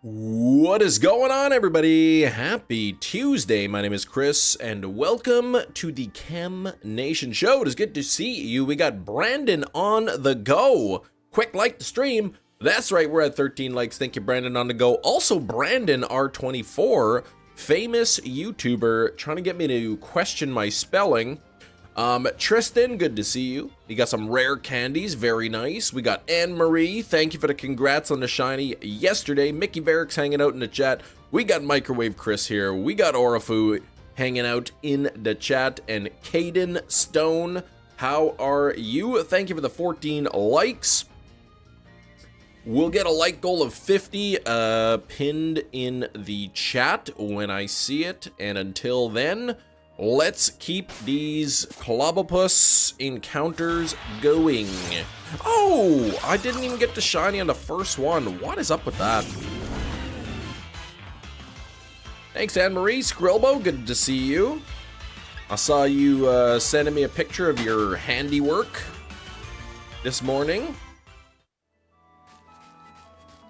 What is going on, everybody? Happy Tuesday. My name is Chris, and welcome to the Chem Nation Show. It is good to see you. We got Brandon on the go. Quick like the stream. That's right, we're at 13 likes. Thank you, Brandon, on the go. Also, Brandon R24, famous YouTuber, trying to get me to question my spelling. Tristan, good to see you. You got some rare candies, very nice. We got Anne-Marie, thank you for the congrats on the shiny yesterday. Mickey Barracks hanging out in the chat. We got Microwave Chris here. We got Orafu hanging out in the chat. And Caden Stone, how are you? Thank you for the 14 likes. We'll get a like goal of 50 pinned in the chat when I see it. And until then, let's keep these CLOBBOPUS encounters going. Oh, I didn't even get the shiny on the first one. What is up with that? Thanks, Anne-Marie. Skrillbo, good to see you. I saw you sending me a picture of your handiwork this morning.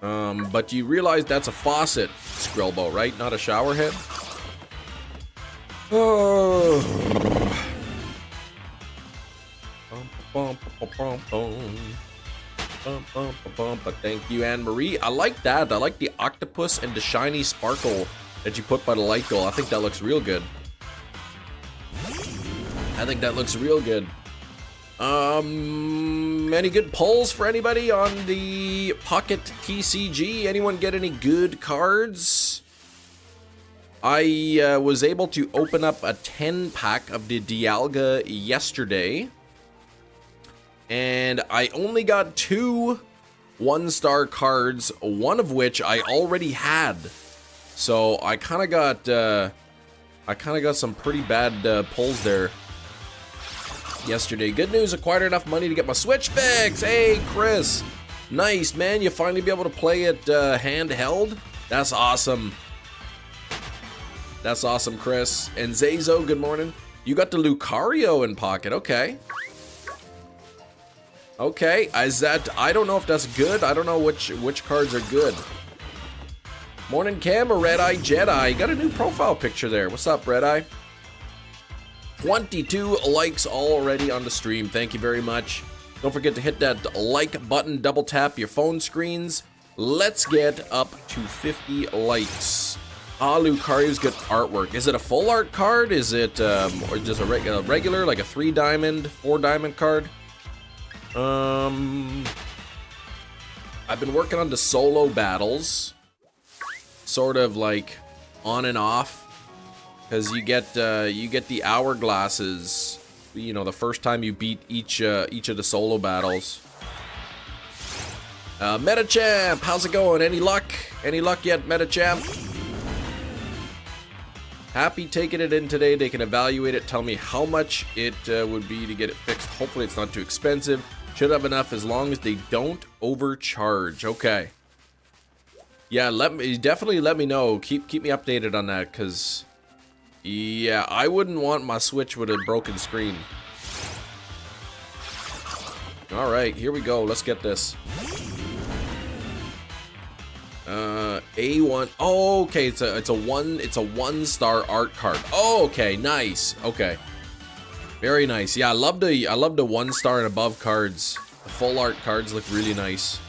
But you realize that's a faucet, Skrillbo, right? Not a shower head? Oh. Thank you, Anne-Marie. I like that. I like the octopus and the shiny sparkle that you put by the light goal. I think that looks real good. Any good polls for anybody on the Pocket TCG? Anyone get any good cards? I was able to open up a 10-pack of the Dialga yesterday, and I only got 2 one-star cards, one of which I already had. So I kind of got some pretty bad pulls there yesterday. Good news, acquired enough money to get my Switch fixed. Hey, Chris, nice, man. You finally be able to play it handheld. That's awesome. That's awesome, Chris. And Zazo, good morning. You got the Lucario in pocket. Okay. Okay, is that... I don't know if that's good. I don't know which cards are good. Morning, Cam, or Red Eye Jedi. Got a new profile picture there. What's up, Red Eye? 22 likes already on the stream. Thank you very much. Don't forget to hit that like button. Double tap your phone screens. Let's get up to 50 likes. Ah, Lucario's got artwork. Is it a full art card? Is it or just a regular, like a 3-diamond, 4-diamond card? I've been working on the solo battles, sort of like on and off, because you get the hourglasses. You know, the first time you beat each of the solo battles. Metachamp, how's it going? Any luck? Any luck yet, Metachamp? Happy taking it in today. They can evaluate it, tell me how much it would be to get it fixed. Hopefully it's not too expensive. Should have enough as long as they don't overcharge. Okay. Yeah, definitely let me know. Keep me updated on that, because yeah, I wouldn't want my Switch with a broken screen. All right, here we go. Let's get this. A1. Oh, okay, it's a 1-star art card. Oh, okay, nice. Okay, very nice. Yeah, I love the 1-star and above cards. The full art cards look really nice.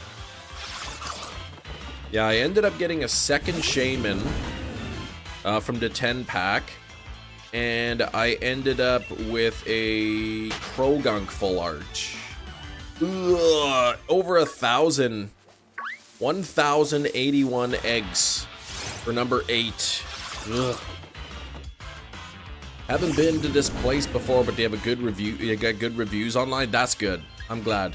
Yeah, I ended up getting a second Shaman from the 10-pack, and I ended up with a Krogunk full art. Ugh, over 1,000. 1,081 eggs for number 8. Ugh. Haven't been to this place before, but they have a good review. They got good reviews online. That's good. I'm glad.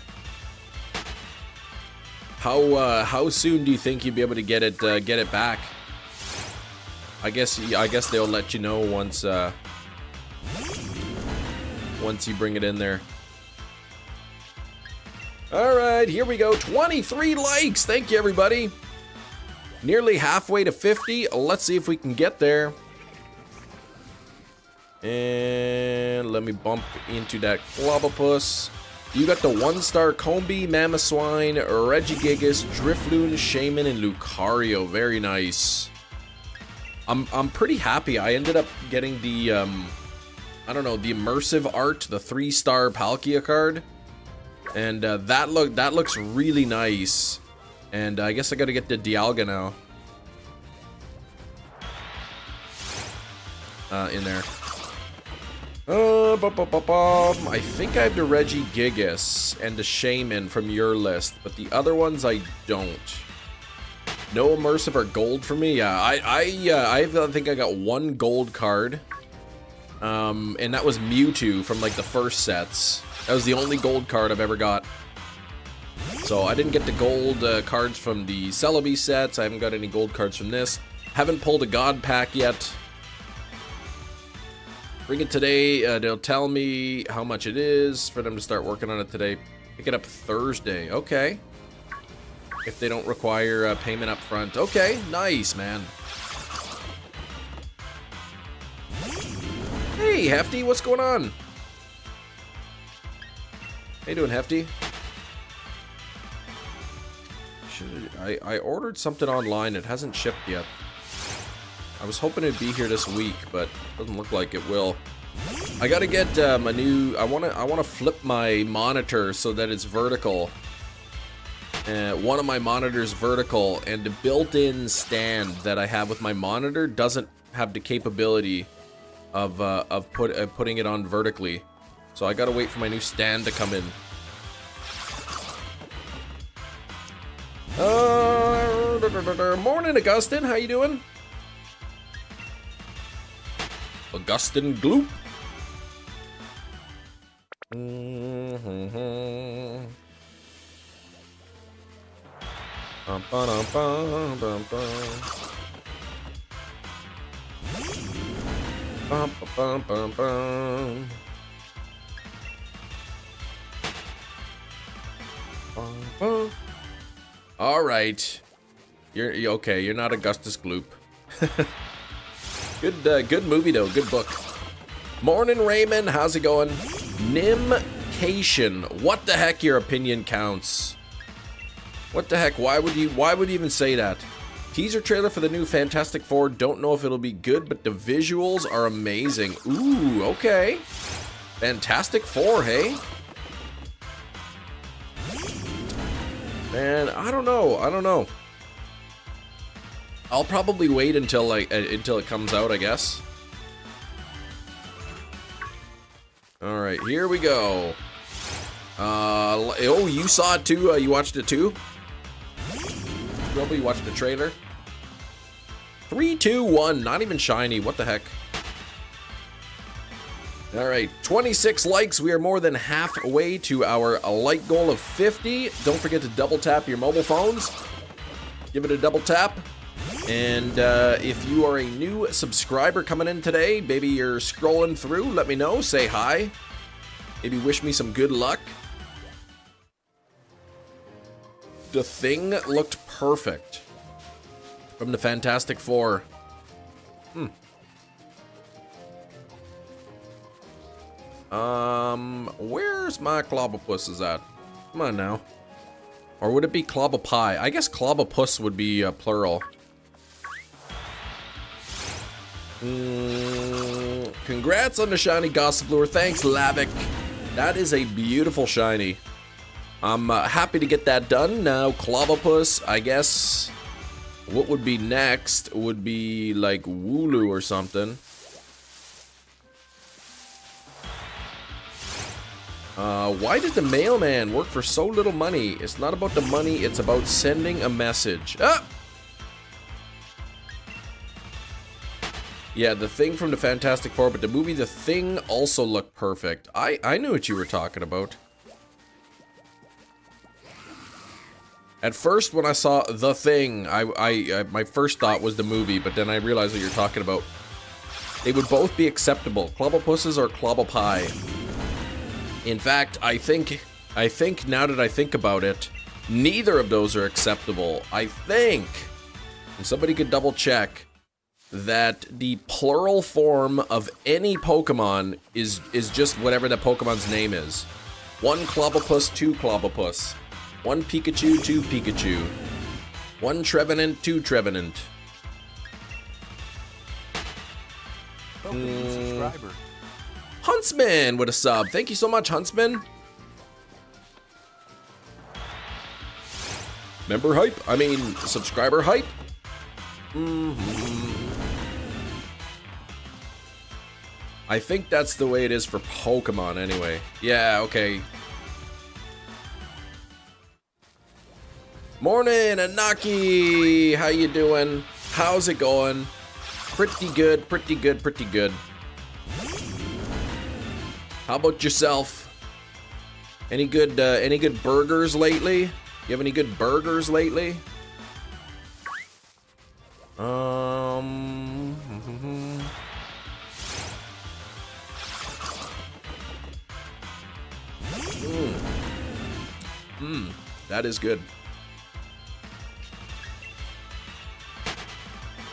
How soon do you think you'll be able to get it back? I guess they'll let you know once you bring it in there. All right, here we go. 23 likes. Thank you, everybody. Nearly halfway to 50. Let's see if we can get there. And let me bump into that CLOBBOPUS. You got the 1-star Combi, Mamoswine, Regigigas, Drifloon, Shaman, and Lucario. Very nice. I'm pretty happy. I ended up getting the, I don't know, the immersive art, the 3-star Palkia card. And that looks really nice. And I guess I gotta get the Dialga now. In there. I think I have the Regigigas and the Shaman from your list, but the other ones I don't. No immersive or gold for me. Yeah, I think I got 1 gold card, and that was Mewtwo from like the first sets. That was the only gold card I've ever got. So I didn't get the gold cards from the Celebi sets. I haven't got any gold cards from this. Haven't pulled a God pack yet. Bring it today. They'll tell me how much it is for them to start working on it today. Pick it up Thursday. Okay. If they don't require payment up front. Okay, nice, man. Hey, Hefty, what's going on? How you doing, Hefty? I ordered something online. It hasn't shipped yet. I was hoping it'd be here this week, but doesn't look like it will. I gotta get a new. I wanna flip my monitor so that it's vertical. One of my monitors vertical, and the built-in stand that I have with my monitor doesn't have the capability of putting it on vertically. So I gotta wait for my new stand to come in. Morning, Augustin. How you doing? Augustin Gloop. All right, you're okay. You're not Augustus Gloop. Good movie though. Good book. Morning, Raymond. How's it going? Nimcation. What the heck? Your opinion counts. What the heck? Why would you even say that? Teaser trailer for the new Fantastic Four. Don't know if it'll be good, but the visuals are amazing. Ooh, okay. Fantastic Four, hey? Man, I don't know. I'll probably wait until until it comes out, I guess. All right, here we go. Oh, you saw it too? You watched it too? Probably watched the trailer. 3, 2, 1. Not even shiny. What the heck? All right, 26 likes. We are more than halfway to our like goal of 50. Don't forget to double tap your mobile phones. Give it a double tap. And if you are a new subscriber coming in today, maybe you're scrolling through, let me know. Say hi. Maybe wish me some good luck. The Thing looked perfect from the Fantastic Four. Where's my CLOBBOPUS at? Come on now. Or would it be CLOBBOPI? I guess CLOBBOPUS would be plural. Congrats on the shiny Gossipler. Thanks, Lavik. That is a beautiful shiny. I'm happy to get that done. Now, CLOBBOPUS, I guess what would be next would be like Wooloo or something. Why did the mailman work for so little money? It's not about the money, it's about sending a message. Ah! Yeah, The Thing from the Fantastic Four, but the movie The Thing also looked perfect. I knew what you were talking about. At first, when I saw The Thing, my first thought was the movie, but then I realized what you're talking about. They would both be acceptable. CLOBBOPUSes or CLOBBOPI. In fact, I think now that I think about it, neither of those are acceptable. I think, and somebody could double check, that the plural form of any Pokemon is just whatever the Pokemon's name is. 1 CLOBBOPUS, 2 CLOBBOPUS. 1 Pikachu, 2 Pikachu. 1 Trevenant, 2 Trevenant. Subscriber. Huntsman with a sub. Thank you so much, Huntsman. Member hype? I mean, subscriber hype? I think that's the way it is for Pokemon anyway. Yeah, okay. Morning, Anaki! How you doing? How's it going? Pretty good, pretty good, pretty good. How about yourself? Any good burgers lately? You have any good burgers lately? That is good.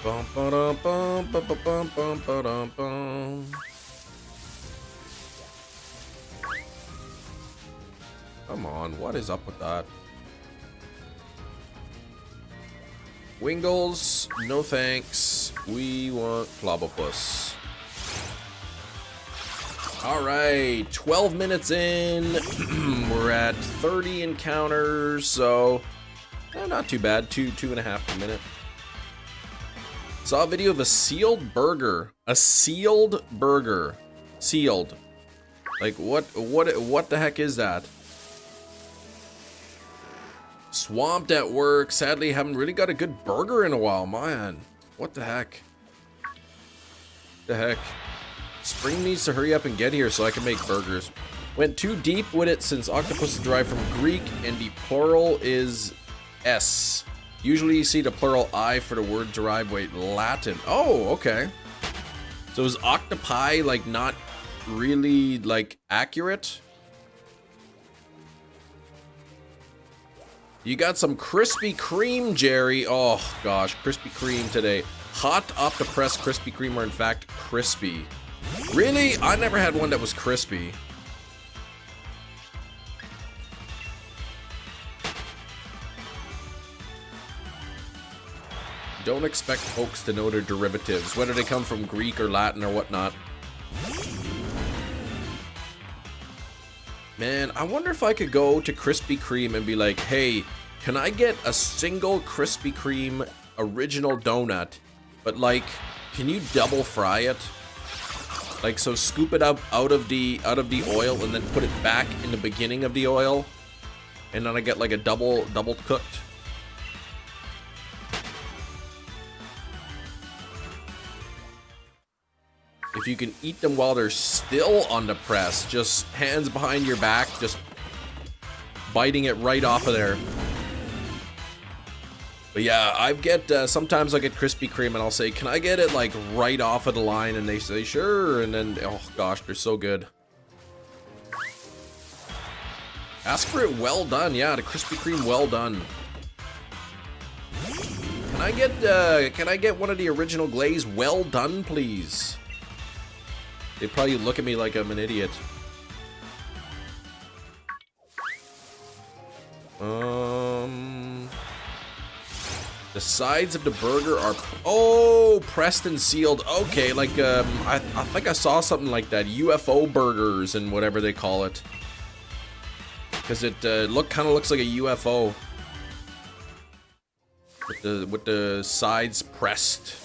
Bum, ba-dum, bum, ba-ba-bum, bum, ba-dum, bum. Come on, what is up with that? Wingles, no thanks. We want CLOBBOPUS. Alright, 12 minutes in. We're at 30 encounters, so not too bad. 2.5 per minute. Saw a video of a sealed burger. A sealed burger. Sealed. Like what the heck is that? Swamped at work. Sadly, haven't really got a good burger in a while, man. What the heck? The heck? Spring needs to hurry up and get here so I can make burgers. Went too deep with it since octopus is derived from Greek and the plural is S. Usually you see the plural I for the word derived with Latin. Oh, okay. So is octopi like not really like accurate? You got some Krispy Kreme, Jerry. Oh gosh, Krispy Kreme today. Hot off the press Krispy Kreme are in fact crispy. Really? I never had one that was crispy. Don't expect folks to know their derivatives, whether they come from Greek or Latin or whatnot. Man, I wonder if I could go to Krispy Kreme and be like, hey, can I get a single Krispy Kreme original donut, but like, can you double fry it? Like, so scoop it up out of the oil and then put it back in the beginning of the oil, and then I get like a double cooked. If you can eat them while they're still on the press, just hands behind your back, just biting it right off of there. But yeah, sometimes I get Krispy Kreme and I'll say, can I get it like right off of the line? And they say, sure. And then, oh gosh, they're so good. Ask for it well done. Yeah, the Krispy Kreme well done. Can I get one of the original glaze well done, please? They probably look at me like I'm an idiot. The sides of the burger are pressed and sealed. Okay, like I think I saw something like that. UFO burgers and whatever they call it. Because it kind of looks like a UFO with the sides pressed.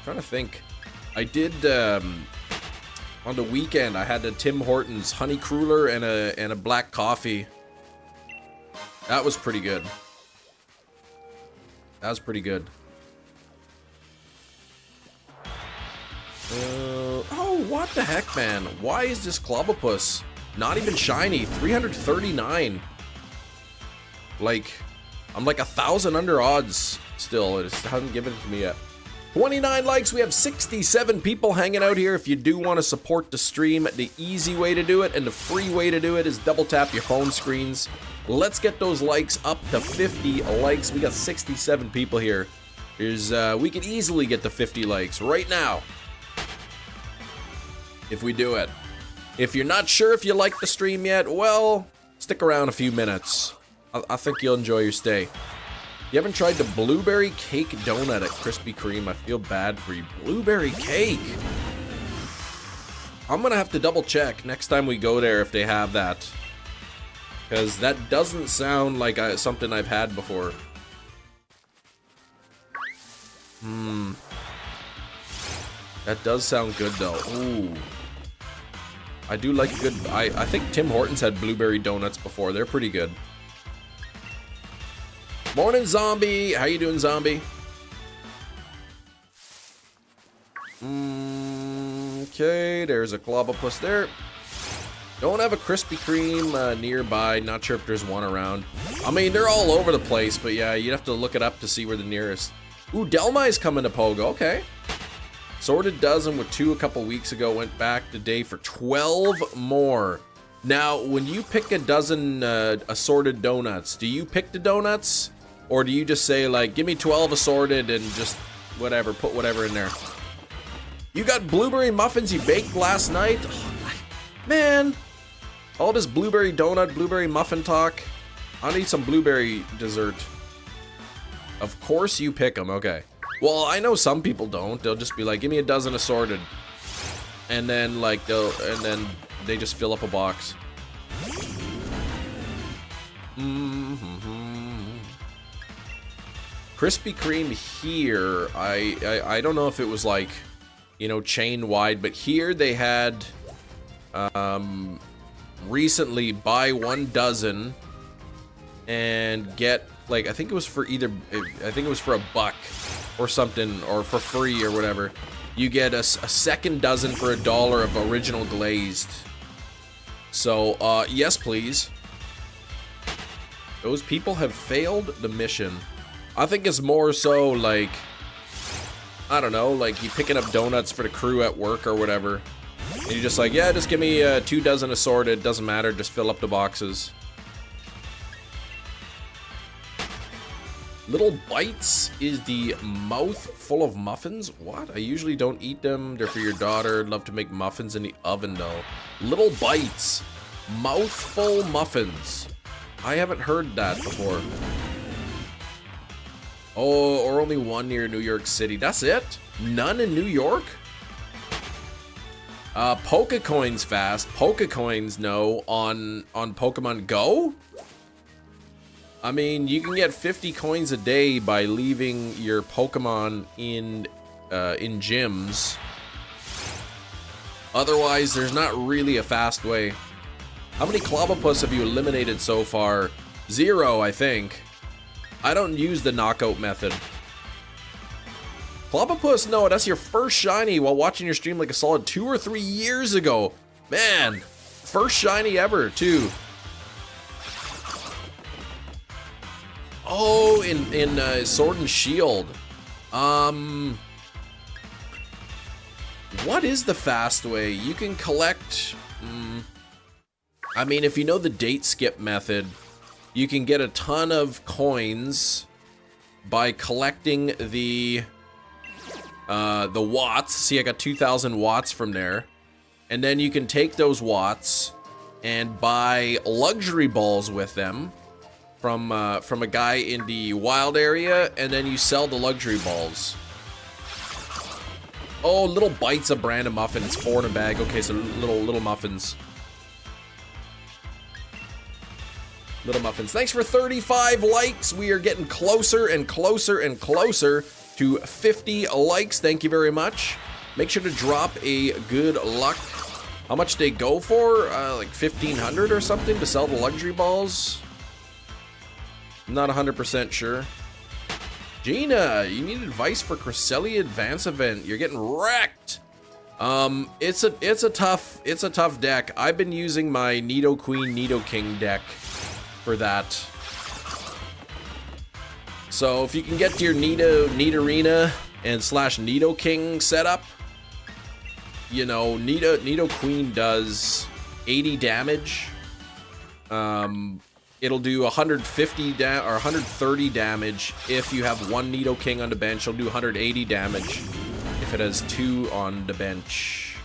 Trying to think. I did on the weekend I had a Tim Hortons honey cruller and a black coffee. That was pretty good. That was pretty good. Oh, what the heck, man? Why is this CLOBBOPUS not even shiny? 339. Like, I'm like 1,000 under odds still. It just hasn't given it to me yet. 29 likes. We have 67 people hanging out here. If you do want to support the stream, the easy way to do it and the free way to do it is double tap your phone screens. Let's get those likes up to 50 likes. We got 67 people here. We could easily get the 50 likes right now if we do it. If you're not sure if you like the stream yet, well, stick around a few minutes. I think you'll enjoy your stay. You haven't tried the blueberry cake donut at Krispy Kreme? I feel bad for you. Blueberry cake? I'm gonna have to double check next time we go there if they have that. Because that doesn't sound like something I've had before. That does sound good though. Ooh. I do like a good... I think Tim Hortons had blueberry donuts before. They're pretty good. Morning, Zombie. How you doing, Zombie? Okay, there's a CLOBBOPUS there. Don't have a Krispy Kreme nearby. Not sure if there's one around. I mean, they're all over the place, but yeah, you'd have to look it up to see where the nearest... Ooh, Delmai's coming to Pogo. Okay. Sorted dozen with 2 a couple weeks ago. Went back today for 12 more. Now, when you pick a dozen assorted donuts, do you pick the donuts? Or do you just say, like, give me 12 assorted and just whatever, put whatever in there? You got blueberry muffins you baked last night? Oh, man. All this blueberry donut, blueberry muffin talk. I need some blueberry dessert. Of course you pick them, okay. Well, I know some people don't. They'll just be like, give me a dozen assorted. And then, like, they just fill up a box. Krispy Kreme here, I don't know if it was like, you know, chain wide, but here they had recently buy 1 dozen and get, like, I think it was for either, I think it was for $1 or something, or for free or whatever. You get a second dozen for $1 of original glazed. So, yes please. Those people have failed the mission. I think it's more so like, I don't know, like you picking up donuts for the crew at work or whatever. And you're just like, yeah, just give me 2 dozen assorted, doesn't matter, just fill up the boxes. Little Bites is the mouth full of muffins? What? I usually don't eat them. They're for your daughter. Love to make muffins in the oven though. Little Bites. Mouthful muffins. I haven't heard that before. Oh, or only one near New York City. That's it? None in New York? Pokecoins fast. Pokecoins no on Pokemon Go? I mean, you can get 50 coins a day by leaving your Pokemon in gyms. Otherwise, there's not really a fast way. How many CLOBBOPUS have you eliminated so far? 0, I think. I don't use the knockout method. CLOBBOPUS, no, that's your first shiny while watching your stream like a solid 2 or 3 years ago. Man, first shiny ever, too. Oh, in Sword and Shield. What is the fast way? You can collect... I mean, if you know the date skip method, you can get a ton of coins by collecting the watts. See, I got 2,000 watts from there. And then you can take those watts and buy luxury balls with them from a guy in the wild area, and then you sell the luxury balls. Oh, Little Bites a brand of muffin. It's 4 in a bag. Okay, so little muffins. Little muffins. Thanks for 35 likes. We are getting closer and closer and closer to 50 likes. Thank you very much. Make sure to drop a good luck. How much they go for? Like 1,500 or something to sell the luxury balls? Not 100% sure. Gina, you need advice for Cresselia Advance event. You're getting wrecked. It's a tough deck. I've been using my Nidoqueen, Nidoking deck for that. So if you can get to your Nidorina and / Nidoking setup, you know, Nidoqueen does 80 damage. it'll do 150 or 130 damage if you have one Nidoking on the bench. It'll do 180 damage if it has 2 on the bench.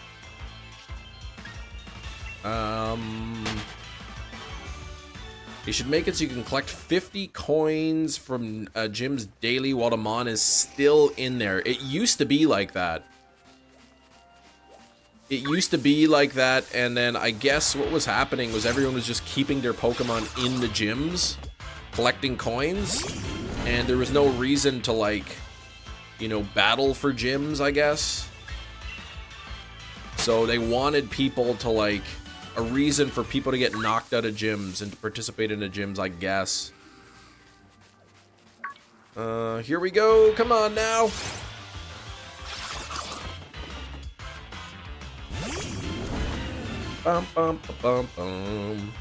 You should make it so you can collect 50 coins from gyms daily while the mon is still in there. It used to be like that. It used to be like that, and then I guess what was happening was everyone was just keeping their Pokemon in the gyms, collecting coins, and there was no reason to, like, you know, battle for gyms, I guess. So they wanted people to, like, a reason for people to get knocked out of gyms and to participate in the gyms, I guess. Here we go. Come on now. Bum, bum, bum, bum.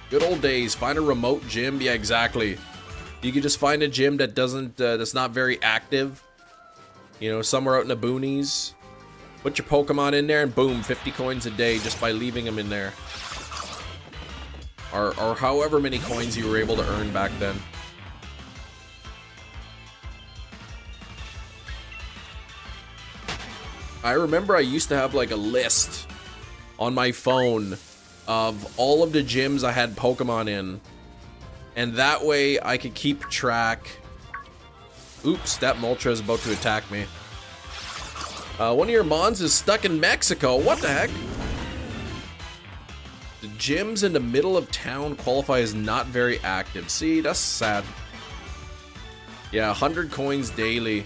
Good old days. Find a remote gym. Yeah, exactly. You can just find a gym that doesn't, that's not very active. You know, somewhere out in the boonies. Put your Pokemon in there and boom, 50 coins a day just by leaving them in there. Or however many coins you were able to earn back then. I remember I used to have like a list on my phone of all of the gyms I had Pokemon in. And that way I could keep track. Oops, that Moltres is about to attack me. One of your mons is stuck in Mexico. What the heck? The gyms in the middle of town qualify as not very active. See, that's sad. Yeah, 100 coins daily.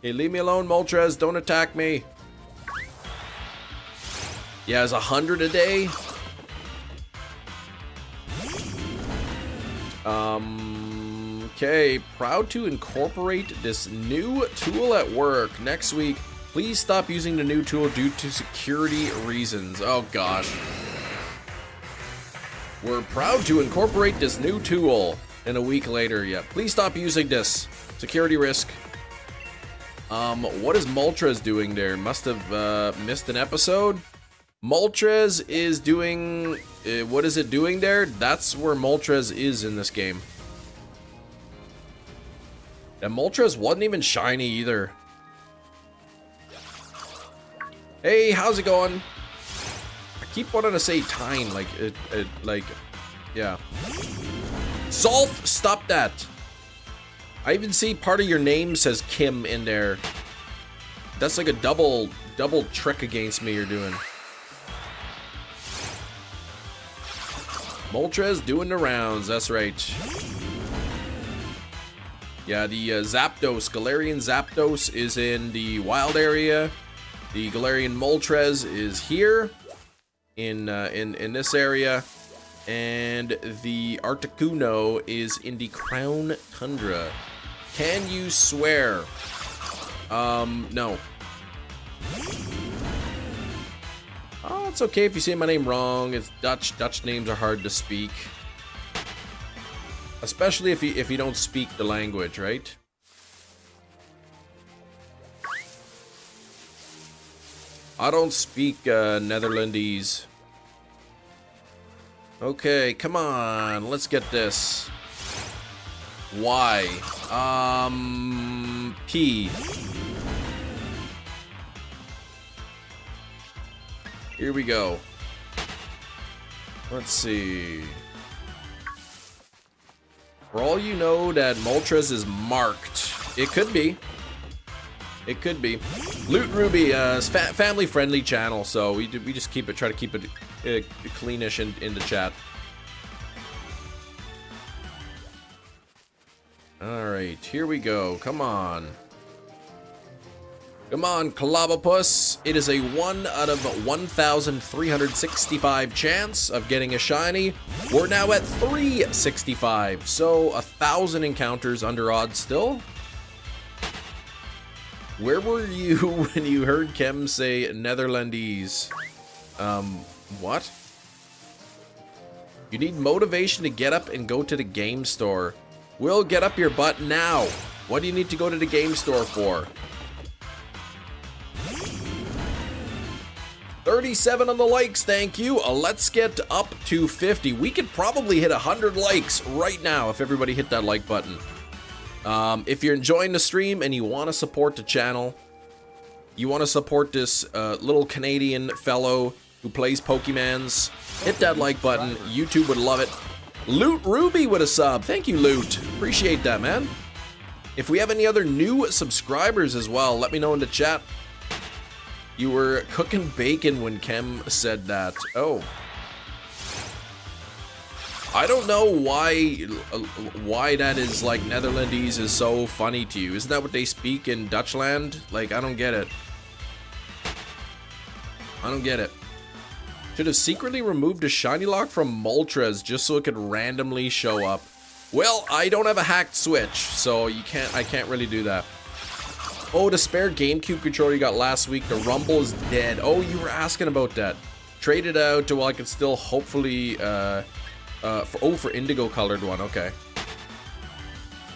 Hey, leave me alone, Moltres. Don't attack me. Yeah, it's 100 a day. Okay, proud to incorporate this new tool at work. Next week, please stop using the new tool due to security reasons. Oh gosh. We're proud to incorporate this new tool. And a week later, yeah, please stop using this. Security risk. What is Moltres doing there? Must have missed an episode. Moltres is doing, what is it doing there? That's where Moltres is in this game. And Moltres wasn't even shiny either. Hey, how's it going? I keep wanting to say Tyne, like, yeah. Zolf, stop that. I even see part of your name says Kim in there. That's like a double trick against me you're doing. Moltres doing the rounds, that's right. Yeah, the Zapdos, Galarian Zapdos is in the wild area. The Galarian Moltres is here in this area. And the Articuno is in the Crown Tundra. Can you swear? No. Oh, it's okay if you say my name wrong. It's Dutch. Dutch names are hard to speak. Especially if you don't speak the language, right? I don't speak Netherlandese. Okay, come on, let's get this. Y. P. Here we go. Let's see. For all you know, that Moltres is marked. It could be. It could be. Loot Ruby, family-friendly channel, so we just try to keep it cleanish in the chat. All right, here we go. Come on. Come on, CLOBBOPUS. It is a 1 out of 1,365 chance of getting a shiny. We're now at 365, so 1,000 encounters under odds still. Where were you when you heard Kem say Netherlandese? What? You need motivation to get up and go to the game store. We'll get up your butt now. What do you need to go to the game store for? 37 on the likes, thank you. Let's get up to 50. We could probably hit 100 likes right now if everybody hit that like button. If you're enjoying the stream and you want to support the channel, you want to support this little Canadian fellow who plays Pokemons, hit that like button. YouTube would love it. Loot Ruby with a sub. Thank you, Loot. Appreciate that, man. If we have any other new subscribers as well, let me know in the chat. You were cooking bacon when Kem said that. Oh. I don't know why that is like Netherlandese is so funny to you. Isn't that what they speak in Dutchland? Like, I don't get it. I don't get it. Should have secretly removed a shiny lock from Moltres just so it could randomly show up. Well, I don't have a hacked Switch, so I can't really do that. Oh, the spare GameCube controller you got last week, the Rumble is dead. Oh, you were asking about that. Trade it out to while I can still hopefully, for indigo colored one, okay.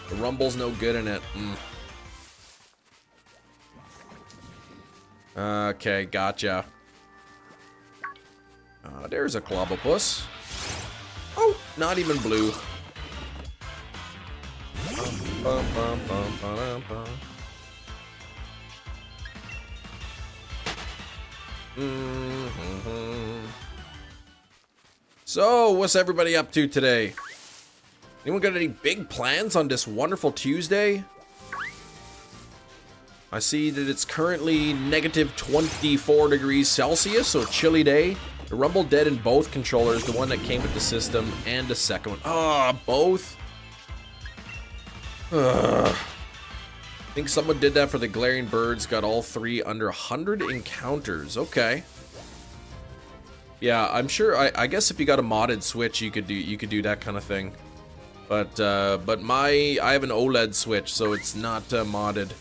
The Rumble's no good in it. Okay, gotcha. There's a CLOBBOPUS. Oh, not even blue. So, what's everybody up to today? Anyone got any big plans on this wonderful Tuesday? I see that it's currently negative 24 degrees Celsius, so chilly day. The Rumble dead in both controllers, the one that came with the system and the second one. Ah, both? Ugh. I think someone did that for the Glaring Birds, got all three under 100 encounters. Okay. Yeah, I'm sure. I guess if you got a modded Switch, you could do that kind of thing. But I have an OLED Switch, so it's not modded.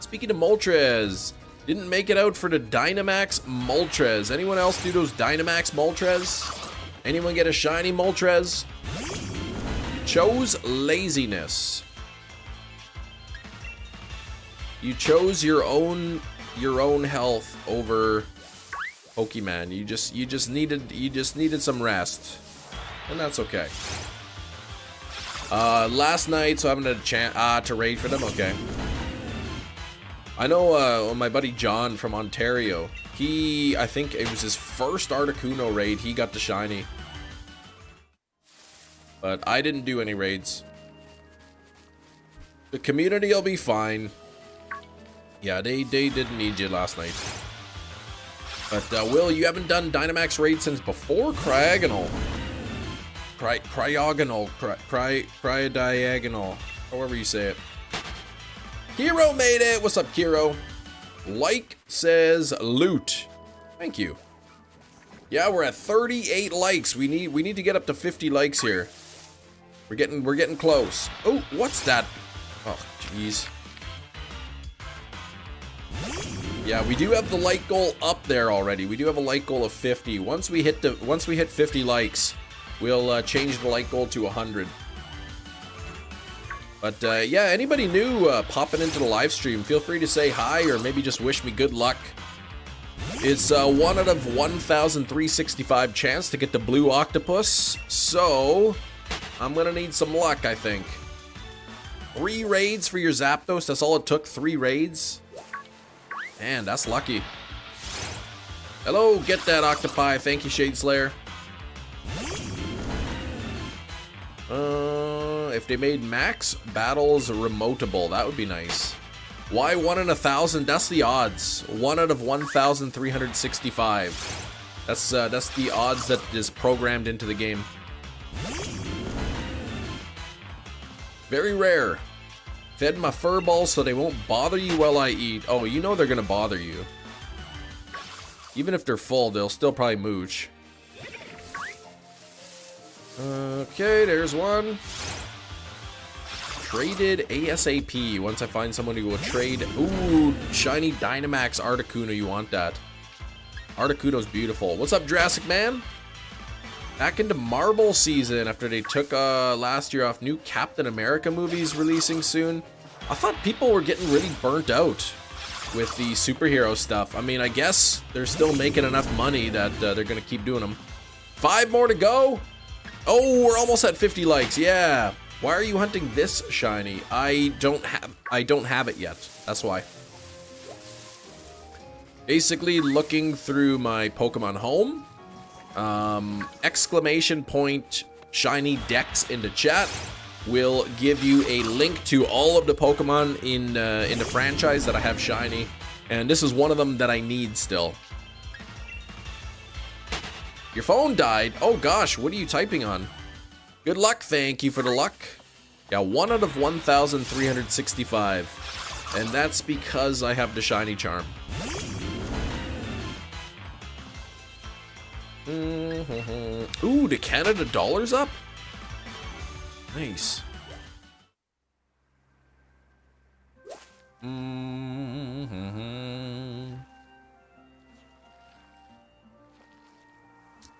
Speaking of Moltres, didn't make it out for the Dynamax Moltres. Anyone else do those Dynamax Moltres? Anyone get a shiny Moltres? You chose laziness. You chose your own health over Pokemon. You just needed some rest, and that's okay. Last night, so I haven't had a chance to raid for them. Okay. I know my buddy John from Ontario. I think it was his first Articuno raid. He got the shiny, but I didn't do any raids. The community will be fine. Yeah, they didn't need you last night. But Will, you haven't done Dynamax raid since before Cryogonal. Cryogonal, however you say it. Kiro made it. What's up, Kiro? Like says loot. Thank you. Yeah, we're at 38 likes. We need to get up to 50 likes here. We're getting close. Oh, what's that? Oh, jeez. Yeah, we do have the like goal up there already. We do have a like goal of 50. Once we hit 50 likes, we'll change the like goal to 100. But yeah, anybody new popping into the live stream, feel free to say hi or maybe just wish me good luck. It's a 1 out of 1,365 chance to get the blue octopus, so I'm gonna need some luck, I think. 3 raids for your Zapdos, that's all it took, 3 raids. Man, that's lucky. Hello, get that octopi, thank you, Shade Slayer. If they made max battles remotable, that would be nice. Why 1 in 1,000? That's the odds. 1 out of 1,365. That's the odds that is programmed into the game. Very rare. Fed my fur balls so they won't bother you while I eat. Oh, you know they're gonna bother you. Even if they're full, they'll still probably mooch. Okay, there's one. Traded ASAP. Once I find someone who will trade. Ooh, shiny Dynamax Articuno. You want that? Articuno's beautiful. What's up, Jurassic Man? Back into Marvel season after they took last year off. New Captain America movies releasing soon. I thought people were getting really burnt out. with the superhero stuff. I mean, I guess they're still making enough money that they're gonna keep doing them. 5 more to go. Oh, we're almost at 50 likes. Yeah. Why are you hunting this shiny? I don't have it yet. That's why. Basically looking through my Pokemon home. Exclamation point shiny decks into chat will give you a link to all of the Pokemon in the franchise that I have shiny, and this is one of them that I need still. Your phone died? Oh gosh, what are you typing on? Good luck, thank you for the luck. Yeah, 1 out of 1,365, and that's because I have the shiny charm. Ooh, the Canada dollar's up? Nice.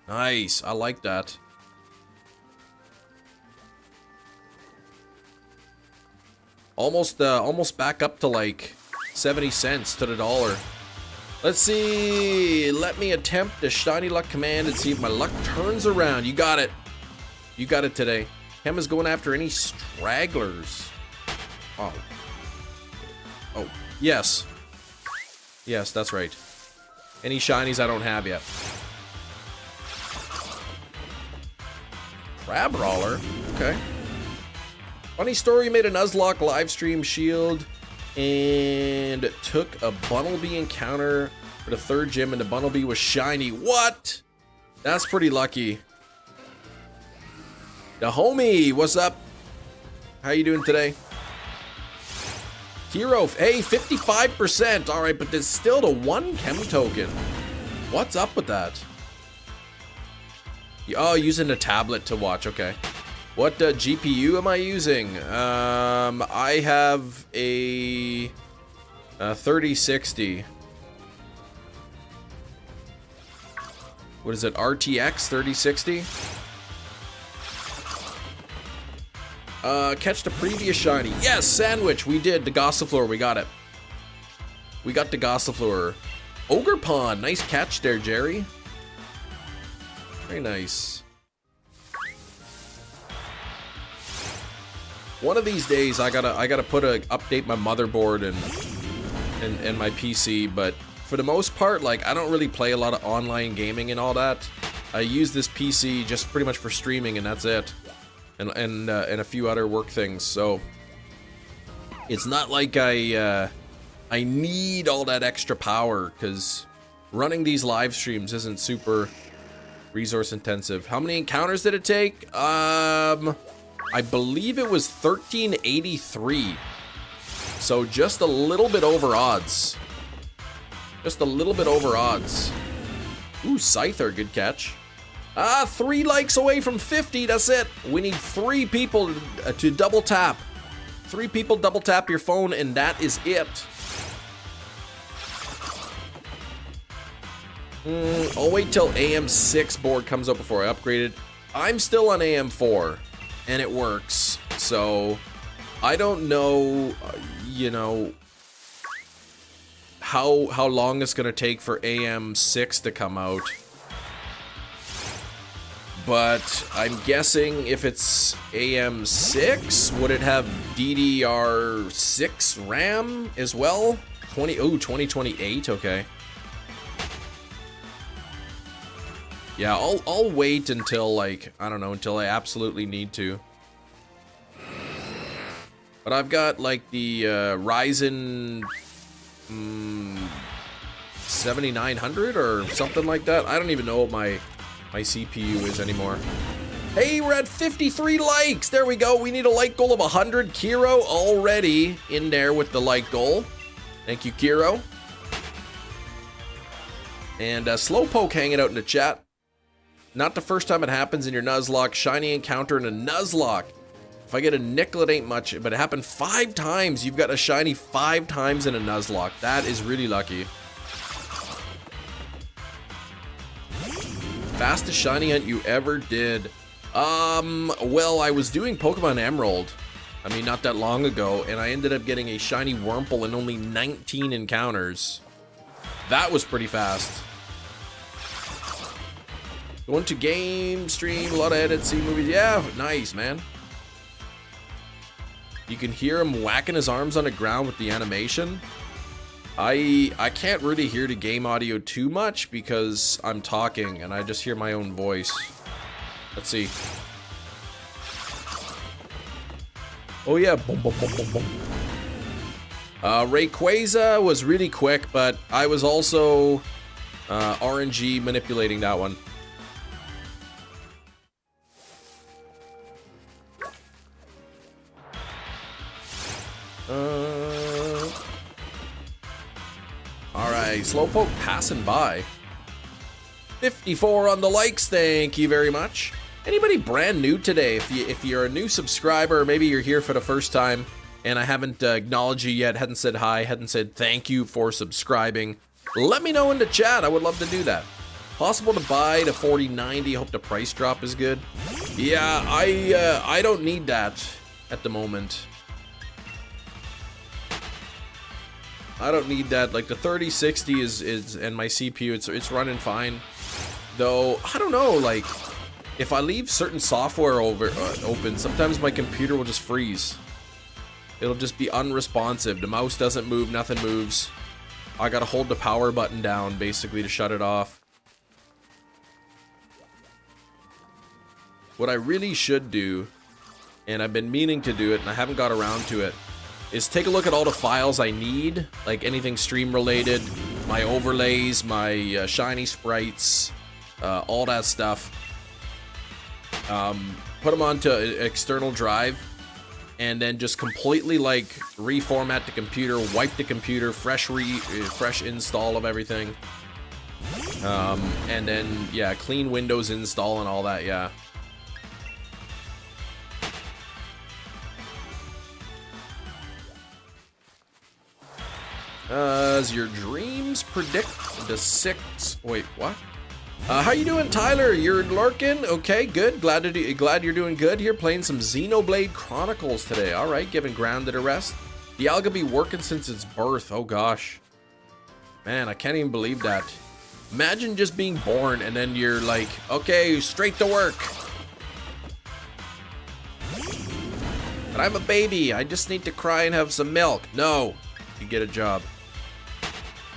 Nice, I like that. Almost back up to like 70 cents to the dollar. Let's see. Let me attempt the shiny luck command and see if my luck turns around. You got it. You got it today. Hem is going after any stragglers. Oh. Oh, yes. Yes, that's right. Any shinies I don't have yet. Crab Roller? Okay. Funny story, you made a Nuzlocke livestream shield and took a Bunnelby encounter for the 3rd gym and the Bunnelby was shiny. What? That's pretty lucky. The homie, what's up? How you doing today? Hero, hey, 55%. All right, but there's still the 1 chem token. What's up with that? Oh, using a tablet to watch. Okay. What GPU am I using? I have a 3060. What is it? RTX 3060? Catch the previous shiny. Yes, Sandwich. We did. The Gossifleur. We got it. We got the Gossifleur. Ogre Pond. Nice catch there, Jerry. Very nice. One of these days, I gotta update my motherboard and my PC. But for the most part, like, I don't really play a lot of online gaming and all that. I use this PC just pretty much for streaming, and that's it. And a few other work things. So it's not like I need all that extra power, because running these live streams isn't super resource intensive. How many encounters did it take? I believe it was 1383. So just a little bit over odds. Just a little bit over odds. Ooh, Scyther, good catch. 3 likes away from 50, that's it. We need 3 people to double tap. 3 people double tap your phone and that is it. I'll wait till AM6 board comes up before I upgrade it. I'm still on AM4 and it works. So I don't know, you know, how long it's gonna take for AM6 to come out. But I'm guessing if it's AM6, would it have DDR6 RAM as well? 2028, okay. Yeah, I'll wait until, like, I don't know, until I absolutely need to. But I've got, like, the Ryzen 7900 or something like that. I don't even know what my CPU is anymore. Hey, we're at 53 likes. There we go. We need a like goal of 100. Kiro already in there with the like goal. Thank you, Kiro. And Slowpoke hanging out in the chat. Not the first time it happens in your Nuzlocke. Shiny encounter in a Nuzlocke. If I get a nickel, it ain't much, but it happened 5 times. You've got a shiny 5 times in a Nuzlocke. That is really lucky. Fastest shiny hunt you ever did. Well, I was doing Pokemon Emerald, I mean, not that long ago, and I ended up getting a shiny Wurmple in only 19 encounters. That was pretty fast. Going to game, stream, a lot of edits, see movies. Yeah, nice, man. You can hear him whacking his arms on the ground with the animation. I can't really hear the game audio too much because I'm talking and I just hear my own voice. Let's see. Oh yeah, boom, boom, boom, boom, boom. Rayquaza was really quick, but I was also RNG manipulating that one. Alright, Slowpoke passing by. 54 on the likes, thank you very much. Anybody brand new today? If you're a new subscriber, maybe you're here for the first time and I haven't acknowledged you yet, hadn't said hi, hadn't said thank you for subscribing, let me know in the chat. I would love to do that. Possible to buy the 4090. Hope the price drop is good. Yeah, I don't need that at the moment. I don't need that. Like the 3060 is and my CPU, it's running fine. Though I don't know, like if I leave certain software open, sometimes my computer will just freeze. It'll just be unresponsive. The mouse doesn't move, nothing moves. I gotta hold the power button down basically to shut it off. What I really should do, and I've been meaning to do it and I haven't got around to it, is take a look at all the files I need, like anything stream related, my overlays, my shiny sprites, all that stuff. Put them onto an external drive and then just completely like reformat the computer, wipe the computer, fresh install of everything. And then yeah, clean Windows install and all that, yeah. As your dreams predict the 6th. Wait, what? How you doing, Tyler? You're lurking? Okay, good. Glad you're doing good here. Playing some Xenoblade Chronicles today. All right, giving Grounded a rest. The alga be working since its birth. Oh gosh, man, I can't even believe that. Imagine just being born and then you're like, okay, straight to work. But I'm a baby. I just need to cry and have some milk. No, you get a job.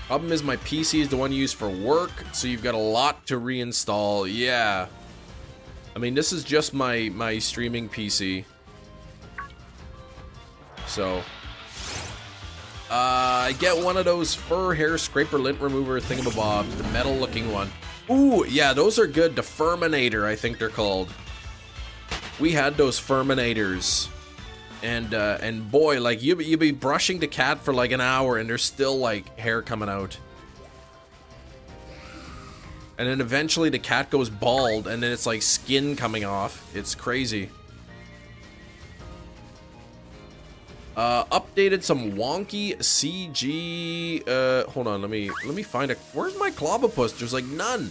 Problem is my PC is the one used for work, so you've got a lot to reinstall. Yeah. I mean, this is just my streaming PC. So I get one of those fur hair scraper lint remover thingamabobs, the metal looking one. Ooh, yeah, those are good. The Furminator, I think they're called. We had those Furminators. And boy, like you be brushing the cat for like an hour and there's still like hair coming out. And then eventually the cat goes bald and then it's like skin coming off. It's crazy. Updated some wonky CG. Hold on, let me find a. Where's my CLOBBOPUS? There's like none.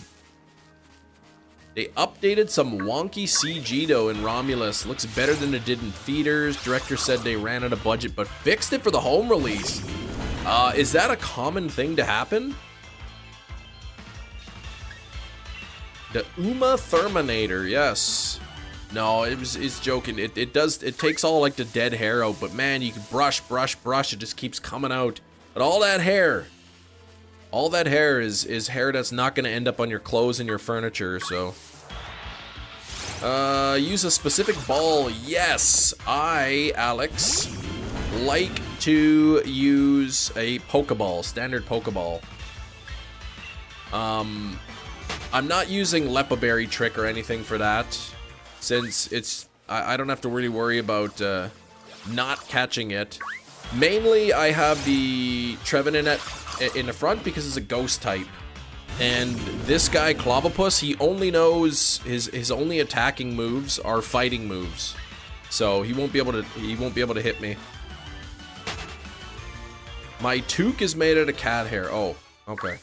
They updated some wonky CG though in Romulus. Looks better than it did in Feeders. Director said they ran out of budget but fixed it for the home release. Is that a common thing to happen? The Uma Terminator, yes. No, it's joking. It takes all like the dead hair out, but man, you can brush, it just keeps coming out. But all that hair is hair that's not going to end up on your clothes and your furniture, so. Use a specific ball. Yes, Alex, like to use a Pokeball, standard Pokeball. I'm not using Lepaberry Trick or anything for that, since I don't have to really worry about not catching it. Mainly, I have the Trevenant in the front because it's a ghost type, and this guy CLOBBOPUS, he only knows his only attacking moves are fighting moves, so he won't be able to hit me. My toque is made out of cat hair. Oh, okay.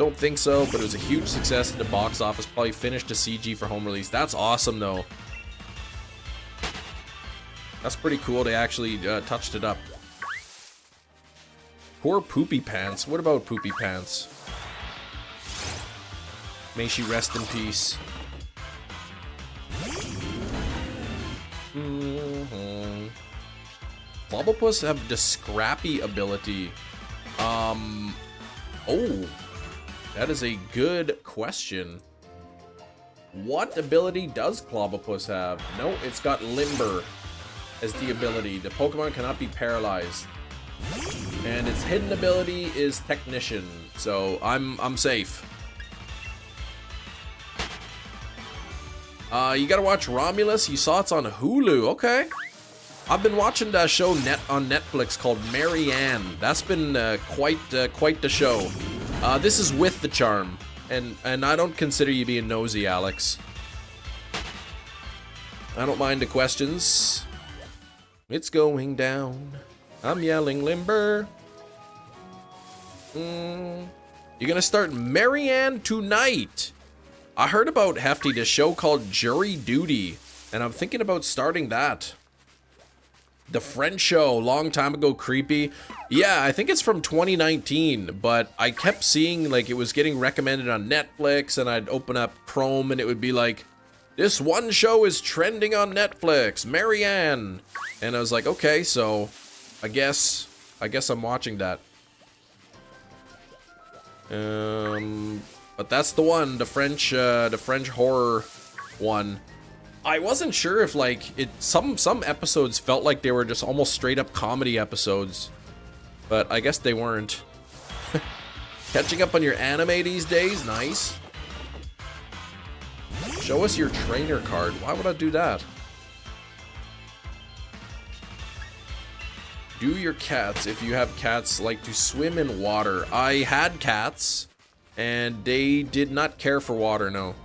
Don't think so, but it was a huge success at the box office. Probably finished a CG for home release. That's awesome, though. That's pretty cool. They actually touched it up. Poor Poopy Pants. What about Poopy Pants? May she rest in peace. CLOBBOPUS have the scrappy ability. Oh, that is a good question. What ability does CLOBBOPUS have? No, it's got Limber as the ability. The Pokemon cannot be paralyzed. And its hidden ability is Technician. So I'm safe. You gotta watch Romulus. You saw it's on Hulu. Okay. I've been watching that show on Netflix called Marianne. That's been quite the show. This is with the charm, and I don't consider you being nosy, Alex. I don't mind the questions. It's going down. I'm yelling Limber. You're gonna start Marianne tonight. I heard about Hefty, this show called Jury Duty, and I'm thinking about starting that. The French show, long time ago, creepy. Yeah, I think it's from 2019, but I kept seeing like it was getting recommended on Netflix, and I'd open up Chrome and it would be like, this one show is trending on Netflix, Marianne. And I was like, okay, so I guess I'm watching that. But that's the one, the French horror one. I wasn't sure if like some episodes felt like they were just almost straight up comedy episodes, but I guess they weren't. Catching up on your anime these days, nice. Show us your trainer card. Why would I do that? Do your cats, if you have cats, like to swim in water? I had cats, and they did not care for water, no.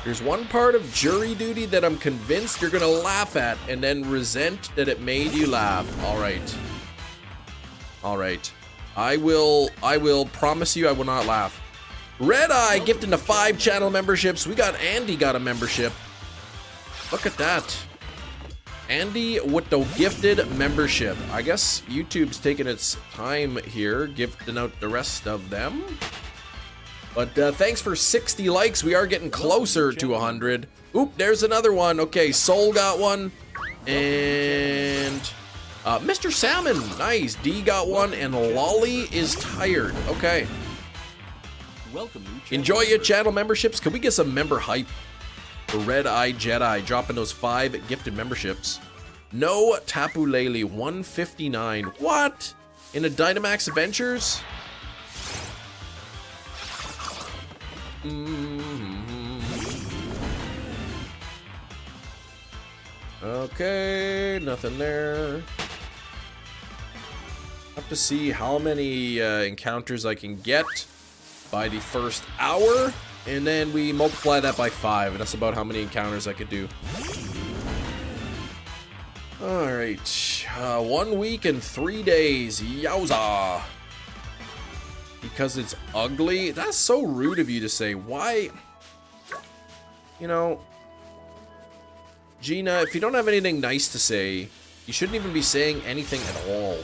There's one part of Jury Duty that I'm convinced you're gonna laugh at and then resent that it made you laugh. Alright. Alright. I will promise you I will not laugh. Red Eye gifting the 5 channel memberships. We got Andy got a membership. Look at that. Andy with the gifted membership. I guess YouTube's taking its time here, gifting out the rest of them. But thanks for 60 likes. We are getting closer to 100. Oop, there's another one. Okay, Soul got one. And Mr. Salmon, nice. D got one, and Lolly is tired. Okay. Welcome. Enjoy your channel memberships. Can we get some member hype for Red Eye Jedi dropping those 5 gifted memberships? No Tapu Lele 159. What? In a Dynamax Adventures? Okay, nothing there. Have to see how many encounters I can get by the first hour, and then we multiply that by 5, and that's about how many encounters I could do. Alright, 1 week and 3 days, yowza! Because it's ugly? That's so rude of you to say. Why? You know, Gina, if you don't have anything nice to say, you shouldn't even be saying anything at all.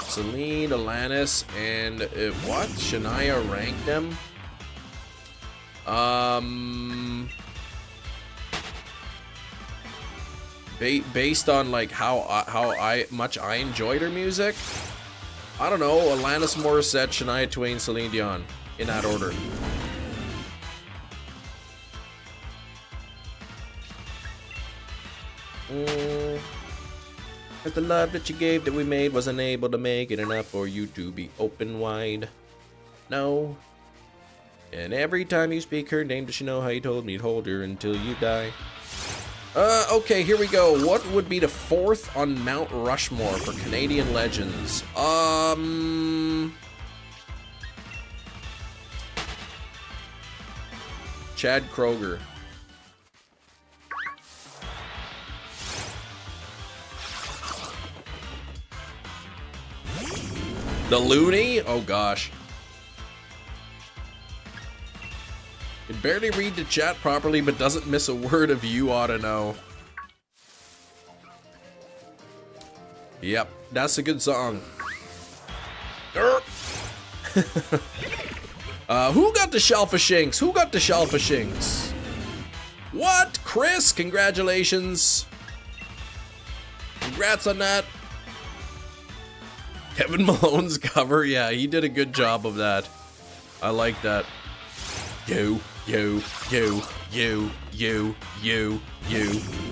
Celine, Alanis, and what? Shania ranked them? Based on like how much I enjoyed her music, I don't know. Alanis Morissette, Shania Twain, Celine Dion, in that order. Cause the love that you gave that we made wasn't able to make it enough for you to be open wide. No. And every time you speak her name, does she know how you told me to hold her until you die? Okay, here we go. What would be the 4th on Mount Rushmore for Canadian legends? Chad Kroger. The loony? Oh gosh. Can barely read the chat properly, but doesn't miss a word of you ought to know. Yep, that's a good song. Who got the Shellfishinks? Who got the Shellfishinks? What? Chris, congratulations. Congrats on that. Kevin Malone's cover, yeah, he did a good job of that. I like that. You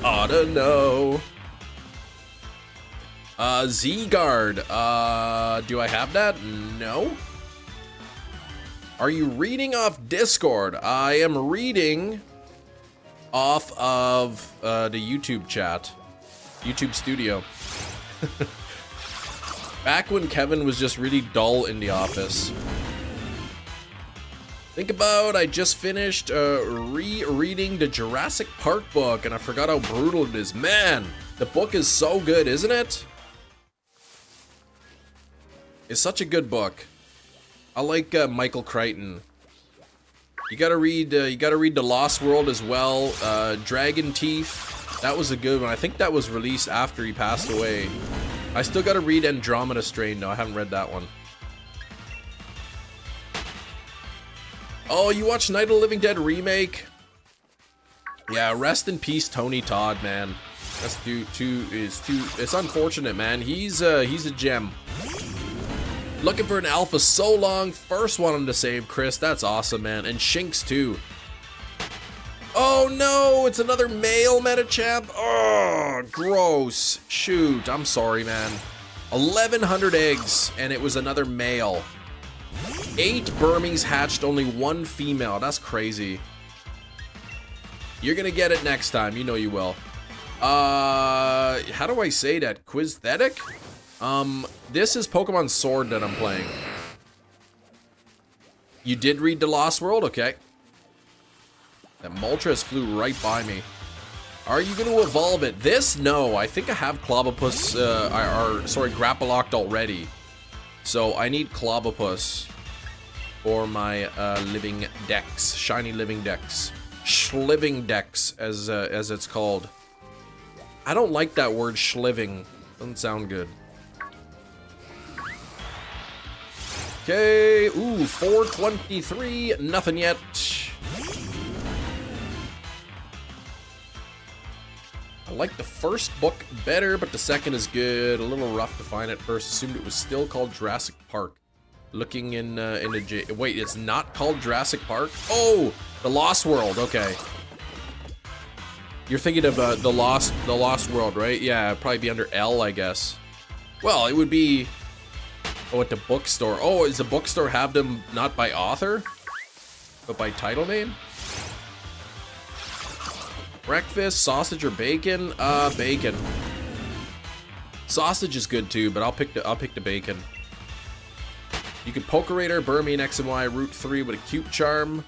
oughta know. Z-Guard, do I have that? No. Are you reading off Discord? I am reading off of the YouTube chat. YouTube Studio. Back when Kevin was just really dull in the office. Think about, I just finished rereading the Jurassic Park book and I forgot how brutal it is. Man, the book is so good, isn't it? It's such a good book. I like Michael Crichton. You gotta read The Lost World as well. Dragon Teeth, that was a good one. I think that was released after he passed away. I still gotta read Andromeda Strain though. I haven't read that one. Oh, you watched Night of the Living Dead remake? Yeah, rest in peace, Tony Todd, man. That's it's unfortunate, man. He's a gem. Looking for an alpha so long. First one to save, Chris. That's awesome, man. And Shinx too. Oh no, it's another male Metachamp. Oh, gross. Shoot, I'm sorry, man. 1,100 eggs, and it was another male. 8 Burmese hatched, only 1 female. That's crazy. You're gonna get it next time. You know you will. How do I say that? Quizthetic? This is Pokemon Sword that I'm playing. You did read The Lost World? Okay. That Moltres flew right by me. Are you going to evolve it? This? No. I think I have CLOBBOPUS, Grappalocked already. So I need CLOBBOPUS for my living dex. Shiny living dex. Schliving dex, as it's called. I don't like that word, schliving. Doesn't sound good. Okay, ooh, 423, nothing yet. I like the first book better, but the second is good. A little rough to find at first. Assumed it was still called Jurassic Park. Looking in the wait, it's not called Jurassic Park? Oh, The Lost World, okay. You're thinking of the Lost World, right? Yeah, it'd probably be under L, I guess. Well, it would be... Oh, at the bookstore. Oh, does the bookstore have them not by author, but by title name? Breakfast, sausage or bacon? Bacon. Sausage is good too, but I'll pick the bacon. You can Pokerator, Burmy, X and Y, Route 3 with a cute charm.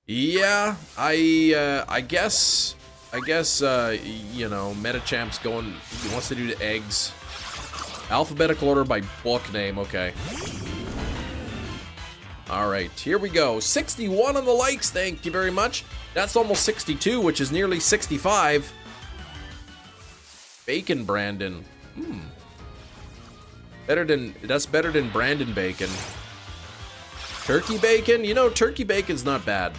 Yeah, I guess you know, Metachamp's going. He wants to do the eggs. Alphabetical order by book name, okay. Alright, here we go. 61 on the likes, thank you very much. That's almost 62, which is nearly 65. Bacon Brandon. That's better than Brandon Bacon. Turkey bacon? You know, turkey bacon's not bad.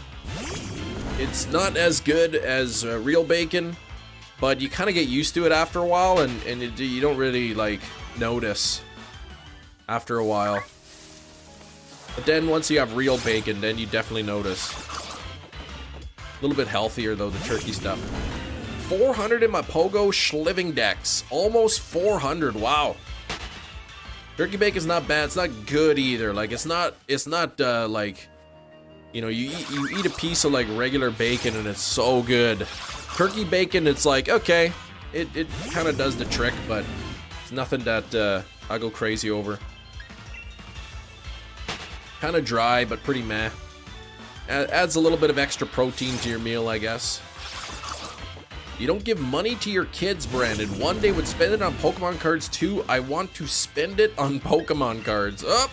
It's not as good as real bacon, but you kind of get used to it after a while, and you don't really, like, notice after a while. But then once you have real bacon, then you definitely notice. A little bit healthier though, the turkey stuff. 400 in my Pogo Schliving Dex. Almost 400, wow. Turkey bacon's not bad, it's not good either. Like, it's not like, you know, you eat a piece of like regular bacon and it's so good. Turkey bacon, it's like, okay, it kind of does the trick, but it's nothing that I go crazy over. Kind of dry, but pretty meh. Adds a little bit of extra protein to your meal, I guess. You don't give money to your kids, Brandon. One day would spend it on Pokemon cards too. I want to spend it on Pokemon cards. Up.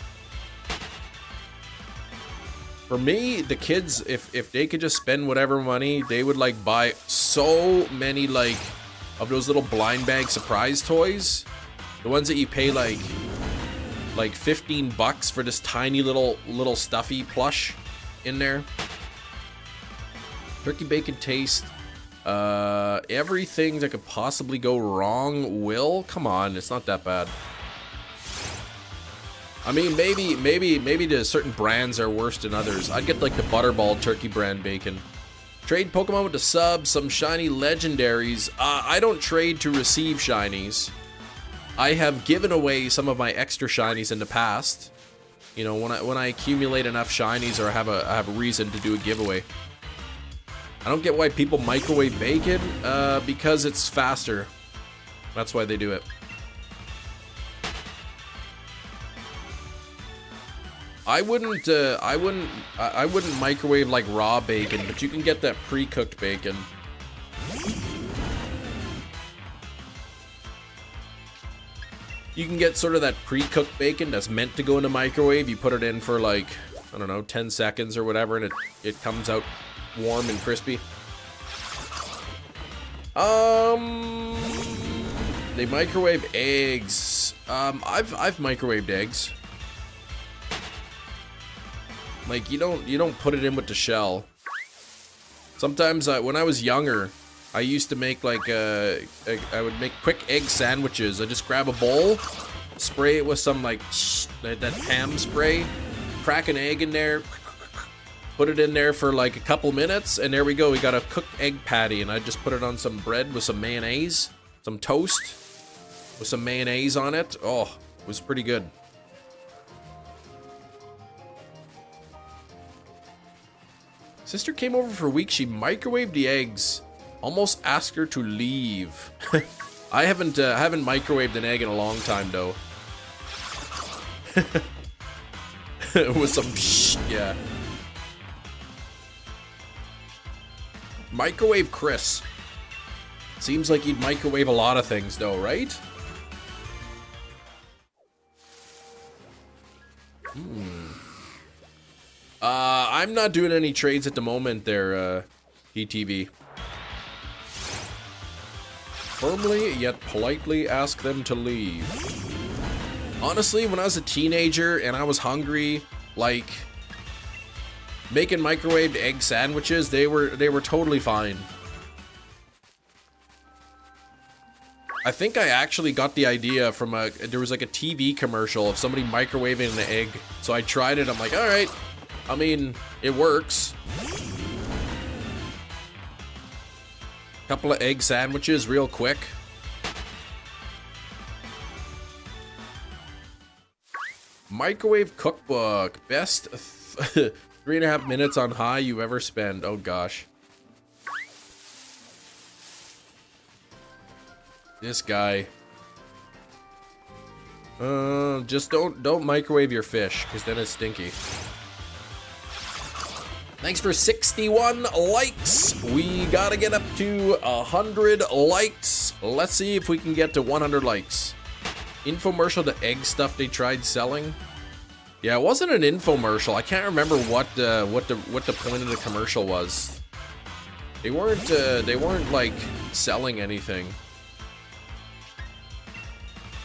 For me, the kids, if they could just spend whatever money, they would like buy so many like of those little blind bag surprise toys. The ones that you pay like $15 for this tiny little stuffy plush in there. Turkey bacon taste. Everything that could possibly go wrong will. Come on, it's not that bad. I mean, maybe the certain brands are worse than others. I'd get like the Butterball turkey brand bacon. Trade Pokemon with the subs, some shiny legendaries. I don't trade to receive shinies. I have given away some of my extra shinies in the past. You know, when I accumulate enough shinies or I have a reason to do a giveaway. I don't get why people microwave bacon, because it's faster. That's why they do it. I wouldn't microwave like raw bacon, but you can get that pre-cooked bacon. You can get sort of that pre-cooked bacon that's meant to go in the microwave. You put it in for like, I don't know, 10 seconds or whatever, and it comes out warm and crispy. They microwave eggs. I've microwaved eggs. Like you don't put it in with the shell. Sometimes when I was younger, I used to make like I would make quick egg sandwiches. I just grab a bowl, spray it with some like that ham spray, crack an egg in there, put it in there for like a couple minutes, and there we go. We got a cooked egg patty, and I just put it on some bread with some mayonnaise, some toast with some mayonnaise on it. Oh, it was pretty good. Sister came over for a week. She microwaved the eggs. Almost asked her to leave. I haven't microwaved an egg in a long time though. With some yeah. Microwave Chris. Seems like you'd microwave a lot of things though, right? I'm not doing any trades at the moment there, ETV. Firmly yet politely ask them to leave. Honestly, when I was a teenager and I was hungry, like making microwaved egg sandwiches, they were totally fine. I think I actually got the idea from there was like a TV commercial of somebody microwaving an egg. So I tried it. I'm like, all right. I mean, it works. Couple of egg sandwiches real quick. Microwave cookbook. Best 3.5 minutes on high you ever spend. Oh gosh. This guy. Just don't microwave your fish, because then it's stinky. Thanks for 61 likes. We gotta get up to 100 likes. Let's see if we can get to 100 likes. Infomercial, the egg stuff they tried selling. Yeah, it wasn't an infomercial. I can't remember what the point of the commercial was. They weren't like selling anything.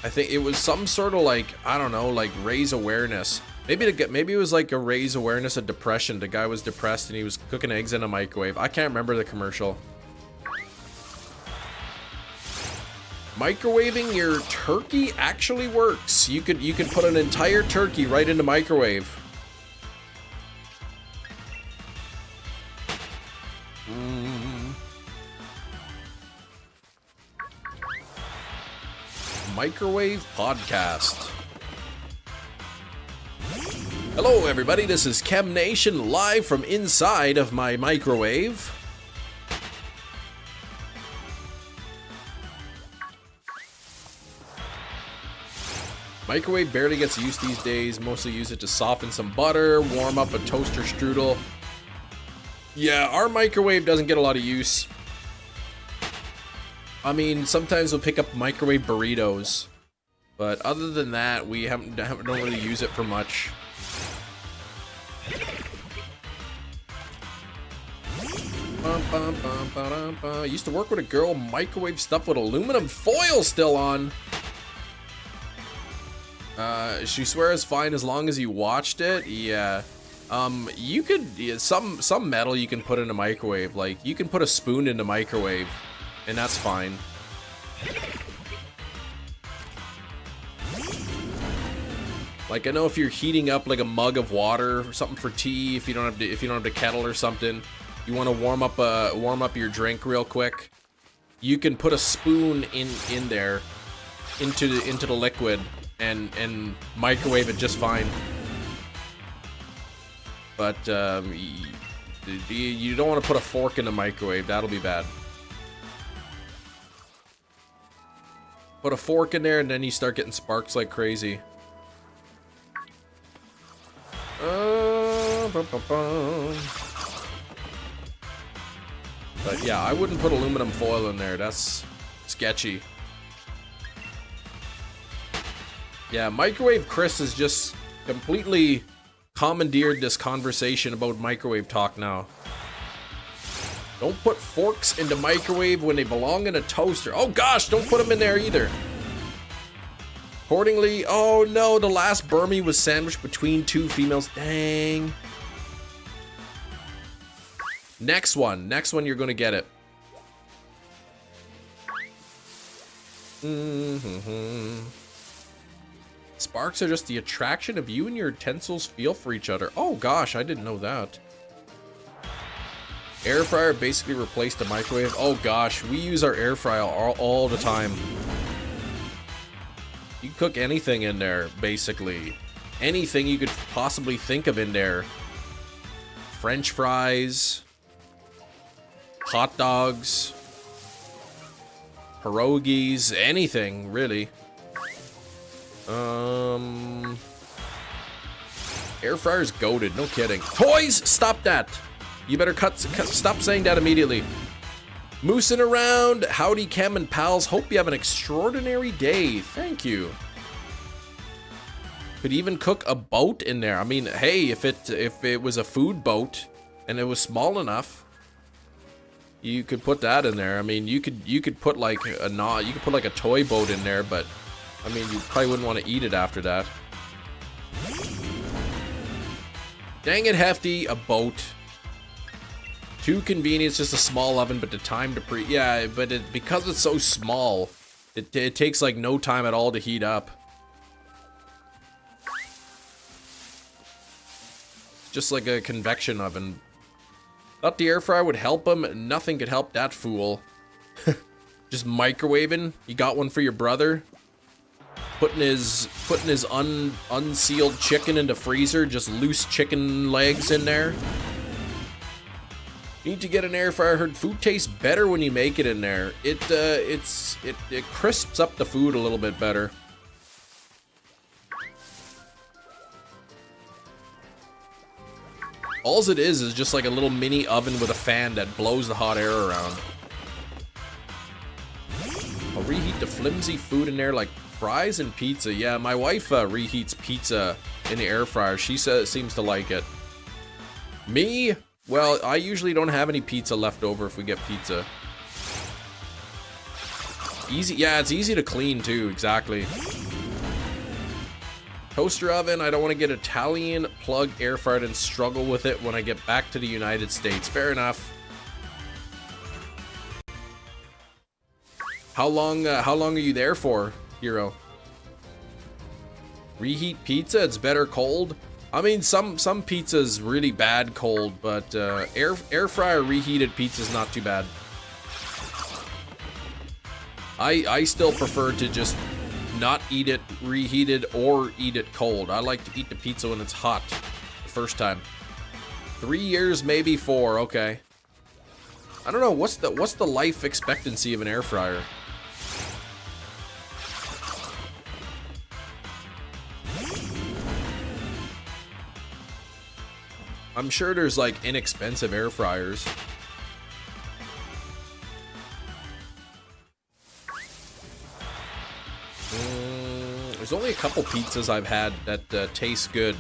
I think it was some sort of like, I don't know, like raise awareness. Maybe it was like a raise awareness of depression. The guy was depressed and he was cooking eggs in a microwave. I can't remember the commercial. Microwaving your turkey actually works. You could put an entire turkey right in the microwave. Microwave podcast. Hello everybody, this is Chem Nation live from inside of my microwave. Microwave barely gets used these days. Mostly use it to soften some butter, warm up a toaster strudel. Yeah, our microwave doesn't get a lot of use. I mean, sometimes we'll pick up microwave burritos, but other than that, we don't really use it for much. I used to work with a girl, microwave stuff with aluminum foil still on. She swears fine as long as you watched it. Yeah. You could, some metal you can put in a microwave. Like, you can put a spoon in the microwave, and that's fine. Like, I know if you're heating up like a mug of water or something for tea, if you don't have the kettle or something, you want to warm up your drink real quick, you can put a spoon in there into the liquid and microwave it just fine. But you don't want to put a fork in the microwave. That'll be bad. Put a fork in there and then you start getting sparks like crazy. But yeah, I wouldn't put aluminum foil in there. That's sketchy. Yeah, Microwave Chris has just completely commandeered this conversation about microwave talk now. Don't put forks in the microwave when they belong in a toaster. Oh gosh, don't put them in there either. Accordingly, oh no, the last Burmese was sandwiched between two females. Dang. Next one you're gonna get it. Sparks are just the attraction of you and your utensils feel for each other. Oh gosh, I didn't know that. Air fryer basically replaced the microwave. Oh gosh, we use our air fryer all the time. You can cook anything in there, basically. Anything you could possibly think of in there. French fries, hot dogs, pierogies, anything, really. Air fryer's goated, no kidding. Toys, stop that. You better stop saying that immediately. Moosing around, howdy Chem and pals, hope you have an extraordinary day. Thank you. Could even cook a boat in there. I mean, hey, if it was a food boat and it was small enough, you could put that in there. I mean, you could put like a toy boat in there, but I mean, you probably wouldn't want to eat it after that. Dang it, Hefty, a boat. Too convenient, it's just a small oven, but the time to yeah, but because it's so small, it takes like no time at all to heat up. Just like a convection oven. Thought the air fryer would help him. Nothing could help that fool. Just microwaving. You got one for your brother. Putting his unsealed chicken in the freezer. Just loose chicken legs in there. Need to get an air fryer. Heard food tastes better when you make it in there. It crisps up the food a little bit better. Alls it is just like a little mini oven with a fan that blows the hot air around. I'll reheat the flimsy food in there like fries and pizza. Yeah, my wife reheats pizza in the air fryer. She seems to like it. Me? Well, I usually don't have any pizza left over if we get pizza. Easy, yeah, it's easy to clean too, exactly. Toaster oven, I don't want to get Italian plug air fryer and struggle with it when I get back to the United States. Fair enough. How long are you there for, Hero? Reheat pizza, it's better cold. I mean, some pizza's really bad cold, but air fryer reheated pizza's not too bad. I still prefer to just not eat it reheated or eat it cold. I like to eat the pizza when it's hot the first time. 3 years, maybe 4. Okay. I don't know, what's the life expectancy of an air fryer? I'm sure there's like inexpensive air fryers. There's only a couple pizzas I've had that taste good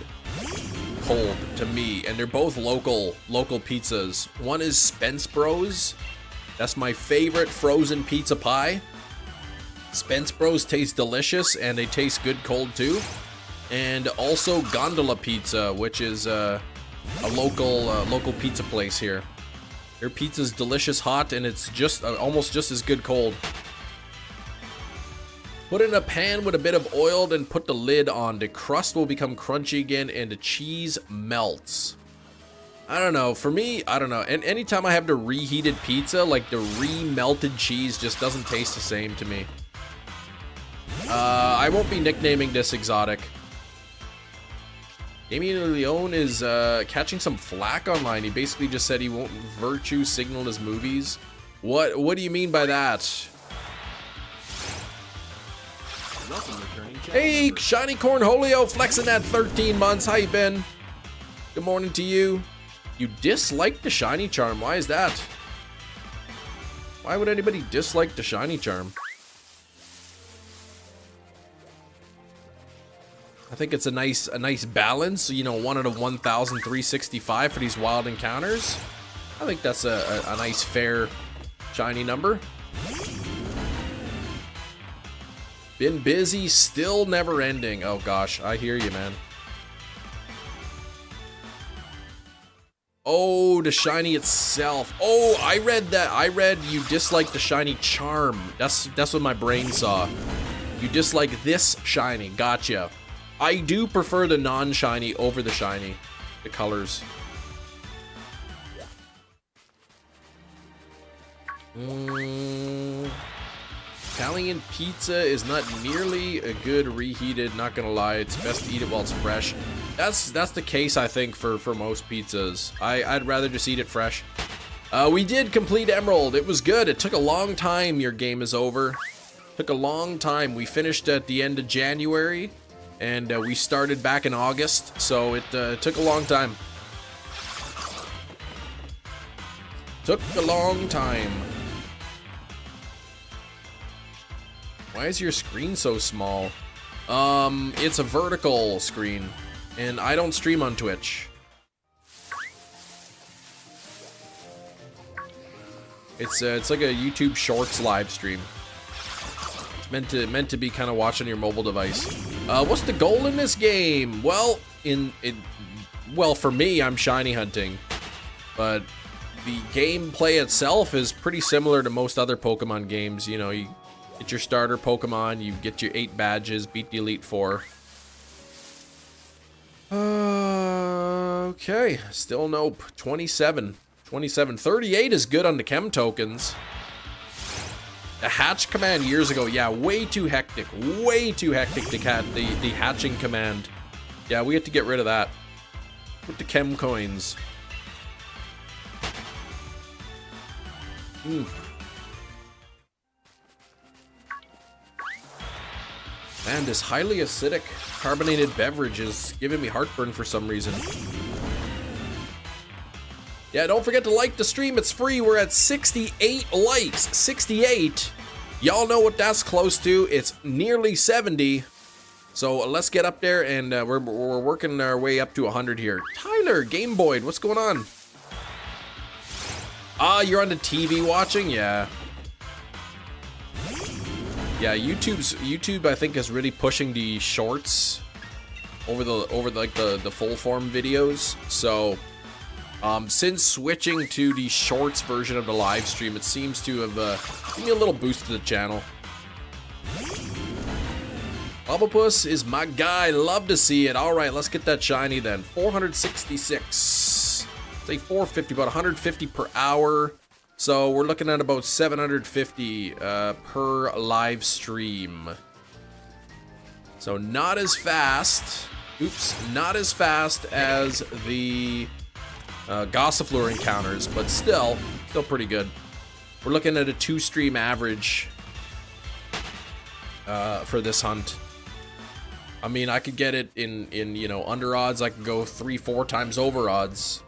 cold to me, and they're both local pizzas. One is Spence Bros. That's my favorite frozen pizza pie. Spence Bros taste delicious, and they taste good cold too. And also Gondola Pizza, which is a local pizza place here. Their pizza's delicious hot, and it's just almost just as good cold. Put it in a pan with a bit of oil, then put the lid on. The crust will become crunchy again, and the cheese melts. I don't know. For me, I don't know. And anytime I have the reheated pizza, like the re-melted cheese just doesn't taste the same to me. I won't be nicknaming this exotic. Damien Leone is catching some flack online. He basically just said he won't virtue signal his movies. What do you mean by that? Hey, Shiny Cornholio, flexing that 13 months. How you been? Good morning to you. You dislike the Shiny Charm. Why is that? Why would anybody dislike the Shiny Charm? I think it's a nice balance. You know, 1 out of 1,365 for these wild encounters. I think that's a nice, fair shiny number. Been busy, still never ending. Oh gosh, I hear you, man. Oh, the shiny itself. Oh, I read that. I read you dislike the shiny charm. That's what my brain saw. You dislike this shiny. Gotcha. I do prefer the non-shiny over the shiny. The colors. Italian pizza is not nearly a good reheated, not gonna lie. It's best to eat it while it's fresh. That's the case, I think, for most pizzas. I'd rather just eat it fresh. We did complete Emerald. It was good. It took a long time. Your game is over. Took a long time. We finished at the end of January, and we started back in August, so it took a long time. Took a long time. Why is your screen so small? It's a vertical screen, and I don't stream on Twitch. It's like a YouTube Shorts live stream. It's meant to be kind of watched on your mobile device. What's the goal in this game? Well, well, for me, I'm shiny hunting, but the gameplay itself is pretty similar to most other Pokemon games. You know, you get your starter Pokemon, you get your 8 badges, beat the Elite Four. Okay, still nope. 27. 38 is good on the chem tokens. The hatch command years ago, yeah, way too hectic. Way too hectic to the hatching command. Yeah, we have to get rid of that. With the chem coins. Man, this highly acidic carbonated beverage is giving me heartburn for some reason. Yeah, don't forget to like the stream. It's free. We're at 68 likes. 68. Y'all know what that's close to. It's nearly 70. So let's get up there, and we're working our way up to 100 here. Tyler, Game Boy, what's going on? Ah, you're on the TV watching? Yeah. Yeah, YouTube I think is really pushing the shorts over the full form videos. So since switching to the shorts version of the live stream, it seems to have given me a little boost to the channel. CLOBBOPUS is my guy. Love to see it. All right, let's get that shiny then. 466. Say 450, about 150 per hour. So we're looking at about 750 per live stream. So not as fast. Oops, not as fast as the Gossifleur encounters, but still pretty good. We're looking at a 2-stream average for this hunt. I mean, I could get it in you know, under odds. I could go 3-4 times over odds,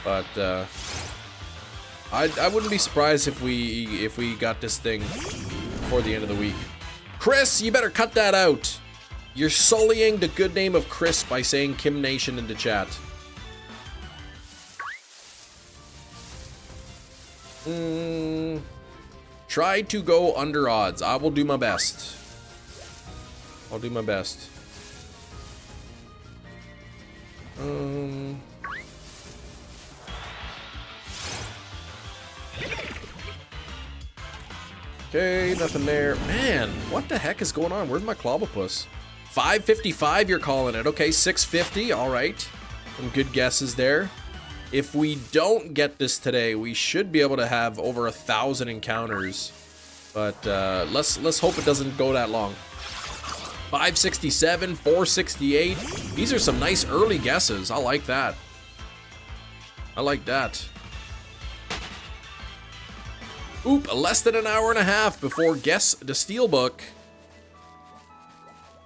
but I wouldn't be surprised if we got this thing before the end of the week. Chris, you better cut that out. You're sullying the good name of Chris by saying Kim Nation in the chat. Try to go under odds. I will do my best. I'll do my best. Okay, nothing there. Man, what the heck is going on? Where's my CLOBBOPUS? 555, you're calling it. Okay, 650. All right. Some good guesses there. If we don't get this today, we should be able to have over 1,000 encounters. But let's hope it doesn't go that long. 567, 468. These are some nice early guesses. I like that. I like that. Oop, less than an hour and a half before Guess the Steelbook.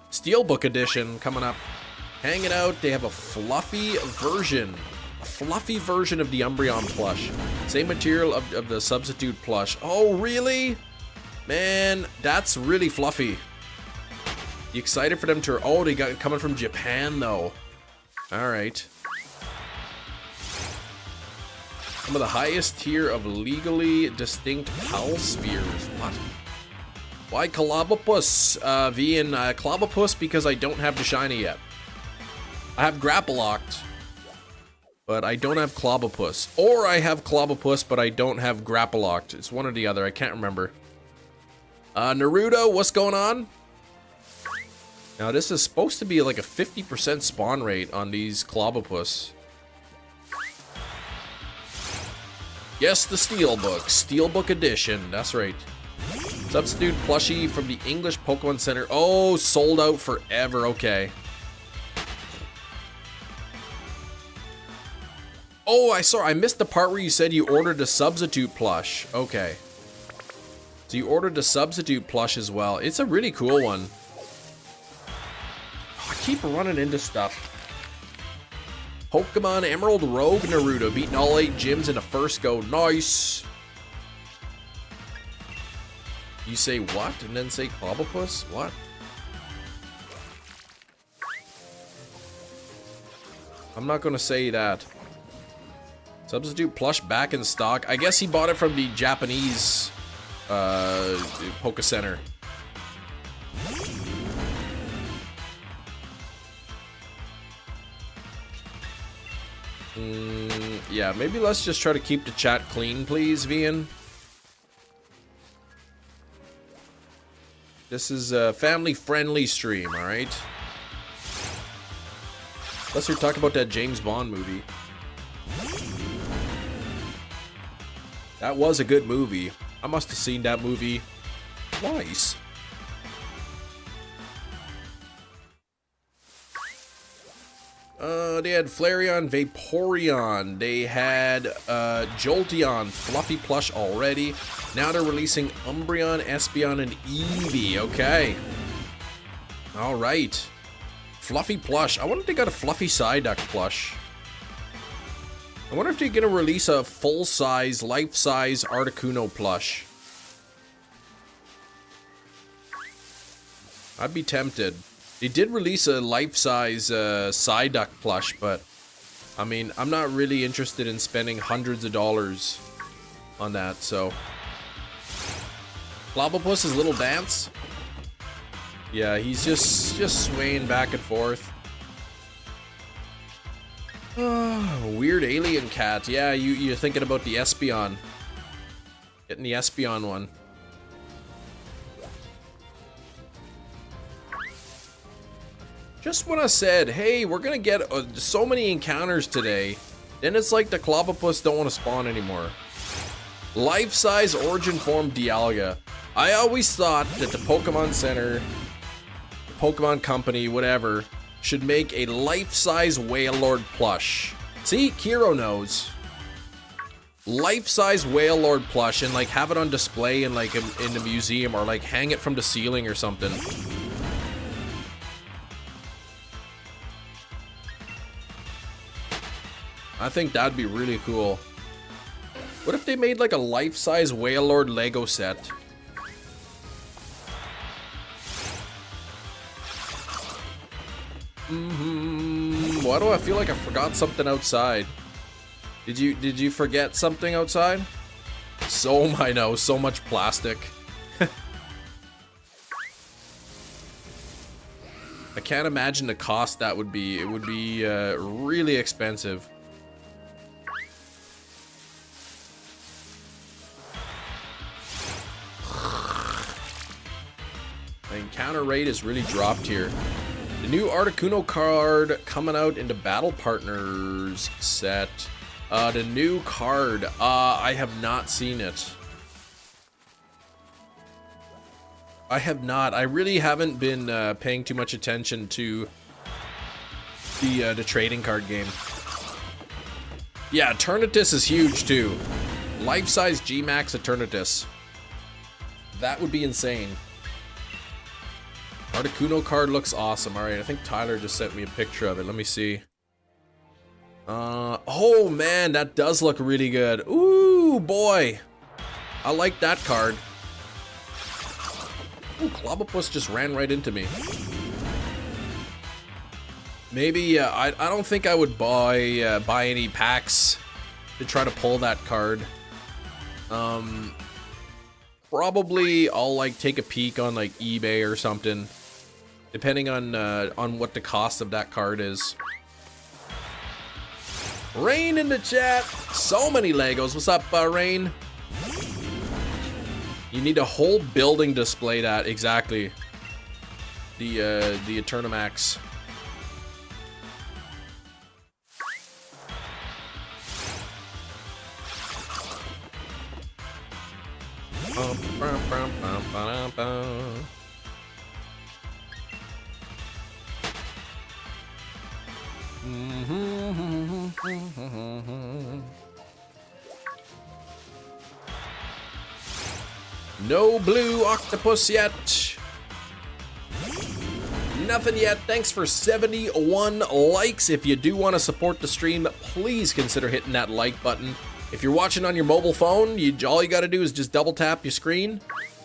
Steelbook edition coming up. Hanging out, they have a fluffy version. A fluffy version of the Umbreon plush. Same material of the substitute plush. Oh, really? Man, that's really fluffy. You excited for them to... Oh, they got it coming from Japan, though. Alright. Some of the highest tier of legally distinct PAL spheres. What? Why CLOBBOPUS? V and CLOBBOPUS because I don't have the shiny yet. I have Grapple Locked, but I don't have CLOBBOPUS. Or I have CLOBBOPUS, but I don't have Grapple Locked. It's one or the other. I can't remember. Naruto, what's going on? Now this is supposed to be like a 50% spawn rate on these CLOBBOPUS. Yes, the Steelbook. Steelbook edition. That's right. Substitute plushie from the English Pokemon Center. Oh, sold out forever. Okay. Oh, I missed the part where you said you ordered a substitute plush. Okay. So you ordered a substitute plush as well. It's a really cool one. Oh, I keep running into stuff. Pokemon Emerald Rogue Naruto beating all 8 gyms in the first go. Nice. You say what and then say CLOBBOPUS? What? I'm not gonna say that. Substitute plush back in stock. I guess he bought it from the Japanese Poke Center. Yeah, maybe let's just try to keep the chat clean, please, Vian. This is a family-friendly stream, alright? Unless you're talking about that James Bond movie. That was a good movie. I must have seen that movie twice. They had Flareon, Vaporeon. They had Jolteon, Fluffy Plush already. Now they're releasing Umbreon, Espeon, and Eevee. Okay. All right. Fluffy Plush. I wonder if they got a Fluffy Psyduck plush. I wonder if they're going to release a full-size, life-size Articuno plush. I'd be tempted. They did release a life-size Psyduck plush, but I mean, I'm not really interested in spending hundreds of dollars on that, so. CLOBBOPUS' little dance? Yeah, he's just swaying back and forth. Weird alien cat. Yeah, you're thinking about the Espeon. Getting the Espeon one. Just when I said, hey, we're gonna get so many encounters today, then it's like the CLOBBOPUS don't want to spawn anymore. Life-size origin form Dialga. I always thought that the Pokemon Center, the Pokemon Company, whatever, should make a life-size Wailord plush. See, Kiro knows. Life-size Wailord plush and like have it on display in like in the museum or like hang it from the ceiling or something. I think that'd be really cool. What if they made like a life-size Wailord Lego set? Why do I feel like I forgot something outside? Did you forget something outside? I know, so much plastic. I can't imagine the cost that would be. It would be really expensive. The encounter rate is really dropped here. The new Articuno card coming out into Battle Partners set. The new card. I have not seen it. I have not. I really haven't been paying too much attention to the trading card game. Yeah, Eternatus is huge too. Life-size G-Max Eternatus. That would be insane. Articuno card looks awesome. Alright, I think Tyler just sent me a picture of it. Let me see. Oh man, that does look really good. Ooh, boy. I like that card. Ooh, CLOBBOPUS just ran right into me. Maybe, I don't think I would buy any packs to try to pull that card. Probably I'll like take a peek on like eBay or something, depending on what the cost of that card is. Rain in the chat. So many Legos. What's up, Rain? You need a whole building display that exactly. The Dynamax. No blue octopus yet. Nothing yet. Thanks for 71 likes. If you do want to support the stream, please consider hitting that like button. If you're watching on your mobile phone, all you got to do is just double tap your screen.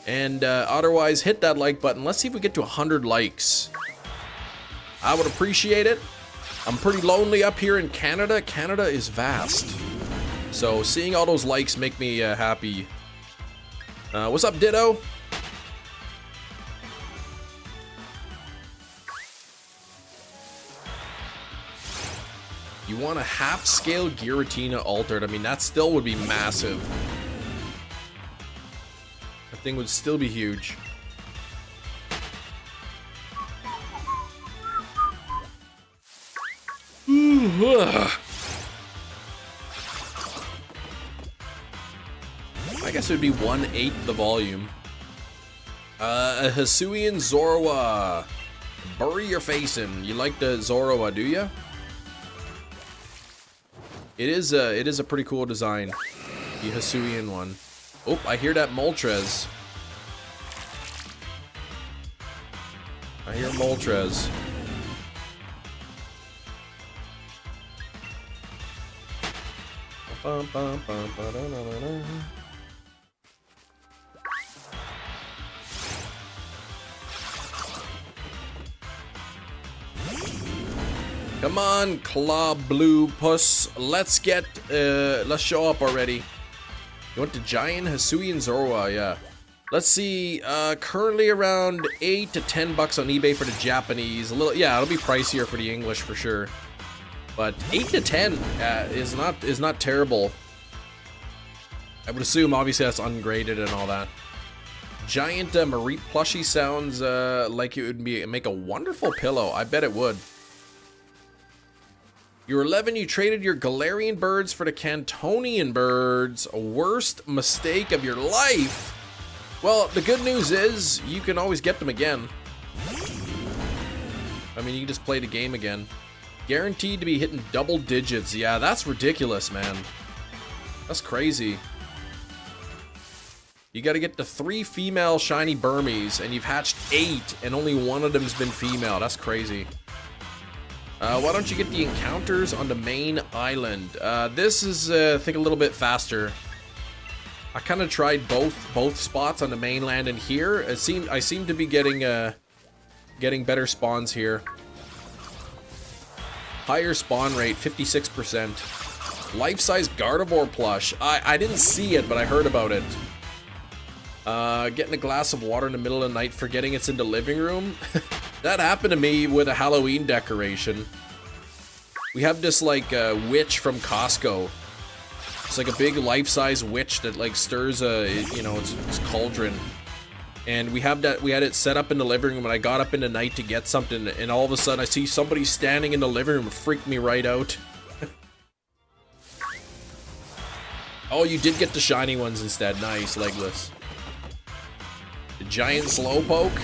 And otherwise, hit that like button. Let's see if we get to 100 likes. I would appreciate it. I'm pretty lonely up here in Canada. Canada is vast. So seeing all those likes make me happy. What's up, Ditto? You want a half-scale Giratina altered. I mean, that still would be massive. That thing would still be huge. I guess it would be 1/8 the volume. A Hisuian Zorua. Bury your face in. You like the Zorua, do ya? It is a pretty cool design. The Hisuian one. Oh, I hear that Moltres. I hear Moltres. Bum, bum, bum, ba, da, da, da, da. Come on, CLOBBOPUS. Let's get, let's show up already. You want the giant Hisuian Zorua, yeah. Let's see, currently around 8 to 10 bucks on eBay for the Japanese. A little, yeah, it'll be pricier for the English for sure. But 8 to 10 is not terrible. I would assume, obviously, that's ungraded and all that. Giant Marie plushie sounds like it would make a wonderful pillow. I bet it would. You're 11, you traded your Galarian birds for the Cantonian birds. Worst mistake of your life. Well, the good news is, you can always get them again. I mean, you can just play the game again. Guaranteed to be hitting double digits. Yeah, that's ridiculous, man. That's crazy. You gotta get the 3 female shiny Burmese, and you've hatched 8, and only 1 of them's been female. That's crazy. Why don't you get the encounters on the main island? This is, I think, a little bit faster. I kind of tried both spots on the mainland and here. I seem to be getting better spawns here. Higher spawn rate, 56%. Life-size Gardevoir plush. I didn't see it, but I heard about it. Getting a glass of water in the middle of the night, forgetting it's in the living room. That happened to me with a Halloween decoration. We have this like witch from Costco. It's like a big life-size witch that like stirs you know, it's cauldron. And we had it set up in the living room, and I got up in the night to get something, and all of a sudden I see somebody standing in the living room. It freaked me right out. Oh, you did get the shiny ones instead. Nice, legless. The giant slowpoke.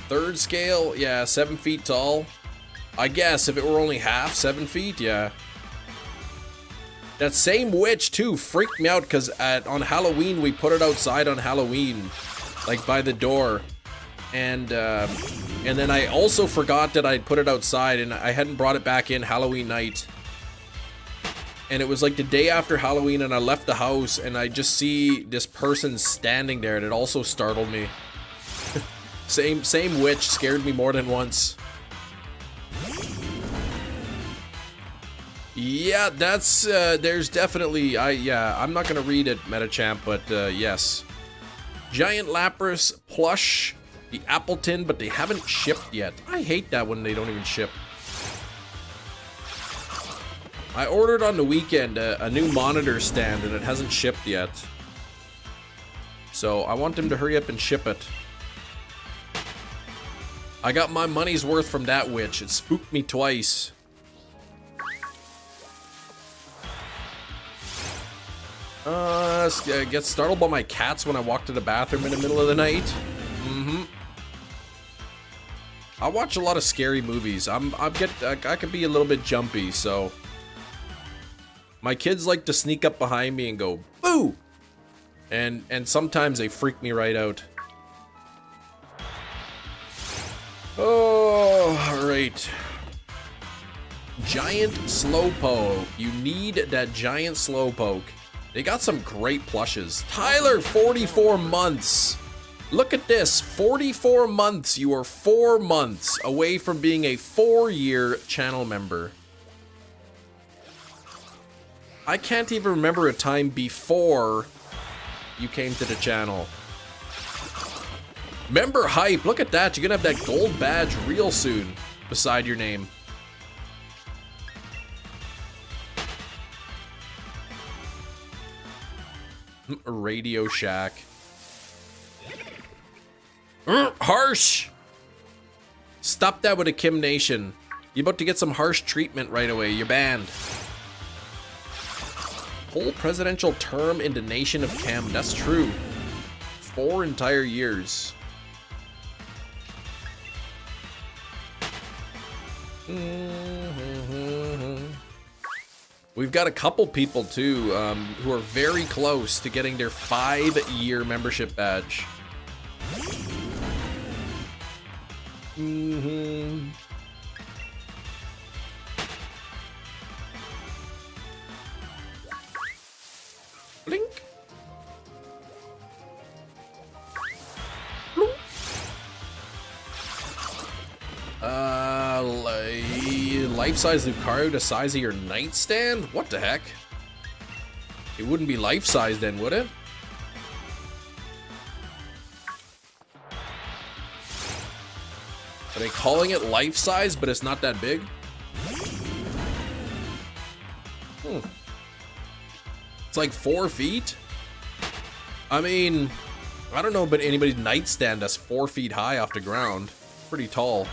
3rd scale, yeah, 7 feet tall. I guess if it were only half, 7 feet, yeah. That same witch too freaked me out because on Halloween we put it outside on Halloween, like by the door, and then I also forgot that I'd put it outside and I hadn't brought it back in Halloween night. And it was like the day after Halloween, and I left the house and I just see this person standing there, and it also startled me. Same witch scared me more than once. Yeah, that's there's definitely I'm not gonna read it, Metachamp, but yes. Giant Lapras plush, the Appleton, but they haven't shipped yet. I hate that when they don't even ship. I ordered on the weekend a new monitor stand, and it hasn't shipped yet. So I want them to hurry up and ship it. I got my money's worth from that witch. It spooked me twice. Get startled by my cats when I walk to the bathroom in the middle of the night. Mm-hmm. I watch a lot of scary movies. I could be a little bit jumpy, so my kids like to sneak up behind me and go boo, and sometimes they freak me right out. Oh, all right. Giant Slowpoke. You need that giant Slowpoke. They got some great plushes. Tyler, 44 months. Look at this, 44 months. You are 4 months away from being a 4-year channel member. I can't even remember a time before you came to the channel. Member hype, look at that. You're gonna have that gold badge real soon beside your name. Radio Shack. Harsh! Stop that with a Kim Nation. You're about to get some harsh treatment right away. You're banned. Whole presidential term in the nation of Chem. That's true. 4 entire years. We've got a couple people too who are very close to getting their 5-year membership badge. Blink. Blink. Life-size Lucario the size of your nightstand? What the heck? It wouldn't be life-size then, would it? Are they calling it life-size, but it's not that big? It's like 4 feet? I mean, I don't know about anybody's nightstand that's 4 feet high off the ground. Pretty tall.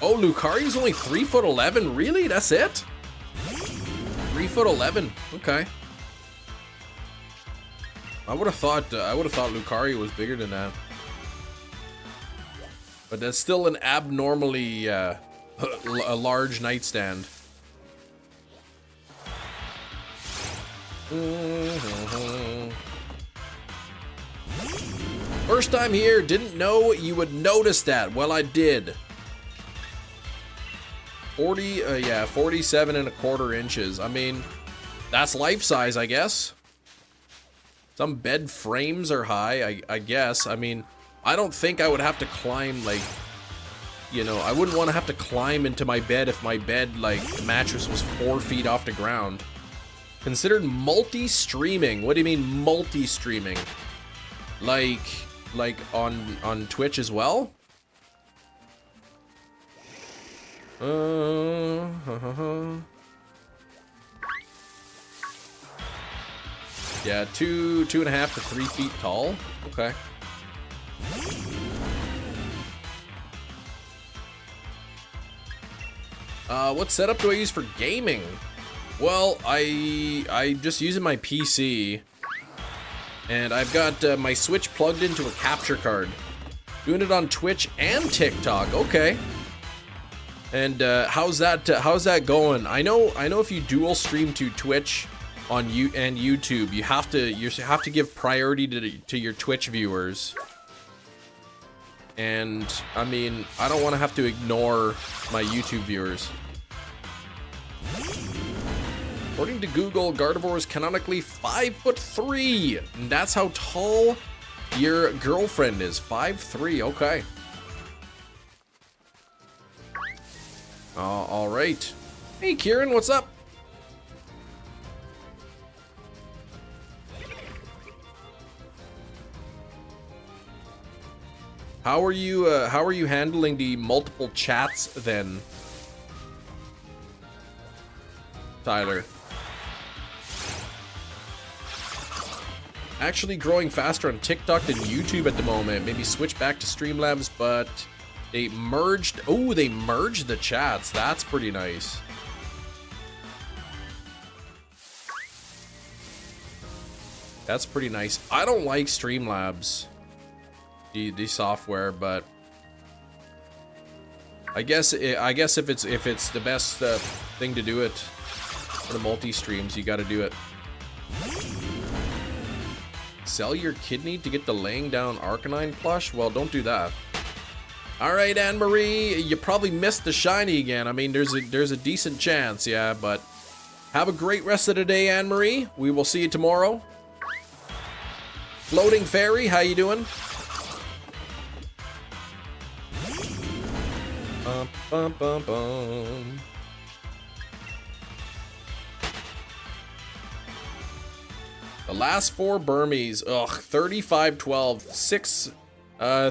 Oh, Lucario's only 3'11". Really? That's it? 3'11". Okay. I would have thought Lucario was bigger than that. But that's still an abnormally a large nightstand. First time here, didn't know you would notice that. Well, I did. 47¼ inches. I mean, that's life size, I guess. Some bed frames are high, I guess. I mean, I don't think I would have to climb, like, you know, I wouldn't want to have to climb into my bed if my bed, like, the mattress was 4 feet off the ground. Considered multi-streaming. What do you mean multi-streaming? Like on Twitch as well? Yeah, 2.5 to 3 feet tall. Okay. What setup do I use for gaming? Well, I just using my PC, and I've got my Switch plugged into a capture card. Doing it on Twitch and TikTok. Okay. And how's that going? I know if you dual stream to Twitch on YouTube, you have to give priority to your Twitch viewers. And I mean, I don't want to have to ignore my YouTube viewers. According to Google, Gardevoir is canonically 5'3", and that's how tall your girlfriend is. 5'3", okay. All right. Hey, Kieran, what's up? How are you handling the multiple chats then, Tyler? Actually growing faster on TikTok than YouTube at the moment. Maybe switch back to Streamlabs, but they merged. Oh, they merged the chats. That's pretty nice. That's pretty nice. I don't like Streamlabs, the software, but I guess if it's the best thing to do it for the multi streams, you got to do it. Sell your kidney to get the laying down Arcanine plush? Well, don't do that. All right, Anne Marie, you probably missed the shiny again. I mean, there's a decent chance, yeah, but have a great rest of the day, Anne Marie. We will see you tomorrow. Floating Fairy, how you doing? Bum, bum, bum, bum. The last 4 Burmese, ugh, 35-12,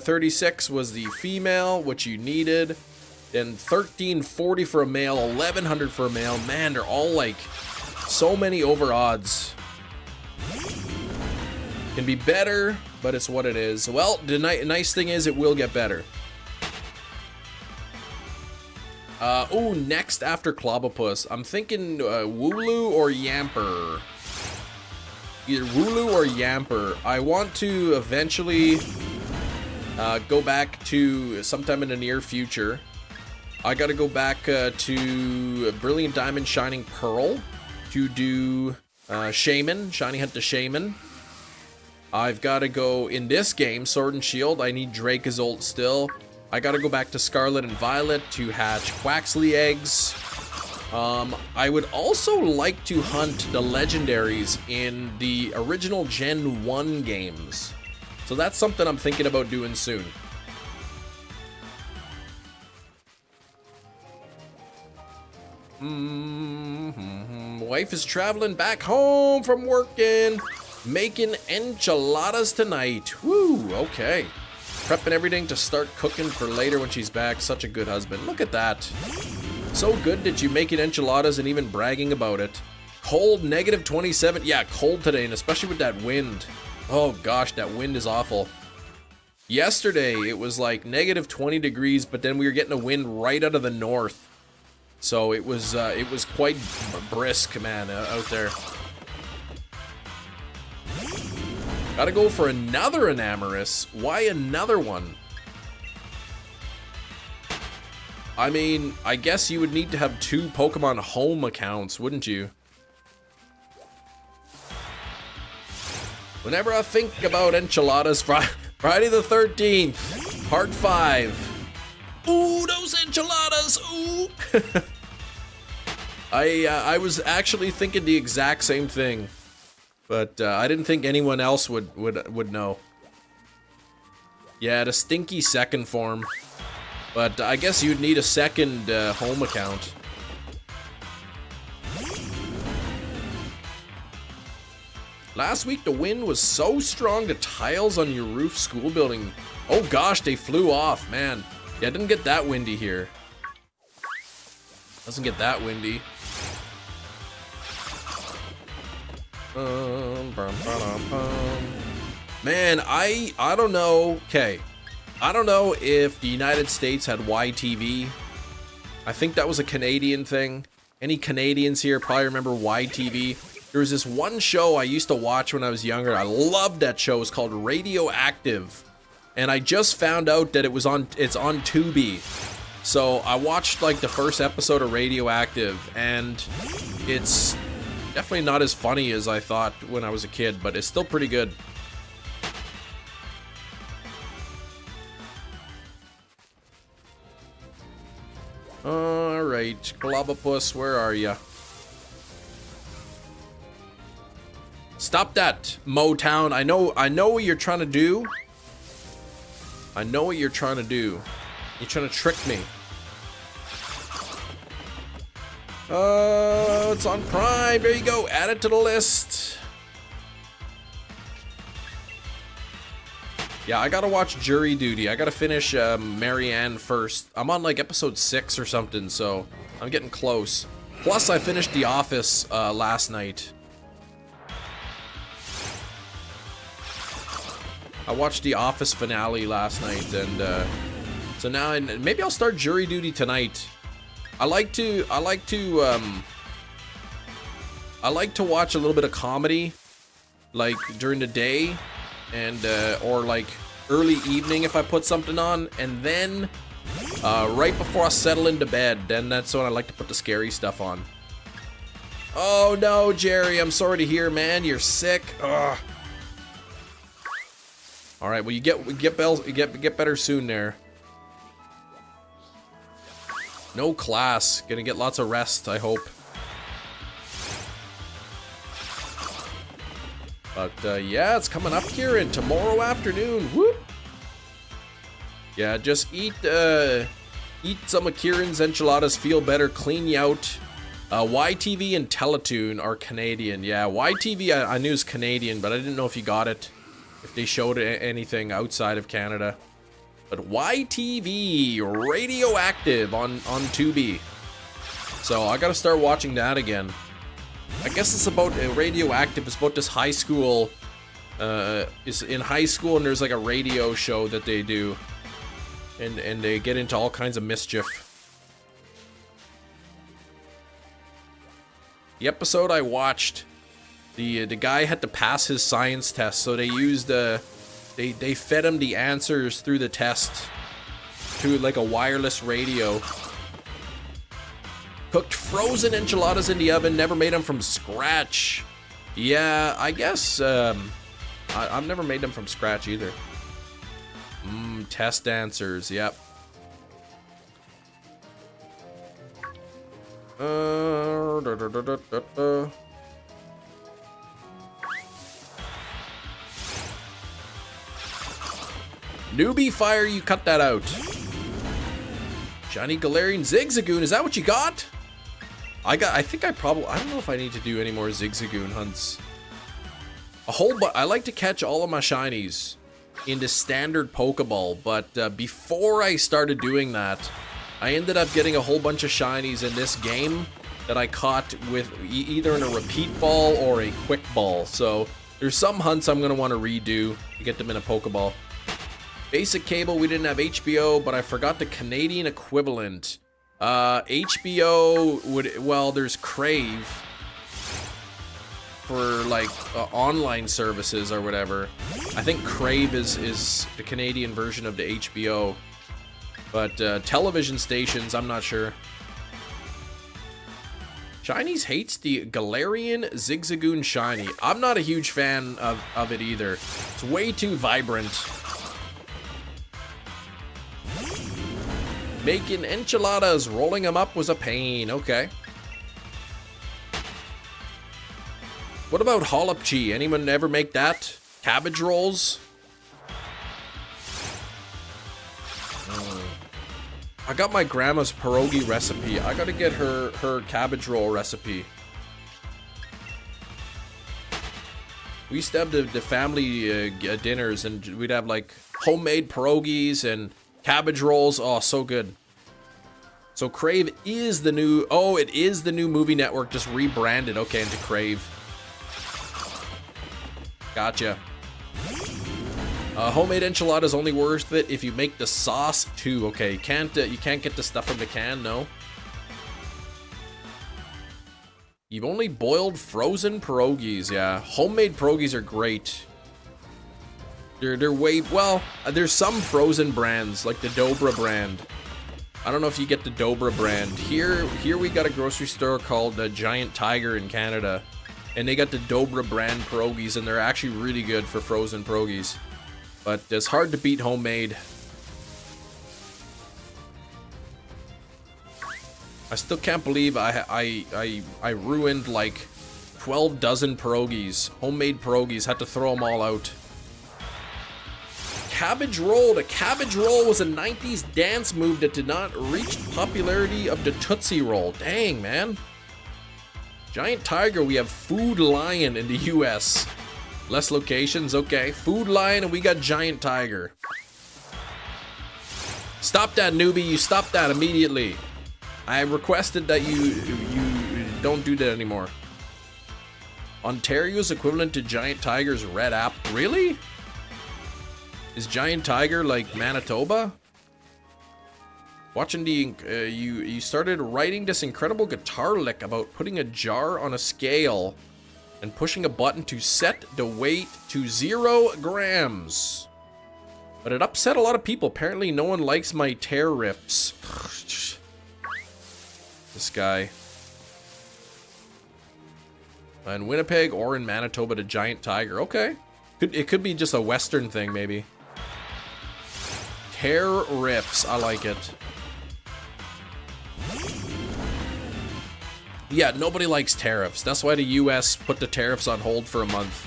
36 was the female, which you needed, then 1340 for a male, 1100 for a male. Man, they're all like so many over odds. Can be better, but it's what it is. Well, the nice thing is it will get better. Oh, next after CLOBBOPUS, I'm thinking Wooloo or Yamper. Either Wooloo or Yamper. I want to eventually go back to sometime in the near future. I gotta go back to Brilliant Diamond Shining Pearl to do Shaman, Shiny Hunt to Shaman. I've gotta go in this game, Sword and Shield. I need Dracozolt still. I gotta go back to Scarlet and Violet to hatch Quaxley eggs. I would also like to hunt the legendaries in the original Gen 1 games. So that's something I'm thinking about doing soon. Wife is traveling back home from working, making enchiladas tonight. Woo, okay. Prepping everything to start cooking for later when she's back. Such a good husband. Look at that. So good that you making enchiladas and even bragging about it. Cold, -27. Yeah, cold today, and especially with that wind. Oh gosh, that wind is awful. Yesterday, it was like -20 degrees, but then we were getting a wind right out of the north. So it was quite brisk, man, out there. Gotta go for another Enamorous. Why another one? I mean, I guess you would need to have 2 Pokemon Home accounts, wouldn't you? Whenever I think about enchiladas, Friday the 13th, part 5. Ooh, those enchiladas, ooh! I was actually thinking the exact same thing, but I didn't think anyone else would know. Yeah, the stinky second form. But I guess you'd need a second home account. Last week, the wind was so strong the tiles on your roof school building. Oh gosh, they flew off, man. Yeah, it didn't get that windy here. Doesn't get that windy. Man, I don't know. Okay. I don't know if the United States had YTV. I think that was a Canadian thing. Any Canadians here probably remember YTV. There was this one show I used to watch when I was younger. I loved that show. It's called Radioactive. And I just found out that it's on Tubi. So I watched like the first episode of Radioactive, and it's definitely not as funny as I thought when I was a kid, but it's still pretty good. Alright, CLOBBOPUS, where are ya? Stop that, Motown. I know what you're trying to do. I know what you're trying to do. You're trying to trick me. It's on Prime. There you go. Add it to the list. Yeah, I gotta watch Jury Duty. I gotta finish Marianne first. I'm on like episode 6 or something, so I'm getting close. Plus, I finished The Office last night. I watched The Office finale last night, and so now maybe I'll start Jury Duty tonight. I like to watch a little bit of comedy, like during the day, and or like early evening if I put something on, and then right before I settle into bed, then that's when I like to put the scary stuff on. Oh no, Jerry, I'm sorry to hear, man, you're sick. Ugh. All right, well you get better soon there. No class, gonna get lots of rest, I hope. But yeah, it's coming up here and tomorrow afternoon. Whoop. Yeah, just eat some of Kieran's enchiladas, feel better, clean you out. YTV and Teletoon are Canadian. Yeah, YTV I knew is Canadian, but I didn't know if you got it, if they showed anything outside of Canada. But YTV, Radioactive on Tubi. So I gotta start watching that again. I guess it's about Radioactive. It's about this high school. It's in high school, and there's like a radio show that they do, and they get into all kinds of mischief. The episode I watched, the guy had to pass his science test, so they used they fed him the answers through the test through like a wireless radio. Cooked frozen enchiladas in the oven, never made them from scratch. Yeah, I guess I've never made them from scratch either. Test answers, yep. Newbie Fire, you cut that out. Johnny Galarian Zigzagoon, is that what you got? I don't know if I need to do any more Zigzagoon hunts. I like to catch all of my shinies into standard Pokeball, but before I started doing that, I ended up getting a whole bunch of shinies in this game that I caught with either in a repeat ball or a quick ball. So there's some hunts I'm gonna want to redo to get them in a Pokeball. Basic cable, we didn't have HBO, but I forgot the Canadian equivalent. HBO would, well, there's Crave for like online services or whatever. I think Crave is the Canadian version of the HBO, but television stations, I'm not sure. Chinese hates the Galarian Zigzagoon Shiny. I'm not a huge fan of it either. It's way too vibrant. Making enchiladas, rolling them up was a pain. Okay. What about Holopchi? Anyone ever make that? Cabbage rolls? I got my grandma's pierogi recipe. I gotta get her cabbage roll recipe. We used to have the family dinners, and we'd have like homemade pierogies and cabbage rolls. Oh, so good. So Crave is the new, oh, it is the new movie network, just rebranded, okay, into Crave. Gotcha. Homemade enchiladas only worth it if you make the sauce too. Okay, you can't get the stuff from the can, no. You've only boiled frozen pierogies, yeah. Homemade pierogies are great. They're way, well, there's some frozen brands, like the Dobra brand. I don't know if you get the Dobra brand. Here we got a grocery store called Giant Tiger in Canada. And they got the Dobra brand pierogies, and they're actually really good for frozen pierogies. But it's hard to beat homemade. I still can't believe I ruined like 12 dozen pierogies. Homemade pierogies, had to throw them all out. Cabbage roll. The cabbage roll was a 90s dance move that did not reach popularity of the Tootsie Roll. Dang, man. Giant Tiger, we have Food Lion in the US. Less locations, okay. Food Lion, and we got Giant Tiger. Stop that, newbie. You stop that immediately. I requested that you don't do that anymore. Ontario's equivalent to Giant Tiger's red app. Really? Is Giant Tiger like Manitoba? Watching the you started writing this incredible guitar lick about putting a jar on a scale and pushing a button to set the weight to 0 grams. But it upset a lot of people. Apparently no one likes my tear riffs. This guy. In Winnipeg or in Manitoba, the Giant Tiger. Okay. It could be just a Western thing, maybe. Tear riffs. I like it. Yeah, nobody likes tariffs. That's why the US put the tariffs on hold for a month.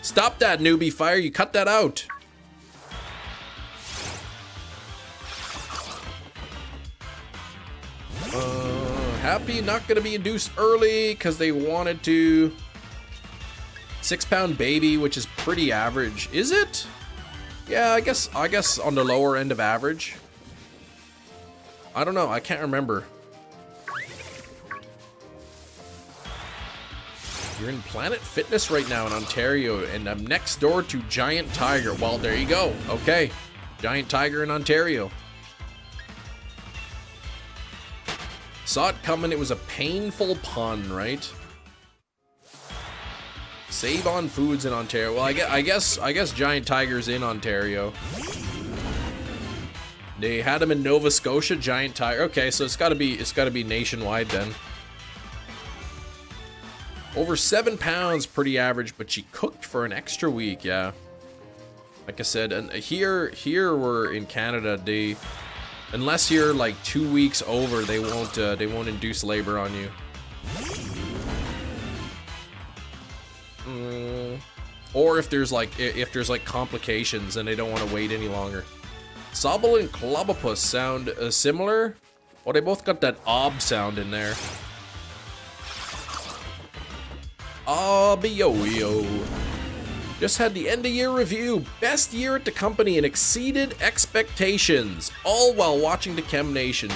Stop that, newbie fire. You cut that out. Happy not gonna be induced early because they wanted to. 6-pound baby, which is pretty average. Is it? Yeah, I guess on the lower end of average. I don't know. I can't remember. You're in Planet Fitness right now in Ontario, and I'm next door to Giant Tiger. Well, there you go. Okay. Giant Tiger in Ontario. Saw it coming. It was a painful pun, right? Save on foods in Ontario. Well, I guess Giant Tiger's in Ontario. They had him in Nova Scotia, Giant Tiger. Okay, so it's gotta be nationwide then. Over 7 pounds, pretty average, but she cooked for an extra week, yeah. Like I said, and here we're in Canada, unless you're like 2 weeks over, they won't induce labor on you. Or if there's like complications and they don't want to wait any longer. Sobble and CLOBBOPUS sound similar. Well, they both got that ob sound in there. Yo. Just had the end of year review. Best year at the company and exceeded expectations. All while watching the Chem Nation.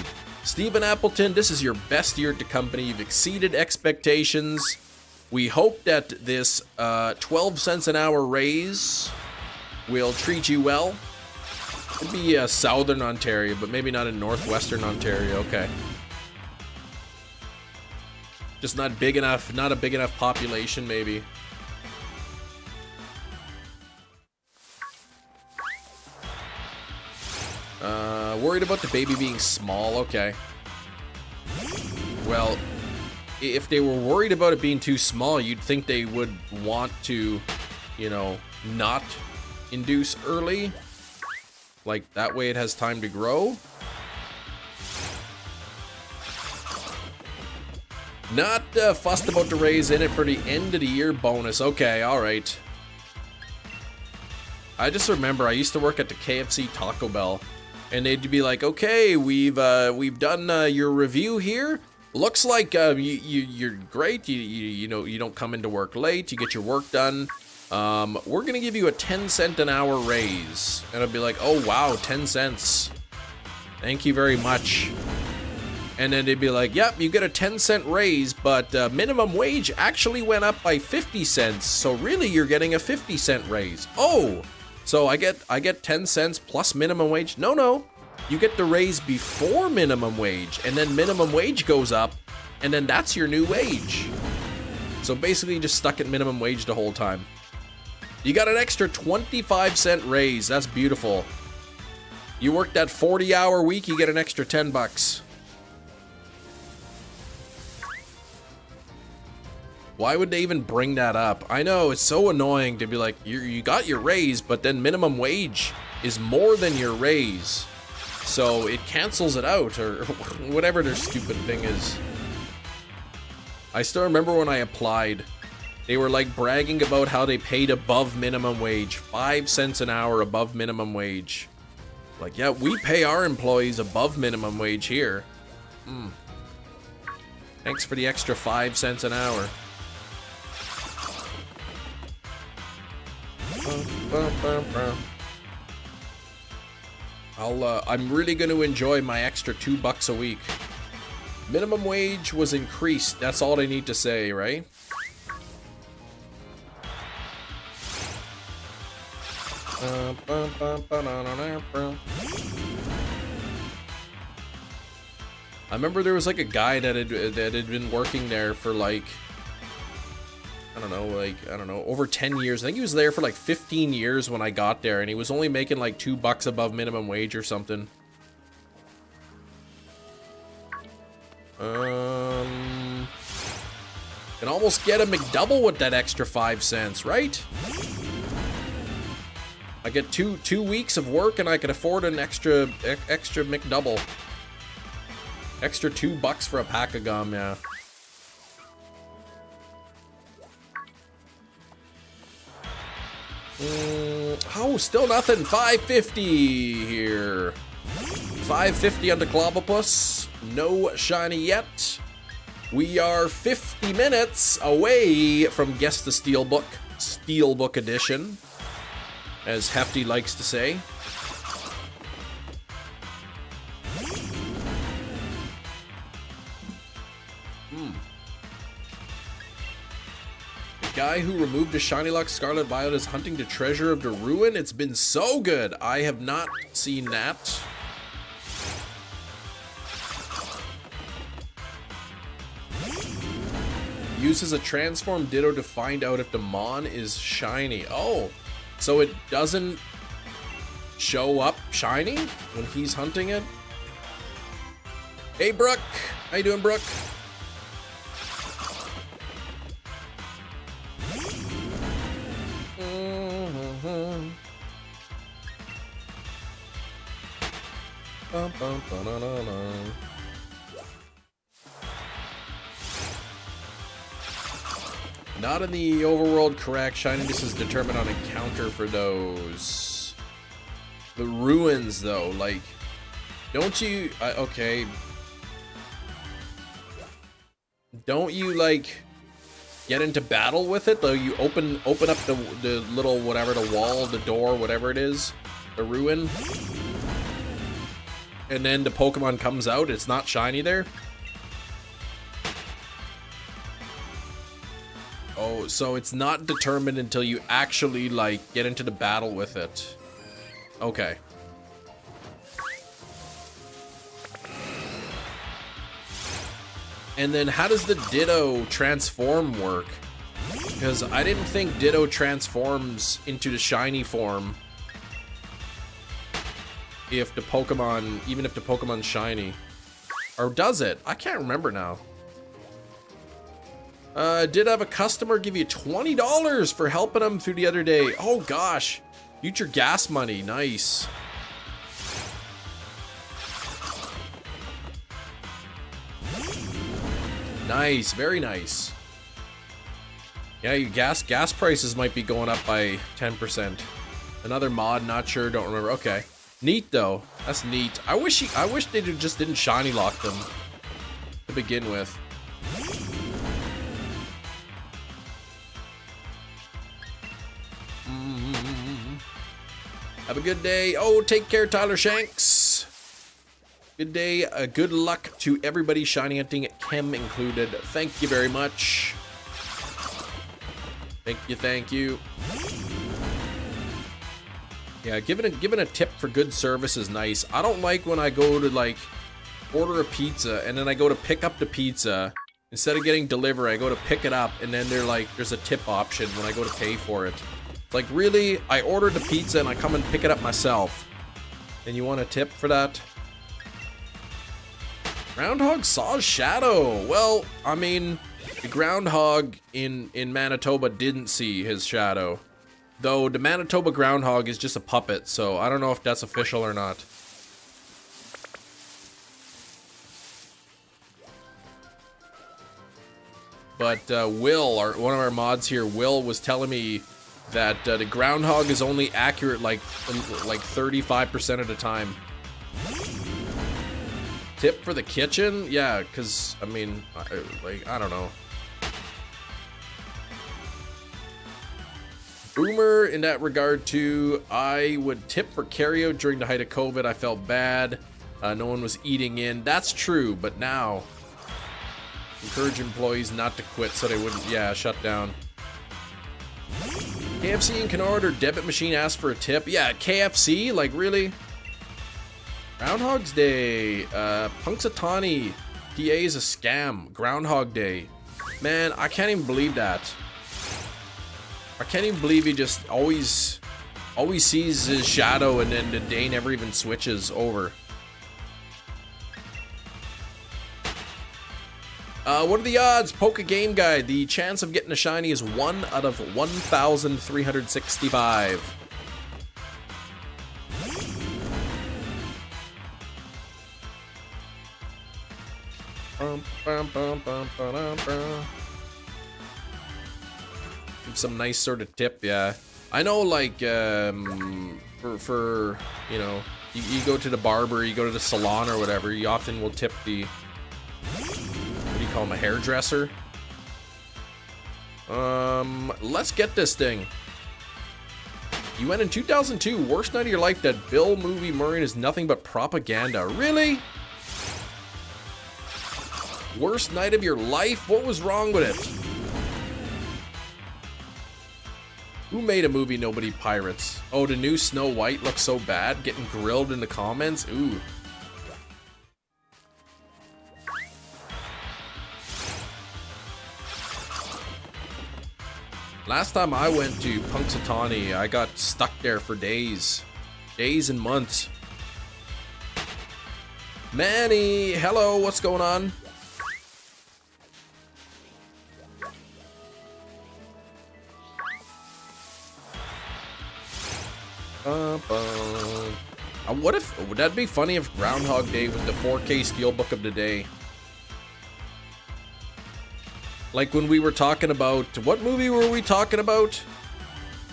Stephen Appleton, this is your best year at the company. You've exceeded expectations. We hope that this 12 cents an hour raise will treat you well. Could be Southern Ontario, but maybe not in Northwestern Ontario. Okay. Just not big enough, not a big enough population, maybe. Worried about the baby being small, okay. Well, if they were worried about it being too small, you'd think they would want to, you know, not induce early. Like, that way it has time to grow. Not fussed about the raise in it for the end of the year bonus. Okay, alright. I just remember I used to work at the KFC Taco Bell. And they'd be like, okay, we've done your review here. Looks like you're great. You know, you don't come into work late. You get your work done. We're gonna give you a 10-cent an hour raise. And I'd be like, oh wow, 10 cents. Thank you very much. And then they'd be like, yep, you get a 10-cent raise, but minimum wage actually went up by 50 cents. So really, you're getting a 50-cent raise. Oh. So I get 10 cents plus minimum wage? No. You get the raise before minimum wage, and then minimum wage goes up, and then that's your new wage. So basically you just stuck at minimum wage the whole time. You got an extra 25-cent raise. That's beautiful. You worked that 40-hour week, you get an extra 10 bucks. Why would they even bring that up? I know, it's so annoying to be like, you got your raise, but then minimum wage is more than your raise. So it cancels it out, or whatever their stupid thing is. I still remember when I applied, they were like bragging about how they paid above minimum wage, 5 cents an hour above minimum wage. Like, yeah, we pay our employees above minimum wage here. Thanks for the extra 5 cents an hour. I'm really going to enjoy my extra $2 a week. Minimum wage was increased. That's all they need to say, right? I remember there was like a guy that had been working there for like, I don't know, over 10 years. I think he was there for like 15 years when I got there, and he was only making like $2 above minimum wage or something. Can almost get a McDouble with that extra 5 cents, right? I get two weeks of work and I can afford an extra McDouble. Extra $2 for a pack of gum, yeah. Oh, still nothing. 550 here. 550 on the CLOBBOPUS. No shiny yet. We are 50 minutes away from Guess the Steelbook. Steelbook edition, as Hefty likes to say. The guy who removed the Shiny Lock Scarlet Violet is hunting the treasure of the ruin. It's been so good. I have not seen that. Uses a transform Ditto to find out if the Mon is shiny. Oh, so it doesn't show up shiny when he's hunting it? Hey, Brooke. How you doing, Brooke? Not in the overworld, correct. Shininess is determined on encounter for those. The ruins, though, like, don't you? Okay. Don't you like get into battle with it though? You open up the little whatever, the wall, the door, whatever it is, the ruin, and then the Pokemon comes out. It's not shiny there. Oh, so it's not determined until you actually, like, get into the battle with it. Okay. And then how does the Ditto transform work? Because I didn't think Ditto transforms into the shiny form if the Pokemon, even if the Pokemon's shiny. Or does it? I can't remember now. Did have a customer give you $20 for helping him through the other day. Oh gosh, future gas money, nice. Nice, very nice. Yeah, your gas prices might be going up by 10%. Another mod, not sure, don't remember. Okay. Neat though. That's neat. I wish they just didn't shiny lock them to begin with. Have a good day. Oh, take care, Tyler Shanks. Good day. Good luck to everybody shiny hunting, Chem included. Thank you very much. Thank you, thank you. Yeah, giving a tip for good service is nice. I don't like when I go to like order a pizza and then I go to pick up the pizza. Instead of getting delivery, I go to pick it up and then they're like, there's a tip option when I go to pay for it. It's like, really? I ordered the pizza and I come and pick it up myself. And you want a tip for that? Groundhog saw shadow. Well, I mean, the groundhog in Manitoba didn't see his shadow. Though the Manitoba groundhog is just a puppet, so I don't know if that's official or not. But Will, one of our mods here, Will was telling me that the groundhog is only accurate like 35% of the time. Tip for the kitchen? Yeah, because, I mean, I don't know. Boomer, in that regard too, I would tip for carryout during the height of COVID. I felt bad. No one was eating in. That's true, but now, encourage employees not to quit so they wouldn't, yeah, shut down. KFC in Kennard or debit machine asked for a tip. Yeah, KFC, like really? Groundhog's Day, Punxsutawney, PA is a scam. Groundhog Day. Man, I can't even believe that. I can't even believe he just always sees his shadow and then the day never even switches over. What are the odds? Poke Game Guide. The chance of getting a shiny is 1 out of 1,365. Some nice sort of tip, yeah. I know, like, for you know, you go to the barber, you go to the salon or whatever, you often will tip the, what do you call him, a hairdresser? Let's get this thing. You went in 2002, worst night of your life. That Bill movie Murray is nothing but propaganda. Really? Worst night of your life? What was wrong with it? Who made a movie nobody pirates? Oh, the new Snow White looks so bad. Getting grilled in the comments. Ooh. Last time I went to Punxsutawney, I got stuck there for days. Days and months. Manny, hello, what's going on? What if, would that be funny if Groundhog Day was the 4K Steelbook of the day? Like when we were talking about, what movie were we talking about?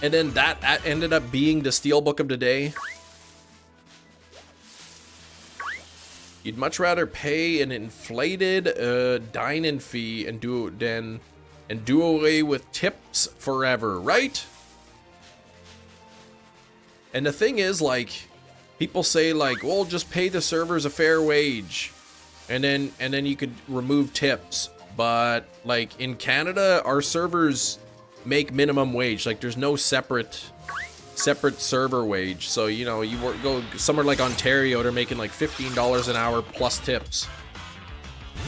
And then that ended up being the Steelbook of the day. You'd much rather pay an inflated dine-in fee and do away with tips forever, right? And the thing is, like, people say like, well, just pay the servers a fair wage, and then you could remove tips. But like in Canada, our servers make minimum wage. Like there's no separate server wage. So you know, go somewhere like Ontario, they're making like $15 an hour plus tips.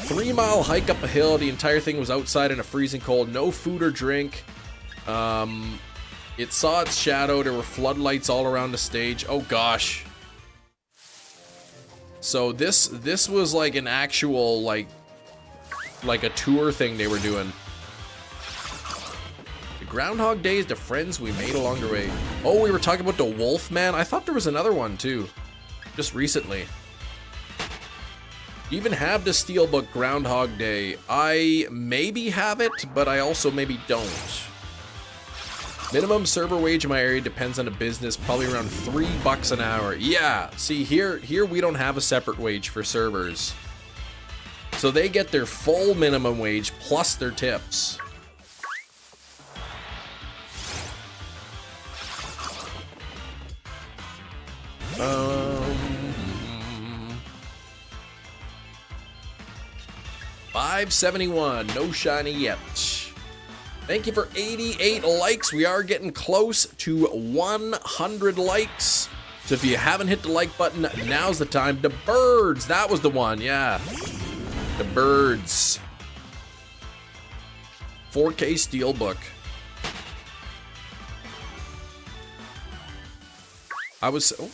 3-mile hike up a hill. The entire thing was outside in a freezing cold. No food or drink. It saw its shadow. There were floodlights all around the stage. Oh gosh. So this was like an actual like a tour thing they were doing. The Groundhog Day is the friends we made along the way. Oh, we were talking about the Wolf Man. I thought there was another one too, just recently. You even have the Steelbook Groundhog Day. I maybe have it, but I also maybe don't. Minimum server wage in my area depends on the business, probably around $3 an hour. Yeah, see here we don't have a separate wage for servers. So they get their full minimum wage plus their tips. $571, no shiny yet. Thank you for 88 likes. We are getting close to 100 likes. So if you haven't hit the like button, now's the time. The birds, that was the one, yeah. The birds. 4K Steelbook.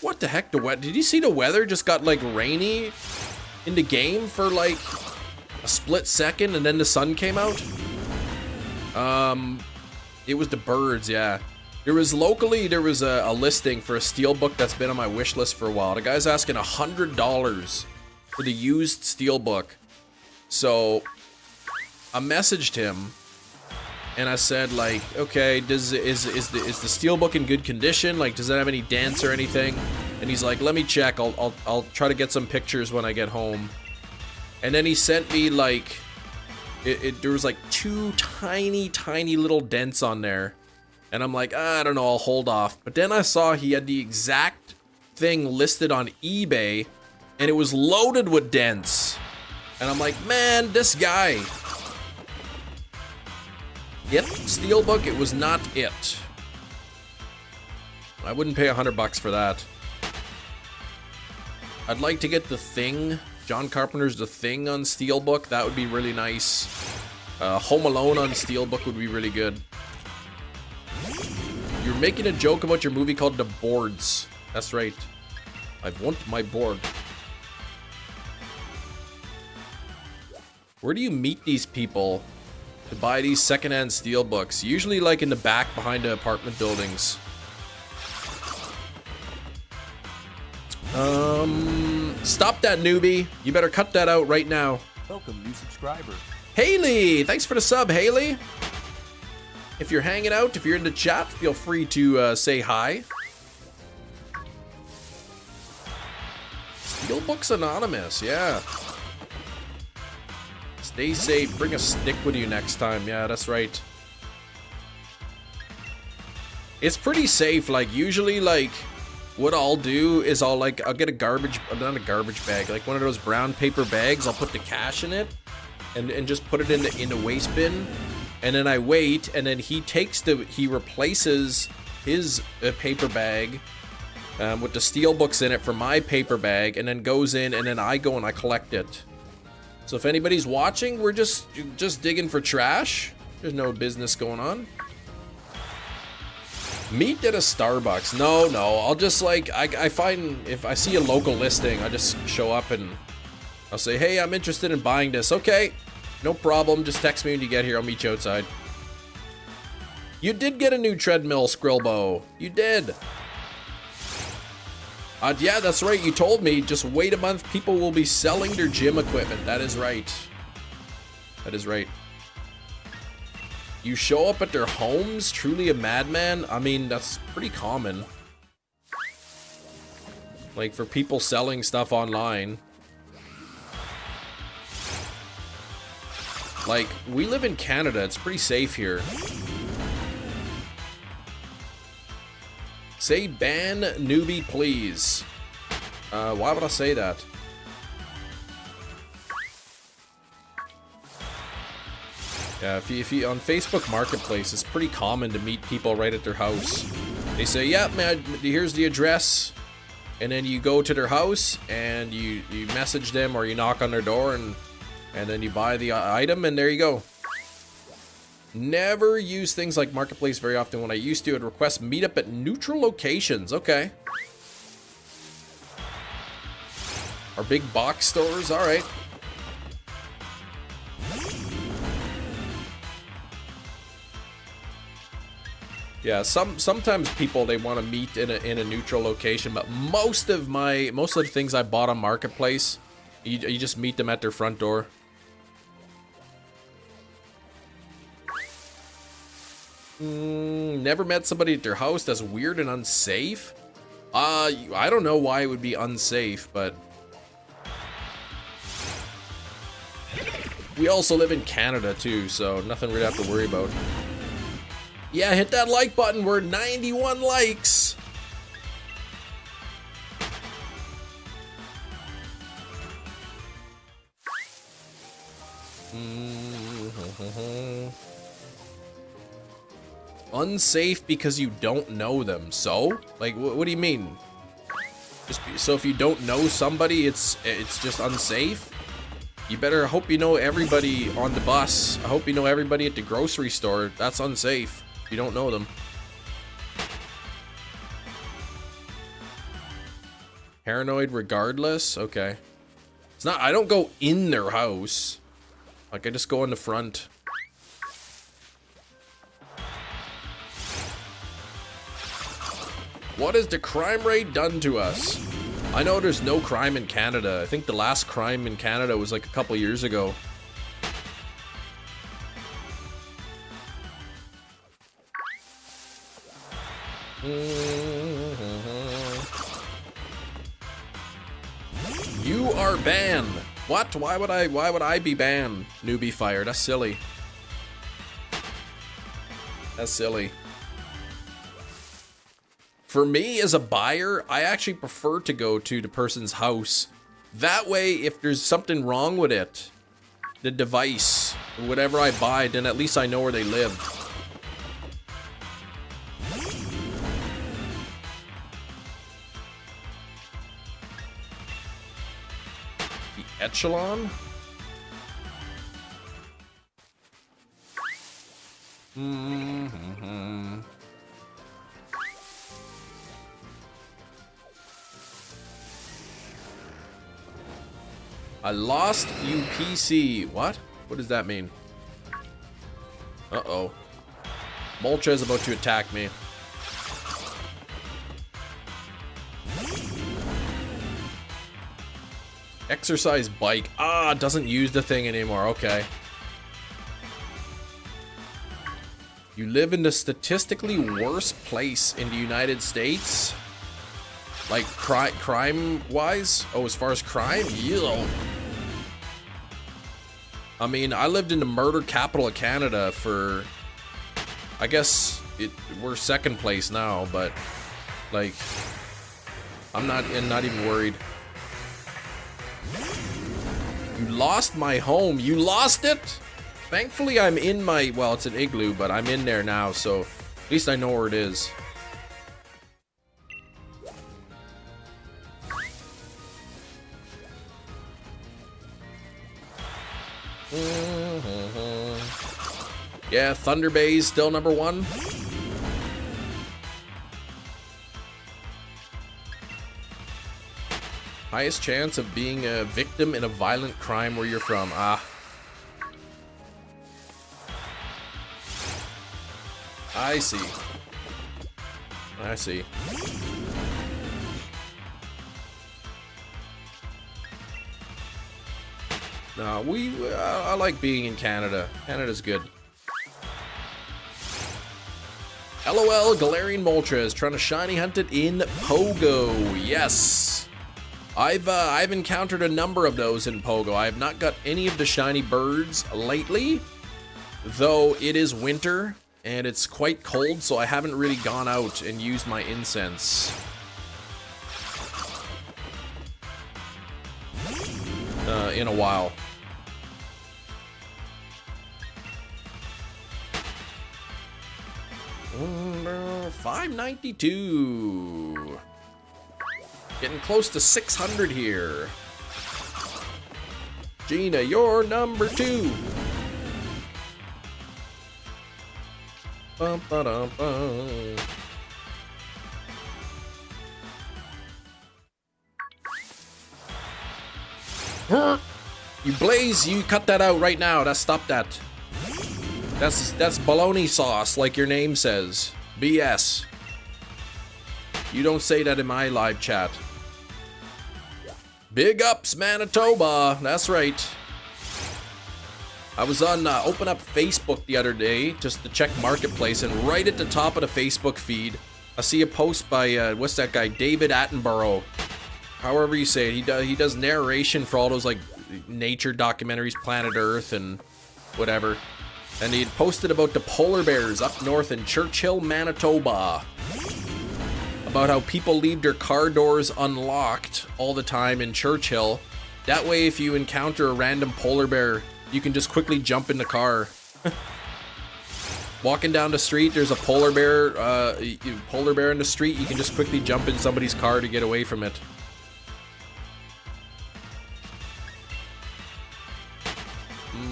What the heck, did you see the weather just got like rainy in the game for like a split second and then the sun came out? It was the birds, yeah. There was a listing for a Steelbook that's been on my wish list for a while. The guy's asking $100 for the used Steelbook. So I messaged him and I said like, okay, is the Steelbook in good condition? Like, does it have any dents or anything? And he's like, let me check. I'll try to get some pictures when I get home. And then he sent me like, there was like 2 tiny little dents on there. And I'm like, I don't know, I'll hold off. But then I saw he had the exact thing listed on eBay and it was loaded with dents. And I'm like, man, this guy. Yep, Steelbook, it was not it. I wouldn't pay $100 for that. I'd like to get The Thing. John Carpenter's The Thing on Steelbook. That would be really nice. Home Alone on Steelbook would be really good. You're making a joke about your movie called The Boards. That's right. I want my board. Where do you meet these people to buy these secondhand Steelbooks? Usually like in the back behind the apartment buildings. Stop that, newbie. You better cut that out right now. Welcome, new subscriber. Haley, thanks for the sub, Haley. If you're hanging out, if you're in the chat, feel free to say hi. Steelbooks Anonymous, yeah. Stay safe, bring a stick with you next time. Yeah, that's right. It's pretty safe, like usually like what I'll do is I'll get a not a garbage bag, like one of those brown paper bags. I'll put the cash in it and just put it in the waste bin. And then I wait, and then he replaces his paper bag with the Steelbooks in it for my paper bag, and then goes in, and then I go and I collect it. So if anybody's watching, we're just digging for trash. There's no business going on. Meet at a Starbucks. No, I'll just like, I find if I see a local listing, I just show up and I'll say, hey, I'm interested in buying this. Okay. No problem, just text me when you get here, I'll meet you outside. You did get a new treadmill, Skrillbo. You did. Yeah, that's right, you told me, just wait a month, people will be selling their gym equipment. That is right. That is right. You show up at their homes, truly a madman? I mean, that's pretty common. Like, for people selling stuff online. Like, we live in Canada, it's pretty safe here. Say ban newbie, please. Why would I say that? Yeah, if you on Facebook Marketplace, it's pretty common to meet people right at their house. They say, yeah, man, here's the address. And then you go to their house and you message them or you knock on their door and then you buy the item and there you go. Never use things like Marketplace very often. When I used to, I'd request meetup at neutral locations. Okay. Our big box stores, alright. Yeah, sometimes people, they want to meet in a neutral location, but most of the things I bought on Marketplace, you just meet them at their front door. Never met somebody at their house that's weird and unsafe. I don't know why it would be unsafe, but we also live in Canada too, so nothing we'd have to worry about. Yeah, hit that like button. We're 91 likes. Unsafe because you don't know them. So, like, what do you mean? So if you don't know somebody, it's just unsafe. You better hope you know everybody on the bus. I hope you know everybody at the grocery store. That's unsafe if you don't know them. Paranoid regardless. Okay. It's not. I don't go in their house. Like, I just go in the front. What has the crime rate done to us? I know there's no crime in Canada. I think the last crime in Canada was like a couple years ago. You are banned. What? Why would I be banned? Newbie fire. That's silly. That's silly. For me, as a buyer, I actually prefer to go to the person's house. That way, if there's something wrong with it, the device, whatever I buy, then at least I know where they live. The echelon? I lost UPC. What? What does that mean? Uh-oh. Moltres is about to attack me. Exercise bike. Ah, doesn't use the thing anymore. Okay. You live in the statistically worst place in the United States? Like, crime-wise? Oh, as far as crime? Yeah. I mean, I lived in the murder capital of Canada for... I guess we're second place now, but... Like... I'm not even worried. You lost my home. You lost it? Thankfully, I'm in my... Well, it's an igloo, but I'm in there now, so... At least I know where it is. Yeah, Thunder Bay's still number one. Highest chance of being a victim in a violent crime where you're from. Ah. I see. I see. No, I like being in Canada. Canada's good. LOL, Galarian Moltres, trying to shiny hunt it in Pogo. Yes. I've encountered a number of those in Pogo. I have not got any of the shiny birds lately, though it is winter and it's quite cold, so I haven't really gone out and used my incense. In a while. $592. Getting close to 600 here. Gina, you're number 2. Bum, ba-dum, bum. You Blaze, you cut that out right now. Stop that. That's baloney sauce, like your name says. BS. You don't say that in my live chat. Big ups, Manitoba. That's right. I was on Open Up Facebook the other day just to check Marketplace, and right at the top of the Facebook feed, I see a post by, what's that guy, David Attenborough. However you say it, he does narration for all those, like, nature documentaries, Planet Earth and whatever. And he had posted about the polar bears up north in Churchill, Manitoba. About how people leave their car doors unlocked all the time in Churchill. That way, if you encounter a random polar bear, you can just quickly jump in the car. Walking down the street, there's a polar bear in the street. You can just quickly jump in somebody's car to get away from it.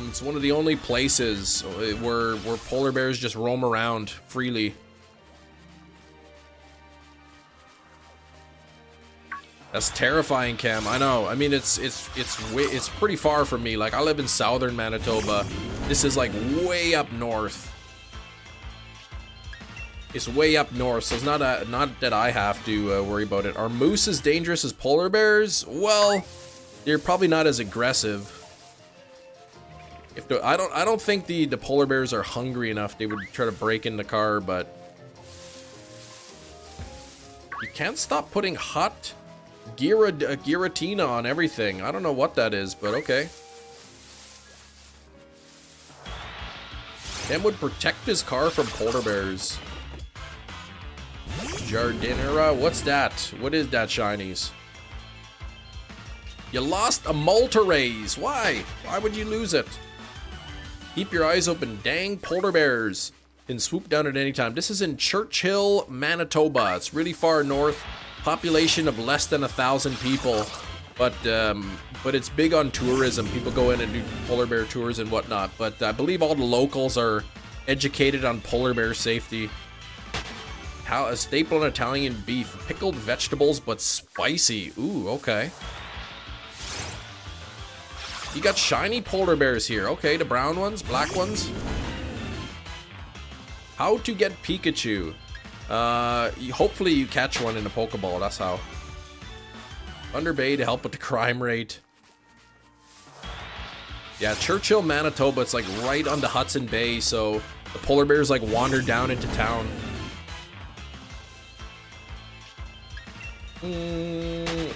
It's one of the only places where polar bears just roam around freely. That's terrifying, Cam. I know. I mean, it's pretty far from me. Like, I live in southern Manitoba. This is like way up north. It's way up north, so it's not that I have to worry about it. Are moose as dangerous as polar bears? Well, they're probably not as aggressive. I don't think the polar bears are hungry enough. They would try to break in the car, but you can't stop putting hot giratina on everything. I don't know what that is, but okay. Ken would protect his car from polar bears. Jardinera, what's that? What is that, shinies? You lost a Moltres. Why? Why would you lose it? Keep your eyes open. Dang polar bears can swoop down at any time. This is in Churchill, Manitoba. It's really far north. Population of less than 1,000 people, but it's big on tourism. People go in and do polar bear tours and whatnot. But I believe all the locals are educated on polar bear safety. How a staple in Italian beef, pickled vegetables but spicy. Ooh, okay. You got shiny polar bears here. Okay, the brown ones, black ones. How to get Pikachu? Hopefully you catch one in a Pokeball, that's how. Thunder Bay to help with the crime rate. Yeah, Churchill, Manitoba, it's like right on the Hudson Bay, so the polar bears like wander down into town.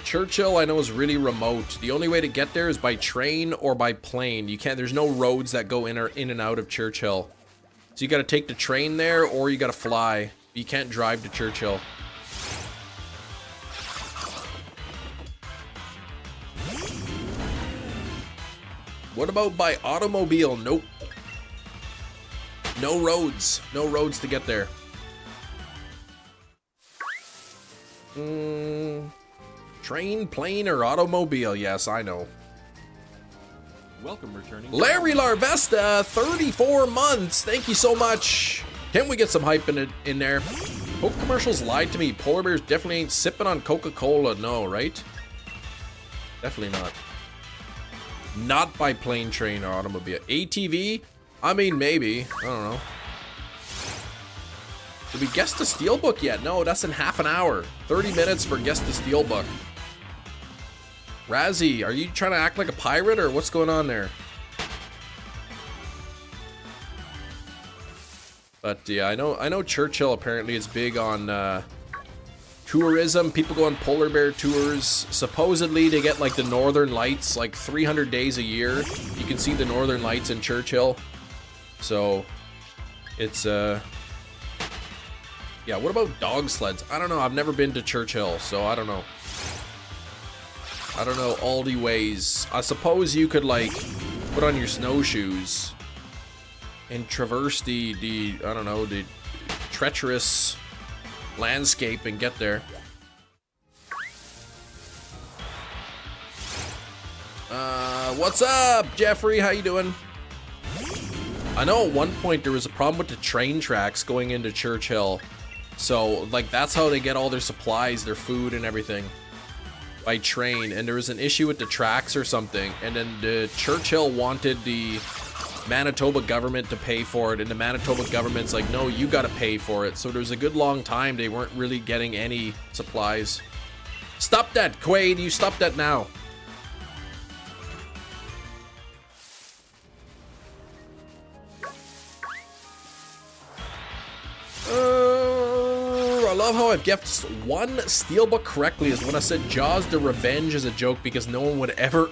Churchill, I know, is really remote. The only way to get there is by train or by plane. You can't, there's no roads that go in and out of Churchill. So you gotta take the train there or you gotta fly. You can't drive to Churchill. What about by automobile? Nope. No roads. No roads to get there. Train, plane, or automobile? Yes, I know. Welcome returning. Larry Larvesta, 34 months. Thank you so much. Can we get some hype in there? Coke commercials lied to me. Polar bears definitely ain't sipping on Coca-Cola. No, right? Definitely not. Not by plane, train, or automobile. ATV? I mean, maybe. I don't know. Did we guess the Steelbook yet? No, that's in half an hour. 30 minutes for guess the Steelbook. Razzie, are you trying to act like a pirate or what's going on there? But yeah, I know Churchill apparently is big on tourism. People go on polar bear tours. Supposedly they get like the northern lights like 300 days a year. You can see the northern lights in Churchill. So it's yeah, what about dog sleds? I don't know. I've never been to Churchill, so I don't know. I don't know all the ways. I suppose you could like put on your snowshoes and traverse the I don't know, the treacherous landscape and get there. What's up, Jeffrey? How you doing? I know at one point there was a problem with the train tracks going into Churchill. So, like, that's how they get all their supplies, their food and everything. By train. And there was an issue with the tracks or something. And then the Churchill wanted the Manitoba government to pay for it. And the Manitoba government's like, no, you gotta pay for it. So there was a good long time they weren't really getting any supplies. Stop that, Quaid. You stop that now. love how I've guessed one Steelbook correctly is when I said Jaws the Revenge is a joke because no one would ever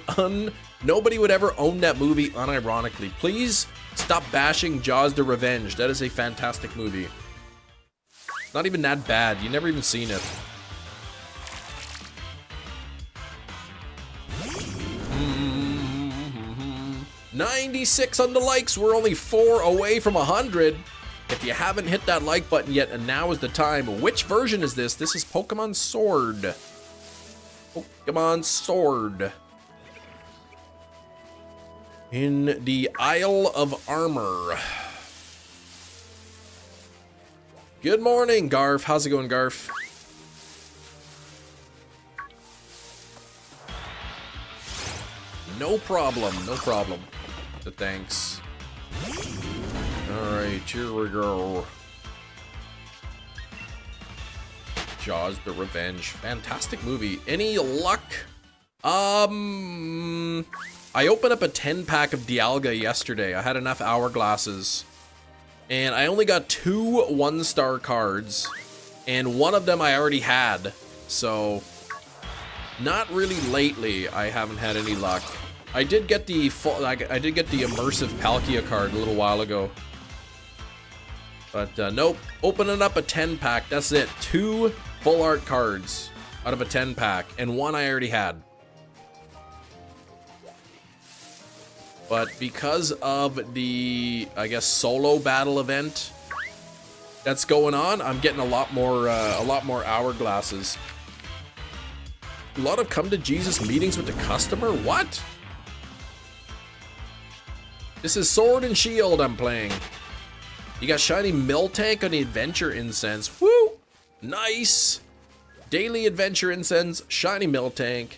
nobody would ever own that movie unironically. Please stop bashing Jaws the Revenge. That is a fantastic movie. Not even that bad. You never even seen it. 96 on the likes. We're only 4 away from 100. If you haven't hit that like button yet, and now is the time. Which version is this? This is Pokemon Sword. Pokemon Sword. In the Isle of Armor. Good morning, Garf. How's it going, Garf? No problem, no problem. So thanks. Alright, here we go. Jaws the Revenge. Fantastic movie. Any luck? I opened up a 10-pack of Dialga yesterday. I had enough hourglasses. And I only got 2 1-star cards. And one of them I already had. So, not really lately. I haven't had any luck. I did get the immersive Palkia card a little while ago. But nope, opening up a 10-pack, that's it. 2 full art cards out of a 10-pack, and one I already had. But because of the, I guess, solo battle event that's going on, I'm getting a lot more hourglasses. A lot of come to Jesus meetings with the customer? What? This is Sword and Shield I'm playing. You got shiny Miltank on the Adventure Incense. Woo! Nice! Daily Adventure Incense, shiny Miltank.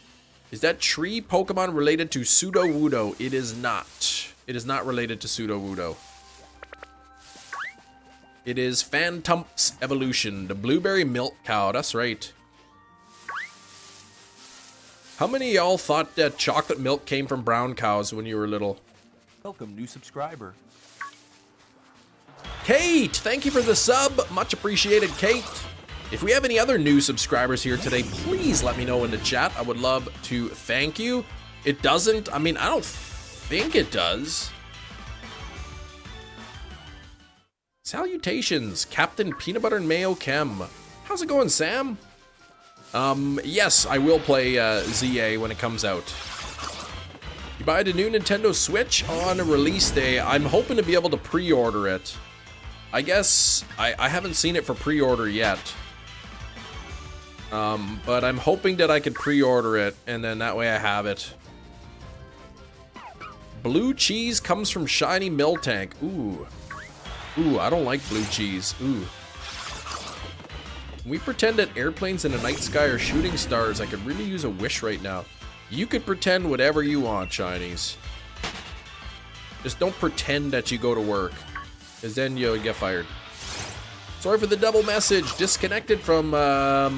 Is that tree Pokemon related to Sudowoodo? It is not. It is not related to Sudowoodo. It is Phantump's Evolution, the Blueberry Milk Cow. That's right. How many of y'all thought that chocolate milk came from brown cows when you were little? Welcome, new subscriber. Kate, thank you for the sub. Much appreciated, Kate. If we have any other new subscribers here today, please let me know in the chat. I would love to thank you. It doesn't, I mean, I don't think it does. Salutations, Captain Peanut Butter and Mayo Chem. How's it going, Sam? Yes, I will play ZA when it comes out. You buy the new Nintendo Switch on release day. I'm hoping to be able to pre-order it. I guess I haven't seen it for pre-order yet. But I'm hoping that I could pre-order it, and then that way I have it. Blue cheese comes from shiny Miltank. Ooh. Ooh, I don't like blue cheese. Ooh. We pretend that airplanes in the night sky are shooting stars. I could really use a wish right now. You could pretend whatever you want, Shinies. Just don't pretend that you go to work, because then you'll get fired. Sorry for the double message. Disconnected from, on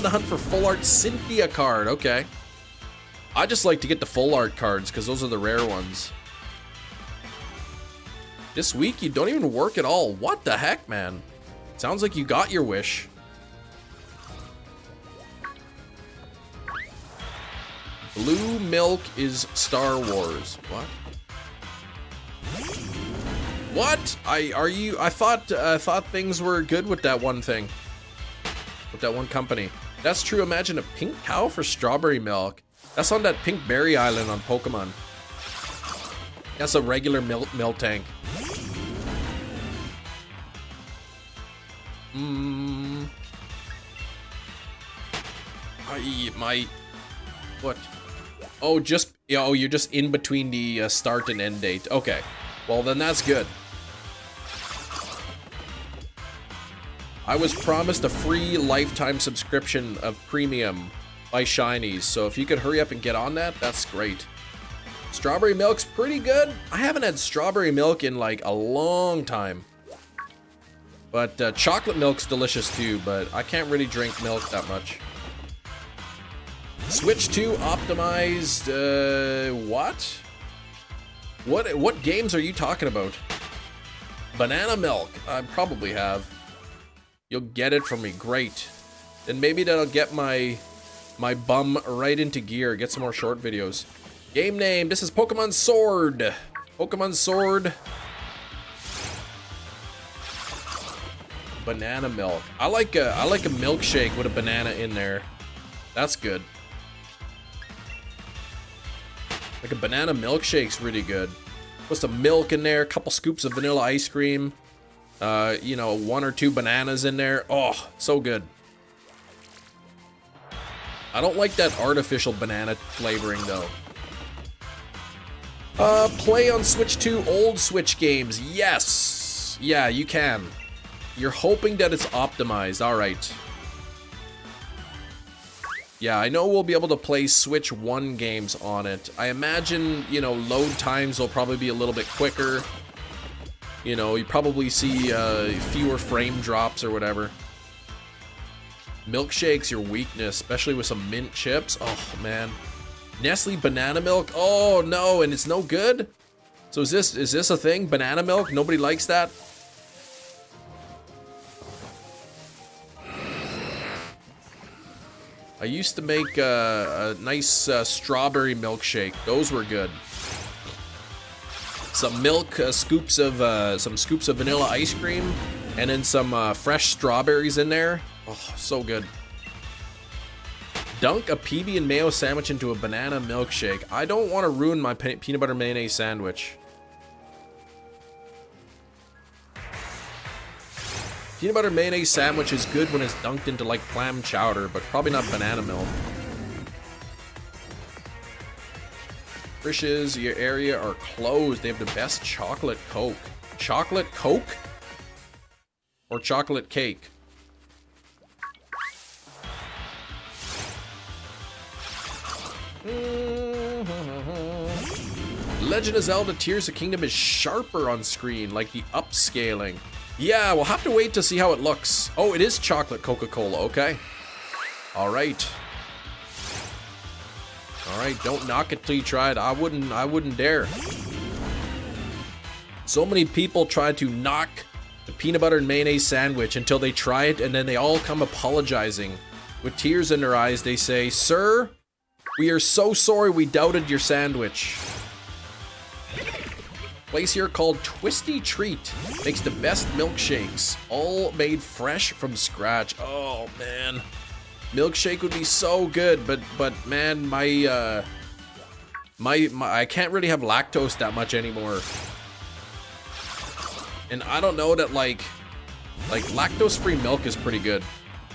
the hunt for full art Cynthia card. Okay. I just like to get the full art cards, because those are the rare ones. This week, you don't even work at all. What the heck, man? Sounds like you got your wish. Blue milk is Star Wars. What? What? I thought things were good with that one thing. With that one company. That's true. Imagine a pink cow for strawberry milk. That's on that Pink Berry Island on Pokemon. That's a regular Miltank. What? Oh, you're just in between the start and end date. Okay. Well, then that's good. I was promised a free lifetime subscription of premium by Shinies, so if you could hurry up and get on that, that's great. Strawberry milk's pretty good. I haven't had strawberry milk in like a long time. But chocolate milk's delicious too, but I can't really drink milk that much. Switch 2 optimized, what? What games are you talking about? Banana milk, I probably have. You'll get it from me. Great. Then maybe that'll get my bum right into gear. Get some more short videos. Game name. This is Pokemon Sword. Pokemon Sword. Banana milk. I like a milkshake with a banana in there. That's good. Like a banana milkshake's really good. Put some milk in there, a couple scoops of vanilla ice cream. You know, 1 or 2 bananas in there. Oh, so good. I don't like that artificial banana flavoring though. Play on Switch 2 old Switch games. Yes. Yeah, you can. You're hoping that it's optimized. All right. Yeah, I know we'll be able to play Switch 1 games on it. I imagine, you know, load times will probably be a little bit quicker. You know, you probably see fewer frame drops or whatever. Milkshake's your weakness, especially with some mint chips. Oh, man. Nestle banana milk? Oh, no, and it's no good? So is this a thing? Banana milk? Nobody likes that? I used to make a nice strawberry milkshake. Those were good. Some milk, some scoops of vanilla ice cream, and then some fresh strawberries in there. Oh, so good. Dunk a PB and mayo sandwich into a banana milkshake. I don't want to ruin my peanut butter mayonnaise sandwich. Peanut butter mayonnaise sandwich is good when it's dunked into like clam chowder, but probably not banana milk. Frisch's, your area are closed. They have the best chocolate Coke. Chocolate Coke? Or chocolate cake? Legend of Zelda Tears of Kingdom is sharper on screen, like the upscaling. Yeah, we'll have to wait to see how it looks. Oh, it is chocolate Coca-Cola, okay. Alright. Alright, don't knock it till you try it. I wouldn't dare. So many people try to knock the peanut butter and mayonnaise sandwich until they try it, and then they all come apologizing. With tears in their eyes, they say, "Sir, we are so sorry we doubted your sandwich." Place here called Twisty Treat makes the best milkshakes, all made fresh from scratch. Oh man, milkshake would be so good, but man, my I can't really have lactose that much anymore, and I don't know that like lactose-free milk is pretty good,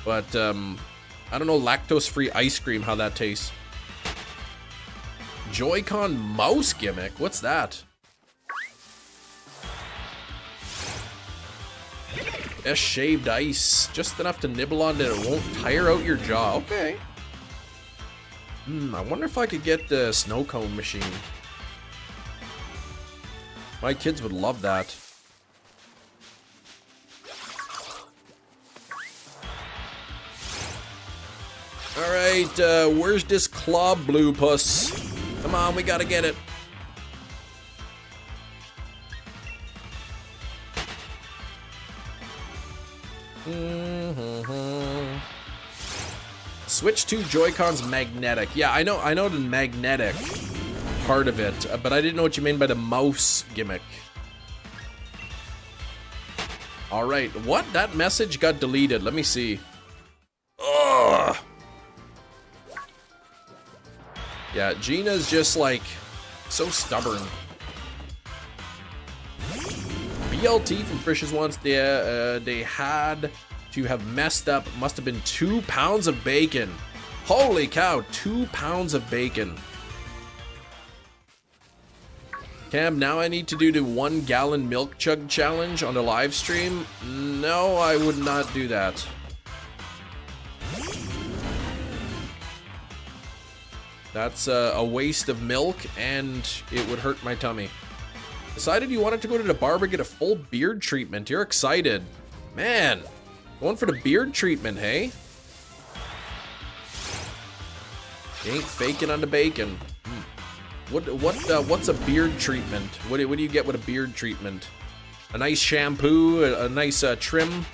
but I don't know lactose-free ice cream how that tastes. Joy-Con mouse gimmick, what's that? Shaved ice, just enough to nibble on that it won't tire out your jaw. Okay. I wonder if I could get the snow cone machine. My kids would love that. Alright, where's this CLOBBOPUS? Come on, we gotta get it. Switch 2 Joy-Cons magnetic. Yeah, I know the magnetic part of it, but I didn't know what you meant by the mouse gimmick. Alright, what? That message got deleted. Let me see. Ugh. Yeah, Gina's just like so stubborn. BLT from Frisch's once, they had to have messed up. Must have been 2 pounds of bacon. Holy cow, 2 pounds of bacon. Cam, now I need to do the 1 gallon milk chug challenge on the live stream. No, I would not do that. That's a waste of milk, and it would hurt my tummy. Decided you wanted to go to the barber, get a full beard treatment. You're excited. Man, going for the beard treatment, hey? You ain't faking on the bacon. What's a beard treatment? What do you get with a beard treatment? A nice shampoo, a nice trim?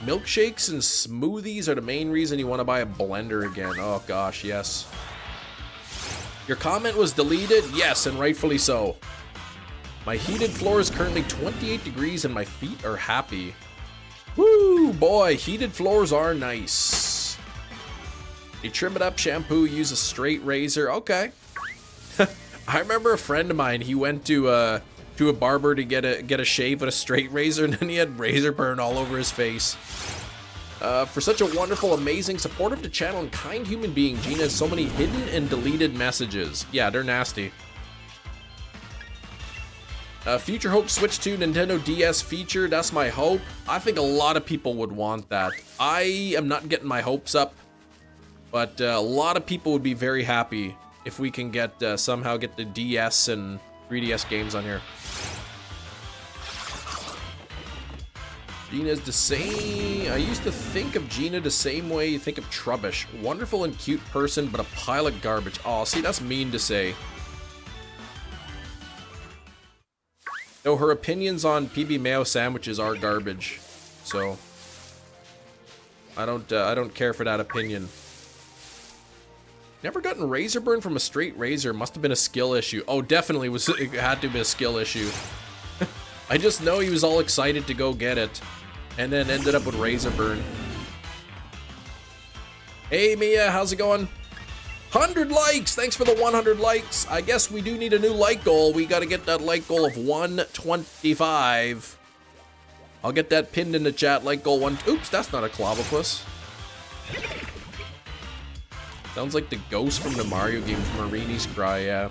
Milkshakes and smoothies are the main reason you want to buy a blender again. Oh gosh, yes. Your comment was deleted? Yes, and rightfully so. My heated floor is currently 28 degrees and my feet are happy. Woo, boy, heated floors are nice. You trim it up, shampoo, use a straight razor. Okay. I remember a friend of mine, he went to a barber to get a shave with a straight razor, and then he had razor burn all over his face. For such a wonderful, amazing, supportive to channel and kind human being, Gina has so many hidden and deleted messages. Yeah, they're nasty. Future hope switch to Nintendo DS feature. That's my hope. I think a lot of people would want that. I am not getting my hopes up, but a lot of people would be very happy if we can get somehow get the DS and 3DS games on here. Gina's the same. I used to think of Gina the same way you think of Trubbish. Wonderful and cute person, but a pile of garbage. Oh, see, that's mean to say. No, her opinions on PB Mayo sandwiches are garbage. So I don't care for that opinion. Never gotten razor burn from a straight razor. Must have been a skill issue. Oh, definitely it had to be a skill issue. I just know he was all excited to go get it, and then ended up with razor burn. Hey Mia, how's it going? 100 likes! Thanks for the 100 likes. I guess we do need a new like goal. We gotta get that like goal of 125. I'll get that pinned in the chat. Like goal 1. Oops, that's not a CLOBBOPUS. Sounds like the ghost from the Mario games, Marini's Cry, yeah.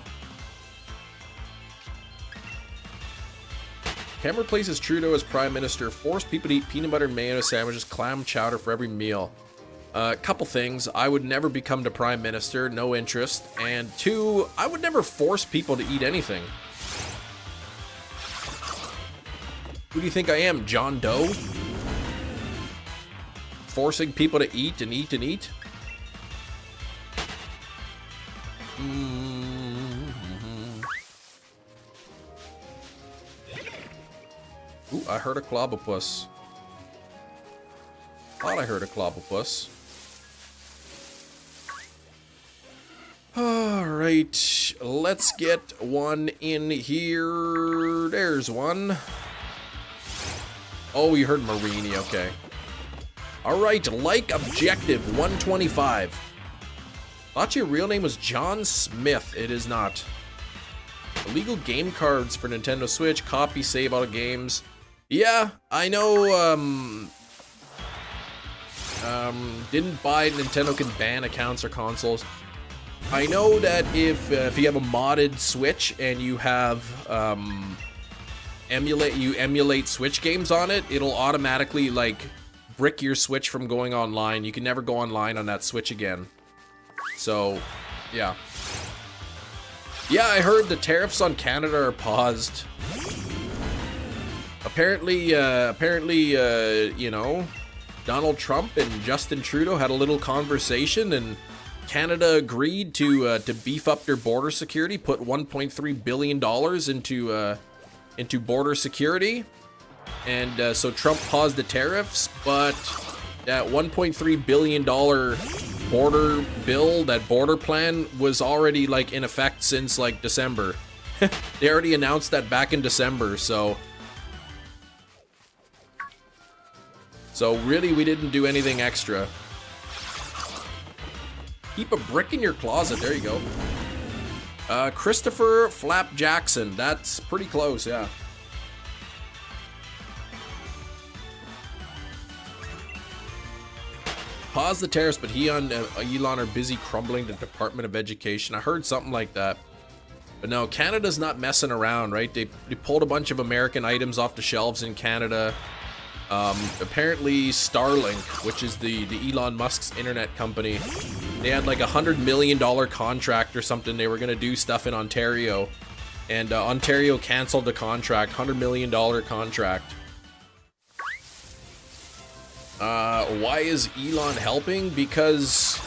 Cam replaces Trudeau as Prime Minister, force people to eat peanut butter and mayo sandwiches, clam chowder for every meal. Couple things. I would never become the Prime Minister, no interest. And 2, I would never force people to eat anything. Who do you think I am, John Doe? Forcing people to eat and eat and eat? Ooh, I heard a CLOBBOPUS. Thought I heard a CLOBBOPUS. Alright, let's get one in here. There's one. Oh, you heard Marini, okay. Alright, like objective 125. Thought your real name was John Smith. It is not. Illegal game cards for Nintendo Switch. Copy, save all the games. Yeah, I know, didn't buy it. Nintendo can ban accounts or consoles. I know that if you have a modded Switch and you have, emulate Switch games on it, it'll automatically, like, brick your Switch from going online. You can never go online on that Switch again. So, yeah. Yeah, I heard the tariffs on Canada are paused. Apparently, you know, Donald Trump and Justin Trudeau had a little conversation, and Canada agreed to beef up their border security, put $1.3 billion into border security, and so Trump paused the tariffs, but that $1.3 billion border bill, that border plan, was already like in effect since like December. They already announced that back in December, so really we didn't do anything extra. Keep a brick in your closet, there you go. Christopher Flap Jackson, that's pretty close, yeah. Pause the tariffs, but he and Elon are busy crumbling the Department of Education. I heard something like that. But no, Canada's not messing around, right? They pulled a bunch of American items off the shelves in Canada. Apparently Starlink, which is the Elon Musk's internet company, they had like $100 million contract or something. They were going to do stuff in Ontario, and Ontario canceled the contract, $100 million contract. Why is Elon helping? Because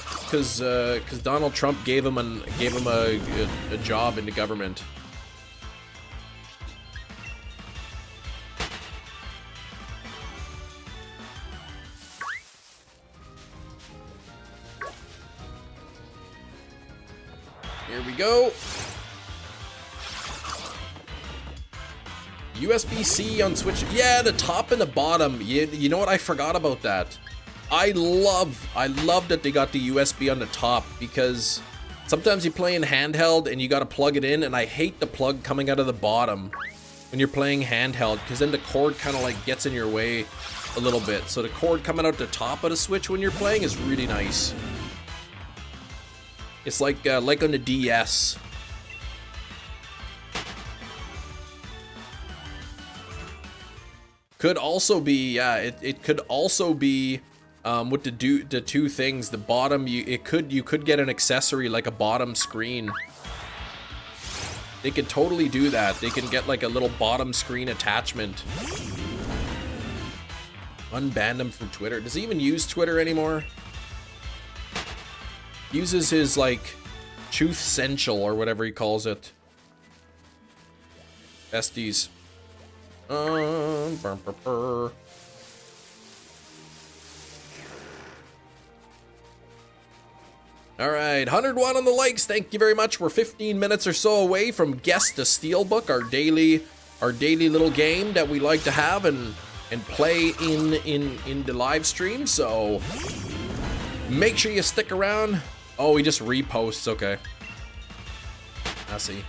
Donald Trump gave him a job in the government. Here we go. USB-C on Switch. Yeah, the top and the bottom. You know what? I forgot about that. I love that they got the USB on the top, because sometimes you play in handheld and you got to plug it in, and I hate the plug coming out of the bottom when you're playing handheld, because then the cord kind of like gets in your way a little bit. So the cord coming out the top of the Switch when you're playing is really nice. It's like on the DS. Could also be, yeah, it could also be with the two things. The bottom, you could get an accessory like a bottom screen. They could totally do that. They can get like a little bottom screen attachment. Unbanned him from Twitter. Does he even use Twitter anymore? Uses his like Truth Central or whatever he calls it. Besties. Burr, burr, burr. All right, 101 on the likes. Thank you very much. We're 15 minutes or so away from Guess the Steelbook, our daily little game that we like to have and play in the live stream. So make sure you stick around. Oh, he just reposts. Okay, I see.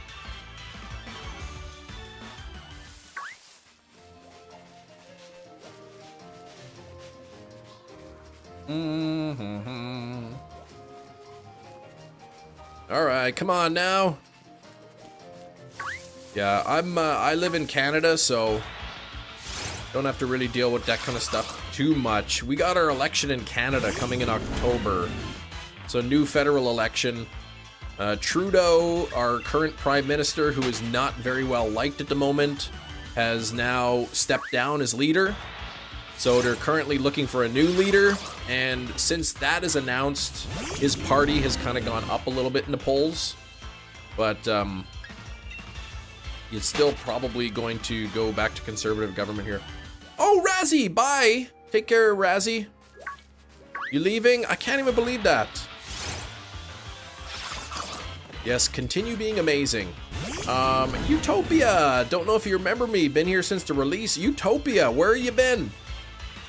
All right, come on now. Yeah, I live in Canada, so don't have to really deal with that kind of stuff too much. We got our election in Canada coming in October. So new federal election. Trudeau, our current prime minister, who is not very well liked at the moment, has now stepped down as leader. So they're currently looking for a new leader, and since that is announced, his party has kind of gone up a little bit in the polls, but it's still probably going to go back to conservative government here. Oh, Razzie, bye! Take care, Razzie. You leaving? I can't even believe that. Yes, continue being amazing. Utopia, don't know if you remember me, been here since the release. Utopia, where you been?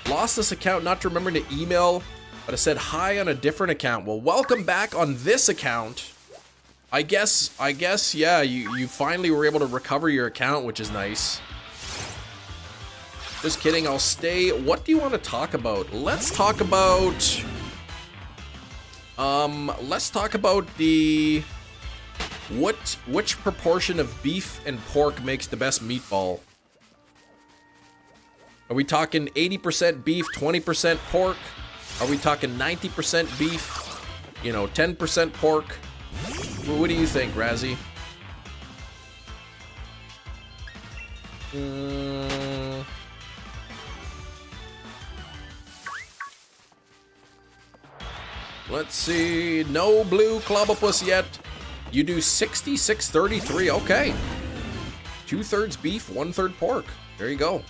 Lost this account, not remembering to email, but I said hi on a different account. Well, welcome back on this account. I guess, yeah, you finally were able to recover your account, which is nice. Just kidding, I'll stay. What do you want to talk about? Let's talk about the which proportion of beef and pork makes the best meatball? Are we talking 80% beef, 20% pork? Are we talking 90% beef, 10% pork? What do you think, Razzie? Let's see. No blue CLOBBOPUS yet. You do 66-33. Okay. 2/3 beef, 1/3 pork. There you go.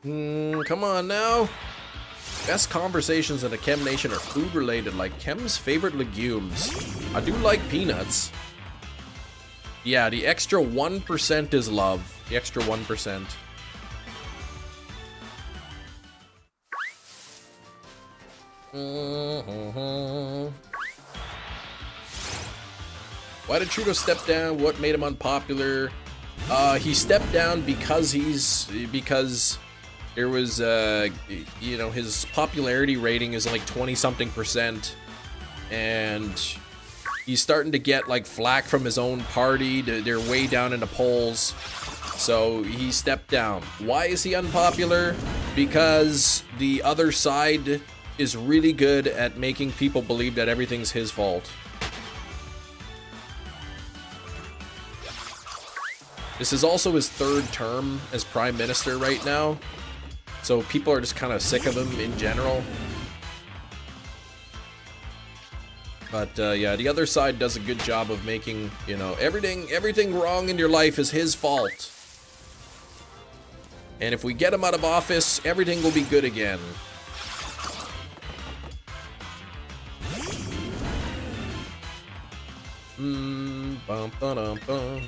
Come on now. Best conversations in the Chem Nation are food related, like Chem's favorite legumes. I do like peanuts. Yeah, the extra 1% is love. The extra 1%. Why did Trudeau step down? What made him unpopular? He stepped down because there was, his popularity rating is like 20-something%, and he's starting to get like flack from his own party. They're way down in the polls, so he stepped down. Why is he unpopular? Because the other side is really good at making people believe that everything's his fault. This is also his third term as prime minister right now, so people are just kind of sick of him in general. But yeah, the other side does a good job of making, everything wrong in your life is his fault. And if we get him out of office, everything will be good again. Bum, ba-dum, bum.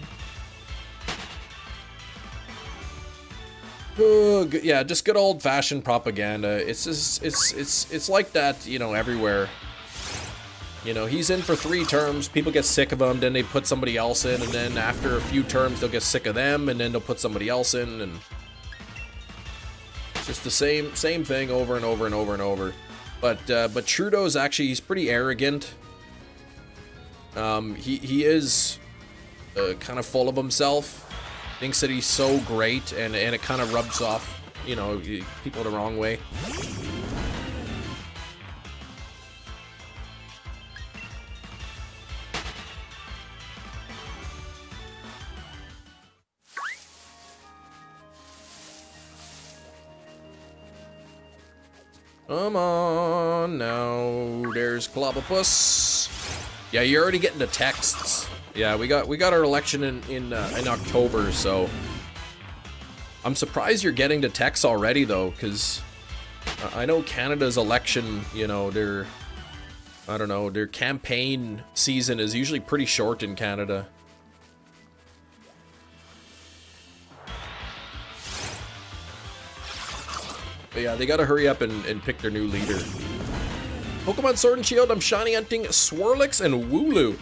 Oh, yeah, just good old-fashioned propaganda. It's just, it's like that, you know, everywhere. You know, he's in for 3 terms, people get sick of him, then they put somebody else in, and then after a few terms, they'll get sick of them, and then they'll put somebody else in, and it's just the same thing over and over and over and over. But Trudeau's actually, he's pretty arrogant. He is kind of full of himself. Thinks that he's so great, and it kind of rubs off, you know, people the wrong way. Come on now, there's CLOBBOPUS. Yeah, you're already getting the texts. Yeah, we got our election in October, so I'm surprised you're getting the texts already though, because I know Canada's election, you know, their campaign season is usually pretty short in Canada. But yeah, they gotta hurry up and pick their new leader. Pokemon Sword and Shield, I'm shiny hunting Swirlix and Wooloo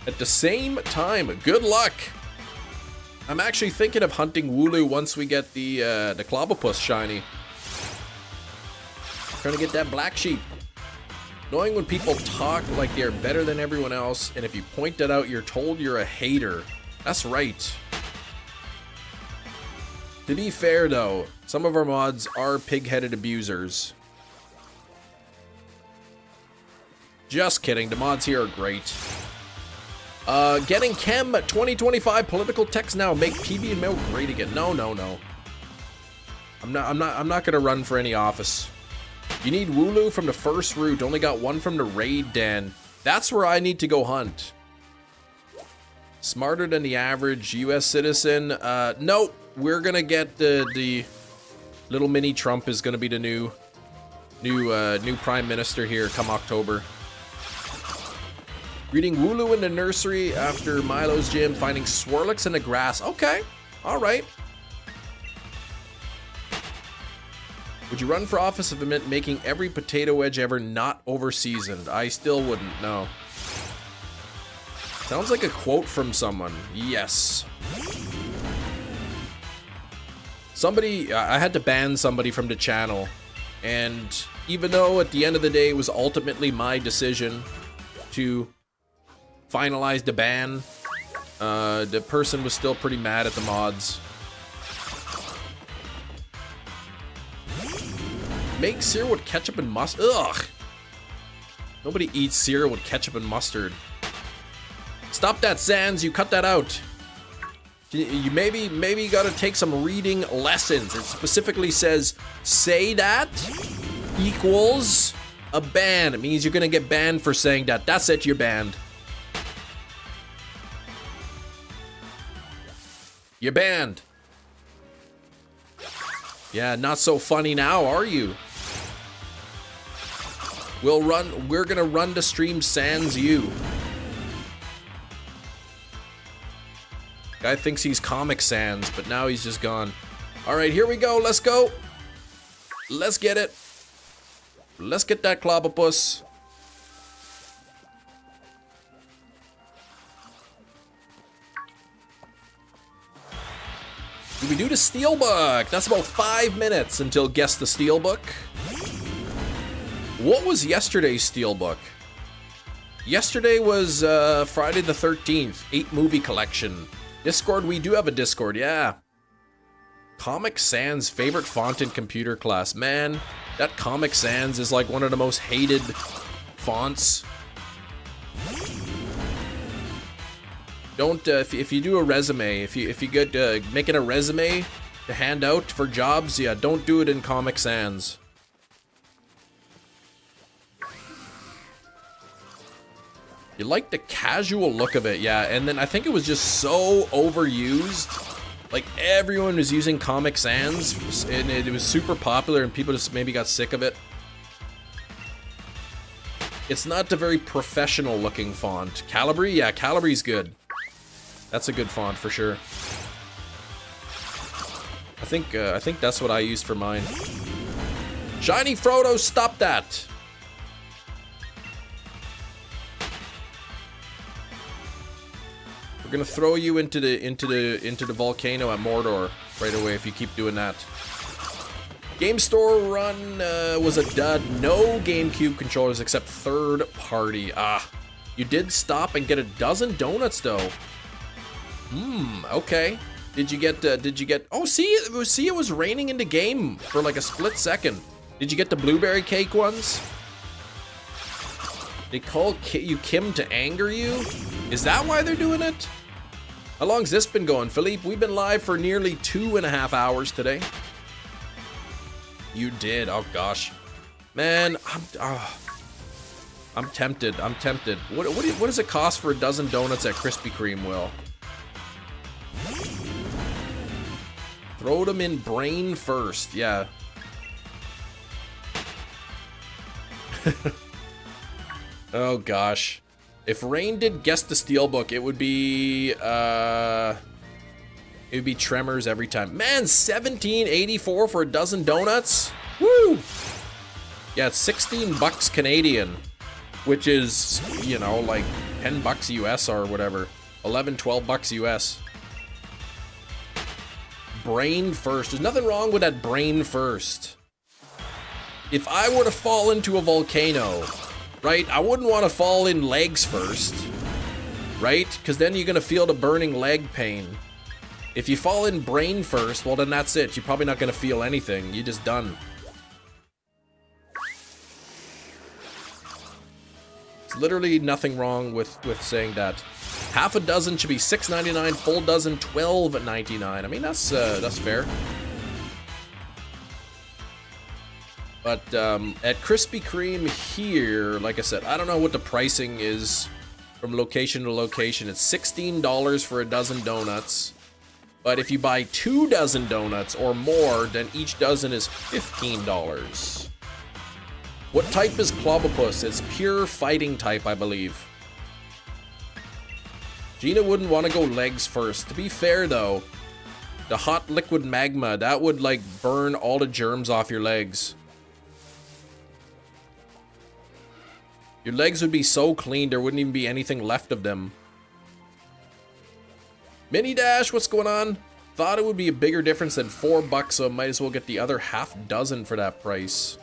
at the same time. Good luck! I'm actually thinking of hunting Wooloo once we get the CLOBBOPUS shiny. Trying to get that black sheep. Knowing when people talk like they're better than everyone else, and if you point that out, you're told you're a hater. That's right. To be fair though, some of our mods are pig-headed abusers. Just kidding, the mods here are great. Getting Chem 2025 political text now, make PB and Milk great again. No. I'm not gonna run for any office. You need Wooloo from the first route, only got 1 from the raid den. That's where I need to go hunt. Smarter than the average US citizen. Nope, we're gonna get the little mini Trump is gonna be the new prime minister here come October. Reading Wooloo in the nursery after Milo's gym, finding Swirlix in the grass. Okay, all right. Would you run for office if it meant making every potato wedge ever not over-seasoned? I still wouldn't, no. Sounds like a quote from someone. Yes. Somebody, I had to ban somebody from the channel. And even though at the end of the day it was ultimately my decision to finalize the ban, the person was still pretty mad at the mods. Make cereal with ketchup and mustard. Ugh. Nobody eats cereal with ketchup and mustard. Stop that, Sans. You cut that out. You maybe gotta take some reading lessons. It specifically says, say that equals a ban. It means you're gonna get banned for saying that. That's it, you're banned. You're banned. Yeah, not so funny now, are you? We're gonna run the stream sans you. Guy thinks he's Comic Sans, but now he's just gone. All right, here we go. Let's go. Let's get it. Let's get that CLOBBOPUS. Do we do the Steelbook? That's about 5 minutes until guess the Steelbook. What was yesterday's Steelbook? Yesterday was Friday the 13th, 8 movie collection. Discord, we do have a Discord, yeah. Comic Sans favorite font in computer class. Man, that Comic Sans is like one of the most hated fonts. Don't, if you do a resume, if you get making a resume to hand out for jobs, yeah, don't do it in Comic Sans. You like the casual look of it, yeah, and then I think it was just so overused. Like, everyone was using Comic Sans, and it was super popular, and people just maybe got sick of it. It's not a very professional looking font. Calibri? Yeah, Calibri's good. That's a good font for sure. I think that's what I used for mine. Shiny Frodo, stop that! We're gonna throw you into the volcano at Mordor right away if you keep doing that. Game store run was a dud. No GameCube controllers except third party. Ah, you did stop and get a dozen donuts though. Okay. Did you get? Oh, see, it was raining in the game for like a split second. Did you get the blueberry cake ones? They call you Kim to anger you? Is that why they're doing it? How long's this been going, Philippe? We've been live for nearly 2.5 hours today. You did. Oh gosh, man, I'm tempted. I'm tempted. What does it cost for a dozen donuts at Krispy Kreme, Will? Throw them in brain first. Yeah. Oh gosh. If Rain did guess the Steelbook, it would be Tremors every time. Man, $17.84 for a dozen donuts? Woo! Yeah, it's 16 bucks Canadian, which is, you know, like 10 bucks US or whatever. 11, 12 bucks US. Brain first. There's nothing wrong with that brain first. If I were to fall into a volcano, right, I wouldn't want to fall in legs first, right? Because then you're going to feel the burning leg pain. If you fall in brain first, well then that's it. You're probably not going to feel anything. You're just done. There's literally nothing wrong with saying that. Half a dozen should be $6.99, full dozen $12.99. I mean, that's fair. But at Krispy Kreme here, like I said, I don't know what the pricing is from location to location. It's $16 for a dozen donuts. But if you buy 2 dozen donuts or more, then each dozen is $15. What type is CLOBBOPUS? It's pure fighting type, I believe. Gina wouldn't want to go legs first. To be fair though, the hot liquid magma, that would like burn all the germs off your legs. Your legs would be so clean, there wouldn't even be anything left of them. Mini Dash, what's going on? Thought it would be a bigger difference than $4, so might as well get the other half dozen for that price.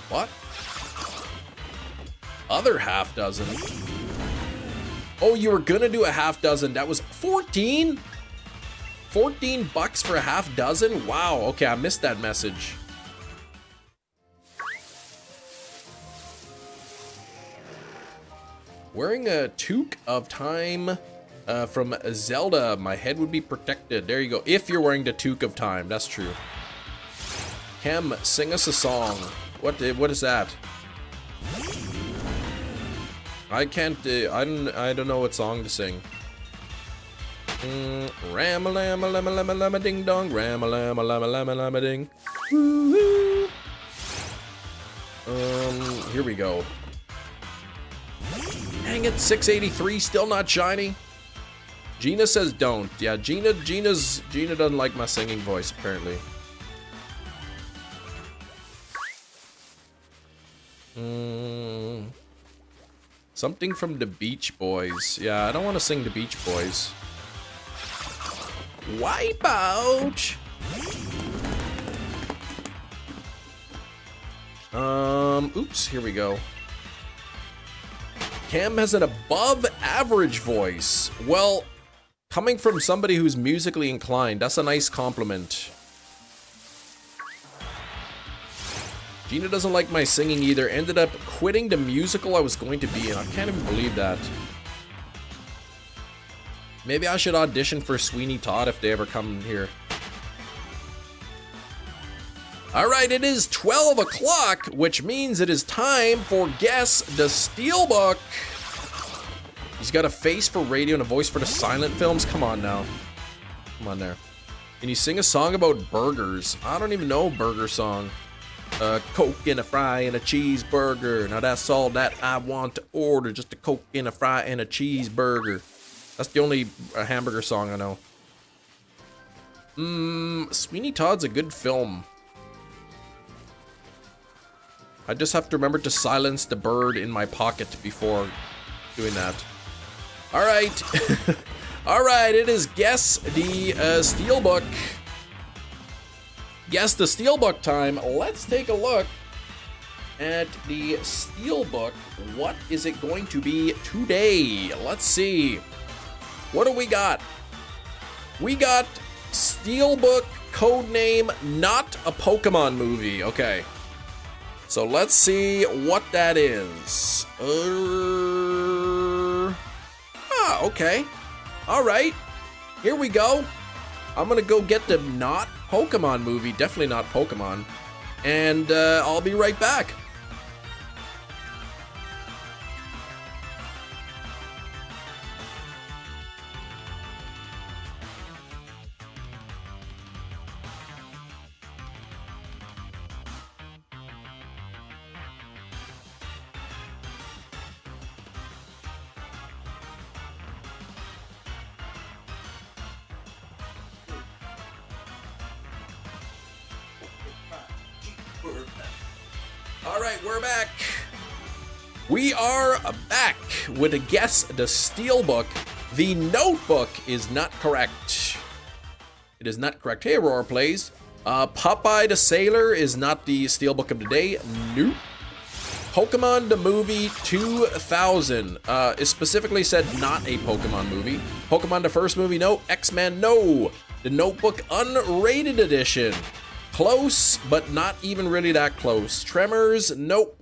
What? Other half dozen? Oh, you were gonna do a half dozen. That was 14? 14 bucks for a half dozen? Wow, okay, I missed that message. Wearing a toque of time from Zelda. My head would be protected. There you go. If you're wearing the toque of time, that's true. Cam, sing us a song. What is that? I can't. I don't know what song to sing. Ram-a-lam-a lam-a-lam-a-lam-a ding dong. Ram-a-lam-a-lam-a-lam-a-lam-a ding. Woo-hoo. Here we go. Dang it, 683, still not shiny. Gina says don't. Yeah, Gina doesn't like my singing voice apparently. Something from the Beach Boys. Yeah, I don't want to sing the Beach Boys. Wipeout. Oops, here we go. Cam has an above average voice. Well, coming from somebody who's musically inclined, that's a nice compliment. Gina doesn't like my singing either. Ended up quitting the musical I was going to be in. I can't even believe that. Maybe I should audition for Sweeney Todd if they ever come here. Alright, it is 12 o'clock, which means it is time for Guess the Steelbook. He's got a face for radio and a voice for the silent films. Come on now. Come on there. Can you sing a song about burgers? I don't even know a burger song. A Coke and a fry and a cheeseburger. Now that's all that I want to order. Just a Coke and a fry and a cheeseburger. That's the only hamburger song I know. Sweeney Todd's a good film. I just have to remember to silence the bird in my pocket before doing that. Alright. Alright, it is Guess the Steelbook. Guess the Steelbook time. Let's take a look at the Steelbook. What is it going to be today? Let's see. What do we got? We got Steelbook codename not a Pokemon movie. Okay. So let's see what that is. Okay. All right. Here we go. I'm gonna go get the not Pokemon movie. Definitely not Pokemon. And I'll be right back. All right, we're back. We are back with a Guess the Steelbook. The notebook is not correct. It is not correct. Hey, Aurora Plays. Popeye the Sailor is not the Steelbook of the day. Nope. Pokemon the movie 2000 is specifically said not a Pokemon movie. Pokemon the first movie, no. X-Men, no. The Notebook unrated edition. Close, but not even really that close. Tremors, nope.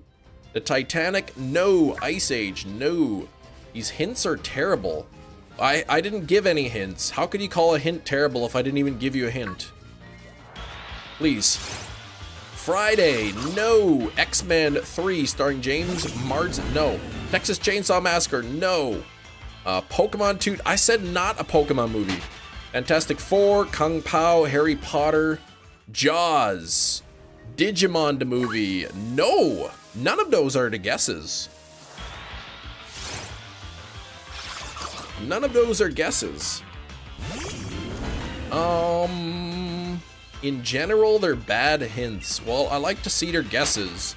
The Titanic, no. Ice Age, no. These hints are terrible. I didn't give any hints. How could you call a hint terrible if I didn't even give you a hint? Please. Friday, no. X-Men 3 starring James Marsden, no. Texas Chainsaw Massacre, no. Pokemon 2, I said not a Pokemon movie. Fantastic Four, Kung Pao, Harry Potter, Jaws, Digimon the movie, no. None of those are the guesses. None of those are guesses. In general, they're bad hints. Well, I like to see their guesses.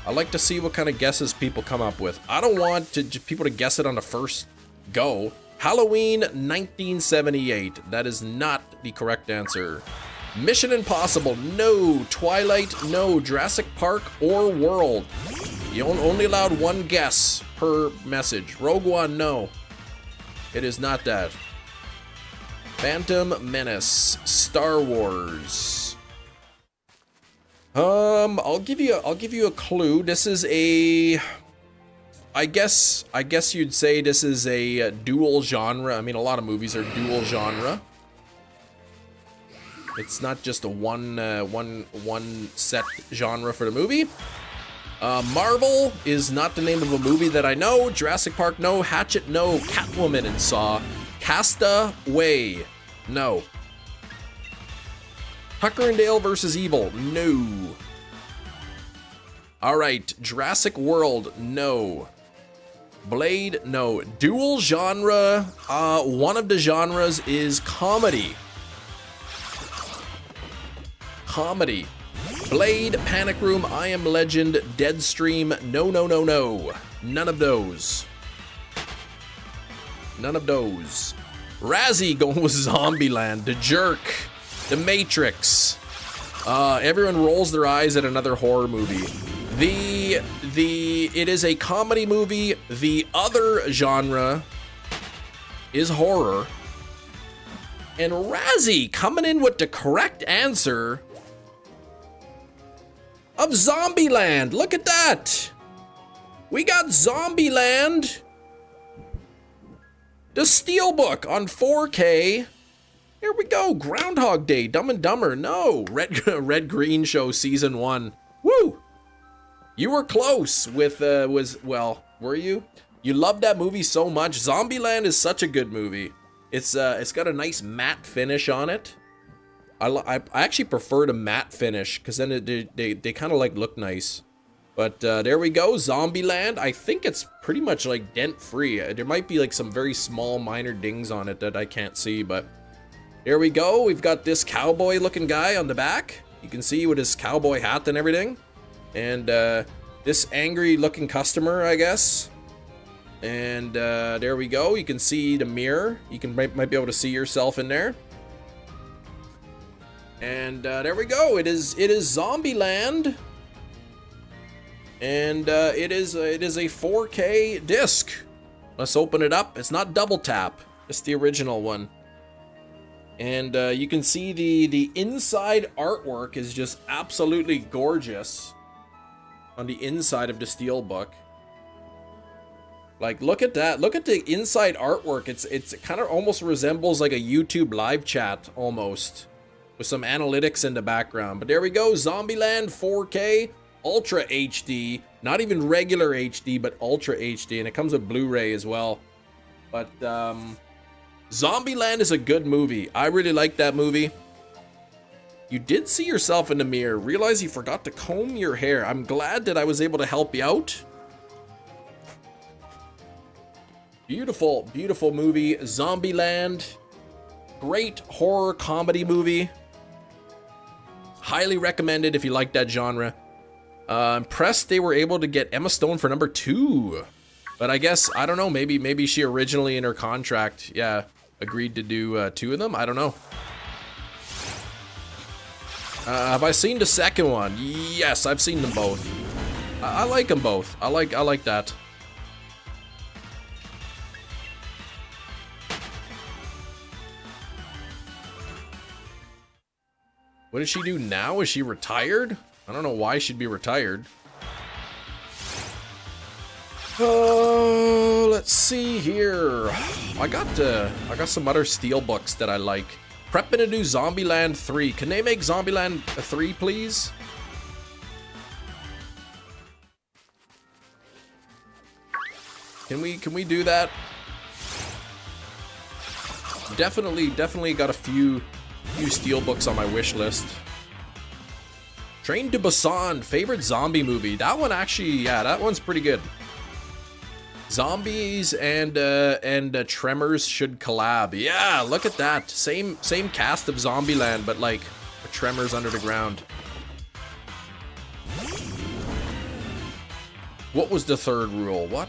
I like to see what kind of guesses people come up with. I don't want people to guess it on the first go. Halloween 1978. That is not the correct answer. Mission Impossible, no. Twilight, no. Jurassic Park or World. You only allowed one guess per message. Rogue One, no. It is not that. Phantom Menace, Star Wars. I'll give you a clue. This is a, I guess you'd say this is a dual genre. I mean, a lot of movies are dual genre. It's not just a one set genre for the movie. Marvel is not the name of a movie that I know. Jurassic Park, no. Hatchet, no. Catwoman and Saw. Castaway, no. Tucker and Dale versus Evil, no. All right, Jurassic World, no. Blade, no. Dual genre, one of the genres is comedy. Comedy. Blade, Panic Room, I Am Legend, Deadstream, no, no, no, no. None of those. None of those. Razzie going with Zombieland, The Jerk, The Matrix. Everyone rolls their eyes at another horror movie. It is a comedy movie. The other genre is horror. And Razzie coming in with the correct answer of Zombieland. Look at that. We got Zombieland. The Steelbook on 4K. Here we go. Groundhog Day, Dumb and Dumber. No. Red Green Show Season 1. Woo. You were close with, well, were you? You loved that movie so much. Zombieland is such a good movie. It's got a nice matte finish on it. I actually prefer the matte finish because then they kind of like look nice. But there we go, Zombieland. I think it's pretty much like dent free. There might be like some very small minor dings on it that I can't see, but there we go. We've got this cowboy looking guy on the back. You can see with his cowboy hat and everything. And this angry looking customer, I guess. And there we go. You can see the mirror. You might be able to see yourself in there. And there we go. It is Zombieland. And it is a 4K disc. Let's open it up. It's not double tap. It's the original one. And you can see the inside artwork is just absolutely gorgeous on the inside of the Steelbook. Like, look at that. Look at the inside artwork. It kind of almost resembles like a YouTube live chat almost, with some analytics in the background. But there we go, Zombieland 4K Ultra HD. Not even regular HD, but Ultra HD, and it comes with Blu-ray as well. But Zombieland is a good movie. I really like that movie. You did see yourself in the mirror. Realize you forgot to comb your hair. I'm glad that I was able to help you out. Beautiful, beautiful movie. Zombieland. Great horror comedy movie. Highly recommended if you like that genre. Impressed they were able to get Emma Stone for number 2. But I guess, I don't know, maybe she originally in her contract, yeah, agreed to do 2 of them? I don't know. Have I seen the second one? Yes, I've seen them both. I like them both. I like that. What does she do now? Is she retired? I don't know why she'd be retired. Oh, let's see here. I got some other Steelbooks that I like. Prepping to do Zombieland 3. Can they make Zombieland 3, please? Can we do that? Definitely got a few Steelbooks on my wish list. Train to Busan, favorite zombie movie. That one actually, yeah, that one's pretty good. Zombies and Tremors should collab. Yeah, look at that. Same cast of Zombieland, but like Tremors under the ground. What was the third rule? What?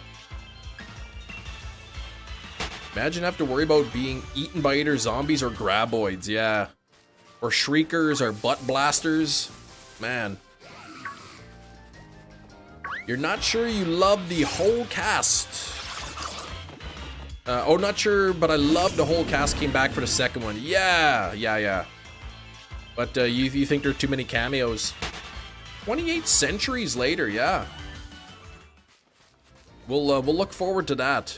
Imagine have to worry about being eaten by either zombies or graboids, yeah. Or shriekers or butt blasters. Man. You're not sure you love the whole cast. Oh, not sure, but I love the whole cast came back for the second one. Yeah. But you think there are too many cameos. 28 centuries later, yeah. We'll look forward to that.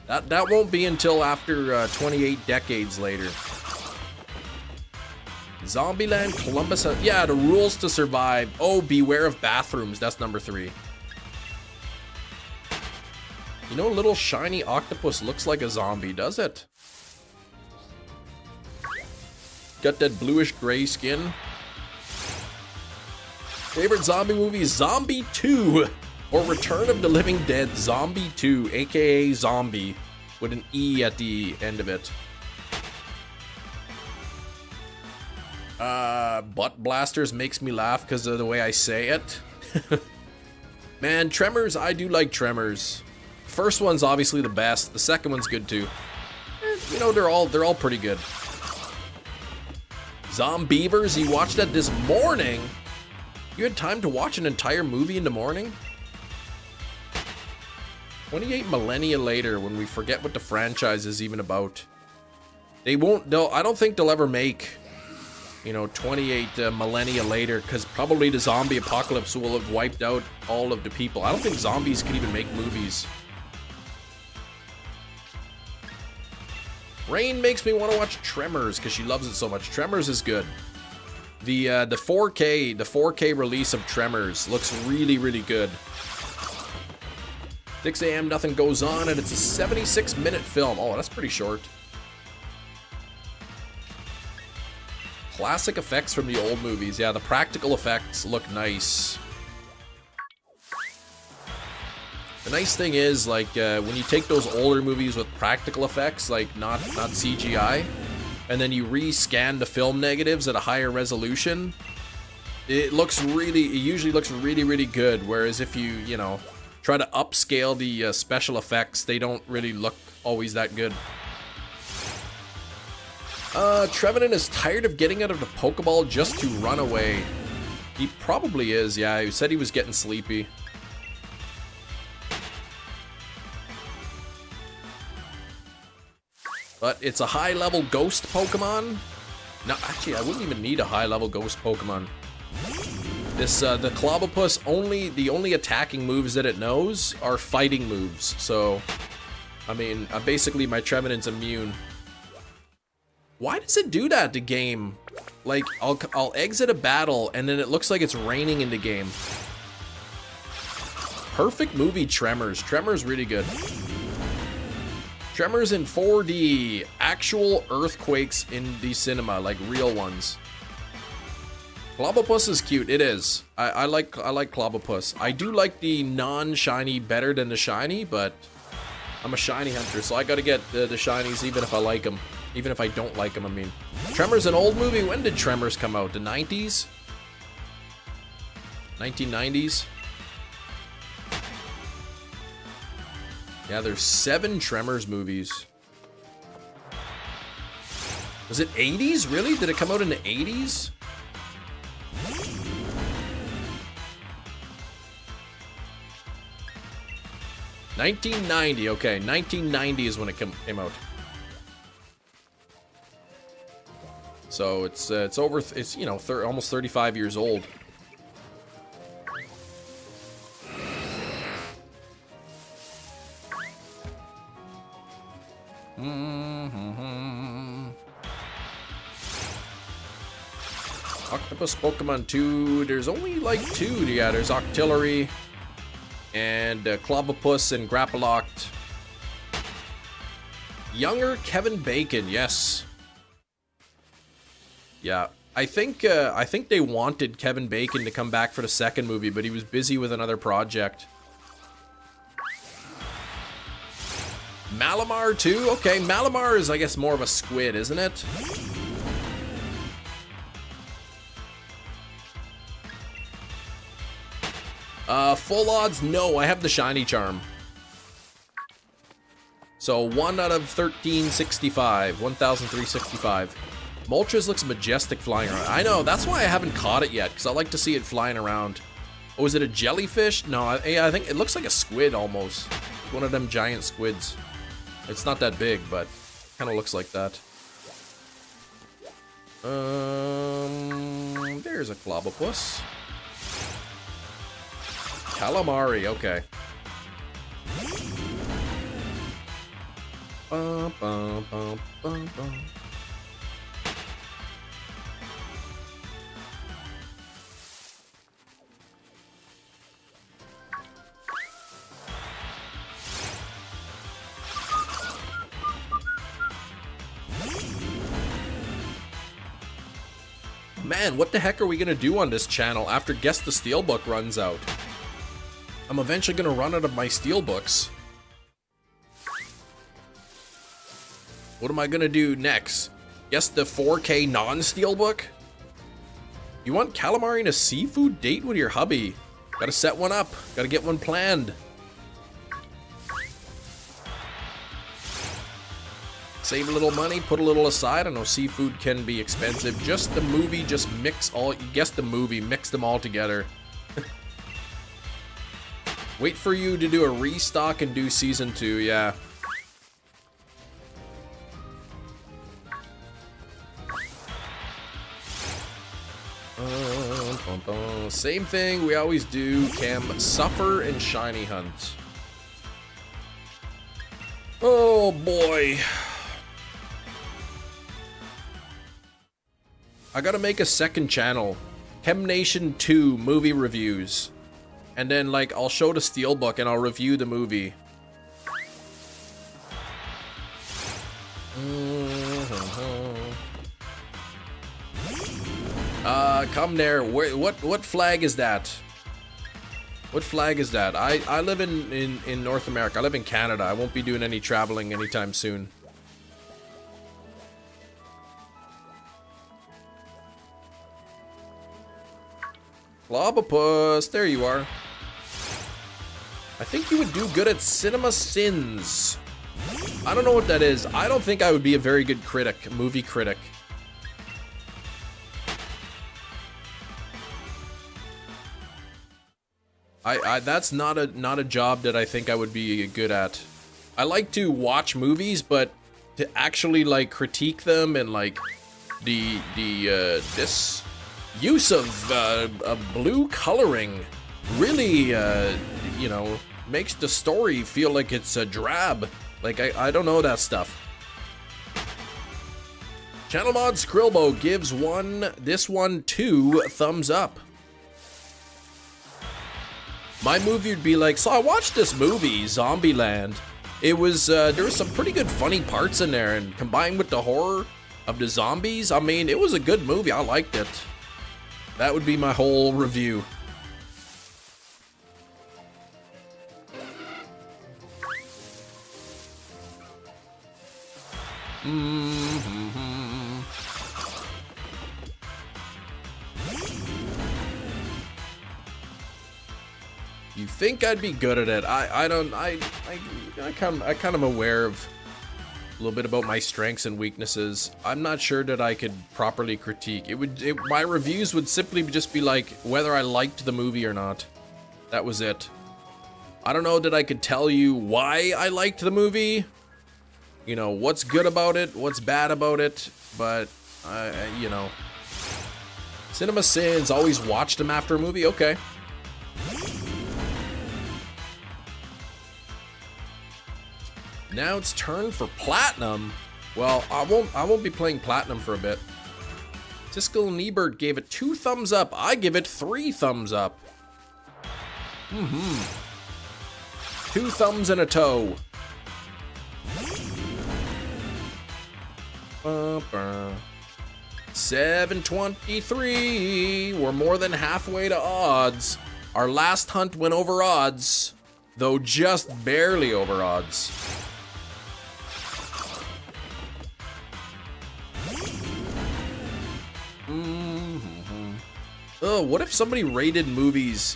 That won't be until after 28 decades later. Zombieland, Columbus. Yeah, the rules to survive. Oh, beware of bathrooms. That's number 3. You know, a little shiny octopus looks like a zombie, does it? Got that bluish gray skin. Favorite zombie movie? Zombie 2. Or Return of the Living Dead. Zombie 2, aka Zombie, with an E at the end of it. Butt blasters makes me laugh because of the way I say it. Man, Tremors, I do like Tremors. First one's obviously the best. The second one's good too. You know, they're all pretty good. Zombievers, you watched that this morning? You had time to watch an entire movie in the morning? 28 millennia later, when we forget what the franchise is even about. I don't think they'll ever make, you know, 28 millennia later, because probably the zombie apocalypse will have wiped out all of the people. I don't think zombies can even make movies. Rain makes me want to watch Tremors because she loves it so much. Tremors is good. The 4K release of Tremors looks really, really good. 6 a.m. nothing goes on, and it's a 76-minute film. Oh, that's pretty short. Classic effects from the old movies. Yeah, the practical effects look nice. The nice thing is, like, when you take those older movies with practical effects, like not CGI, and then you re-scan the film negatives at a higher resolution, it usually looks really, really good. Whereas if you know, try to upscale the special effects, they don't really look always that good. Trevenant is tired of getting out of the Pokeball just to run away. He probably is, yeah. He said he was getting sleepy. But it's a high-level ghost Pokemon. No, actually, I wouldn't even need a high-level ghost Pokemon. This, the CLOBBOPUS, the only attacking moves that it knows are fighting moves. So, I mean, basically my Trevenant's immune. Why does it do that to game? Like, I'll exit a battle and then it looks like it's raining in the game. Perfect movie, Tremors. Tremors really good. Tremors in 4D, actual earthquakes in the cinema, like real ones. CLOBBOPUS is cute. It is. I like CLOBBOPUS. I do like the non-shiny better than the shiny, but I'm a shiny hunter, so I gotta get the shinies even if I like them. Even if I don't like them, I mean. Tremors, an old movie. When did Tremors come out? The 90s? 1990s? Yeah, there's 7 Tremors movies. Was it 80s? Really? Did it come out in the 80s? $1990. Okay, 1990 is when it came out. So it's you know, almost 35 years old. Octopus Pokemon 2, there's only like 2. Yeah, there's Octillery and CLOBBOPUS and Grapploct. Younger Kevin Bacon, yes. Yeah, I think they wanted Kevin Bacon to come back for the second movie, but he was busy with another project. Malamar too? Okay, Malamar is, I guess, more of a squid, isn't it? Full odds, no, I have the shiny charm. So 1 out of 1365, 1365. Moltres looks majestic flying around. I know, that's why I haven't caught it yet, because I like to see it flying around. Oh, is it a jellyfish? No, I think it looks like a squid almost. One of them giant squids. It's not that big, but kind of looks like that. There's a CLOBBOPUS. Calamari, okay. Bum, bum, bum, bum, bum. Man, what the heck are we gonna do on this channel after Guess the Steelbook runs out? I'm eventually gonna run out of my Steelbooks. What am I gonna do next? Guess the 4K non-Steelbook? You want calamari and a seafood date with your hubby? Gotta set one up. Gotta get one planned. Save a little money, put a little aside. I know seafood can be expensive. Just the movie, just mix all, you guess the movie, mix them all together. Wait for you to do a restock and do season 2, yeah. Same thing we always do, Cam. Suffer and shiny hunt. Oh boy. I gotta make a second channel. Chem Nation 2 movie reviews. And then, like, I'll show the Steelbook and I'll review the movie. Come there. What flag is that? What flag is that? I live in North America. I live in Canada. I won't be doing any traveling anytime soon. CLOBBOPUS, there you are. I think you would do good at Cinema Sins. I don't know what that is. I don't think I would be a very good critic, movie critic. That's not a job that I think I would be good at. I like to watch movies, but to actually like critique them and like this use of blue coloring really you know, makes the story feel like it's a drab. Like I don't know that stuff. Channel Mod Skrillbo gives this one 2 thumbs up. My movie would be like, so I watched this movie, Zombieland. It was, there was some pretty good funny parts in there, and combined with the horror of the zombies, I mean, it was a good movie. I liked it. That would be my whole review. You think I'd be good at it? I kind of aware of a little bit about my strengths and weaknesses. I'm not sure that I could properly critique. My reviews would simply just be like whether I liked the movie or not. That was it. I don't know that I could tell you why I liked the movie. You know, what's good about it, what's bad about it, but you know. Cinema Sins, always watched them after a movie, okay. Now it's turn for Platinum. Well, I won't be playing Platinum for a bit. Siskel and Ebert gave it 2 thumbs up. I give it 3 thumbs up. 2 thumbs and a toe. 723. We're more than halfway to odds. Our last hunt went over odds, though just barely over odds. Oh, what if somebody rated movies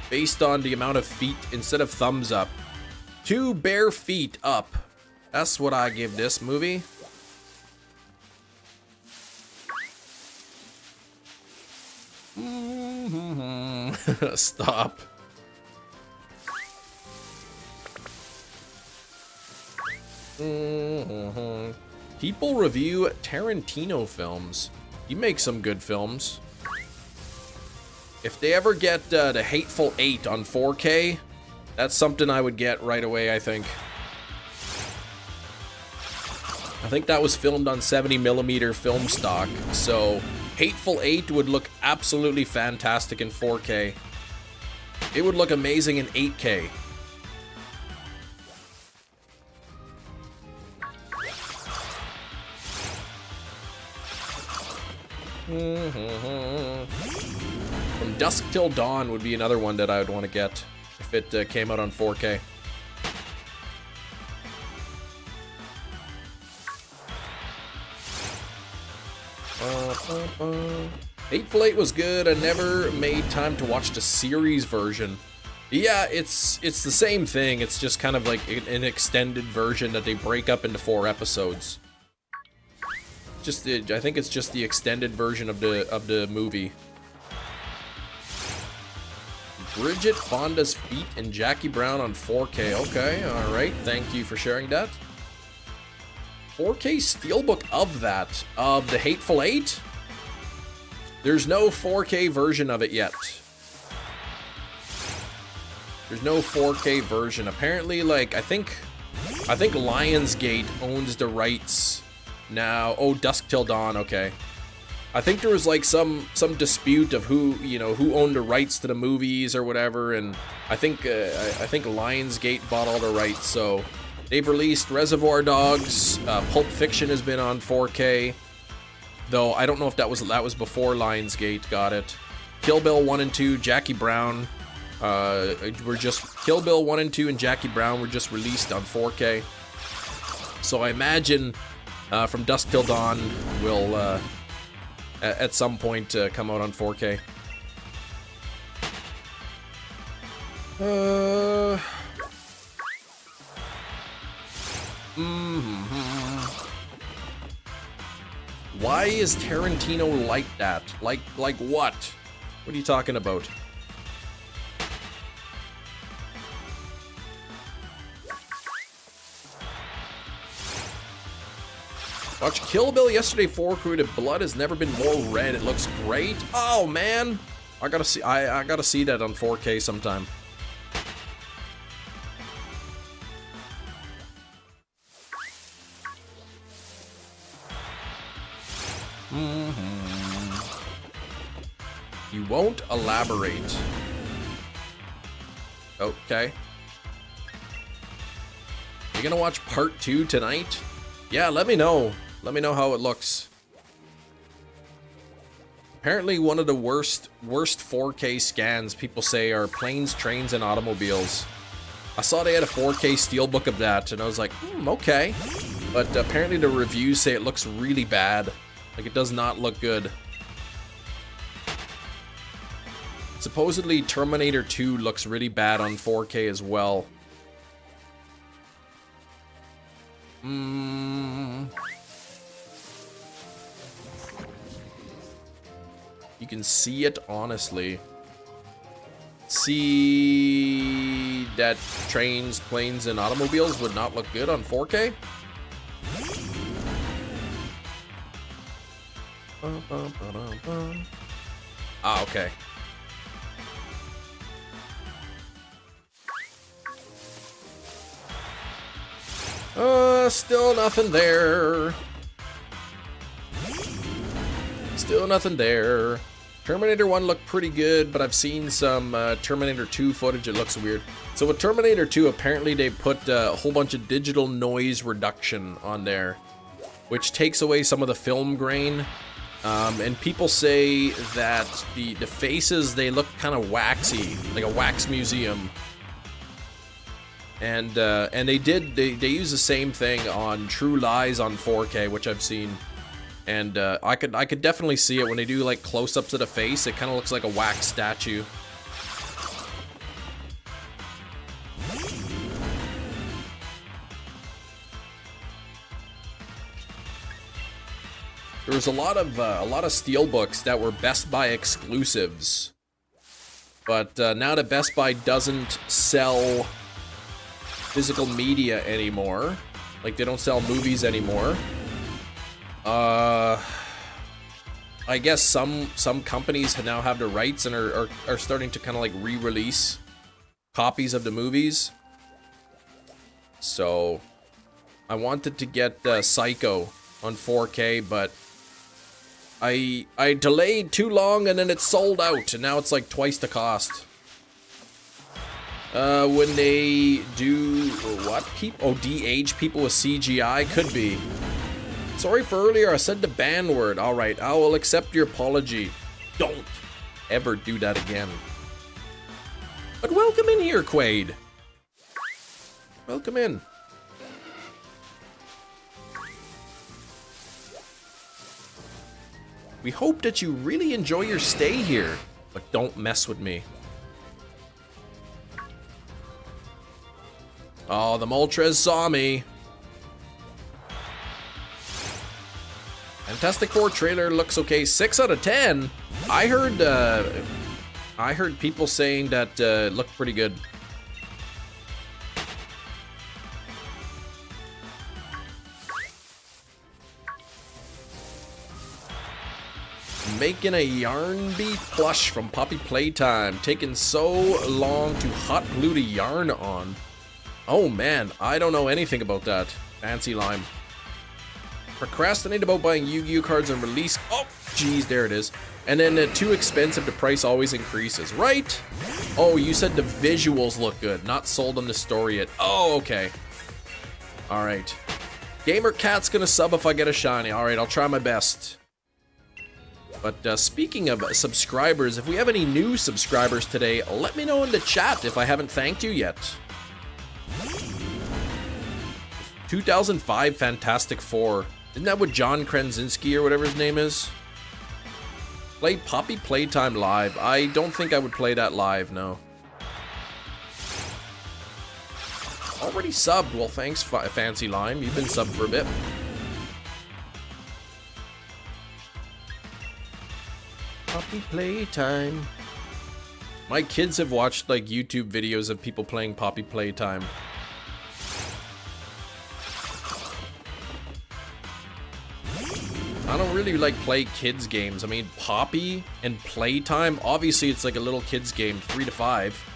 based on the amount of feet instead of thumbs up? 2 bare feet up. That's what I give this movie. Stop. People review Tarantino films. He makes some good films. If they ever get the Hateful Eight on 4K, that's something I would get right away, I think. I think that was filmed on 70mm film stock, so Hateful Eight would look absolutely fantastic in 4K. It would look amazing in 8K. From Dusk Till Dawn would be another one that I would want to get if it came out on 4K. Hateful Eight was good. I never made time to watch the series version. Yeah, it's the same thing. It's just kind of like an extended version that they break up into 4 episodes. I think it's just the extended version of the movie. Bridget Fonda's feet and Jackie Brown on 4K. Okay, all right. Thank you for sharing that. 4K Steelbook of that, of the Hateful Eight. There's no 4K version of it yet. There's no 4K version. Apparently, like, I think Lionsgate owns the rights now. Oh, Dusk Till Dawn, okay. I think there was like some dispute of who owned the rights to the movies or whatever, and I think Lionsgate bought all the rights, so they've released Reservoir Dogs, Pulp Fiction has been on 4K, though I don't know if that was before Lionsgate got it. Kill Bill 1 and 2, Jackie Brown. Kill Bill 1 and 2 and Jackie Brown were just released on 4K. So I imagine From Dusk Till Dawn will at some point come out on 4K. Why is Tarantino like that? Like what? What are you talking about? Watch Kill Bill yesterday 4 created blood has never been more red. It looks great. Oh man, I gotta see that on 4K sometime. You won't elaborate. Okay. You gonna watch part 2 tonight? Yeah, let me know. Let me know how it looks. Apparently one of the worst 4K scans people say are planes, trains, and automobiles. I saw they had a 4K Steelbook of that, and I was like, okay. But apparently the reviews say it looks really bad. Like, it does not look good. Supposedly Terminator 2 looks really bad on 4K as well. You can see it, honestly. See that trains, planes, and automobiles would not look good on 4K? Ah, okay. Still nothing there. Still nothing there. Terminator 1 looked pretty good, but I've seen some Terminator 2 footage. It looks weird. So with Terminator 2, apparently they put a whole bunch of digital noise reduction on there, which takes away some of the film grain. And people say that the faces, they look kind of waxy, like a wax museum. And they use the same thing on True Lies on 4K, which I've seen. And I could definitely see it when they do like close-ups of the face. It kind of looks like a wax statue. There was a lot of Steelbooks that were Best Buy exclusives, but now that Best Buy doesn't sell physical media anymore, like they don't sell movies anymore. I guess some companies now have the rights and are starting to kind of like re-release copies of the movies. So I wanted to get Psycho on 4K, but I delayed too long and then it sold out, and now it's like twice the cost. When they do what? De-age people with CGI? Could be. Sorry for earlier, I said the ban word. Alright, I will accept your apology. Don't ever do that again. But welcome in here, Quaid. Welcome in. We hope that you really enjoy your stay here, but don't mess with me. Oh, the Moltres saw me. Fantastic Four trailer looks okay. 6 out of 10. I heard people saying that it looked pretty good. Making a yarn bee plush from Poppy Playtime. Taking so long to hot glue the yarn on. Oh man, I don't know anything about that. Fancy lime. Procrastinate about buying Yu-Gi-Oh cards on release. Oh, geez, there it is. And then too expensive, the price always increases, right? Oh, you said the visuals look good, not sold on the story yet. Oh, okay. All right. Gamer Cat's gonna sub if I get a shiny. All right, I'll try my best. But speaking of subscribers, if we have any new subscribers today, let me know in the chat if I haven't thanked you yet. 2005 Fantastic Four. Isn't that what John Krasinski or whatever his name is? Play Poppy Playtime live. I don't think I would play that live, no. Already subbed. Well, thanks, Fancy Lime. You've been subbed for a bit. Poppy Playtime. My kids have watched like YouTube videos of people playing Poppy Playtime. I don't really like play kids games. I mean, Poppy and Playtime, obviously it's like a little kids game, 3 to 5.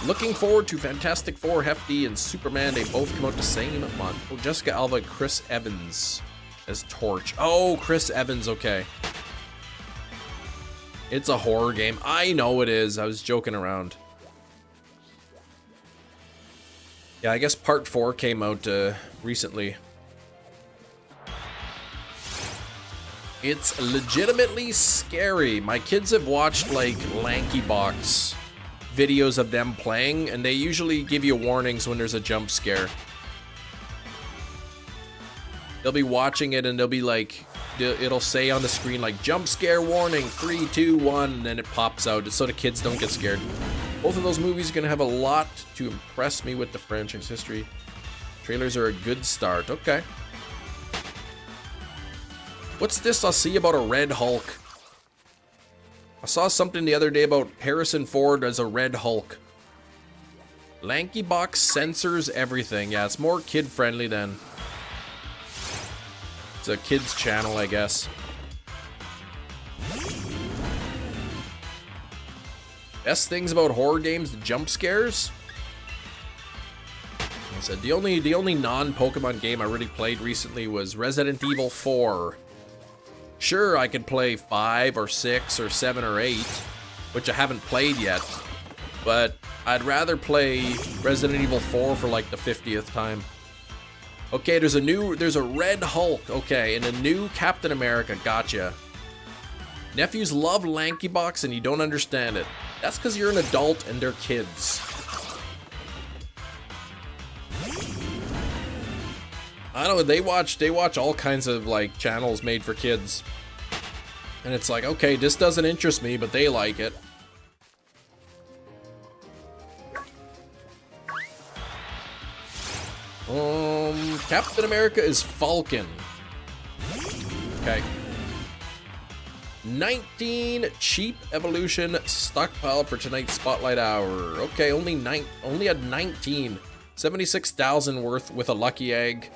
Looking forward to Fantastic Four, Hefty, and Superman. They both come out the same month. Oh, Jessica Alba, Chris Evans as Torch. Oh, Chris Evans, okay. It's a horror game. I know it is. I was joking around. Yeah, I guess part 4 came out recently. It's legitimately scary. My kids have watched like Lanky Box videos of them playing, and they usually give you warnings when there's a jump scare. They'll be watching it and they'll be like, it'll say on the screen like jump scare warning 3, 2, 1, and then it pops out so the kids don't get scared. Both of those movies are gonna have a lot to impress me with the franchise history. Trailers are a good start. Okay. What's this I see about a Red Hulk? I saw something the other day about Harrison Ford as a Red Hulk. Lanky Box censors everything. Yeah, it's more kid-friendly than... It's a kid's channel, I guess. Best things about horror games, the jump scares. I said the only non-Pokemon game I really played recently was Resident Evil 4. Sure, I could play 5 or 6 or 7 or 8, which I haven't played yet, but I'd rather play Resident Evil 4 for like the 50th time. Okay, there's a Red Hulk, okay, and a new Captain America, gotcha. Nephews love Lanky Box and you don't understand it. That's because you're an adult and they're kids. I don't know, they watch all kinds of like channels made for kids. And it's like, okay, this doesn't interest me, but they like it. Captain America is Falcon. Okay. 19 cheap evolution stockpiled for tonight's spotlight hour. Okay, only at 19. 76,000 worth with a lucky egg.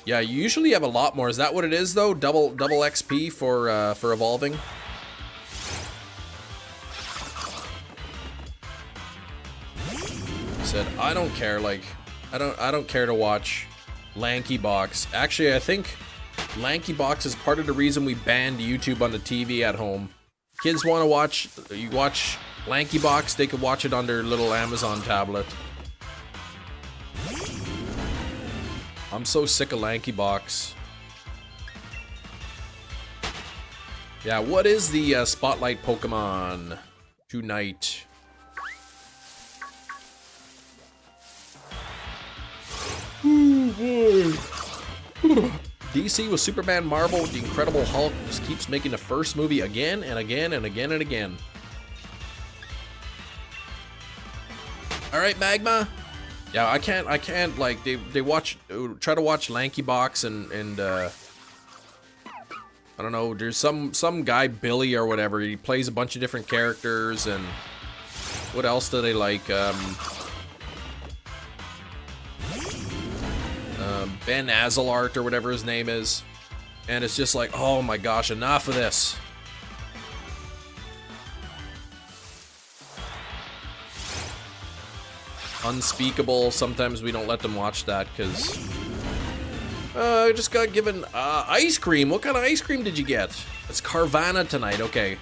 Yeah, you usually have a lot more. Is that what it is though? Double XP for evolving. Said I don't care. Like I don't care to watch Lanky Box. Actually, I think Lanky Box is part of the reason we banned YouTube on the TV at home. Kids want to watch Lanky Box, they could watch it on their little Amazon tablet. I'm so sick of Lanky Box. Yeah, what is the spotlight Pokemon tonight? DC with Superman, Marvel with the Incredible Hulk just keeps making the first movie again and again and again and again. All right, Magma. Yeah, I can't like they try to watch Lanky Box and I don't know, there's some guy Billy or whatever, he plays a bunch of different characters, and what else do they like? Ben Azalart or whatever his name is, and it's just like, oh my gosh, enough of this. Unspeakable, sometimes we don't let them watch that because I just got given ice cream. What kind of ice cream did you get? It's Carvana tonight. Okay,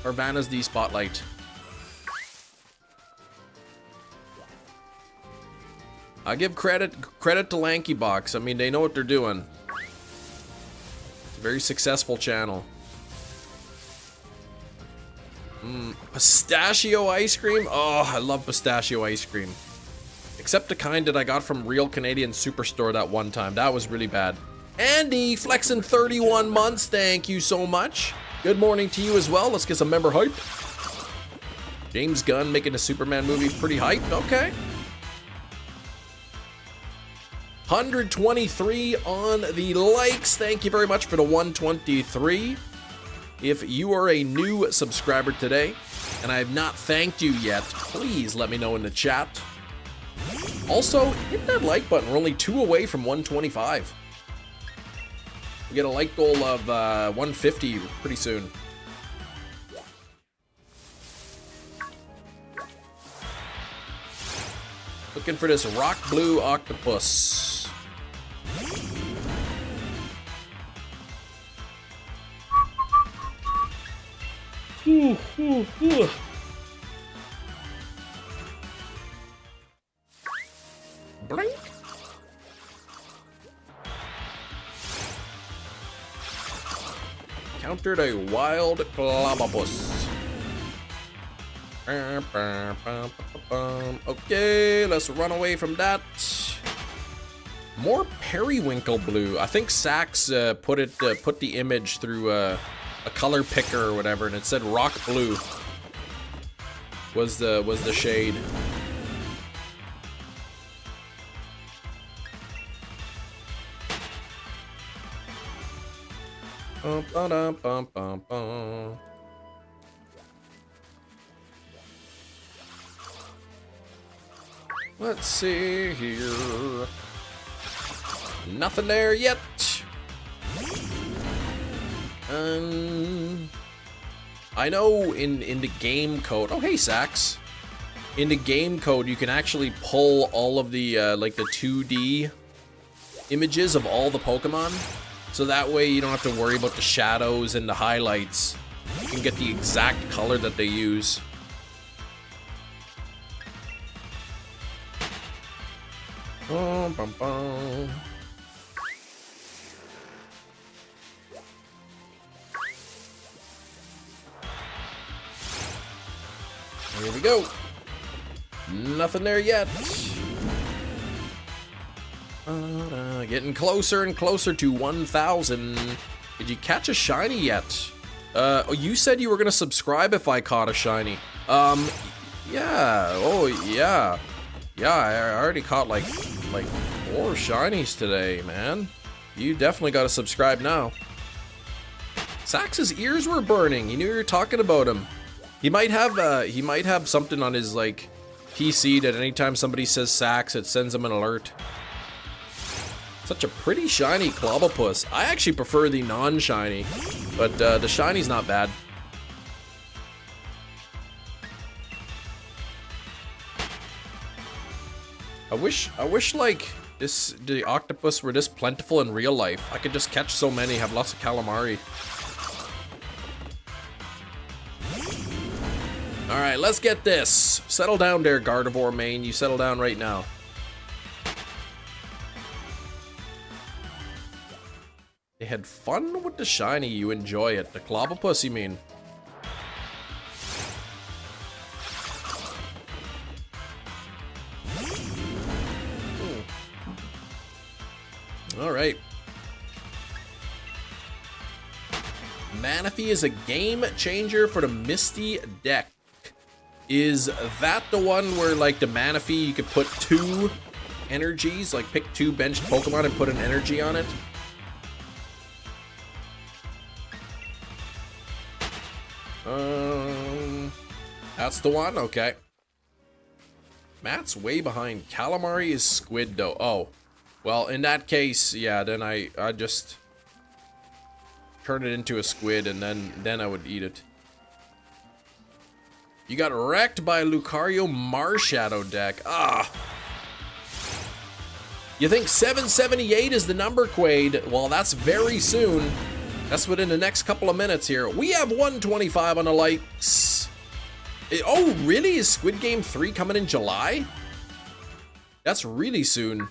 Carvana's the spotlight. I give credit to Lanky Box. I mean, they know what they're doing. It's a very successful channel. Pistachio ice cream? Oh, I love pistachio ice cream. Except the kind that I got from Real Canadian Superstore that one time. That was really bad. Andy, flexing 31 months. Thank you so much. Good morning to you as well. Let's get some member hype. James Gunn making a Superman movie pretty hyped. Okay. 123 on the likes. Thank you very much for the 123. If you are a new subscriber today and I have not thanked you yet, please let me know in the chat. Also, hit that like button. We're only 2 away from 125. We get a like goal of 150 pretty soon. Looking for this rock blue octopus. Blink. Countered a wild CLOBBOPUS. Okay, let's run away from that. More periwinkle blue. I think Sax put the image through a color picker or whatever, and it said rock blue was the shade. Let's see here. Nothing there yet. I know in the game code. Oh, hey, Sax. In the game code, you can actually pull all of the like the 2D images of all the Pokemon. So that way you don't have to worry about the shadows and the highlights. You can get the exact color that they use. Bum, bum, bum. Here we go. Nothing there yet. Getting closer and closer to 1,000. Did you catch a shiny yet? You said you were gonna subscribe if I caught a shiny. Yeah. Oh, yeah. Yeah, I already caught like 4 shinies today, man. You definitely gotta subscribe now. Sax's ears were burning. He knew you were talking about him. He might have something on his like PC that anytime somebody says Sax, it sends him an alert. Such a pretty shiny CLOBBOPUS. I actually prefer the non-shiny, but the shiny's not bad. I wish like the octopus were this plentiful in real life. I could just catch so many, have lots of calamari. All right, let's get this. Settle down there, Gardevoir main. You settle down right now. They had fun with the shiny. You enjoy it. The CLOBBOPUS, you mean? All right. Manaphy is a game changer for the Misty deck. Is that the one where, like, the Manaphy, you could put 2 energies, like pick 2 benched Pokemon and put an energy on it? That's the one? Okay. Matt's way behind. Calamari is squid, though. Oh. Well, in that case, yeah, then I just turn it into a squid, and then I would eat it. You got wrecked by Lucario Marshadow deck. Ah. You think 778 is the number, Quaid? Well, that's very soon. That's within the next couple of minutes here. We have 125 on the likes. Oh, really? Is Squid Game 3 coming in July? That's really soon.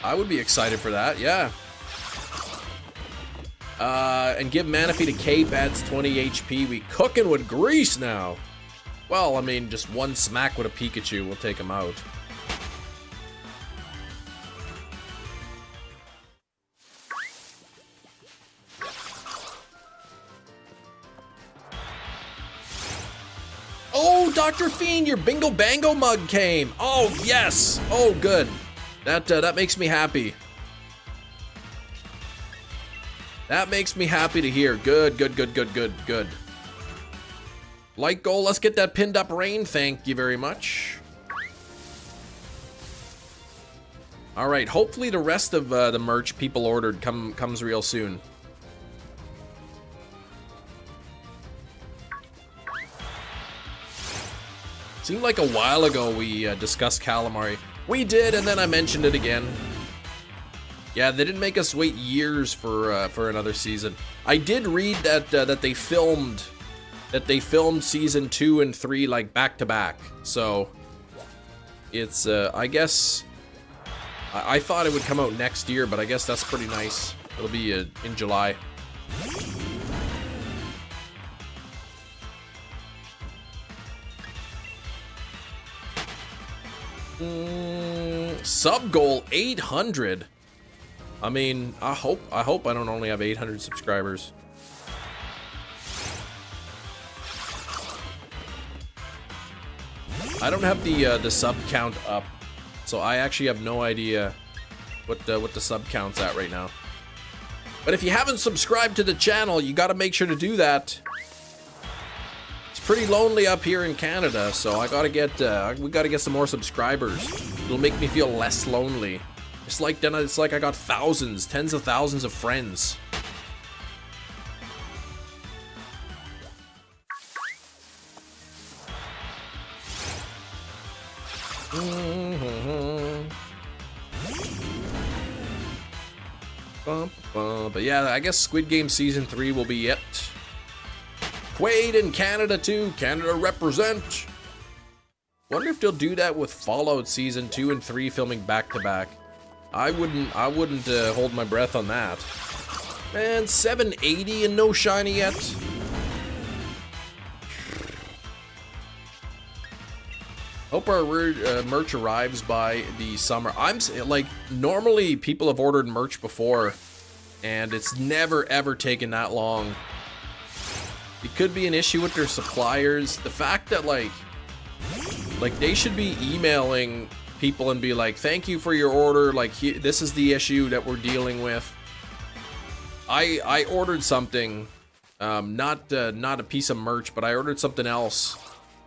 I would be excited for that, yeah. And give Manaphy to Cape adds 20 HP. We cooking with grease now. Well, I mean, just one smack with a Pikachu will take him out. Oh, Dr. Fiend, your Bingo Bango mug came. Oh, yes. Oh, good. That makes me happy. That makes me happy to hear. Good, good, good, good, good, good. Light goal, let's get that pinned up rain. Thank you very much. All right, hopefully the rest of the merch people ordered comes real soon. Seemed like a while ago we discussed Calamari. We did, and then I mentioned it again. Yeah, they didn't make us wait years for another season. I did read that that they filmed season 2 and 3 like back to back. So it's I guess I thought it would come out next year, but I guess that's pretty nice. It'll be in July. Sub goal 800. I mean, I hope I don't only have 800 subscribers. I don't have the sub count up, so I actually have no idea what the sub count's at right now. But if you haven't subscribed to the channel, you got to make sure to do that. It's pretty lonely up here in Canada, so I gotta get we gotta get some more subscribers. It'll make me feel less lonely. It's like I got thousands, tens of thousands of friends. But yeah, I guess Squid Game Season 3 will be it. Quaid in Canada too. Canada represent. Wonder if they'll do that with Fallout Season 2 and 3 filming back to back. I wouldn't hold my breath on that. Man, 780 and no shiny yet. Hope our merch arrives by the summer. I'm like, normally people have ordered merch before, and it's never ever taken that long. It could be an issue with their suppliers. The fact that like they should be emailing people and be like, thank you for your order, like this is the issue that we're dealing with. I ordered something, not a piece of merch, but I ordered something else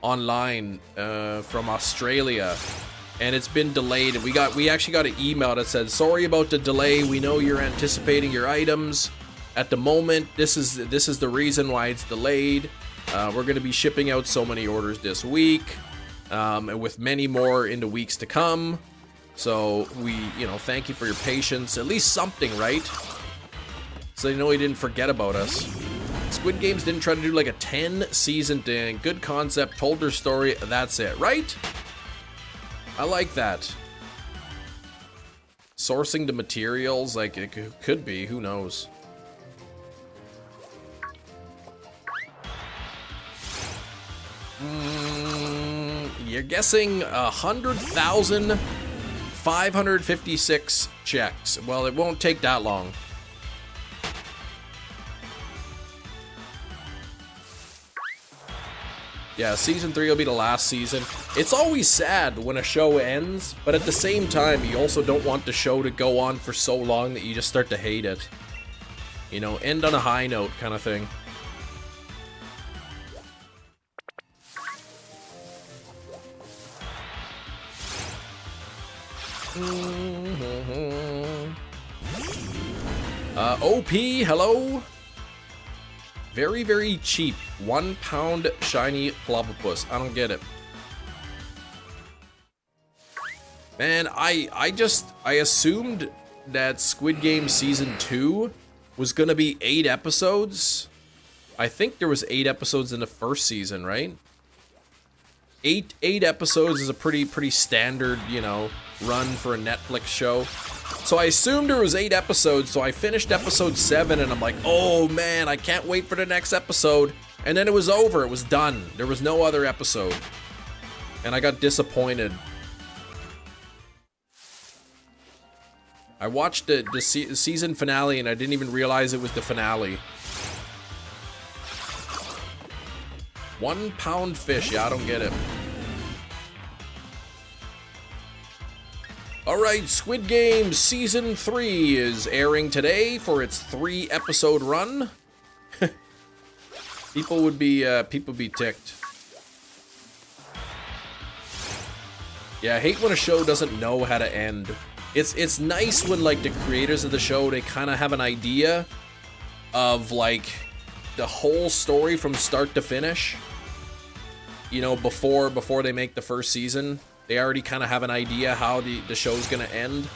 online from Australia, and it's been delayed, and we actually got an email that said, sorry about the delay, we know you're anticipating your items. At the moment, this is the reason why it's delayed. We're going to be shipping out so many orders this week, and with many more in the weeks to come. So we, thank you for your patience. At least something, right? So they know he didn't forget about us. Squid Games didn't try to do like a 10-season thing. Good concept, told their story, that's it, right? I like that. Sourcing the materials, like it could be, who knows? You're guessing 100,556 checks. Well, it won't take that long. Yeah, season 3 will be the last season. It's always sad when a show ends, but at the same time, you also don't want the show to go on for so long that you just start to hate it. End on a high note kind of thing. OP, hello. Very, very cheap. £1 shiny CLOBBOPUS. I don't get it. Man, I assumed that Squid Game Season 2 was gonna be 8 episodes. I think there was 8 episodes in the first season, right? Eight episodes is a pretty standard, you know, run for a Netflix show. So I assumed there was 8 episodes, so I finished episode 7 and I'm like, oh man, I can't wait for the next episode. And then it was over, it was done. There was no other episode. And I got disappointed. I watched the season finale and I didn't even realize it was the finale. 1 pound fish, yeah, I don't get it. Alright, Squid Game Season 3 is airing today for its 3-episode run. People would be ticked. Yeah, I hate when a show doesn't know how to end. It's nice when, like, the creators of the show, they kind of have an idea of, like, the whole story from start to finish. You know, before they make the first season, they already kind of have an idea how the show's gonna end,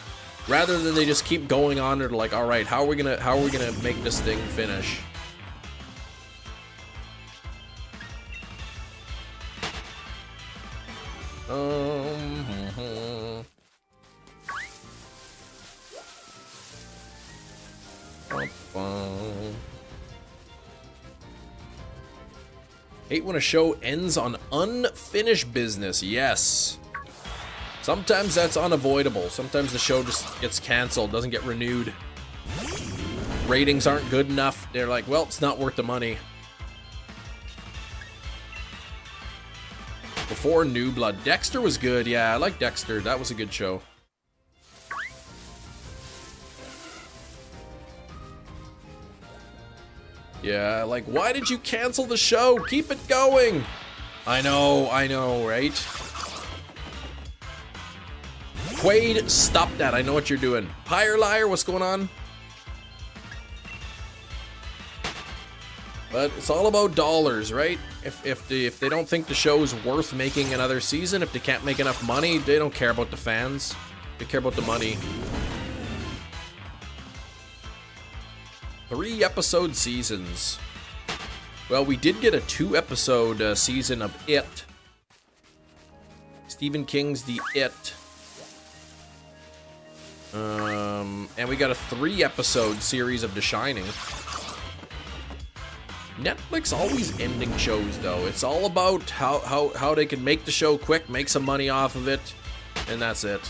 rather than they just keep going on. They're like, all right, how are we gonna make this thing finish? Hate when a show ends on unfinished business. Yes. Sometimes that's unavoidable. Sometimes the show just gets canceled, doesn't get renewed. Ratings aren't good enough. They're like, well, it's not worth the money. Before New Blood. Dexter was good. Yeah, I like Dexter. That was a good show. Yeah, like, why did you cancel the show? Keep it going. I know, right? Quaid, stop that. I know what you're doing. Higher Liar, what's going on? But it's all about dollars, right? If they don't think the show is worth making another season, if they can't make enough money, they don't care about the fans. They care about the money. 3-episode seasons. Well, we did get a 2-episode season of It. Stephen King's The It. And we got a 3-episode series of The Shining. Netflix always ending shows, though. It's all about how they can make the show quick, make some money off of it, and that's it.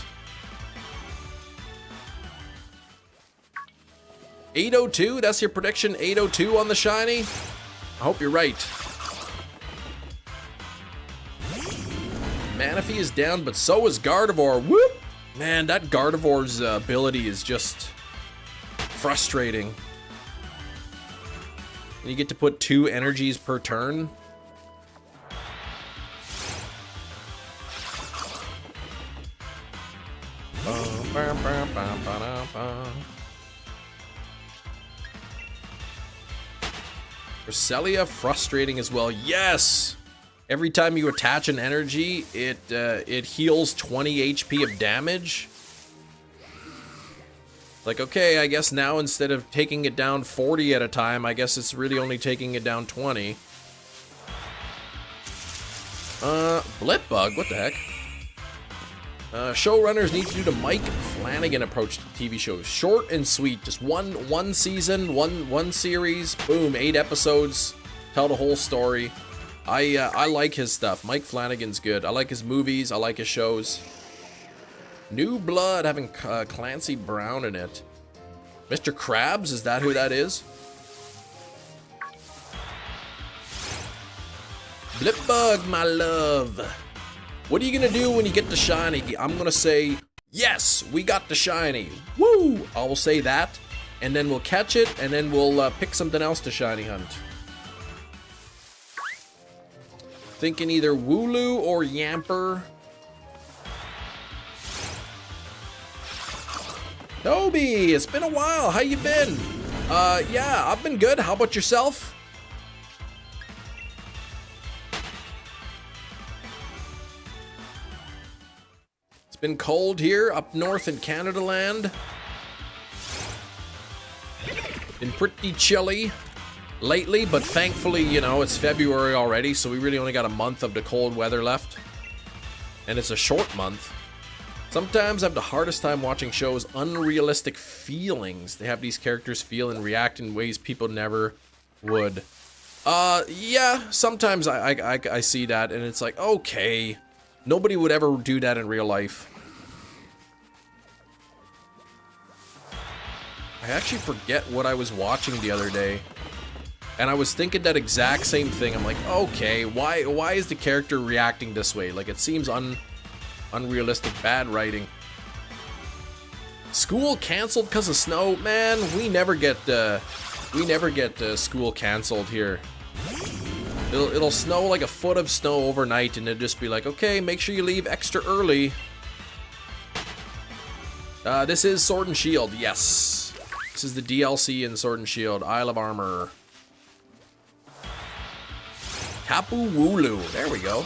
802, that's your prediction, 802 on The Shiny? I hope you're right. Manaphy is down, but so is Gardevoir. Whoop! Man, that Gardevoir's ability is just frustrating. And you get to put 2 energies per turn. Cresselia, frustrating as well. Yes! Every time you attach an energy, it heals 20 HP of damage. Like, okay, I guess now instead of taking it down 40 at a time, I guess it's really only taking it down 20. Blipbug, what the heck? Showrunners need to do the Mike Flanagan approach to TV shows. Short and sweet, just one season, one series, boom, 8 episodes, tell the whole story. I like his stuff. Mike Flanagan's good. I like his movies, I like his shows. New Blood having Clancy Brown in it. Mr. Krabs, is that who that is? Blipbug, my love. What are you gonna do when you get the shiny? I'm gonna say, yes, we got the shiny. Woo! I will say that, and then we'll catch it, and then we'll pick something else to shiny hunt. Thinking either Wooloo or Yamper. Toby, it's been a while. How you been? Yeah, I've been good. How about yourself? It's been cold here up north in Canada land. Been pretty chilly. lately, but thankfully, you know, it's February already, so we really only got a month of the cold weather left. And it's a short month. Sometimes I have the hardest time watching shows unrealistic feelings. They have these characters feel and react in ways people never would. Yeah, sometimes I see that, and it's like, okay, nobody would ever do that in real life. I actually forget what I was watching the other day, and I was thinking that exact same thing. I'm like, okay, why is the character reacting this way? Like, it seems unrealistic, bad writing. School canceled because of snow? Man, we never get school canceled here. It'll snow like a foot of snow overnight, and it'll just be like, okay, make sure you leave extra early. This is Sword and Shield, yes. This is the DLC in Sword and Shield, Isle of Armor. Tapu Wooloo, there we go.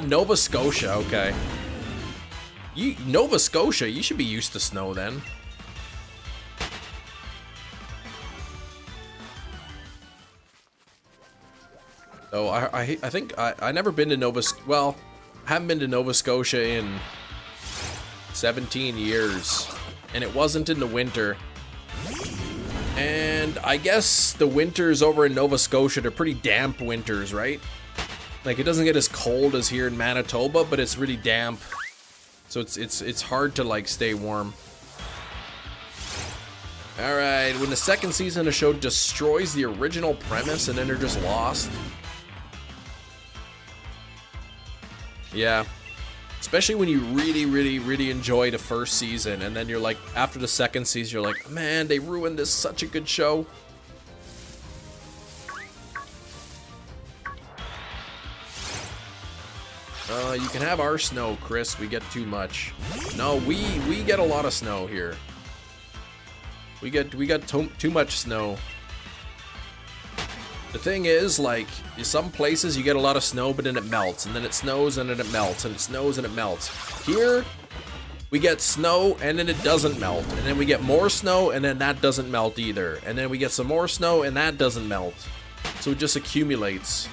Nova Scotia, okay. Nova Scotia, you should be used to snow then. Oh, I think I never been to I haven't been to Nova Scotia in 17 years. And it wasn't in the winter. And I guess the winters over in Nova Scotia, they're pretty damp winters, right? Like, it doesn't get as cold as here in Manitoba, but it's really damp. So it's hard to, like, stay warm. Alright, when the second season of the show destroys the original premise and then they're just lost. Yeah. Especially when you really enjoy the first season, and then you're like, after the second season, you're like, man, they ruined this, such a good show. You can have our snow, Chris. We get too much. No, we get a lot of snow here. We got too much snow. The thing is, like, in some places you get a lot of snow, but then it melts, and then it snows, and then it melts, and it snows, and it melts. Here, we get snow, and then it doesn't melt, and then we get more snow, and then that doesn't melt either, and then we get some more snow, and that doesn't melt. So it just accumulates.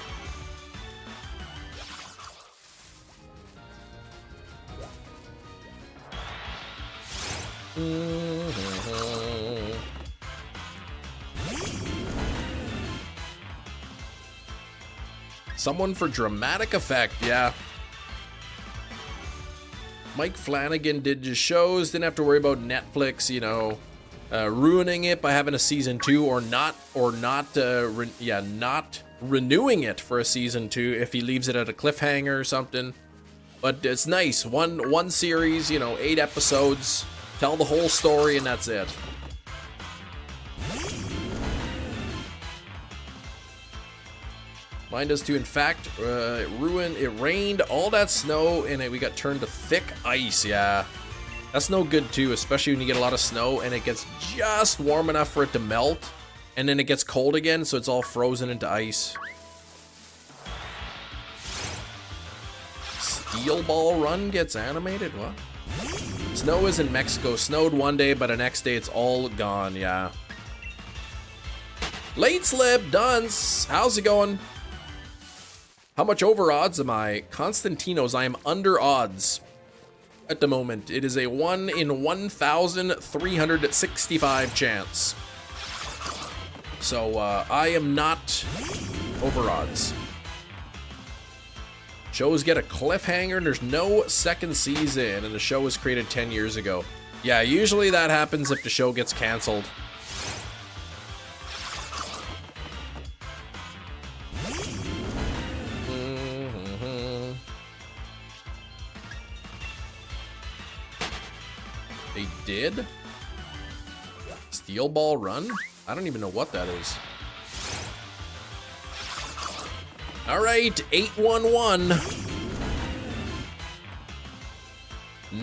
Someone for dramatic effect, yeah. Mike Flanagan did just shows, didn't have to worry about Netflix, you know, ruining it by having a season 2 or not renewing it for a season 2 if he leaves it at a cliffhanger or something. But it's nice, one series, you know, 8 episodes, tell the whole story, and that's it. Mine does too. In fact, it rained all that snow, and we got turned to thick ice. Yeah, that's no good too, especially when you get a lot of snow and it gets just warm enough for it to melt, and then it gets cold again, so it's all frozen into ice. Steel Ball Run gets animated? What? Snow is in Mexico. Snowed one day, but the next day it's all gone. Yeah. Late Slip Dunce, how's it going? How much over odds am I? Constantinos, I am under odds at the moment. It is a 1 in 1,365 chance. So I am not over odds. Shows get a cliffhanger and there's no second season, and the show was created 10 years ago. Yeah, usually that happens if the show gets canceled. They did? Steel Ball Run? I don't even know what that is. All right, 811.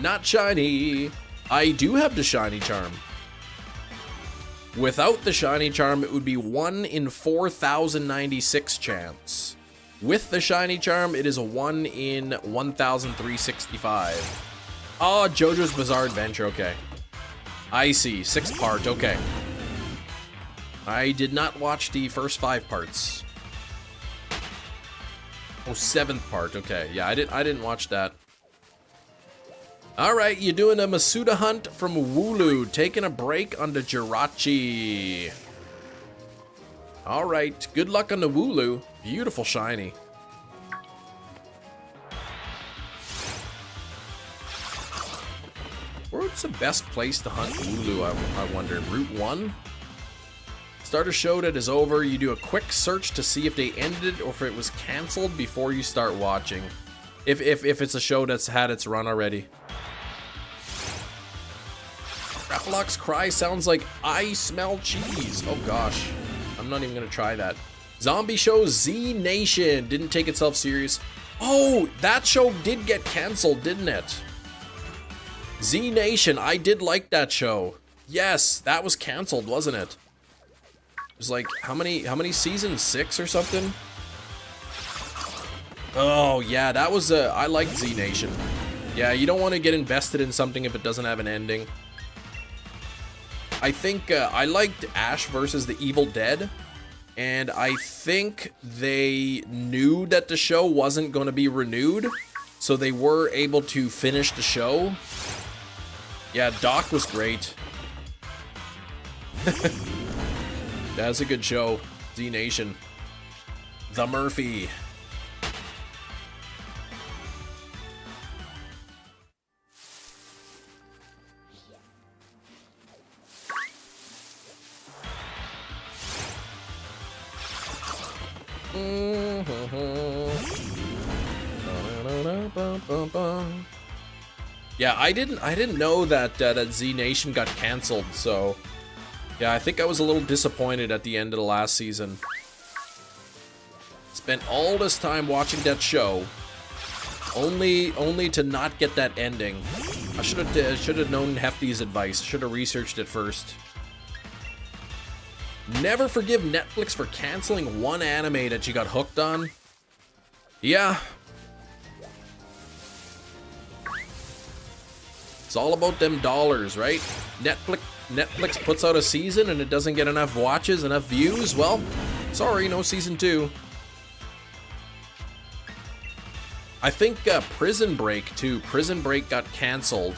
Not shiny. I do have the shiny charm. Without the shiny charm, it would be 1 in 4,096 chance. With the shiny charm, it is a 1 in 1,365. Oh, JoJo's Bizarre Adventure, okay. I see, 6-part, okay. I did not watch the first 5 parts. Oh, 7th part. Okay, yeah, I didn't watch that. All right, you're doing a Masuda hunt from Wooloo, taking a break on the Jurassic. All right, good luck on the Wooloo. Beautiful shiny. Where's the best place to hunt Wooloo, I wonder? Route 1? Start a show that is over. You do a quick search to see if they ended or if it was canceled before you start watching. If it's a show that's had its run already. Grapplock's cry sounds like I smell cheese. Oh gosh. I'm not even gonna try that. Zombie show Z Nation didn't take itself serious. Oh, that show did get canceled, didn't it? Z Nation, I did like that show. Yes, that was canceled, wasn't it? It was like, how many seasons? 6 or something? Oh yeah, that was I liked Z Nation. Yeah, you don't want to get invested in something if it doesn't have an ending. I think I liked Ash versus the Evil Dead, and I think they knew that the show wasn't going to be renewed, so they were able to finish the show. Yeah, Doc was great. That's a good show. Z Nation. The Murphy. Yeah, I didn't know that that Z Nation got canceled, so yeah, I think I was a little disappointed at the end of the last season. Spent all this time watching that show, only to not get that ending. I should have known Hefty's advice. Should have researched it first. Never forgive Netflix for canceling one anime that you got hooked on. Yeah. It's all about them dollars, right? Netflix puts out a season and it doesn't get enough watches, enough views. Well, sorry, no season 2. I think Prison Break too. Prison Break got canceled.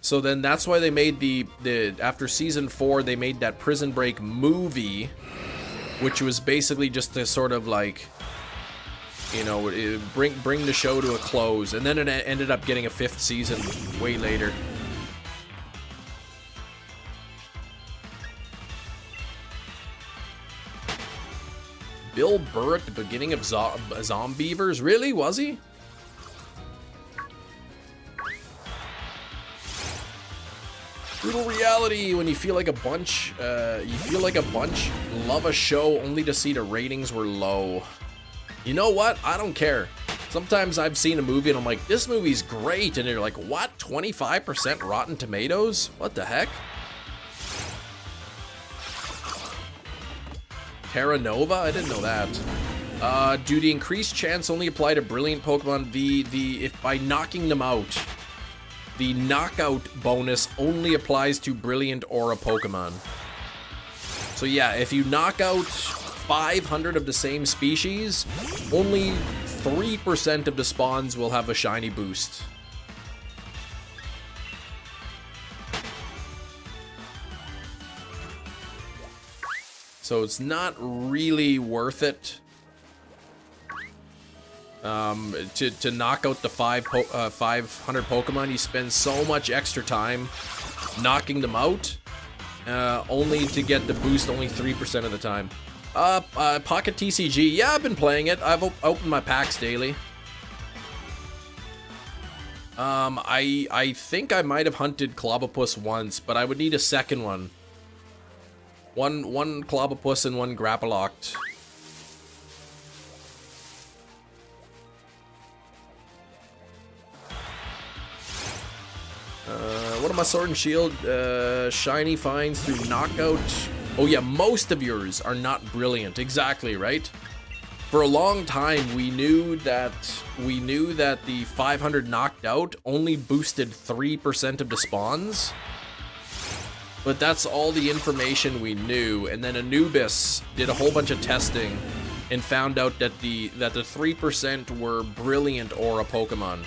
So then that's why they made the after season 4 they made that Prison Break movie, which was basically just to sort of like, you know, bring the show to a close, and then it ended up getting a 5th season way later. Bill Burr at the beginning of Zombievers? Really? Was he? Brutal reality when you feel like a bunch love a show only to see the ratings were low. You know what? I don't care. Sometimes I've seen a movie and I'm like, this movie's great, and they're like, what? 25% Rotten Tomatoes? What the heck? Terra Nova? I didn't know that. Do the increased chance only apply to brilliant Pokemon? If by knocking them out. The knockout bonus only applies to brilliant Aura Pokemon. So yeah, if you knock out 500 of the same species, only 3% of the spawns will have a shiny boost. So it's not really worth it to knock out the 500 Pokemon. You spend so much extra time knocking them out, only to get the boost only 3% of the time. Pocket TCG, yeah, I've been playing it. I've opened my packs daily. I think I might have hunted CLOBBOPUS once, but I would need a second one. One CLOBBOPUS and one Grapplocked. What am I, Sword and Shield? Shiny finds through knockout. Oh yeah, most of yours are not brilliant. Exactly, right? For a long time, we knew that the 500 knocked out only boosted 3% of the spawns. but that's all the information we knew. And then Anubis did a whole bunch of testing and found out that the 3% were brilliant aura Pokemon.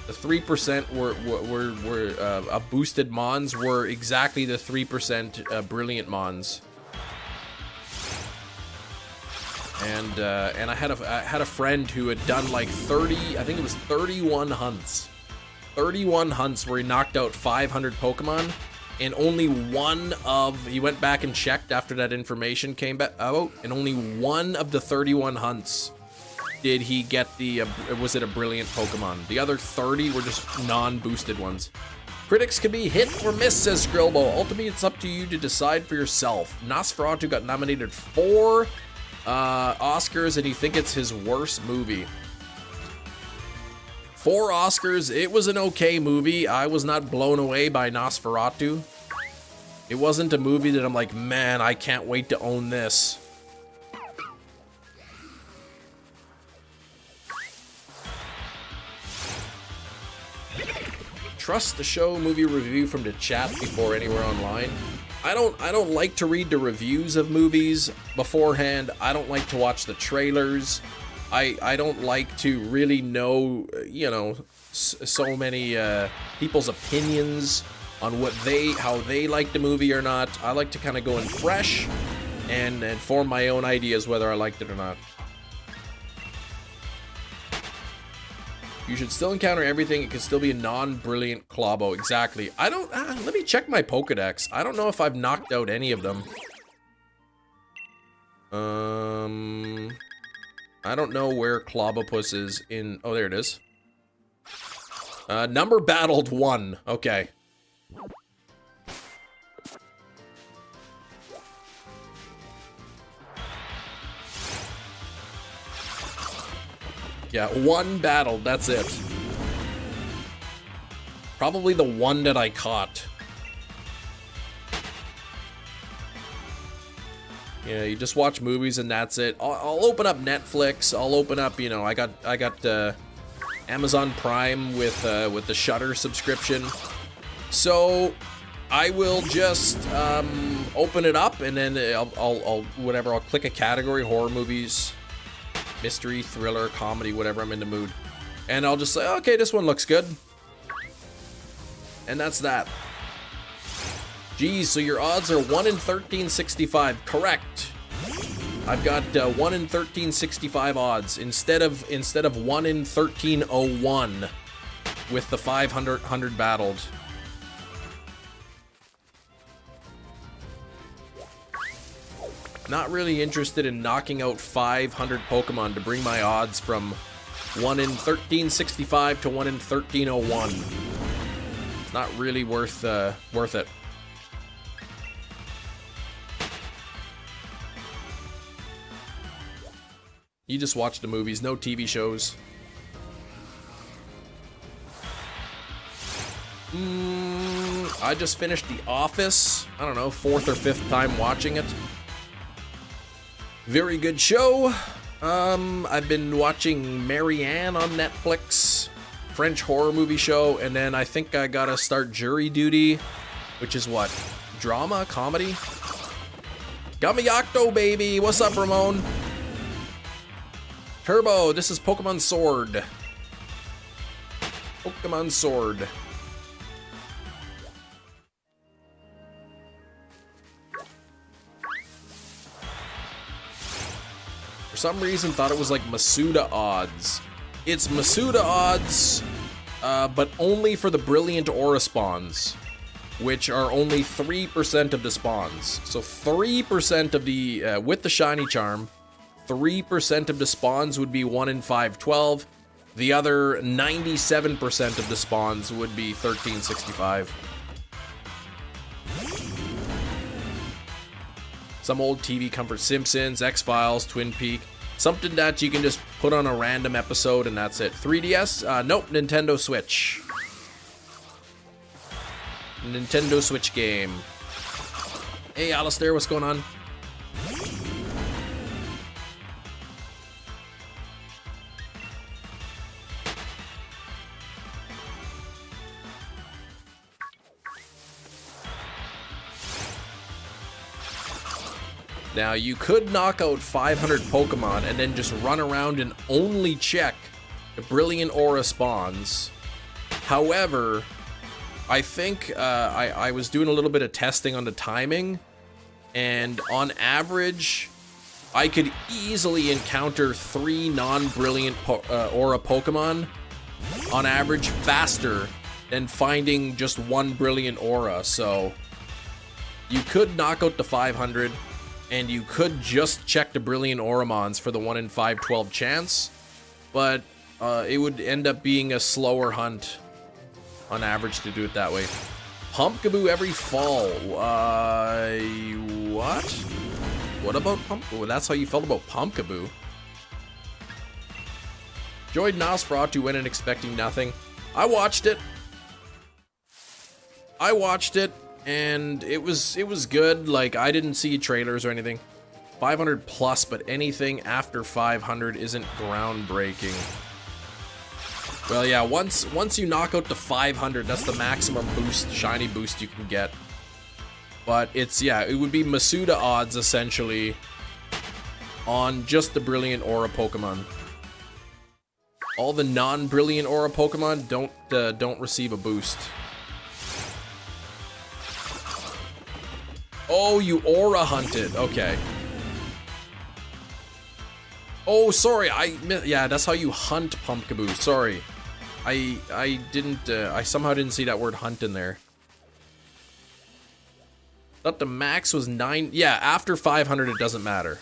The 3% were boosted Mons were exactly the 3% brilliant Mons. And I had a friend who had done like 30, I think it was 31 hunts. 31 hunts where he knocked out 500 Pokemon, and only he went back and checked after that information came back out, and only one of the 31 hunts did he get was it a brilliant Pokemon. The other 30 were just non-boosted ones. Critics can be hit or miss, says Skrillbo. Ultimately, it's up to you to decide for yourself. Nosferatu got nominated for Oscars, and you think it's his worst movie. 4 Oscars. It was an okay movie. I was not blown away by Nosferatu. It wasn't a movie that I'm like, man, I can't wait to own this. Trust the show movie review from the chat before anywhere online. I don't like to read the reviews of movies beforehand. I don't like to watch the trailers. I don't like to really know, you know, so many people's opinions on how they like the movie or not. I like to kind of go in fresh and form my own ideas whether I liked it or not. You should still encounter everything. It could still be a non-brilliant Clobbo. Exactly. I don't... let me check my Pokedex. I don't know if I've knocked out any of them. I don't know where CLOBBOPUS is in... Oh, there it is. Number battled 1. Okay. Yeah, 1 battled, that's it. Probably the one that I caught. Yeah, you just watch movies and that's it. I'll open up Netflix. I'll open up, you know, I got Amazon Prime with the Shudder subscription. So I will just open it up and then I'll click a category, horror movies, mystery, thriller, comedy, whatever I'm in the mood. And I'll just say, okay, this one looks good. And that's that. Geez, so your odds are 1 in 1365. Correct. I've got 1 in 1365 odds instead of 1 in 1301 with the 500 battled. Not really interested in knocking out 500 Pokemon to bring my odds from 1 in 1365 to 1 in 1301. It's not really worth it. You just watch the movies, no TV shows. I just finished The Office. I don't know, 4th or 5th time watching it. Very good show. I've been watching Marianne on Netflix, French horror movie show, and then I think I gotta start Jury Duty, which is what? Drama? Comedy? Gamiyakto, baby! What's up, Ramon? Turbo, this is Pokemon Sword. Pokemon Sword. For some reason, thought it was like Masuda odds. It's Masuda odds, but only for the Brilliant Aura spawns, which are only 3% of the spawns. So 3% of the, with the Shiny Charm, 3% of the spawns would be 1 in 512. The other 97% of the spawns would be 1365. Some old TV comfort, Simpsons, X-Files, Twin Peak. Something that you can just put on a random episode and that's it. 3DS? Nope, Nintendo Switch. Nintendo Switch game. Hey, Alistair, what's going on? Now, you could knock out 500 Pokemon and then just run around and only check the Brilliant Aura spawns. However, I think I was doing a little bit of testing on the timing, and on average, I could easily encounter 3 non-Brilliant Aura Pokemon on average faster than finding just 1 Brilliant Aura. So you could knock out the 500, and you could just check the Brilliant Auramons for the 1 in 512 chance, but it would end up being a slower hunt on average to do it that way. Pumpkaboo every fall. What? What about Pumpkaboo? That's how you felt about Pumpkaboo. Enjoyed Nosferatu went in expecting nothing. I watched it, and it was good. Like, I didn't see trailers or anything. 500 plus, but anything after 500 isn't groundbreaking. Well, yeah, once you knock out the 500, that's the maximum boost, shiny boost you can get. But it's, yeah, it would be Masuda odds, essentially, on just the Brilliant Aura Pokemon. All the non-Brilliant Aura Pokemon don't receive a boost. Oh, you Aura hunted. Okay. Oh, sorry. Yeah, that's how you hunt Pumpkaboo. Sorry. I didn't, I somehow didn't see that word hunt in there. Thought the max was 9. Yeah, after 500 it doesn't matter.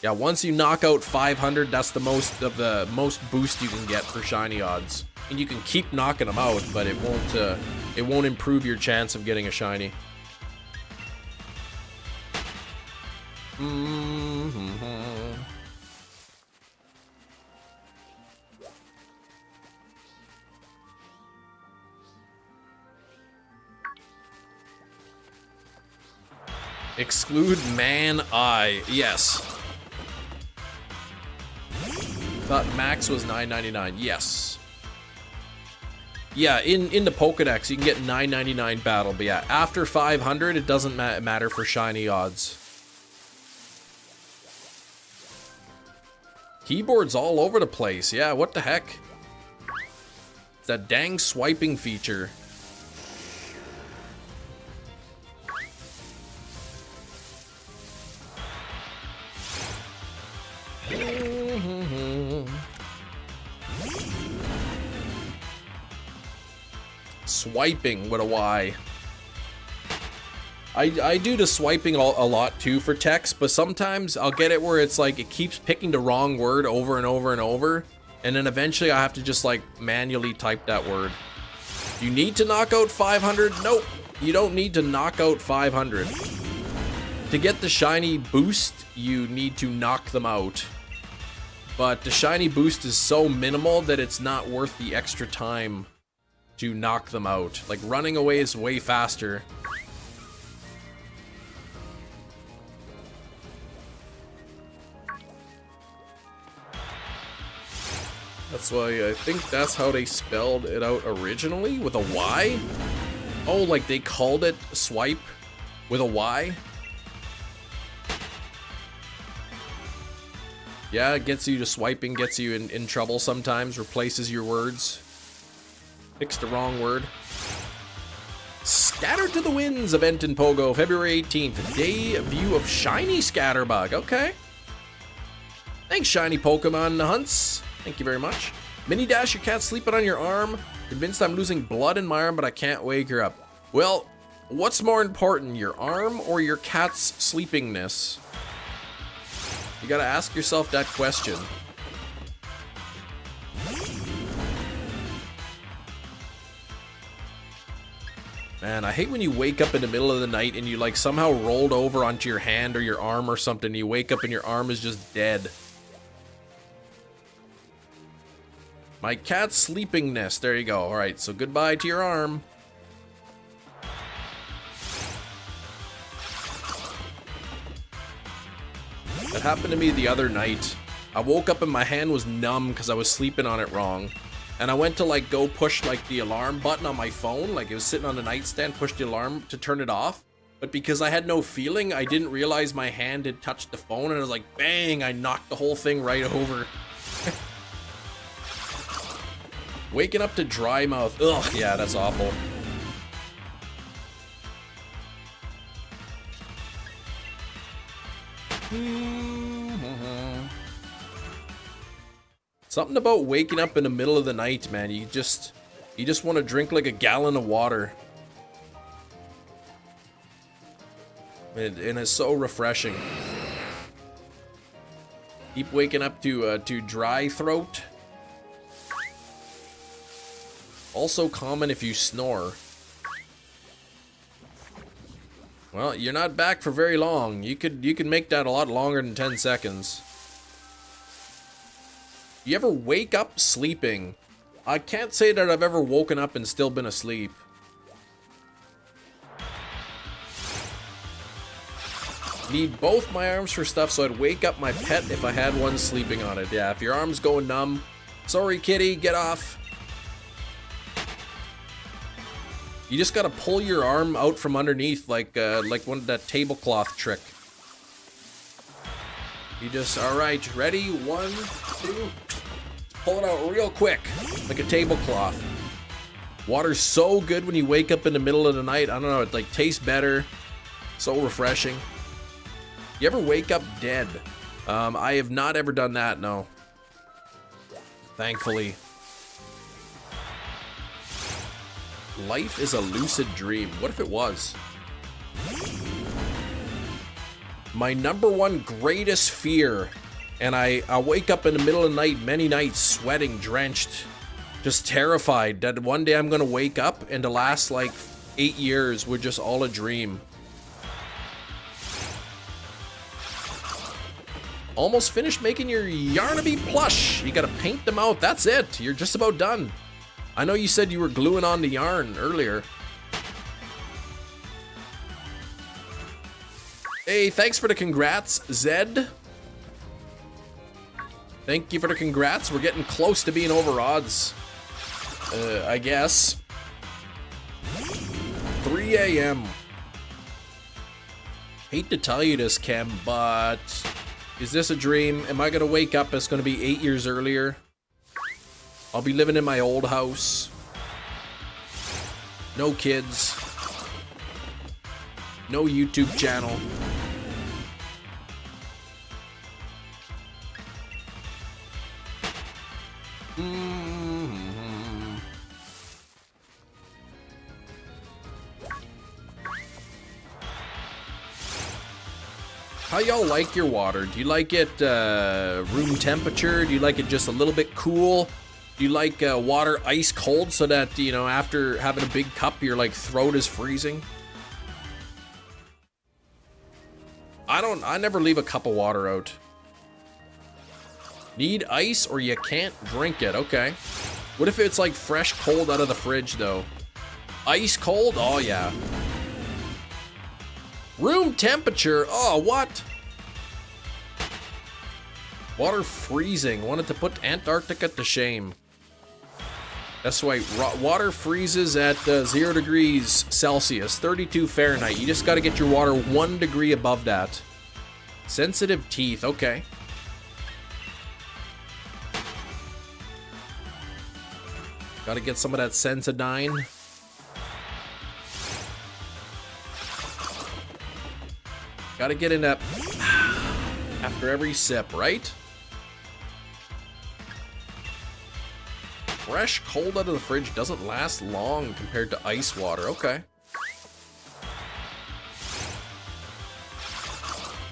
Yeah, once you knock out 500, that's the most boost you can get for shiny odds. And you can keep knocking them out, but it won't improve your chance of getting a shiny. Exclude man-eye. Yes. Thought max was $9.99. Yes. Yeah, in the Pokedex, you can get $9.99 battle. But yeah, after 500, it doesn't matter for shiny odds. Keyboard's all over the place. Yeah, what the heck? It's that dang swiping feature. Swiping with a Y. I do the swiping a lot too for text, but sometimes I'll get it where it's like it keeps picking the wrong word over and over and over, and then eventually I have to just like manually type that word. You need to knock out 500? Nope, you don't need to knock out 500. To get the shiny boost, you need to knock them out. But the shiny boost is so minimal that it's not worth the extra time to knock them out. Like, running away is way faster. That's why I think that's how they spelled it out originally, with a Y. Oh, like they called it swipe with a Y. Yeah, it gets you to swiping, gets you in trouble sometimes, replaces your words. Fixed the wrong word. Scattered to the Winds event in Pogo, February 18th. Debut of Shiny Scatterbug. Okay. Thanks, Shiny Pokemon Hunts. Thank you very much. Mini Dash, your cat's sleeping on your arm. Convinced I'm losing blood in my arm, but I can't wake her up. Well, what's more important, your arm or your cat's sleepingness? You gotta ask yourself that question. Man, I hate when you wake up in the middle of the night and you like somehow rolled over onto your hand or your arm or something. You wake up and your arm is just dead. My cat's sleepingness. There you go. All right, so goodbye to your arm. That happened to me the other night. I woke up and my hand was numb because I was sleeping on it wrong. And I went to like go push like the alarm button on my phone, like it was sitting on the nightstand, push the alarm to turn it off. but because I had no feeling, I didn't realize my hand had touched the phone, and I was like, bang, I knocked the whole thing right over. Waking up to dry mouth. Ugh, yeah, that's awful. Something about waking up in the middle of the night, man. You just want to drink like a gallon of water. And it's so refreshing. Keep waking up to dry throat. Also common if you snore. Well, you're not back for very long. You could make that a lot longer than 10 seconds. You ever wake up sleeping? I can't say that I've ever woken up and still been asleep. Need both my arms for stuff, so I'd wake up my pet if I had one sleeping on it. Yeah, if your arm's going numb, sorry kitty, get off. You just gotta pull your arm out from underneath like one of that tablecloth trick. You just, alright, ready? 1, 2, pull it out real quick, like a tablecloth. Water's so good when you wake up in the middle of the night. I don't know, it like tastes better. So refreshing. You ever wake up dead? I have not ever done that, no. Thankfully. Life is a lucid dream. What if it was? My #1 greatest fear, and I wake up in the middle of the night many nights sweating, drenched, just terrified that one day I'm gonna wake up and the last like 8 years were just all a dream. Almost finished making your Yarnaby plush. You gotta paint them out. That's it. You're just about done. I know you said you were gluing on the yarn earlier. Hey, thanks for the congrats, Zed. Thank you for the congrats. We're getting close to being over odds. I guess. 3 a.m. Hate to tell you this, Kem, but is this a dream? Am I gonna wake up? It's gonna be 8 years earlier. I'll be living in my old house. No kids. No YouTube channel. How y'all like your water? Do you like it room temperature? Do you like it just a little bit cool? Do you like water ice cold so that, you know, after having a big cup, your like throat is freezing? I never leave a cup of water out. Need ice or you can't drink it, okay. What if it's like fresh cold out of the fridge though? Ice cold? Oh yeah. Room temperature? Oh, what? Water freezing. Wanted to put Antarctica to shame. That's why water freezes at 0 degrees Celsius, 32 Fahrenheit. You just got to get your water 1 degree above that. Sensitive teeth, okay. Got to get some of that Sensodyne. Got to get in that after every sip, right? Fresh cold out of the fridge doesn't last long compared to ice water. Okay.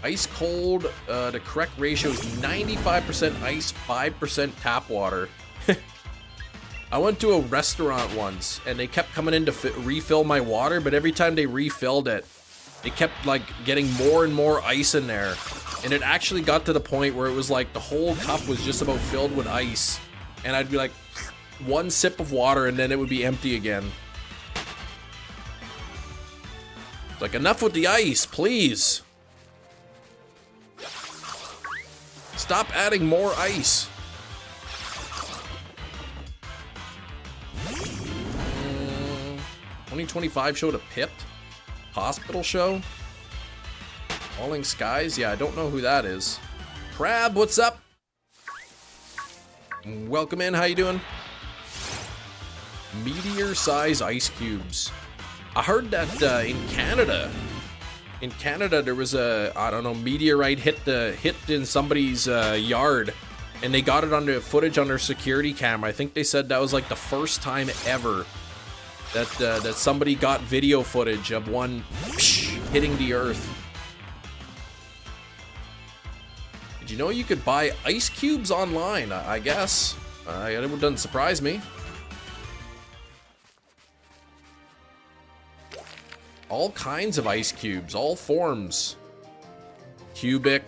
Ice cold, the correct ratio is 95% ice, 5% tap water. I went to a restaurant once and they kept coming in to refill my water, but every time they refilled it, they kept like getting more and more ice in there. And it actually got to the point where it was like the whole cup was just about filled with ice. And I'd be like, 1 sip of water and then it would be empty again. It's like, enough with the ice, please. Stop adding more ice. 2025 showed a pit. Hospital show? Falling Skies? Yeah, I don't know who that is. Crab, what's up? Welcome in, how you doing? Meteor-size ice cubes. I heard that in Canada there was a, I don't know, meteorite hit in somebody's yard, and they got it under footage on their security camera. I think they said that was like the first time ever that somebody got video footage of one hitting the earth. Did you know you could buy ice cubes online? I guess. It doesn't surprise me. All kinds of ice cubes, all forms. Cubic,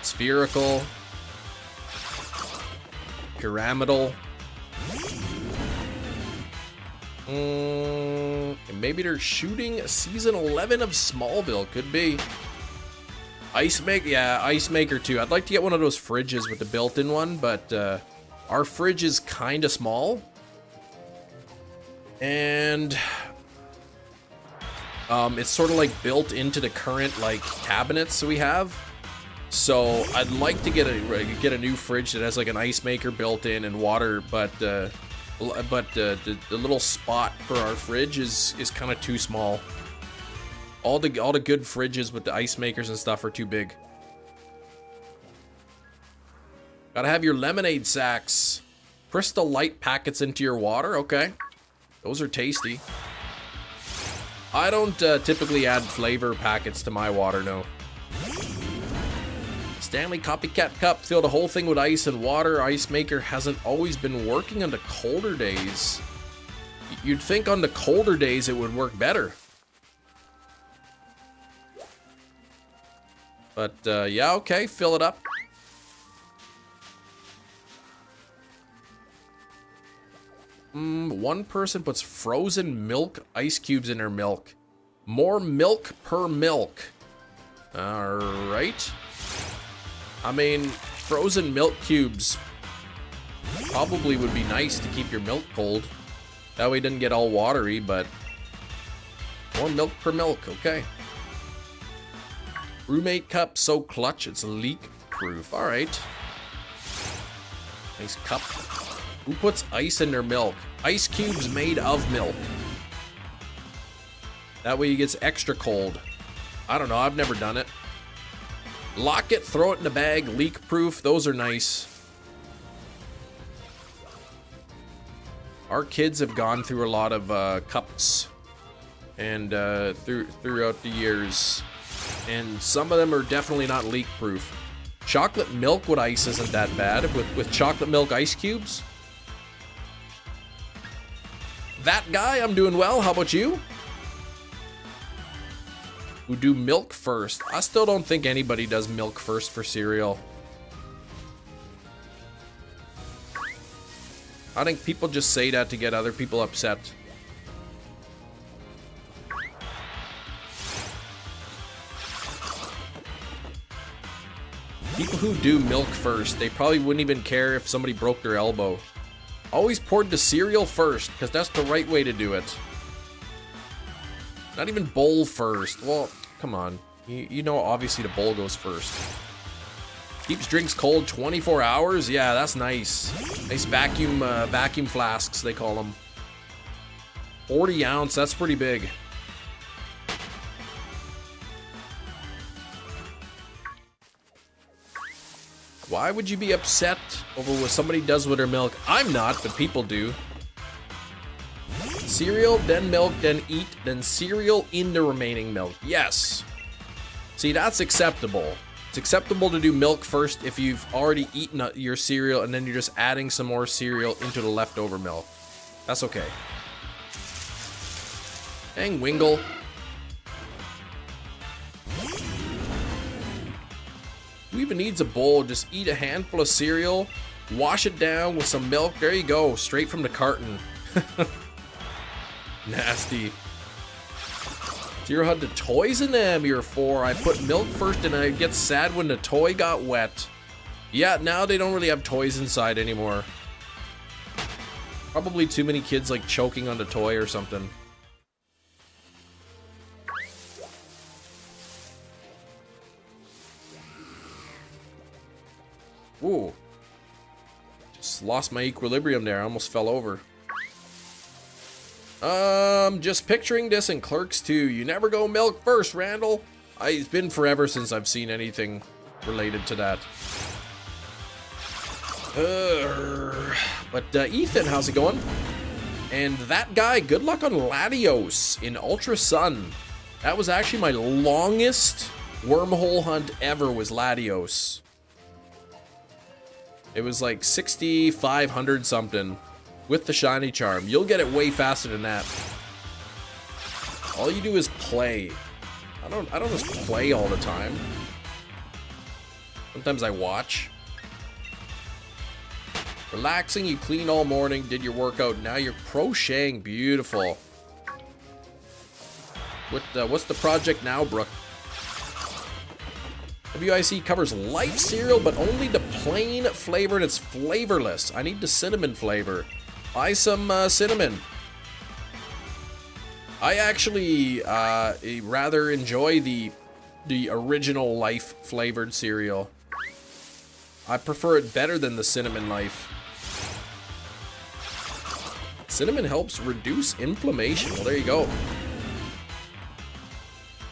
spherical, pyramidal. Maybe they're shooting season 11 of Smallville. Could be. Ice Maker, yeah, Ice Maker too. I'd like to get one of those fridges with the built-in one, but our fridge is kind of small. And it's sort of like built into the current like cabinets we have. So I'd like to get a new fridge that has like an ice maker built in and water, but the little spot for our fridge is kind of too small. All the good fridges with the ice makers and stuff are too big. Gotta have your lemonade sacks. Crystal Light packets into your water. Okay, those are tasty. I don't typically add flavor packets to my water, no. Stanley Copycat Cup. Fill the whole thing with ice and water. Ice maker hasn't always been working on the colder days. You'd think on the colder days it would work better. But yeah, okay, fill it up. One person puts frozen milk ice cubes in their milk. More milk per milk. Alright. I mean, frozen milk cubes probably would be nice to keep your milk cold. That way it didn't get all watery, but more milk per milk, okay. Roommate cup, so clutch, it's leak proof. Alright. Nice cup. Who puts ice in their milk? Ice cubes made of milk. That way it gets extra cold. I don't know, I've never done it. Lock it, throw it in the bag, leak proof, those are nice. Our kids have gone through a lot of cups and throughout the years. And some of them are definitely not leak proof. Chocolate milk with ice isn't that bad. With chocolate milk ice cubes. That guy, I'm doing well. How about you? Who do milk first? I still don't think anybody does milk first for cereal. I think people just say that to get other people upset. People who do milk first, they probably wouldn't even care if somebody broke their elbow. Always poured the cereal first, because that's the right way to do it. Not even bowl first. Well, come on. You know, obviously the bowl goes first. Keeps drinks cold 24 hours? Yeah, that's nice. Nice vacuum flasks, they call them. 40 ounce, that's pretty big. Why would you be upset over what somebody does with their milk? I'm not, but people do. Cereal, then milk, then eat, then cereal in the remaining milk. Yes. See, that's acceptable. It's acceptable to do milk first if you've already eaten your cereal and then you're just adding some more cereal into the leftover milk. That's okay. Dang, Wingle. Who even needs a bowl? Just eat a handful of cereal, wash it down with some milk. There you go, straight from the carton. Nasty. Zero had the toys in them year 4. I put milk first and I get sad when the toy got wet. Yeah, now they don't really have toys inside anymore. Probably too many kids like choking on the toy or something. Ooh. Just lost my equilibrium there. I almost fell over. Just picturing this in Clerks 2. You never go milk first, Randall. It's been forever since I've seen anything related to that. But Ethan, how's it going? And that guy, good luck on Latios in Ultra Sun. That was actually my longest wormhole hunt ever, was Latios. It was like 6,500 something with the shiny charm. You'll get it way faster than that. All you do is play. I don't just play all the time. Sometimes I watch. Relaxing, you cleaned all morning, did your workout, now you're crocheting. Beautiful. What's the project now, Brooke? WIC covers light cereal, but only the plain flavor, and it's flavorless. I need the cinnamon flavor. Buy some cinnamon. I actually rather enjoy the original Life flavored cereal. I prefer it better than the Cinnamon Life. Cinnamon helps reduce inflammation. Well, there you go.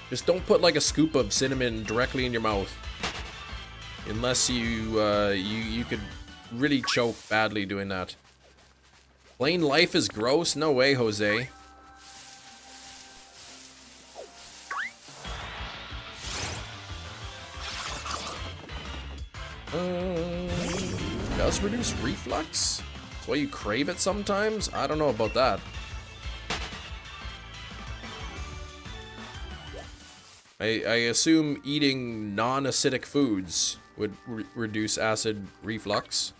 Just don't put like a scoop of cinnamon directly in your mouth, unless you could really choke badly doing that. Plain Life is gross? No way, Jose. Does reduce reflux? That's why you crave it sometimes? I don't know about that. I assume eating non-acidic foods would reduce acid reflux.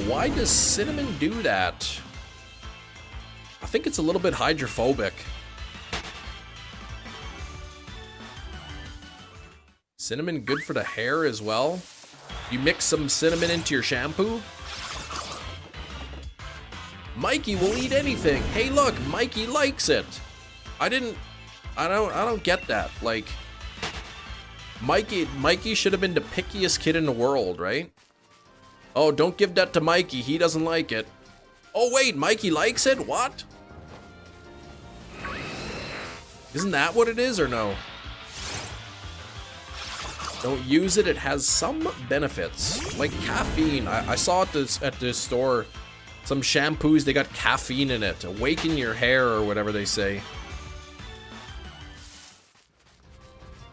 Why does cinnamon do that? I think it's a little bit hydrophobic. Cinnamon good for the hair as well? You mix some cinnamon into your shampoo? Mikey will eat anything. Hey, look, Mikey likes it. I don't get that. Like, Mikey should have been the pickiest kid in the world, right? Oh, don't give that to Mikey. He doesn't like it. Oh, wait, Mikey likes it? What? Isn't that what it is, or no? Don't use it. It has some benefits, like caffeine. I saw at this store. Some shampoos, they got caffeine in it. Awaken your hair, or whatever they say.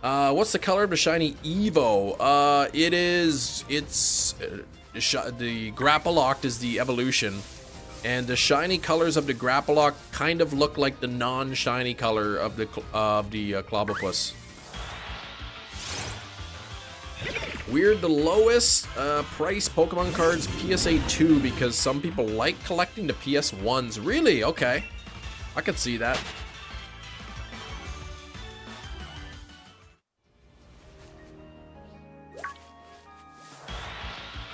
What's the color of the shiny Evo? The Grappaloct is the evolution. And the shiny colors of the Grappaloct kind of look like the non-shiny color of the CLOBBOPUS. Weird, the lowest price Pokemon cards PSA 2 because some people like collecting the PS 1s. Really? Okay. I could see that.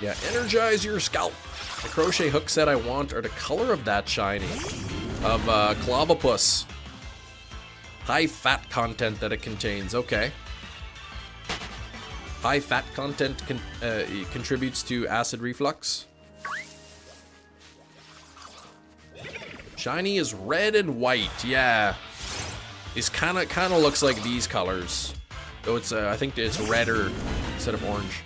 Yeah, energize your scalp. The crochet hook set I want are the color of that shiny. Of CLOBBOPUS. High fat content that it contains. Okay. High fat content contributes to acid reflux. Shiny is red and white. Yeah, it's kind of looks like these colors, though it's I think it's redder instead of orange.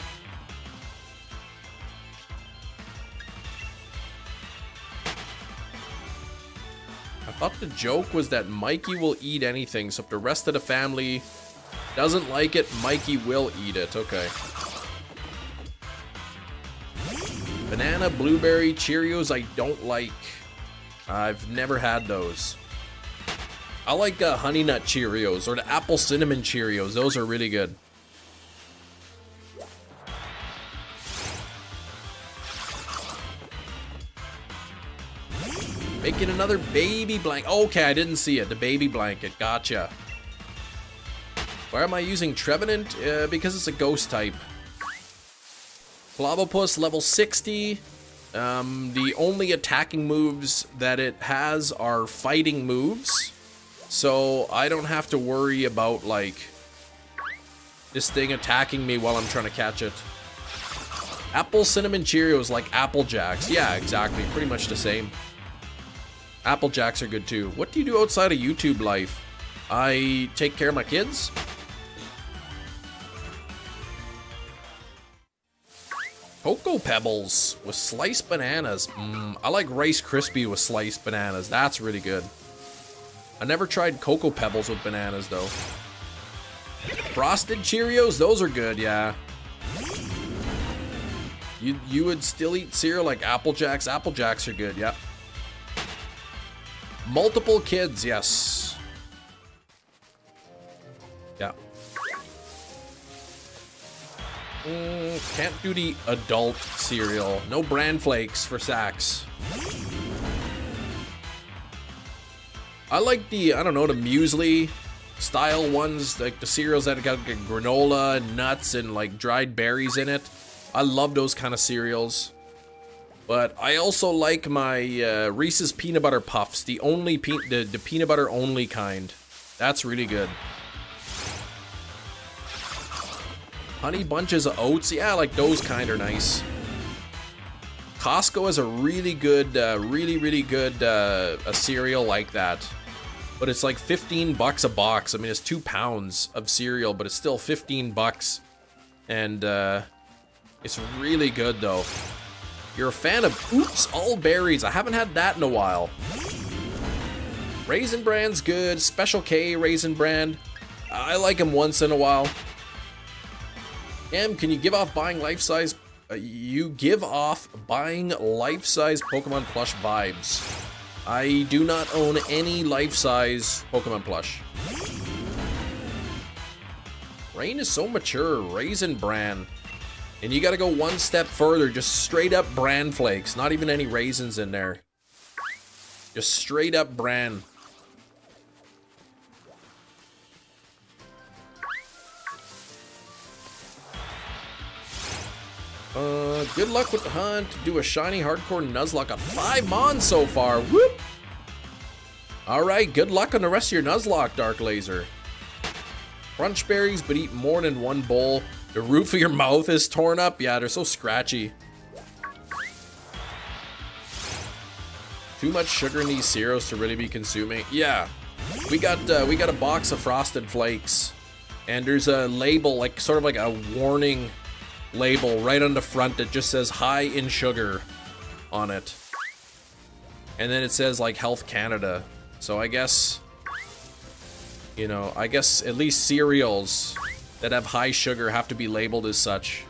I thought the joke was that Mikey will eat anything, so if the rest of the family doesn't like it, Mikey will eat it. Okay. Banana, blueberry, Cheerios I don't like. I've never had those. I like Honey Nut Cheerios or the Apple Cinnamon Cheerios. Those are really good. Making another baby blanket. Okay, I didn't see it. The baby blanket. Gotcha. Why am I using Trevenant? Because it's a ghost type. CLOBBOPUS level 60. The only attacking moves that it has are fighting moves. So I don't have to worry about, like, this thing attacking me while I'm trying to catch it. Apple Cinnamon Cheerios, like Apple Jacks. Yeah, exactly. Pretty much the same. Apple Jacks are good too. What do you do outside of YouTube life? I take care of my kids. Cocoa Pebbles with sliced bananas. I like Rice Krispie with sliced bananas. That's really good. I never tried Cocoa Pebbles with bananas though. Frosted Cheerios, those are good, yeah. You would still eat cereal like Apple Jacks? Apple Jacks are good, yeah. Multiple kids, yes. Yeah. Can't do the adult cereal. No bran flakes for Saks. I like the, I don't know, the muesli style ones, like the cereals that got granola, nuts, and like dried berries in it. I love those kind of cereals. But I also like my Reese's Peanut Butter Puffs, the peanut butter only kind. That's really good. Honey Bunches of Oats, yeah, like those kind are nice. Costco has a really good, really good a cereal like that. But it's like 15 bucks a box. I mean, it's 2 pounds of cereal, but it's still 15 bucks. And it's really good though. You're a fan of Oops All Berries. I haven't had that in a while. Raisin Bran's good. Special K Raisin Bran. I like them once in a while. Can you give off buying life-size? You give off buying life-size Pokemon plush vibes. I do not own any life-size Pokemon plush. Rain is so mature. Raisin Bran. And you gotta go one step further. Just straight up bran flakes. Not even any raisins in there. Just straight up bran. Good luck with the hunt. Do a shiny hardcore Nuzlocke. Got 5 Mons so far. Whoop! Alright, good luck on the rest of your Nuzlocke, Dark Laser. Crunch berries, but eat more than 1 bowl. The roof of your mouth is torn up. Yeah, they're so scratchy. Too much sugar in these cereals to really be consuming. Yeah, we got a box of Frosted Flakes, and there's a label, like sort of like a warning label right on the front that just says high in sugar on it, and then it says like Health Canada. So I guess, you know, I guess at least cereals that have high sugar have to be labeled as such.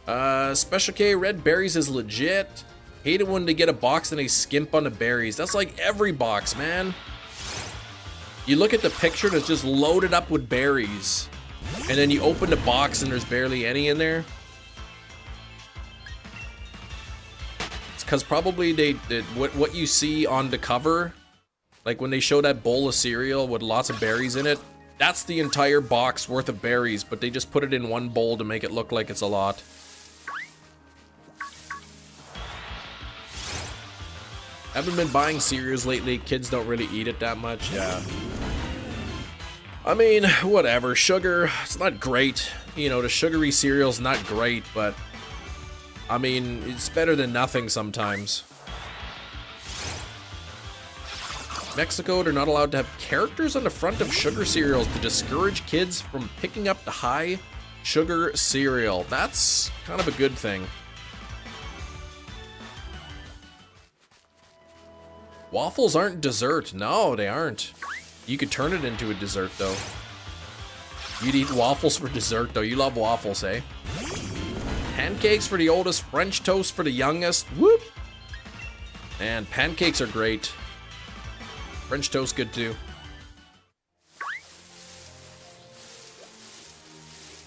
Special K red berries is legit. Hate it when they get a box and they skimp on the berries. That's like every box, man. You look at the picture that's just loaded up with berries, and then you open the box and there's barely any in there. It's because probably what you see on the cover, like when they show that bowl of cereal with lots of berries in it, that's the entire box worth of berries, but they just put it in one bowl to make it look like it's a lot. Haven't been buying cereals lately. Kids don't really eat it that much. Yeah. I mean, whatever. Sugar, it's not great. You know, the sugary cereal's not great, but I mean, it's better than nothing sometimes. Mexico, they're not allowed to have characters on the front of sugar cereals to discourage kids from picking up the high sugar cereal. That's kind of a good thing. Waffles aren't dessert. No, they aren't. You could turn it into a dessert, though. You'd eat waffles for dessert, though. You love waffles, eh? Pancakes for the oldest, French toast for the youngest. Whoop! And pancakes are great. French toast good, too.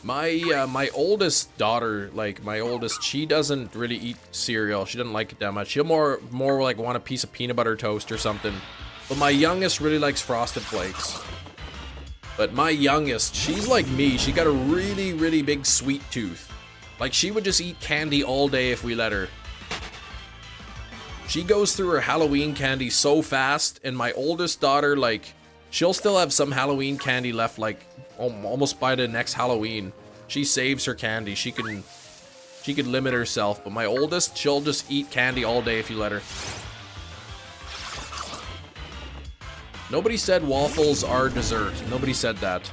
My oldest daughter, like my oldest, she doesn't really eat cereal. She doesn't like it that much. She'll more like want a piece of peanut butter toast or something. But my youngest really likes Frosted Flakes. But my youngest, she's like me. She got a really, really big sweet tooth. Like she would just eat candy all day if we let her. She goes through her Halloween candy so fast, and my oldest daughter, like, She'll still have some Halloween candy left, like almost by the next Halloween. She saves her candy. She could limit herself. But my oldest, she'll just eat candy all day if you let her. Nobody said waffles are dessert. Nobody said that.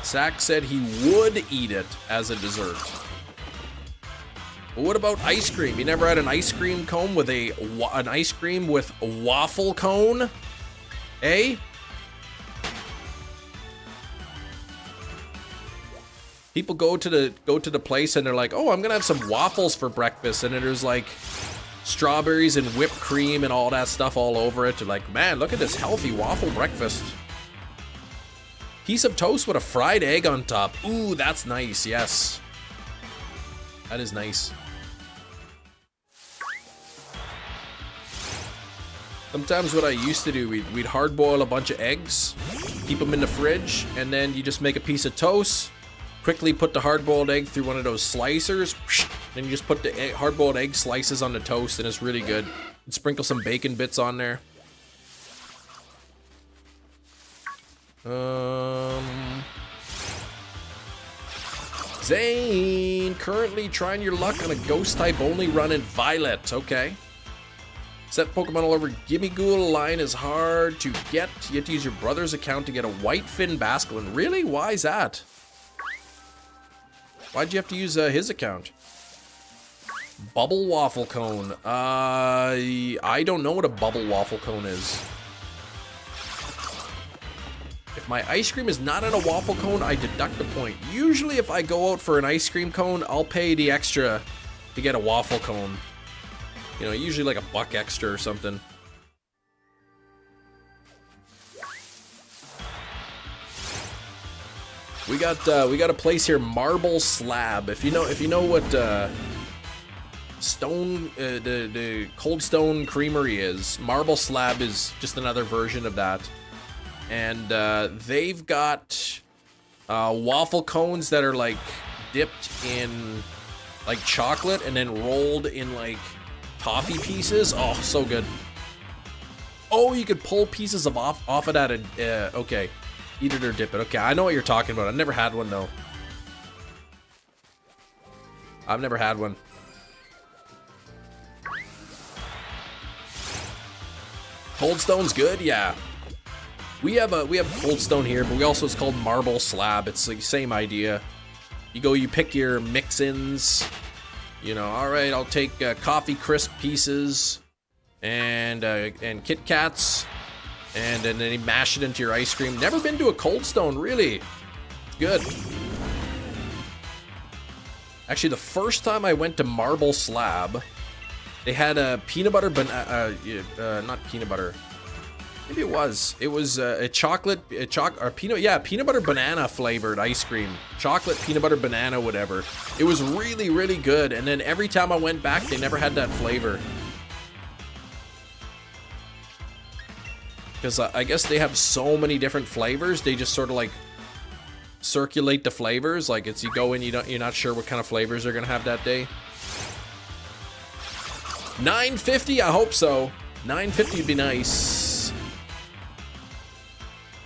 Zach said he would eat it as a dessert. But what about ice cream? You never had an ice cream cone with an ice cream with a waffle cone? Eh? People go to the place and they're like, "Oh, I'm gonna have some waffles for breakfast," and then there's like strawberries and whipped cream and all that stuff all over it. They're like, "Man, look at this healthy waffle breakfast." Piece of toast with a fried egg on top. Ooh, that's nice. Yes, that is nice. Sometimes what I used to do, we'd hard boil a bunch of eggs, keep them in the fridge, and then you just make a piece of toast. Quickly put the hard-boiled egg through one of those slicers, then you just put the hard-boiled egg slices on the toast, and it's really good. And sprinkle some bacon bits on there. Zane, currently trying your luck on a ghost type only run in Violet. Okay. Set Pokemon all over Gimme Ghoul line is hard to get. You have to use your brother's account to get a white fin Basculin. Really? Why is that? Why'd you have to use his account? Bubble waffle cone. I don't know what a bubble waffle cone is. If my ice cream is not in a waffle cone, I deduct a point. Usually if I go out for an ice cream cone, I'll pay the extra to get a waffle cone. You know, usually like $1 extra or something. We got a place here, Marble Slab. If you know what the Cold Stone Creamery is, Marble Slab is just another version of that. And they've got waffle cones that are like dipped in like chocolate and then rolled in like toffee pieces. Oh, so good. Oh, you could pull pieces of off of that and okay. Eat it or dip it. Okay, I know what you're talking about. I've never had one, though. I've never had one. Cold Stone's good? Yeah. We have Cold Stone here, but we also, it's called Marble Slab. It's the same idea. You pick your mix-ins. You know, alright, I'll take coffee crisp pieces and Kit Kats. And then you mash it into your ice cream. Never been to a Cold Stone, really. Good. Actually, the first time I went to Marble Slab, they had a peanut butter not peanut butter. Maybe it was. It was a peanut butter banana flavored ice cream. Chocolate, peanut butter, banana, whatever. It was really, really good. And then every time I went back, they never had that flavor. Because I guess they have so many different flavors, they just sort of like circulate the flavors. Like it's you go in, you're not sure what kind of flavors they're gonna have that day. $9.50, I hope so. $9.50 would be nice.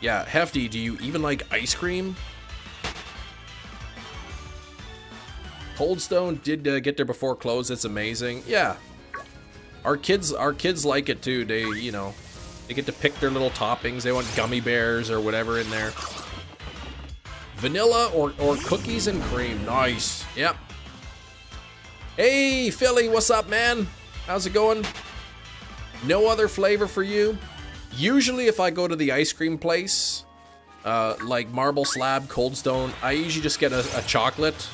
Yeah, Hefty, do you even like ice cream? Cold Stone did get there before close. It's amazing. Yeah, our kids like it too. They, you know. They get to pick their little toppings. They want gummy bears or whatever in there. Vanilla or cookies and cream. Nice. Yep. Hey, Philly, what's up, man? How's it going? No other flavor for you? Usually if I go to the ice cream place, like Marble Slab, Cold Stone, I usually just get a chocolate.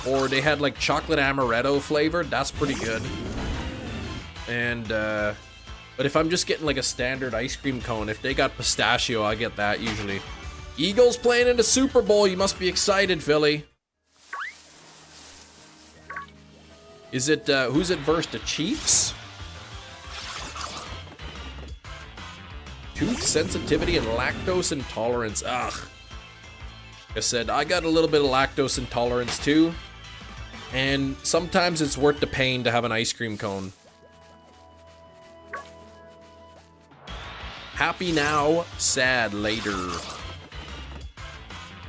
Or they had like chocolate amaretto flavored. That's pretty good. And, but if I'm just getting like a standard ice cream cone, if they got pistachio, I get that usually. Eagles playing in the Super Bowl. You must be excited, Philly. Is it, who's it versus the Chiefs? Tooth sensitivity and lactose intolerance. Ugh. Like I said, I got a little bit of lactose intolerance too. And sometimes it's worth the pain to have an ice cream cone. Happy now, sad later.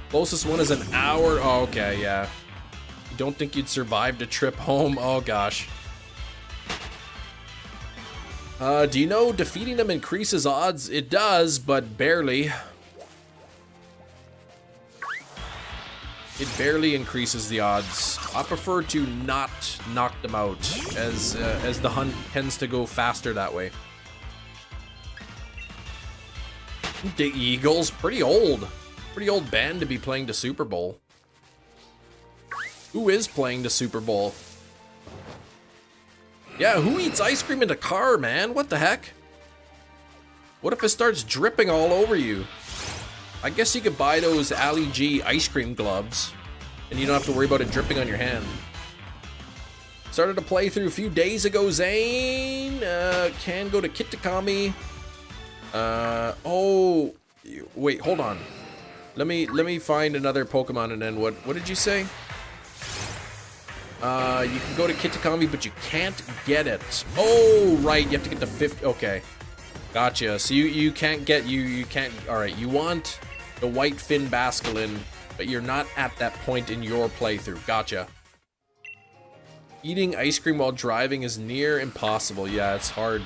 Closest one is an hour. Oh, okay, yeah. You don't think you'd survive the trip home? Oh, gosh. Do you know defeating them increases odds? It does, but barely. It barely increases the odds. I prefer to not knock them out, as the hunt tends to go faster that way. The Eagles, pretty old band to be playing the Super Bowl. Who is playing the Super Bowl? Yeah, who eats ice cream in the car, man? What the heck? What if it starts dripping all over you? I guess you could buy those Ali G ice cream gloves, and you don't have to worry about it dripping on your hand. Started a playthrough a few days ago, Zane. Can go to Kitakami. Oh, wait, hold on. Let me find another Pokemon, and then what did you say? You can go to Kitakami, but you can't get it. Oh, right, you have to get the 50. Okay, gotcha. So you can't get you can't. All right, you want the white fin Basculin, but you're not at that point in your playthrough. Gotcha. Eating ice cream while driving is near impossible. Yeah, it's hard.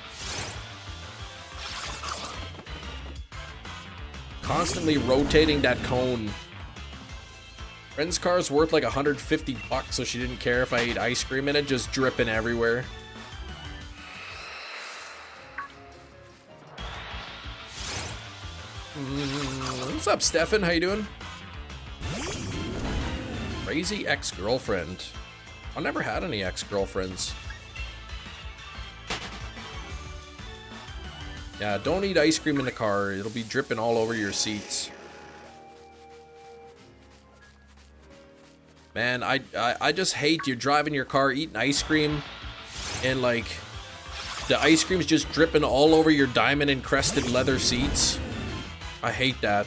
Constantly rotating that cone. Friend's car's worth like 150 bucks, so she didn't care if I ate ice cream in it, just dripping everywhere. What's up, Stefan? How you doing? Crazy ex-girlfriend. I never had any ex-girlfriends. Yeah, don't eat ice cream in the car. It'll be dripping all over your seats. Man, I just hate you driving your car, eating ice cream, and like the ice cream's just dripping all over your diamond encrusted leather seats. I hate that.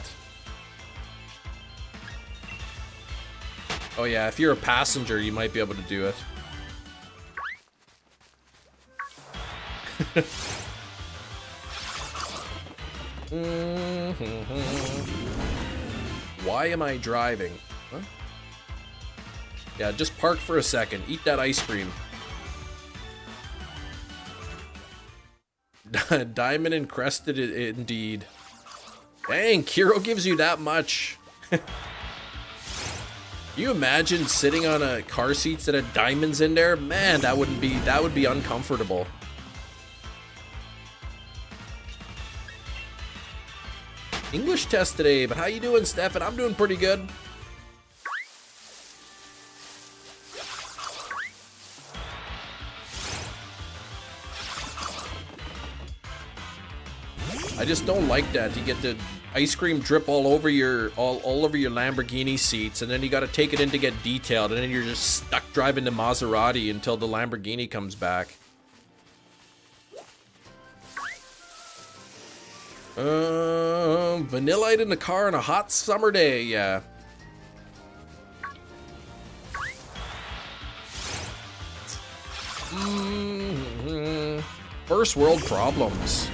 Oh yeah, if you're a passenger, you might be able to do it. Why am I driving? Huh? Yeah, just park for a second. Eat that ice cream. Diamond encrusted indeed. Dang, Kiro gives you that much. Can you imagine sitting on a car seat that had diamonds in there? Man, that would be uncomfortable. English test today, but how you doing, Stefan? I'm doing pretty good. I just don't like that. You get the ice cream drip all over your Lamborghini seats, and then you got to take it in to get detailed, and then you're just stuck driving the Maserati until the Lamborghini comes back. Vanillite in the car on a hot summer day, yeah. First world problems.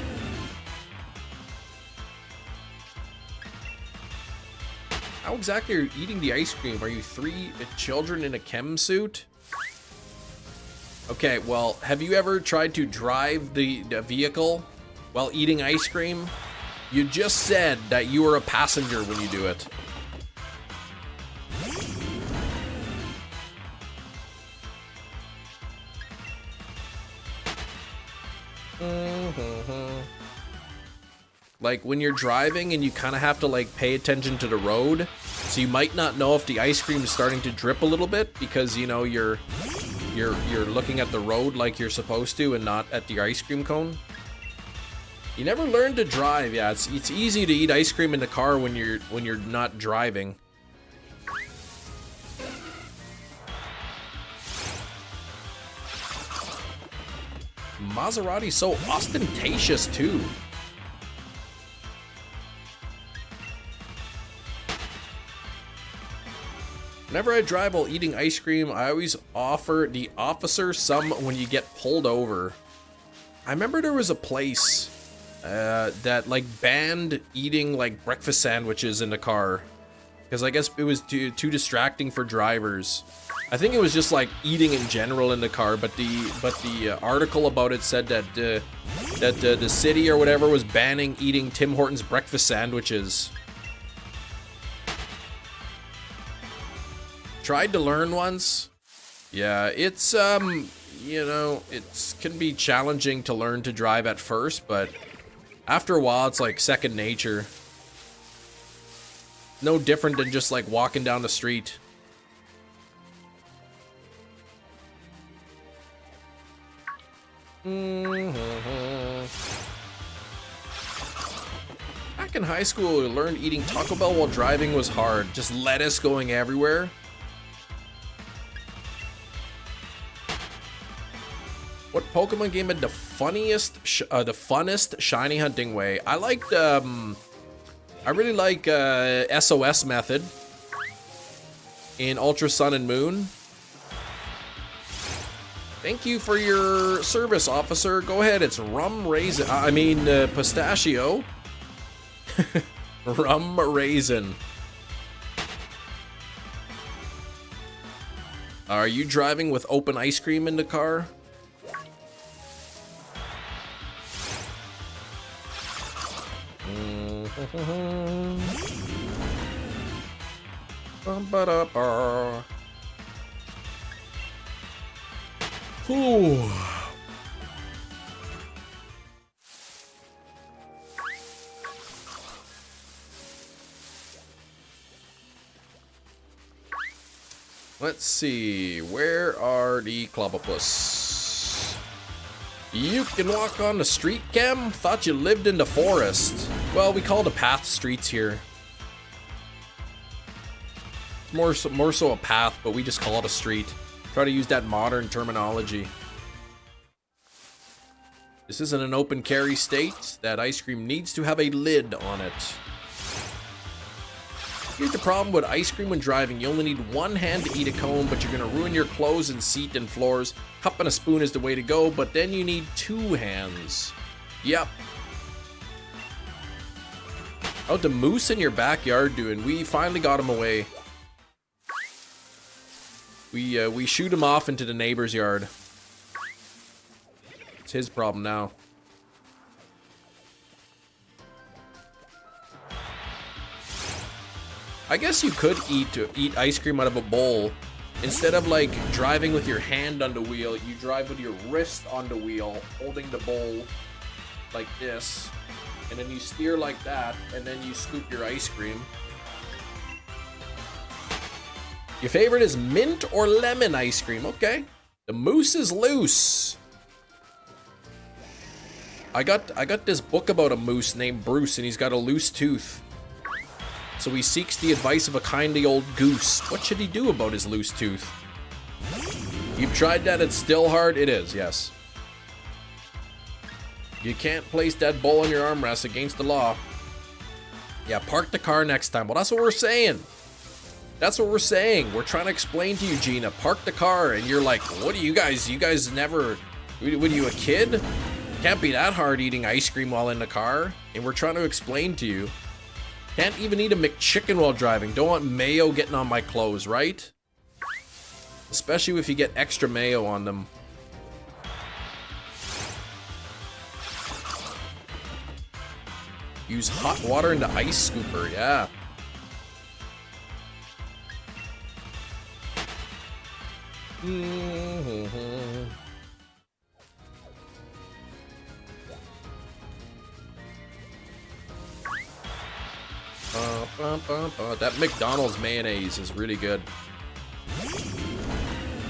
How exactly are you eating the ice cream? Are you 3 children in a chem suit? Okay, well, have you ever tried to drive the vehicle while eating ice cream? You just said that you were a passenger when you do it. Like when you're driving and you kind of have to like pay attention to the road, so you might not know if the ice cream is starting to drip a little bit because you know you're looking at the road like you're supposed to and not at the ice cream cone. You never learn to drive. Yeah, it's easy to eat ice cream in the car when you're not driving. Maserati's so ostentatious too. Whenever I drive while eating ice cream, I always offer the officer some when you get pulled over. I remember there was a place that like banned eating like breakfast sandwiches in the car because I guess it was too distracting for drivers. I think it was just like eating in general in the car, but the article about it said that the city or whatever was banning eating Tim Hortons breakfast sandwiches. Tried to learn once. Yeah, it's you know, it can be challenging to learn to drive at first, but after a while it's like second nature. No different than just like walking down the street. Back in high school, we learned eating Taco Bell while driving was hard. Just lettuce going everywhere. What Pokemon game had the funnest shiny hunting way? I liked, I really like SOS method in Ultra Sun and Moon. Thank you for your service, officer. Go ahead, it's rum raisin. I mean, pistachio. Rum raisin. Are you driving with open ice cream in the car? Ooh. Let's see, where are the CLOBBOPUS? You can walk on the street, Cam? Thought you lived in the forest. Well, we call the path streets here. It's more so a path, but we just call it a street. Try to use that modern terminology. This isn't an open carry state. That ice cream needs to have a lid on it. Here's the problem with ice cream when driving. You only need one hand to eat a cone, but you're gonna ruin your clothes and seat and floors. Cup and a spoon is the way to go, but then you need two hands. Yep. How's the moose in your backyard doing? We finally got him away. We shoot him off into the neighbor's yard. It's his problem now. I guess you could eat ice cream out of a bowl. Instead of like driving with your hand on the wheel, you drive with your wrist on the wheel, holding the bowl like this. And then you steer like that, and then you scoop your ice cream. Your favorite is mint or lemon ice cream. Okay. The moose is loose. I got this book about a moose named Bruce, and he's got a loose tooth. So he seeks the advice of a kindly old goose. What should he do about his loose tooth? You've tried that, it's still hard? It is, yes. You can't place that bowl on your armrest against the law. Yeah, park the car next time. Well, that's what we're saying. That's what we're saying. We're trying to explain to you, Gina. Park the car, and you're like, what do you guys never... What are you, a kid? Can't be that hard eating ice cream while in the car. And we're trying to explain to you. Can't even eat a McChicken while driving. Don't want mayo getting on my clothes, right? Especially if you get extra mayo on them. Use hot water in the ice scooper, yeah. That McDonald's mayonnaise is really good.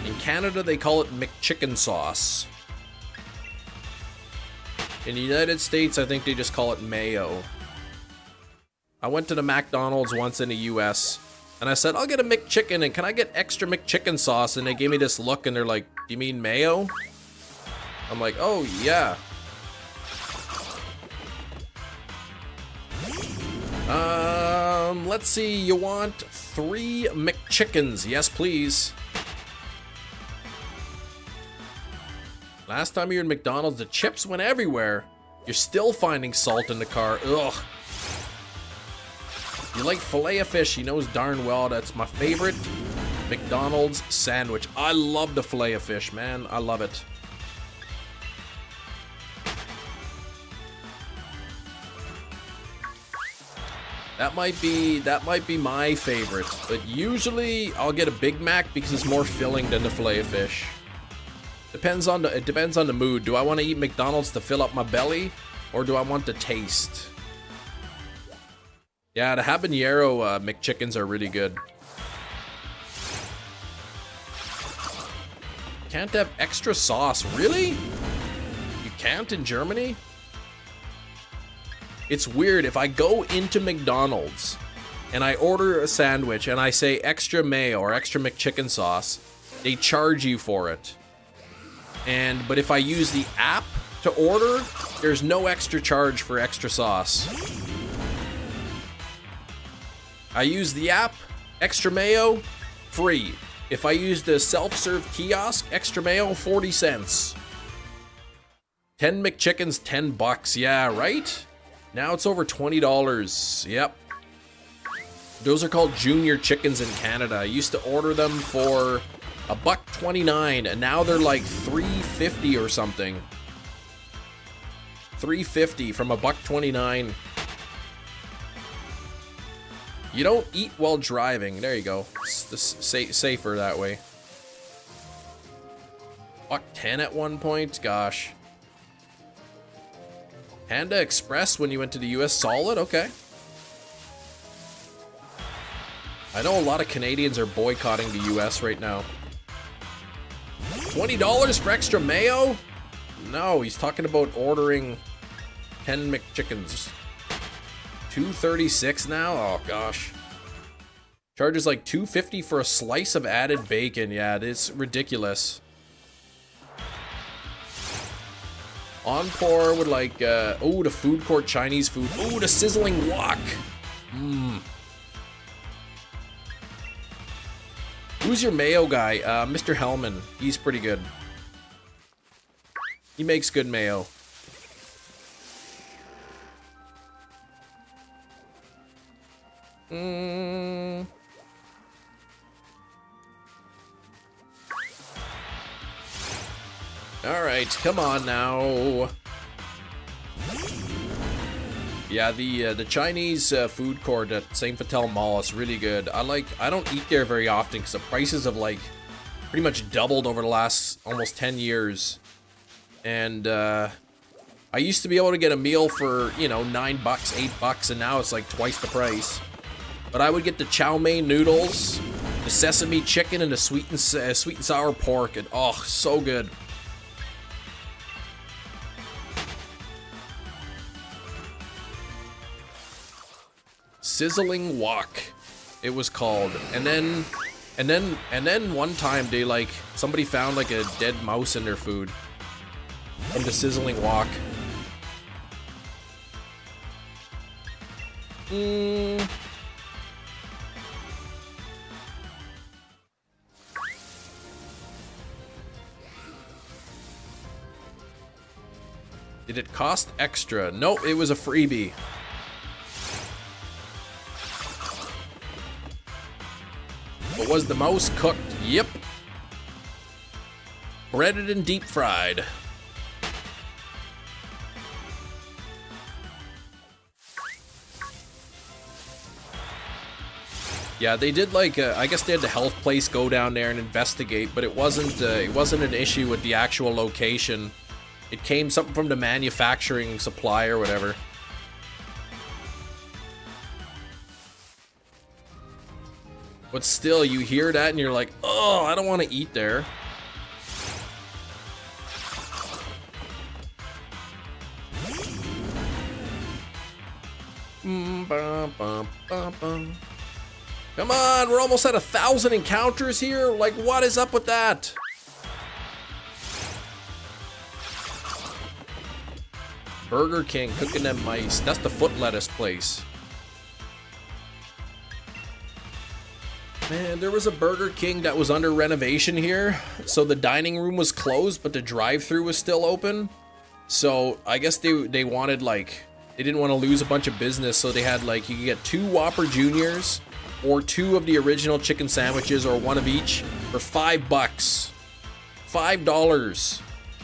In Canada, they call it McChicken sauce. In the United States, I think they just call it mayo. I went to the McDonald's once in the US, and I said, I'll get a McChicken, and can I get extra McChicken sauce? And they gave me this look, and they're like, do you mean mayo? I'm like, oh, yeah. let's see, you want 3 McChickens. Yes, please. Last time you were in McDonald's, the chips went everywhere. You're still finding salt in the car. Ugh. You like Filet-O-Fish. He knows darn well that's my favorite McDonald's sandwich. I love the Filet-O-Fish, man. I love it. That might be my favorite, but usually I'll get a Big Mac because it's more filling than the Filet-O-Fish. It depends on the mood. Do I want to eat McDonald's to fill up my belly, or do I want the taste? Yeah, the habanero McChickens are really good. Can't have extra sauce, really? You can't in Germany? It's weird, if I go into McDonald's and I order a sandwich and I say extra mayo or extra McChicken sauce, they charge you for it. But if I use the app to order, there's no extra charge for extra sauce. I use the app, extra mayo, free. If I use the self-serve kiosk, extra mayo, 40 cents. 10 McChickens, $10. Yeah, right? Now it's over $20. Yep. Those are called junior chickens in Canada. I used to order them for $1.29, and now they're like $3.50 or something. $3.50 from $1.29. You don't eat while driving. There you go. It's safer that way. $1.10 at one point. Gosh. Panda Express when you went to the US, solid, okay. I know a lot of Canadians are boycotting the US right now. $20 for extra mayo? No, he's talking about ordering 10 McChickens. $2.36 now? Oh gosh. Charges like $2.50 for a slice of added bacon. Yeah, it's ridiculous. Encore would like, oh, the food court Chinese food. Oh, the sizzling wok. Mmm. Who's your mayo guy? Mr. Hellman. He's pretty good. He makes good mayo. Alright, come on now. Yeah, the Chinese food court at St. Vital Mall is really good. I don't eat there very often because the prices have like pretty much doubled over the last almost 10 years. And I used to be able to get a meal for, you know, $9, $8, and now it's like twice the price. But I would get the chow mein noodles, the sesame chicken, and the sweet and sour pork, and oh, so good. Sizzling wok, it was called. And then one time they like somebody found like a dead mouse in their food from the sizzling wok. Did it cost extra? Nope, it was a freebie. But was the mouse cooked? Yep. Breaded and deep fried. Yeah, they did like, I guess they had the health place go down there and investigate, but it wasn't an issue with the actual location. It came something from the manufacturing supply or whatever. But still, you hear that and you're like, oh, I don't want to eat there. Come on, we're almost at 1,000 encounters here. Like, what is up with that? Burger King cooking them mice. That's the foot lettuce place. Man, there was a Burger King that was under renovation here. So the dining room was closed, but the drive-thru was still open. So I guess they wanted like, they didn't want to lose a bunch of business. So they had like, you could get 2 Whopper Juniors or 2 of the original chicken sandwiches or 1 of each for $5. $5.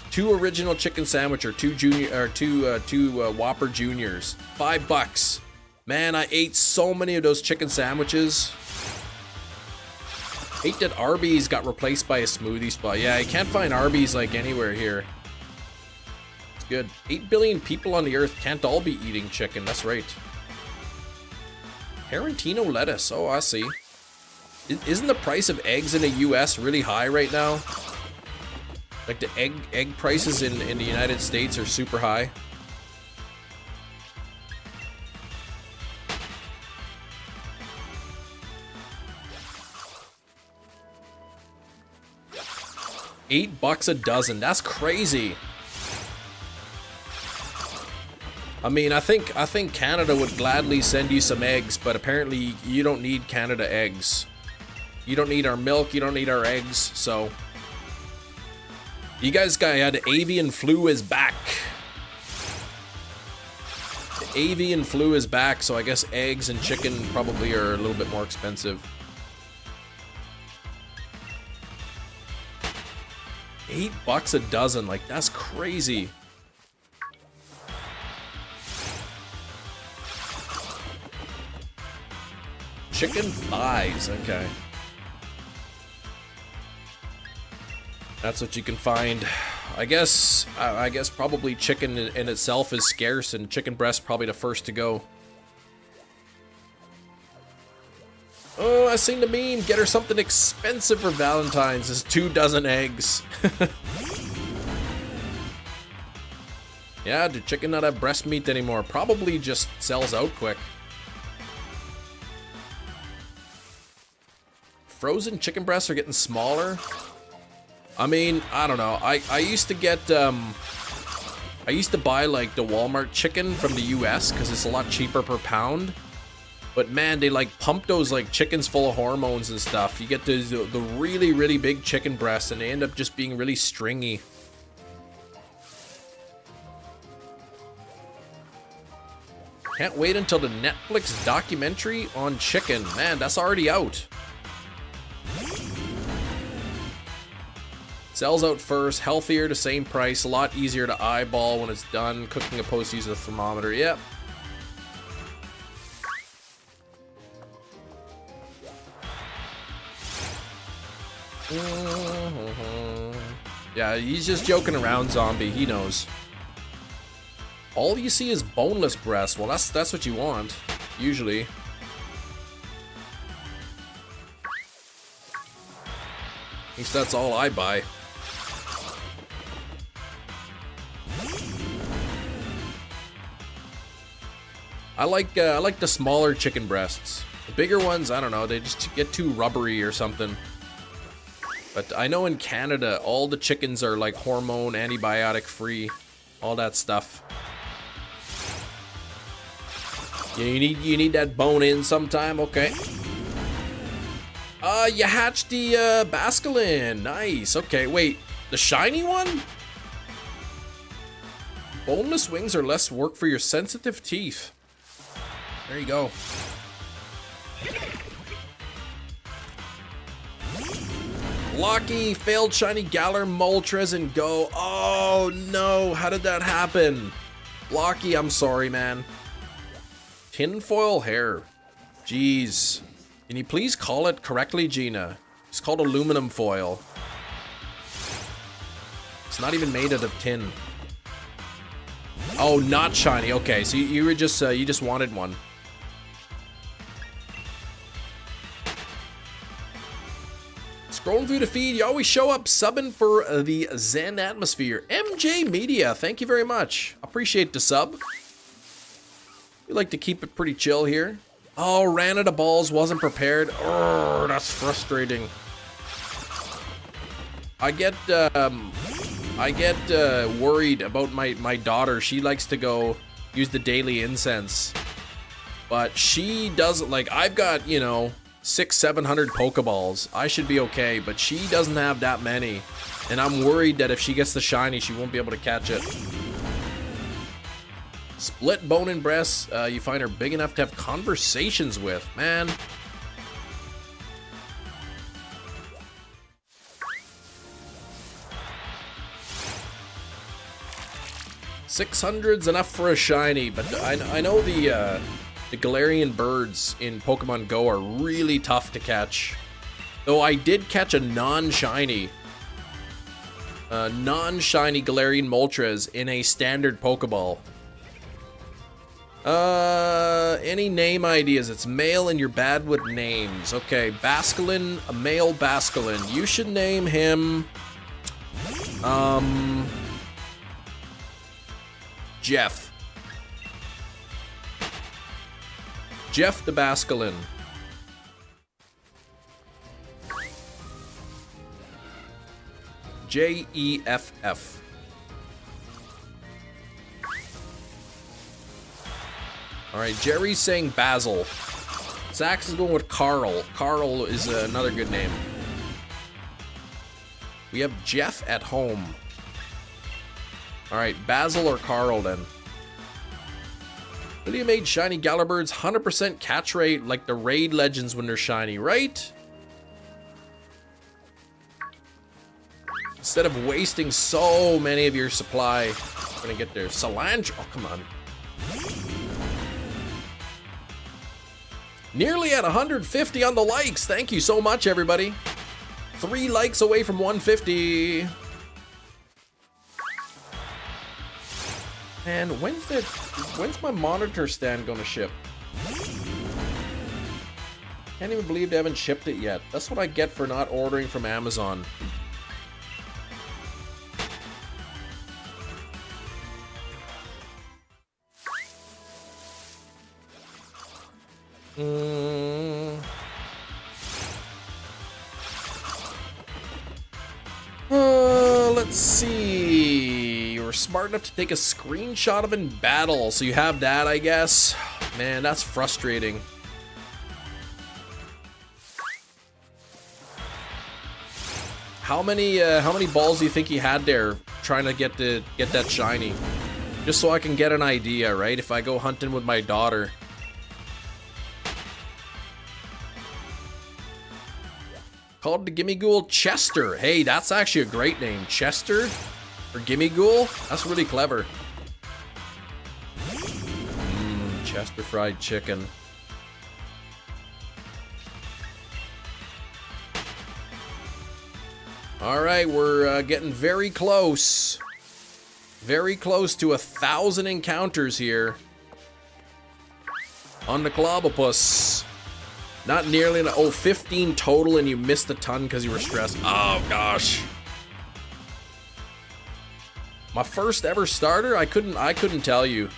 2 original chicken sandwich or 2 junior or 2 Whopper Juniors. $5. Man, I ate so many of those chicken sandwiches. Hate that Arby's got replaced by a smoothie spot. Yeah, I can't find Arby's like anywhere here. It's good. 8 billion people on the earth can't all be eating chicken. That's right. Tarantino lettuce. Oh, I see. Isn't the price of eggs in the US really high right now? Like the egg prices in the United States are super high. $8 a dozen. That's crazy. I mean, I think Canada would gladly send you some eggs, but apparently you don't need Canada eggs. You don't need our milk, you don't need our eggs, so. You guys got the avian flu is back. The avian flu is back, so I guess eggs and chicken probably are a little bit more expensive. $8 a dozen, like that's crazy. Chicken thighs, okay. That's what you can find. I guess probably chicken in itself is scarce, and chicken breast probably the first to go. Oh, I seen the meme. Get her something expensive for Valentine's. It's 2 dozen eggs. Yeah, do chicken not have breast meat anymore? Probably just sells out quick. Frozen chicken breasts are getting smaller. I mean, I don't know. I used to get I used to buy like the Walmart chicken from the US because it's a lot cheaper per pound. But man, they like pump those like chickens full of hormones and stuff. You get the really, really big chicken breasts and they end up just being really stringy. Can't wait until the Netflix documentary on chicken. Man, that's already out. Sells out first, healthier, the same price, a lot easier to eyeball when it's done. Cooking opposed to use a thermometer, yep. Yeah, he's just joking around, zombie. He knows. All you see is boneless breast. Well, that's what you want, usually. At least that's all I buy. I like the smaller chicken breasts. The bigger ones, I don't know, they just get too rubbery or something. But I know in Canada, all the chickens are like hormone, antibiotic free, all that stuff. Yeah, you need that bone in sometime, okay. You hatched the Basculin, nice. Okay, wait, the shiny one? Boneless wings are less work for your sensitive teeth. There you go. Locky, failed shiny Galar, Moltres, and Go. Oh no, how did that happen? Locky, I'm sorry, man. Tinfoil hair. Jeez. Can you please call it correctly, Gina? It's called aluminum foil. It's not even made out of tin. Oh, not shiny. Okay, so you were just you just wanted one. Scrolling through the feed, you always show up subbing for the Zen Atmosphere. MJ Media, thank you very much. Appreciate the sub. We like to keep it pretty chill here. Oh, ran out of balls, wasn't prepared. Oh, that's frustrating. I get worried about my daughter. She likes to go use the daily incense, but she doesn't. Like, I've got, you know, 700 Pokeballs. I should be okay, but she doesn't have that many. And I'm worried that if she gets the shiny, she won't be able to catch it. Split bone and breasts, you find her big enough to have conversations with. Man. $600's enough for a shiny, but I know the Galarian birds in Pokemon Go are really tough to catch. Though I did catch a non-shiny Galarian Moltres in a standard Pokeball. Any name ideas? It's male and you're bad with names. Okay, Basculin, a male Basculin. You should name him, Jeff. Jeff the Basculin. Jeff. Alright, Jerry's saying Basil. Zax is going with Carl. Carl is another good name. We have Jeff at home. Alright, Basil or Carl then. Really made shiny Galarbirds 100% catch rate like the raid legends when they're shiny, right? Instead of wasting so many of your supply, we're gonna get there. Cilantro, oh come on. Nearly at 150 on the likes. Thank you so much, everybody. 3 likes away from 150. And when's my monitor stand gonna ship? Can't even believe they haven't shipped it yet. That's what I get for not ordering from Amazon. Let's see. You were smart enough to take a screenshot of in battle, so you have that, I guess. Man, that's frustrating. How many balls do you think he had there trying to get that shiny? Just so I can get an idea, right? If I go hunting with my daughter. Called the Gimmighoul Chester. Hey, that's actually a great name. Chester or Gimmighoul? That's really clever. Chester fried chicken. Alright, we're getting very close. Very close to 1,000 encounters here. On the CLOBBOPUS. Not nearly, 15 total and you missed a ton because you were stressed. Oh gosh. My first ever starter, I couldn't tell you.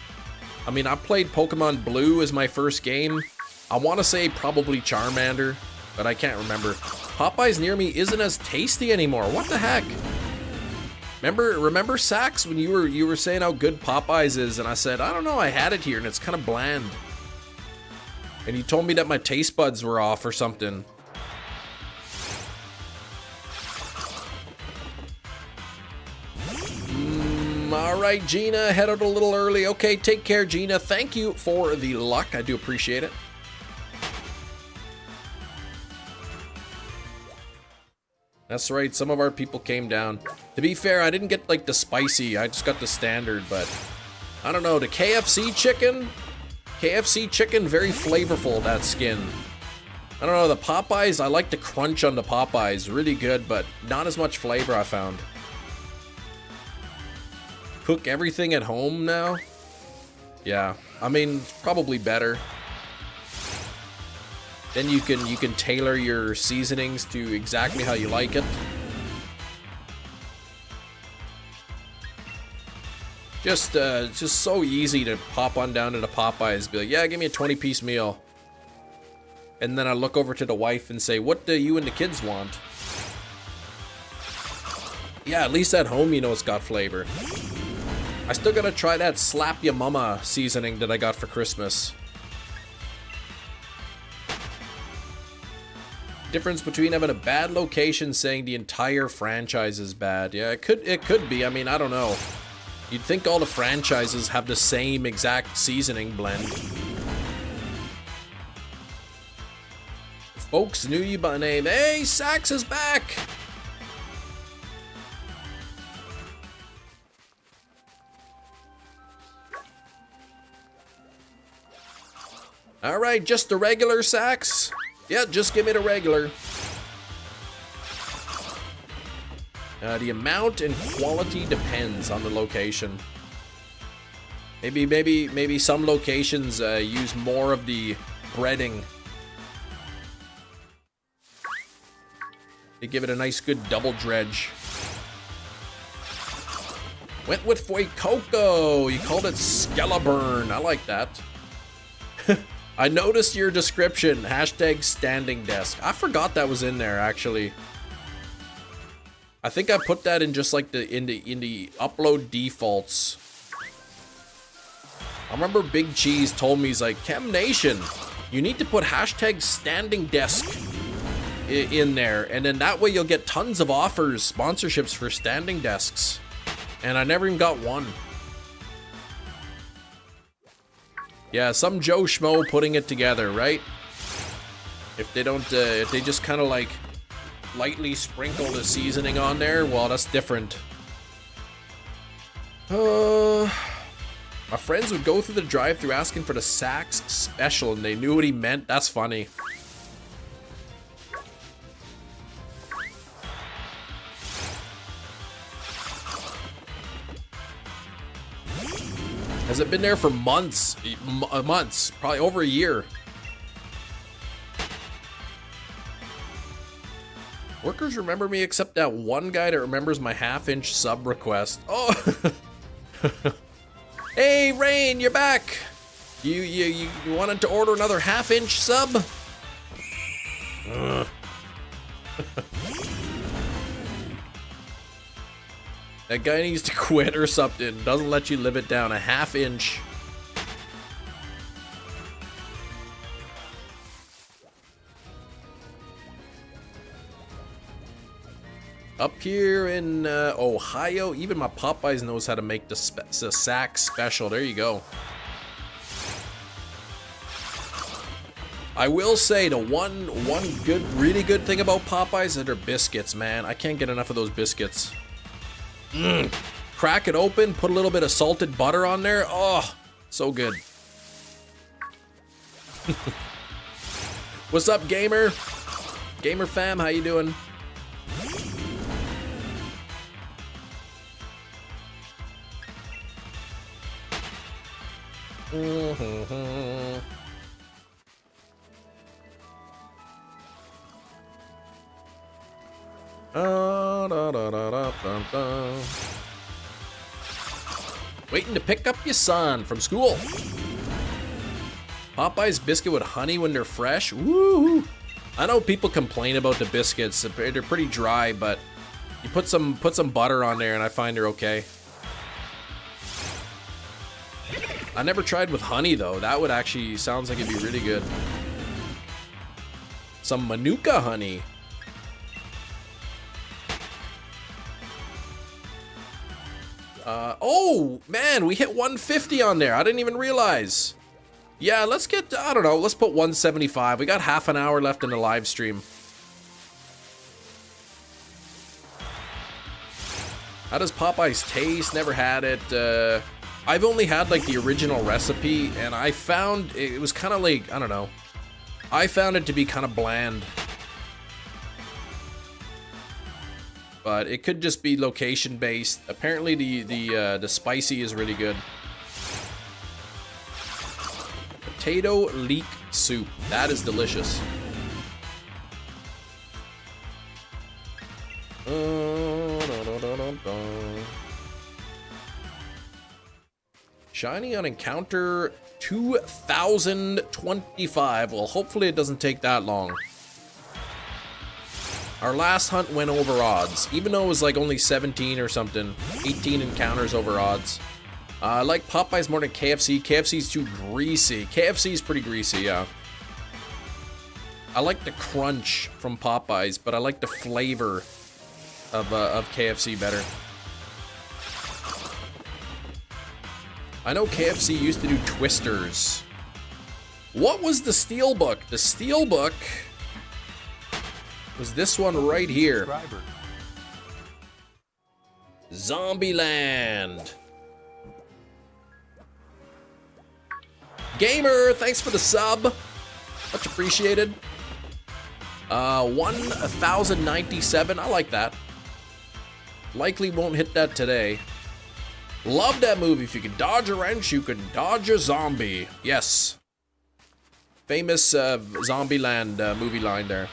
I mean, I played Pokemon Blue as my first game. I want to say probably Charmander, but I can't remember. Popeyes near me isn't as tasty anymore. What the heck? Remember Sax when you were saying how good Popeyes is, and I said, I don't know, I had it here and it's kind of bland. And you told me that my taste buds were off or something. Alright, Gina, head out a little early. Okay, take care, Gina. Thank you for the luck. I do appreciate it. That's right, some of our people came down. To be fair, I didn't get like the spicy, I just got the standard, but I don't know, the KFC chicken, very flavorful, that skin. I don't know, the Popeyes, I like the crunch on the Popeyes, really good, but not as much flavor I found. Cook everything at home now? Yeah, I mean, probably better. Then you can tailor your seasonings to exactly how you like it. Just so easy to pop on down to the Popeyes, be like, yeah, give me a 20-piece meal. And then I look over to the wife and say, what do you and the kids want? Yeah, at least at home you know it's got flavor. I still gotta try that Slap Ya Mama seasoning that I got for Christmas. Difference between having a bad location saying the entire franchise is bad. Yeah, it could be. I mean, I don't know. You'd think all the franchises have the same exact seasoning blend. Folks knew you by name. Hey, Sax is back! Alright, just the regular Sax? Yeah, just give me the regular. The amount and quality depends on the location. Maybe some locations use more of the breading. They give it a nice good double dredge. Went with Fuecoco. You called it Skeleburn. I like that. I noticed your description. Hashtag standing desk. I forgot that was in there actually. I think I put that in just like in the upload defaults. I remember Big Cheese told me, he's like, Chem Nation, you need to put hashtag standing desk in there, and then that way you'll get tons of offers, sponsorships for standing desks. And I never even got one. Yeah, some Joe Schmo putting it together, right? If they don't, if they just kind of like lightly sprinkle the seasoning on there, well, that's different. My friends would go through the drive-thru asking for the Sax special, and they knew what he meant. That's funny. Has it been there for months? Months, probably over a year. Workers remember me except that one guy that remembers my half-inch sub request. Oh. Hey, Rain, you're back. You wanted to order another half-inch sub? That guy needs to quit or something. Doesn't let you live it down. A half-inch. Up here in Ohio, even my Popeyes knows how to make the Sax special. There you go. I will say the one really good thing about Popeyes are their biscuits, man. I can't get enough of those biscuits. Crack it open, put a little bit of salted butter on there. Oh, so good. What's up, gamer? Gamer fam, how you doing? Waiting to pick up your son from school. Popeye's biscuit with honey when they're fresh. Woo! I know people complain about the biscuits. They're pretty dry, but you put some butter on there, and I find they're okay. I never tried with honey though. That would actually sounds like it'd be really good. Some Manuka honey. Oh man, we hit 150 on there. I didn't even realize. Yeah, let's get, I don't know, let's put 175. We got half an hour left in the live stream. How does Popeyes taste? Never had it. I've only had like the original recipe, and I found it was kind of like, I don't know. I found it to be kind of bland. But it could just be location based. Apparently the spicy is really good. Potato leek soup. That is delicious. Shiny on encounter 2025. Well, hopefully it doesn't take that long. Our last hunt went over odds, even though it was like only 17 or something. 18 encounters over odds. I like Popeyes more than KFC. KFC's too greasy. KFC's pretty greasy, yeah. I like the crunch from Popeyes, but I like the flavor of KFC better. I know KFC used to do Twisters. What was the Steelbook? The Steelbook was this one right here. Zombieland. Gamer, thanks for the sub. Much appreciated. 1,097. I like that. Likely won't hit that today. Love that movie. If you can dodge a wrench, you can dodge a zombie. Yes. Famous Zombieland movie line there.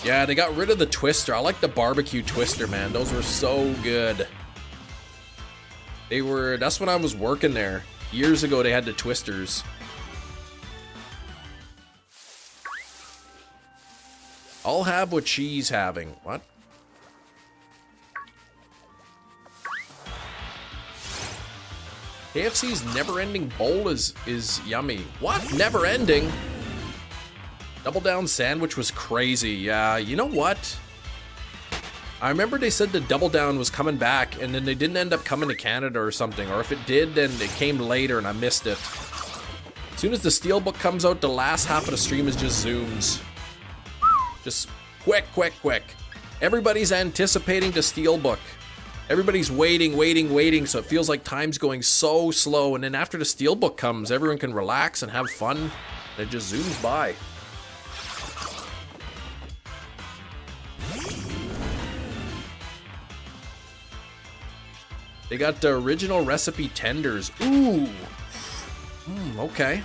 Yeah, they got rid of the Twister. I like the barbecue Twister, man. Those were so good. They were, that's when I was working there. Years ago, they had the Twisters. I'll have what she's having. What? KFC's never-ending bowl is yummy. What? Never-ending? Double Down sandwich was crazy. Yeah, you know what? I remember they said the Double Down was coming back, and then they didn't end up coming to Canada or something. Or if it did, then it came later and I missed it. As soon as the Steelbook comes out, the last half of the stream is just zooms. Just quick, quick, quick. Everybody's anticipating the Steelbook. Everybody's waiting, so it feels like time's going so slow, and then after the Steelbook comes, everyone can relax and have fun. It just zooms by. They got the original recipe tenders. Ooh. Okay.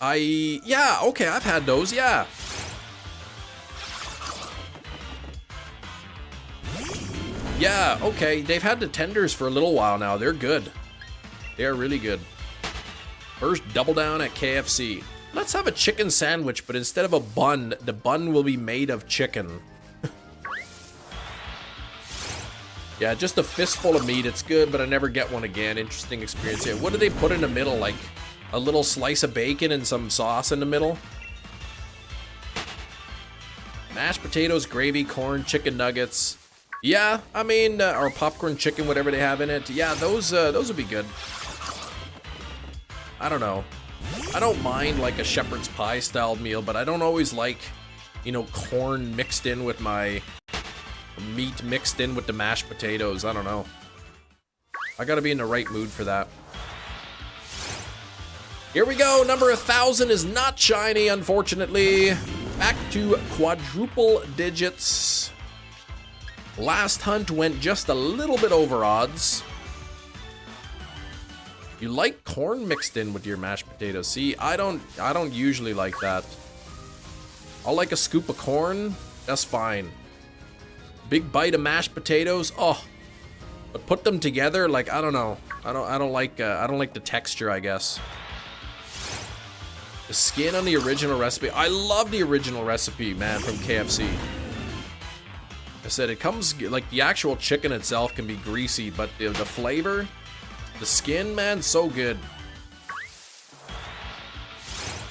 Yeah, okay, I've had those, yeah. Yeah, okay, they've had the tenders for a little while now. They're good. They're really good. First Double Down at KFC. Let's have a chicken sandwich, but instead of a bun, the bun will be made of chicken. Yeah, just a fistful of meat. It's good, but I never get one again. Interesting experience here. What do they put in the middle? Like a little slice of bacon and some sauce in the middle? Mashed potatoes, gravy, corn, chicken nuggets. Yeah, I mean, or popcorn chicken, whatever they have in it. Yeah, those would be good. I don't know. I don't mind like a shepherd's pie style meal, but I don't always like, you know, corn mixed in with my meat mixed in with the mashed potatoes. I don't know. I gotta be in the right mood for that. Here we go. Number 1,000 is not shiny, unfortunately. Back to quadruple digits. Last hunt went just a little bit over odds. You like corn mixed in with your mashed potatoes. See, I don't usually like that. I'll like a scoop of corn. That's fine. Big bite of mashed potatoes. Oh, but put them together, like, I don't know. I don't like the texture, I guess. The skin on the original recipe. I love the original recipe, man, from KFC. I said it comes, like, the actual chicken itself can be greasy, but the flavor, the skin, man, so good.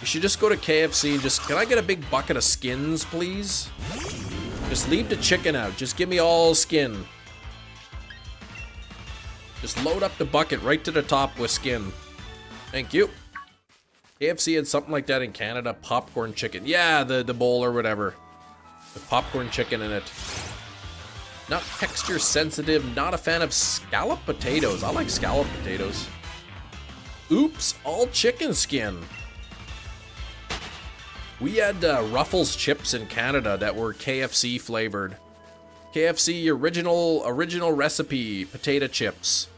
You should just go to KFC and just, can I get a big bucket of skins, please? Just leave the chicken out. Just give me all skin. Just load up the bucket right to the top with skin. Thank you. KFC had something like that in Canada. Popcorn chicken. Yeah, the bowl or whatever. With popcorn chicken in it. Not texture sensitive. Not a fan of scallop potatoes. I like scallop potatoes. Oops, all chicken skin. We had Ruffles chips in Canada that were KFC flavored. KFC original recipe potato chips.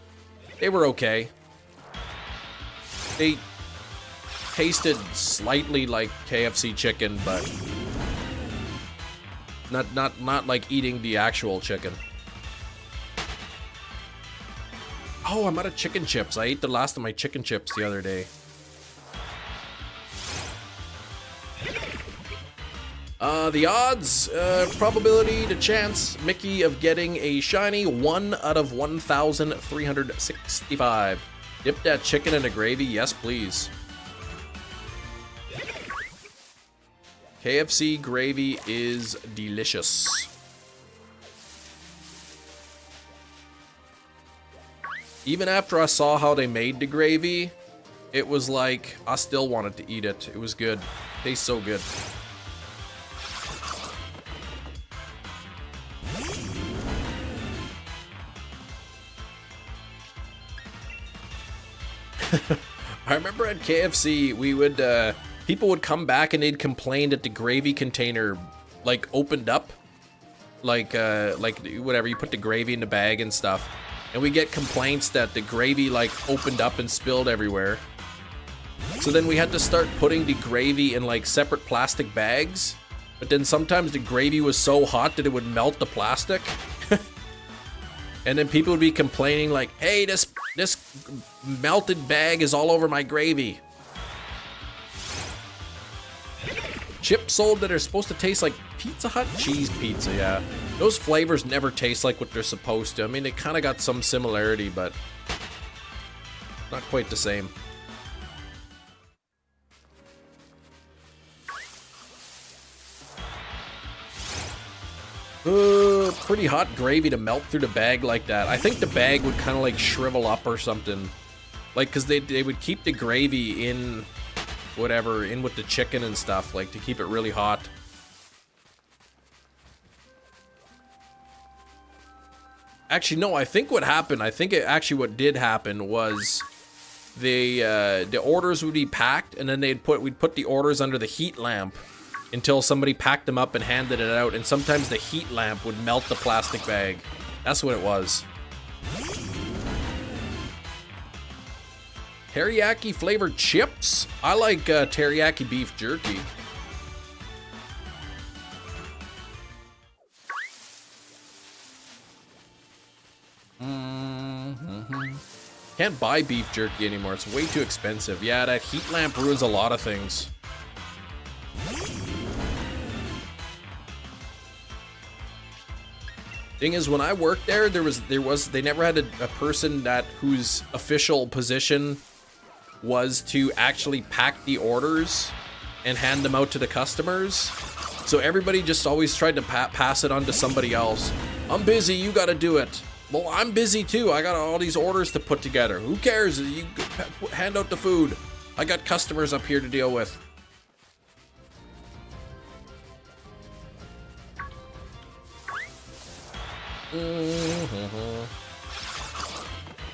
They were okay. They tasted slightly like KFC chicken, but not like eating the actual chicken. Oh, I'm out of chicken chips. I ate the last of my chicken chips the other day. The odds, probability, the chance, Mickey, of getting a shiny 1 out of 1,365. Dip that chicken in the gravy, yes please. KFC gravy is delicious. Even after I saw how they made the gravy, it was like, I still wanted to eat it. It was good. Tastes so good. I remember at KFC, we would, people would come back and they'd complain that the gravy container, like, opened up. Like whatever, you put the gravy in the bag and stuff. And we get complaints that the gravy, like, opened up and spilled everywhere. So then we had to start putting the gravy in, like, separate plastic bags. But then sometimes the gravy was so hot that it would melt the plastic. And then people would be complaining like, hey, this melted bag is all over my gravy. Chips sold that are supposed to taste like Pizza Hut cheese pizza, yeah. Those flavors never taste like what they're supposed to. I mean, they kind of got some similarity, but not quite the same. Pretty hot gravy to melt through the bag like that. I think the bag would kind of like shrivel up or something. Like, because they would keep the gravy in whatever, in with the chicken and stuff, like to keep it really hot. Actually, no, I think what happened, what did happen was the orders would be packed and then we'd put the orders under the heat lamp until somebody packed them up and handed it out, and sometimes the heat lamp would melt the plastic bag. That's what it was. Teriyaki flavored chips? I like teriyaki beef jerky. Can't buy beef jerky anymore. It's way too expensive. Yeah, that heat lamp ruins a lot of things. Thing is, when I worked there, they never had a person whose official position was to actually pack the orders and hand them out to the customers. So everybody just always tried to pass it on to somebody else. I'm busy, you gotta do it. Well, I'm busy too. I got all these orders to put together. Who cares? You hand out the food. I got customers up here to deal with.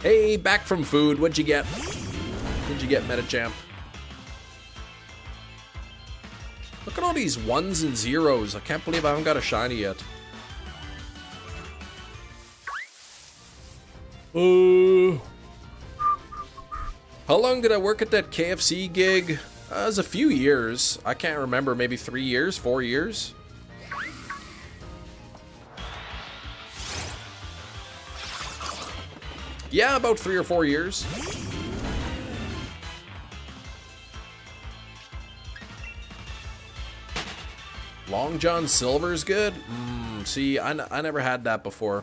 Hey, back from food. What'd you get? What'd you get, Metachamp? Look at all these ones and zeros. I can't believe I haven't got a shiny yet. How long did I work at that KFC gig? It was a few years. I can't remember. Maybe 3 years, 4 years. Yeah, about 3 or 4 years. Long John Silver's good? See, I never had that before.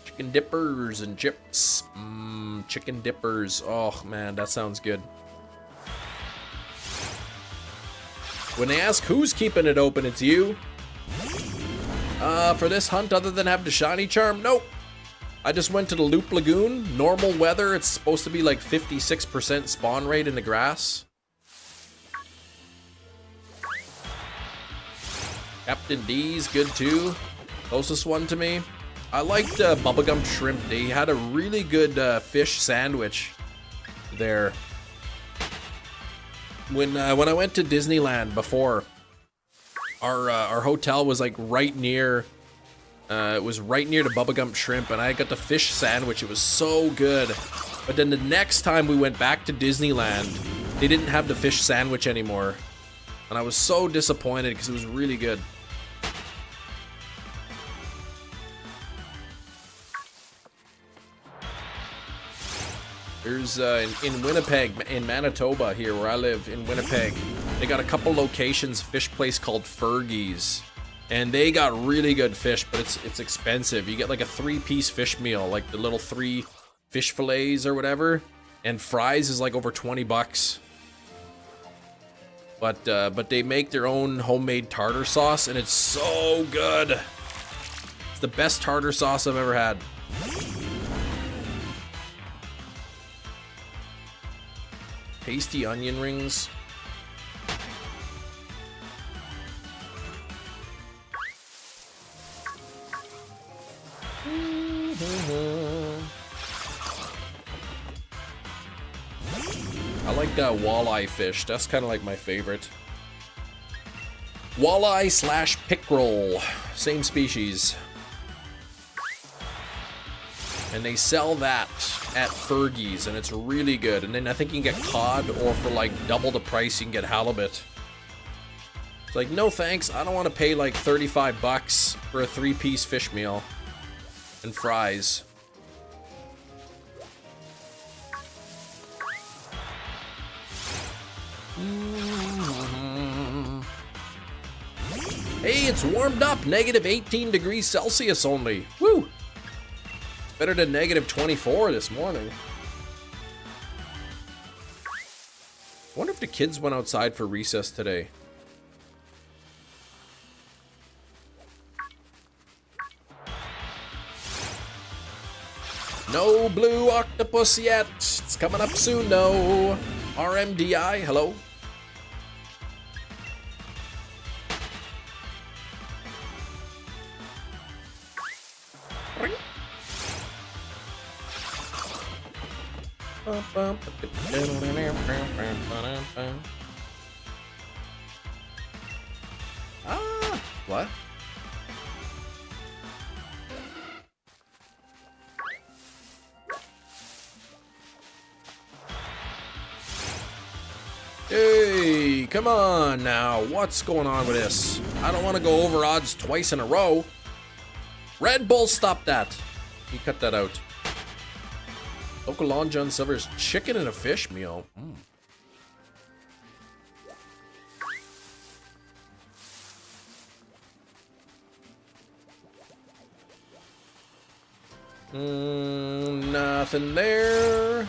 Chicken dippers and chips. Chicken dippers. Oh, man, that sounds good. When they ask who's keeping it open, it's you. For this hunt, other than have the shiny charm, nope. I just went to the Loop Lagoon. Normal weather, it's supposed to be like 56% spawn rate in the grass. Captain D's good too. Closest one to me. I liked Bubblegum Shrimp. They had a really good fish sandwich there. When I went to Disneyland before, our hotel was like right near. It was right near the Bubblegum Shrimp, and I got the fish sandwich. It was so good. But then the next time we went back to Disneyland, they didn't have the fish sandwich anymore, and I was so disappointed because it was really good. There's in Winnipeg, in Manitoba here where I live, in Winnipeg, they got a couple locations, fish place called Fergie's, and they got really good fish, but it's expensive. You get like a 3-piece fish meal, like the little 3 fish fillets or whatever, and fries is like over 20 bucks. But they make their own homemade tartar sauce, and it's so good. It's the best tartar sauce I've ever had. Tasty onion rings. I like walleye fish. That's kind of like my favorite. Walleye slash pickerel. Same species. And they sell that at Fergie's, and it's really good. And then I think you can get cod, or for like double the price, you can get halibut. It's like, no thanks, I don't want to pay like 35 bucks for a 3-piece fish meal and fries. Hey, it's warmed up, negative 18 degrees Celsius only. Woo! It's better than negative 24 this morning. I wonder if the kids went outside for recess today. No blue octopus yet. It's coming up soon though. RMDI, hello. Ah, what? Hey, come on now. What's going on with this? I don't want to go over odds twice in a row. Red Bull, stop that. You cut that out. Local Long John Silver's chicken and a fish meal. Nothing there.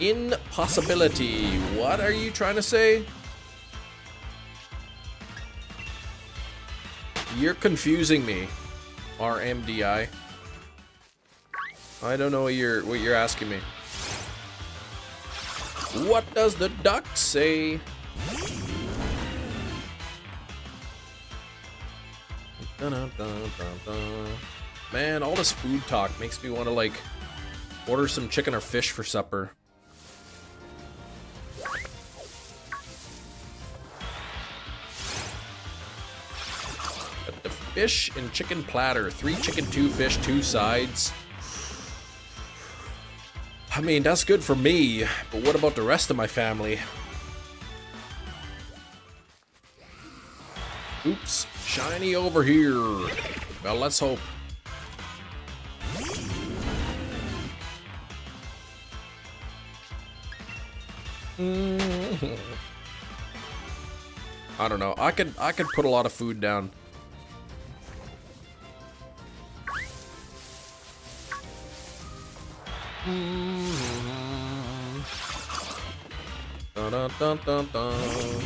Impossibility. What are you trying to say? You're confusing me. RMDI. I don't know what you're asking me. What does the duck say? Man, all this food talk makes me want to like order some chicken or fish for supper. Got the fish and chicken platter. 3 chicken, 2 fish, 2 sides. I mean, that's good for me, but what about the rest of my family? Oops, shiny over here. Well, let's hope. I don't know. I could put a lot of food down. Dun, dun, dun, dun, dun.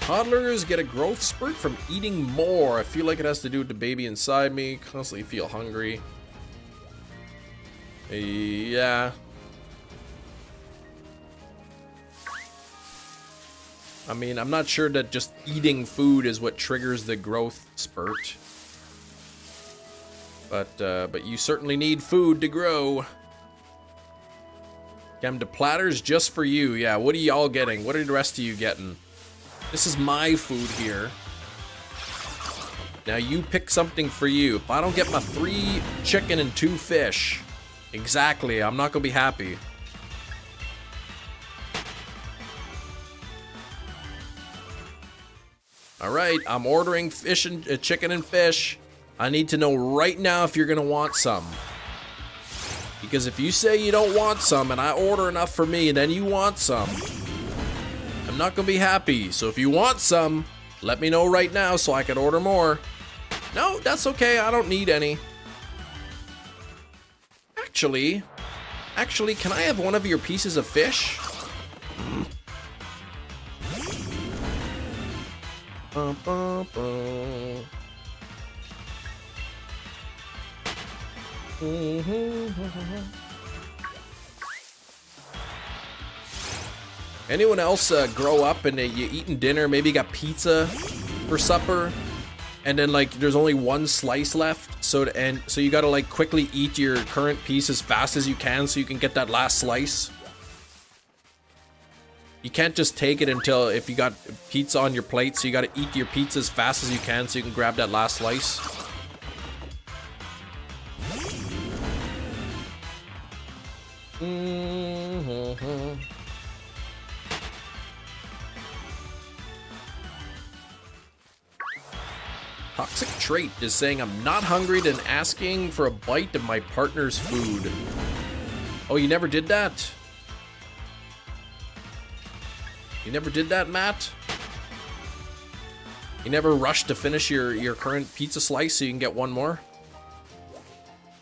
Toddlers get a growth spurt from eating more. I feel like it has to do with the baby inside me. Constantly feel hungry. Yeah. I mean, I'm not sure that just eating food is what triggers the growth spurt. But you certainly need food to grow. Come to platters just for you. Yeah, what are y'all getting? What are the rest of you getting? This is my food here. Now you pick something for you. If I don't get my 3 chicken and 2 fish, exactly, I'm not gonna be happy. All right, I'm ordering fish and chicken and fish. I need to know right now if you're gonna want some. Because if you say you don't want some and I order enough for me and then you want some, I'm not gonna be happy. So if you want some, Let me know right now so I can order more. No, that's okay. I don't need any. Actually, can I have one of your pieces of fish? Anyone else grow up and you eating dinner, maybe got pizza for supper, and then like there's only one slice left, so you gotta like quickly eat your current piece as fast as you can so you can get that last slice? You can't just take it until if you got pizza on your plate, so you gotta eat your pizza as fast as you can so you can grab that last slice. Toxic Trait is saying I'm not hungry then asking for a bite of my partner's food. Oh, you never did that? You never did that, Matt? You never rushed to finish your current pizza slice so you can get one more?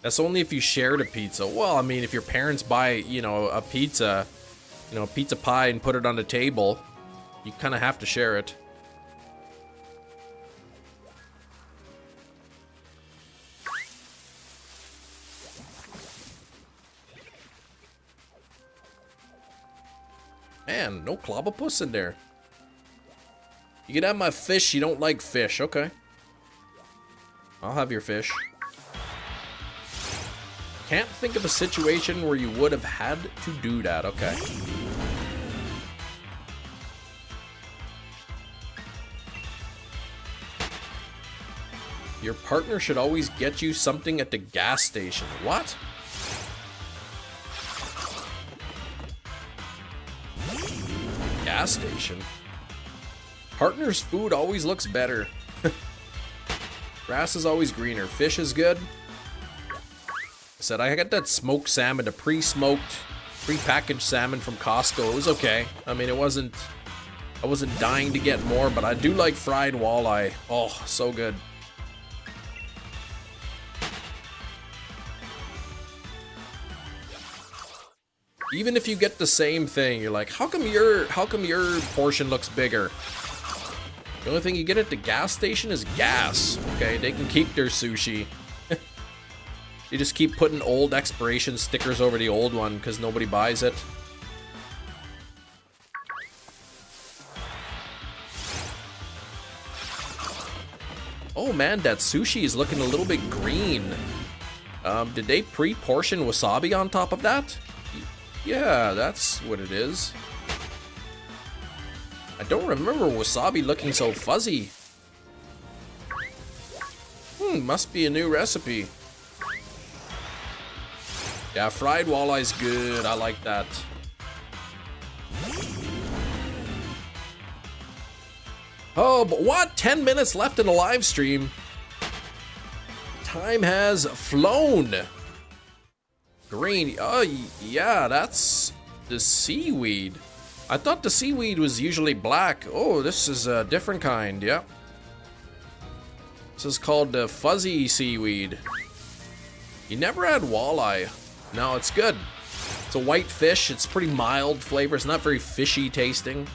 That's only if you shared a pizza. Well, I mean, if your parents buy, you know, a pizza, you know, a pizza pie and put it on the table, you kind of have to share it. Man, no CLOBBOPUS in there. You can have my fish, you don't like fish. Okay. I'll have your fish. Can't think of a situation where you would have had to do that. Okay. Your partner should always get you something at the gas station. What? Gas station? Partner's food always looks better. Grass is always greener. Fish is good. I said I got that smoked salmon, the pre-smoked, pre-packaged salmon from Costco. It was okay. I mean, I wasn't dying to get more, but I do like fried walleye. Oh, so good. Even if you get the same thing, you're like, how come your portion looks bigger? The only thing you get at the gas station is gas. Okay, they can keep their sushi. You just keep putting old expiration stickers over the old one because nobody buys it. Oh man, that sushi is looking a little bit green. Did they pre-portion wasabi on top of that? Yeah, that's what it is. I don't remember wasabi looking so fuzzy. Must be a new recipe. Yeah, fried walleye's good. I like that. Oh, but what? 10 minutes left in the live stream. Time has flown. Green. Oh, yeah, that's the seaweed. I thought the seaweed was usually black. Oh, this is a different kind. Yeah. This is called the fuzzy seaweed. You never had walleye. No, it's good. It's a white fish. It's pretty mild flavor. It's not very fishy tasting.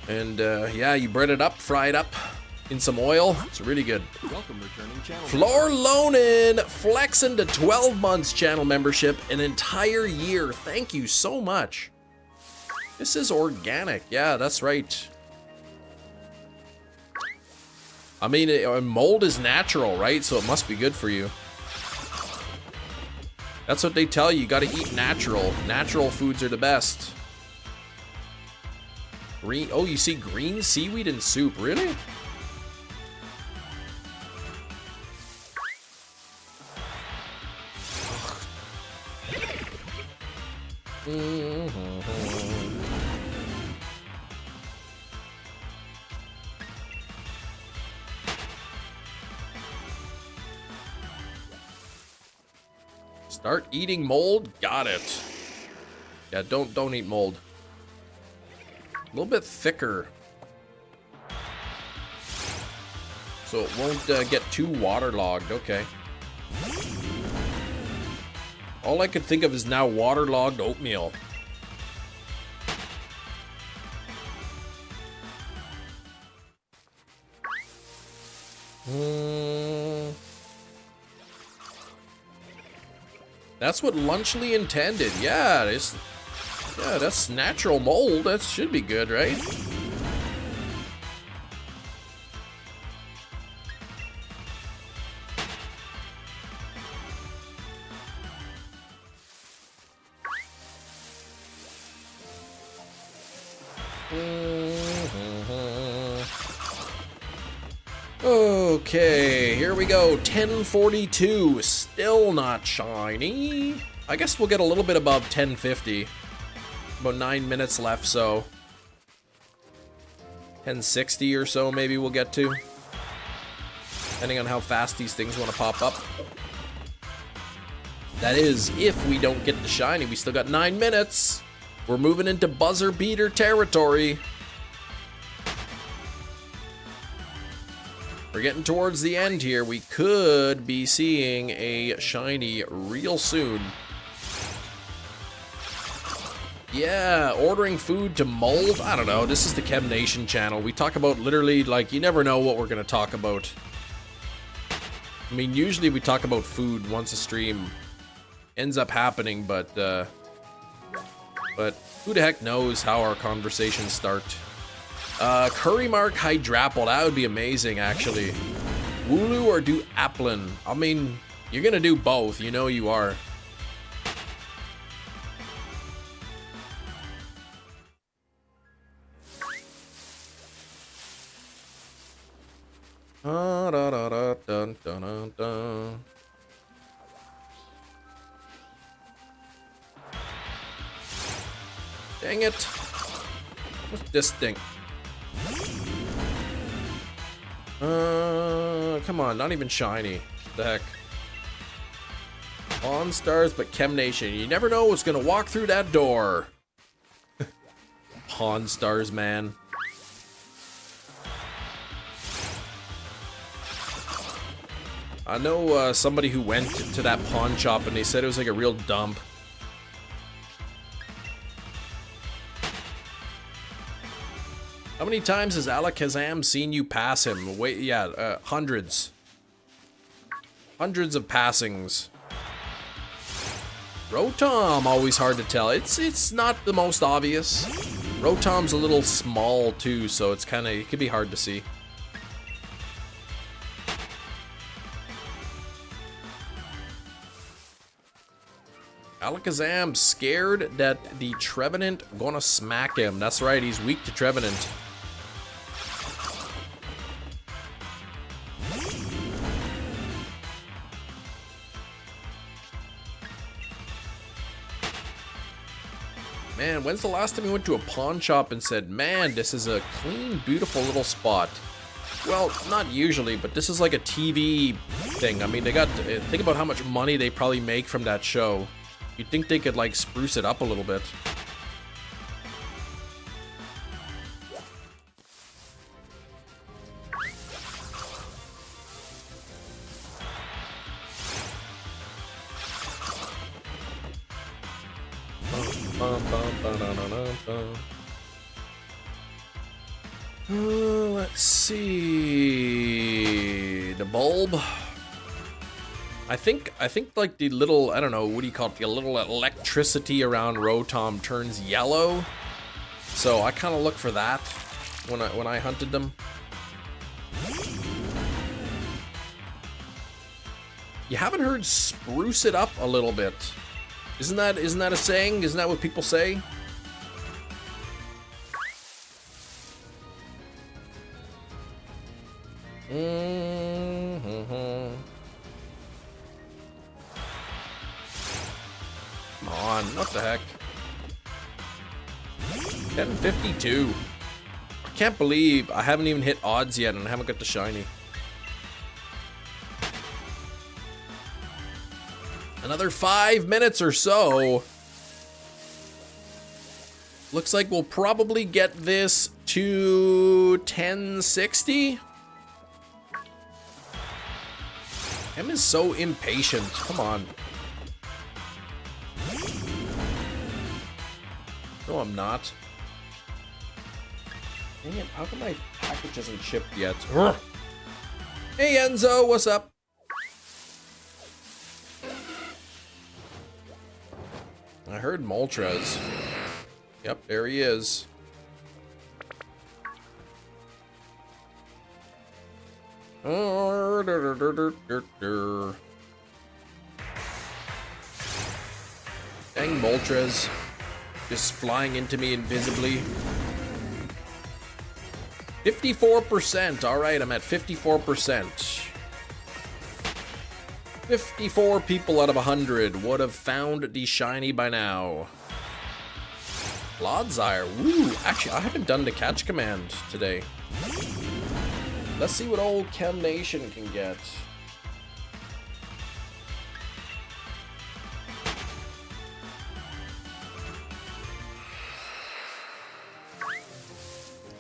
And yeah, you bread it up, fry it up in some oil. It's really good. Welcome, returning channel. Floor Lonin flexing to 12 months channel membership, an entire year. Thank you so much. This is organic. Yeah, that's right. I mean, mold is natural, right? So it must be good for you. That's what they tell you. You gotta eat natural. Natural foods are the best. Green. Oh, you see green seaweed in soup. Really? Start eating mold? Got it. Yeah, don't eat mold. A little bit thicker. So it won't get too waterlogged. Okay. All I could think of is now waterlogged oatmeal. That's what Lunchly intended. Yeah, that's natural mold. That should be good, right? Okay, here we go. 1042. Still not shiny. I guess we'll get a little bit above 1050. About 9 minutes left, so 1060 or so maybe we'll get to. Depending on how fast these things want to pop up. That is, if we don't get the shiny. We still got 9 minutes. We're moving into buzzer beater territory. We're getting towards the end here. We could be seeing a shiny real soon. Yeah, ordering food to mold. I don't know. This is the Chem Nation channel. We talk about literally, like, you never know what we're going to talk about. I mean, usually we talk about food once a stream ends up happening, but who the heck knows how our conversations start. Curry Mark Hydrapple, that would be amazing, actually. Wooloo or do Applin? I mean, you're gonna do both, you know you are. Dang it. What's this thing? Come on, not even shiny. What the heck? Pawn Stars, but Chem Nation. You never know what's gonna walk through that door. Pawn Stars, man. I know somebody who went to that pawn shop and they said it was like a real dump. How many times has Alakazam seen you pass him? Wait, yeah, hundreds. Hundreds of passings. Rotom, always hard to tell. It's not the most obvious. Rotom's a little small too, so it's kind of, it could be hard to see. Alakazam scared that the Trevenant gonna smack him. That's right, he's weak to Trevenant. Man, when's the last time you went to a pawn shop and said, man, this is a clean, beautiful little spot? Well, not usually, but this is like a TV thing. I mean, they got, think about how much money they probably make from that show. You'd think they could, like, spruce it up a little bit. Let's see. The bulb. I think like the little, I don't know, what do you call it? The little electricity around Rotom turns yellow. So I kind of look for that when I hunted them. You haven't heard spruce it up a little bit. Isn't that a saying? Isn't that what people say? Come on, what the heck? 1052. I can't believe I haven't even hit odds yet and I haven't got the shiny. Another 5 minutes or so. Looks like we'll probably get this to 1060. Em is so impatient. Come on. No, I'm not. Dang it, how come my package isn't shipped yet? Hey Enzo, what's up? I heard Moltres. Yep, there he is. Dang Moltres. Just flying into me invisibly. 54%. Alright, I'm at 54%. 54 people out of 100 would have found the shiny by now. Blodzire. Woo! Actually, I haven't done the catch command today. Let's see what old Chem Nation can get.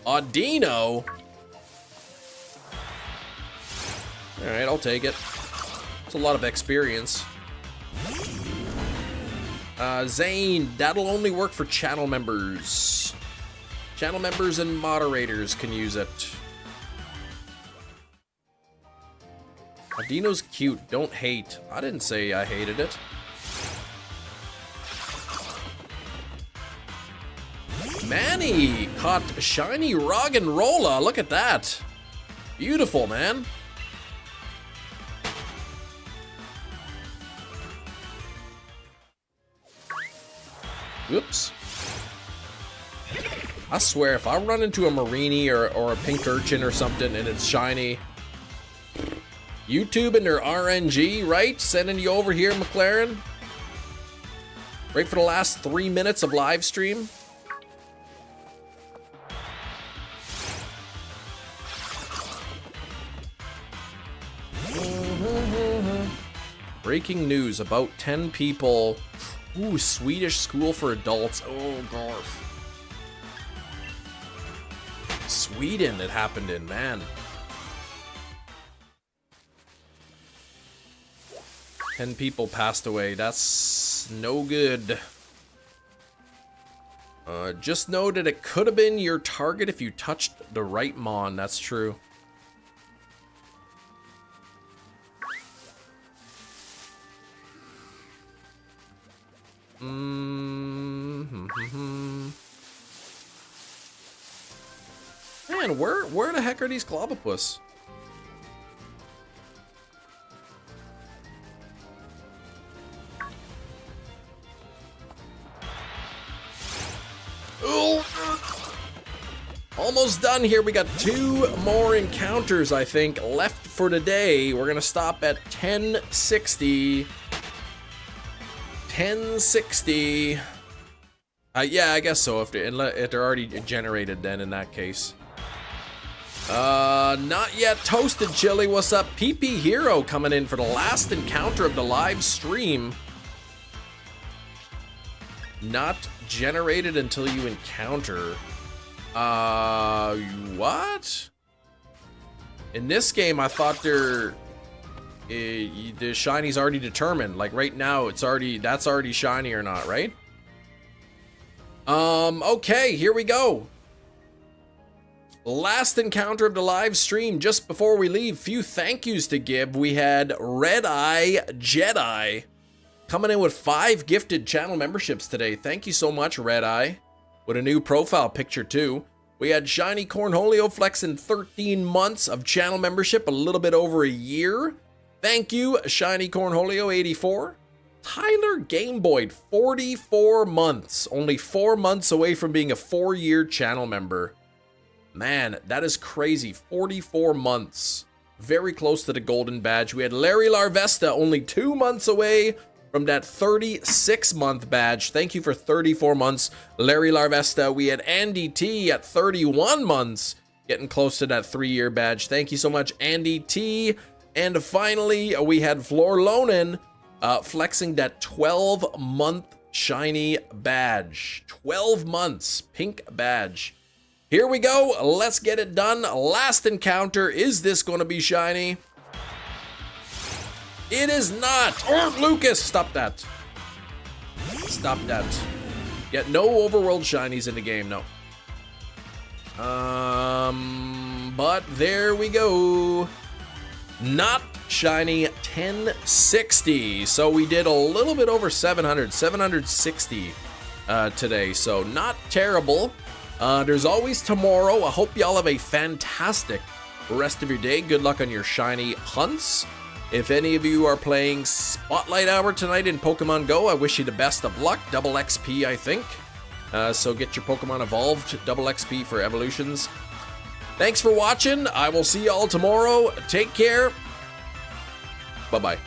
Audino? Alright, I'll take it. It's a lot of experience. Zane, that'll only work for channel members. Channel members and moderators can use it. Audino's cute, don't hate. I didn't say I hated it. Manny caught shiny Roggenrola. Look at that. Beautiful, man. Whoops. I swear, if I run into a Marini or a pink urchin or something and it's shiny, YouTube and their RNG, right? Sending you over here, McLaren. Right for the last 3 minutes of live stream. Breaking news, about 10 people. Ooh, Swedish school for adults. Oh, gosh. Sweden it happened in, man. 10 people passed away. That's no good. Just know that it could have been your target if you touched the right mon. That's true. Man, where the heck are these CLOBBOPUS? Ooh. Almost done here. We got 2 more encounters, I think, left for today. We're gonna stop at 1060. 1060. Yeah, I guess so. If they're already generated, then in that case. Not yet. Toasted Chili, what's up? PP Hero coming in for the last encounter of the live stream. Not generated until you encounter. What? In this game, I thought the shiny's already determined. Like right now, that's already shiny or not, right? Okay, here we go. Last encounter of the live stream. Just before we leave, few thank yous to give. We had Red Eye Jedi coming in with 5 gifted channel memberships today. Thank you so much, Red Eye. With a new profile picture too. We had Shiny Cornholio flexing 13 months of channel membership, a little bit over a year. Thank you, Shiny Cornholio 84. Tyler Gameboy, 44 months. Only 4 months away from being a 4-year channel member. Man, that is crazy. 44 months. Very close to the golden badge. We had Larry Larvesta, only 2 months away from that 36-month badge. Thank you for 34 months, Larry Larvesta. We had Andy T at 31 months, getting close to that 3-year badge. Thank you so much, Andy T. And finally, we had Flor Lonan flexing that 12-month shiny badge. 12 months, pink badge. Here we go. Let's get it done. Last encounter. Is this going to be shiny? It is not. Oh, Lucas, stop that. Stop that. Yeah, no overworld shinies in the game, no. But there we go. Not shiny 1060. So we did a little bit over 700, 760 today. So not terrible. There's always tomorrow. I hope y'all have a fantastic rest of your day. Good luck on your shiny hunts. If any of you are playing Spotlight Hour tonight in Pokemon Go, I wish you the best of luck. Double XP, I think. So get your Pokemon evolved. Double XP for evolutions. Thanks for watching. I will see y'all tomorrow. Take care. Bye-bye.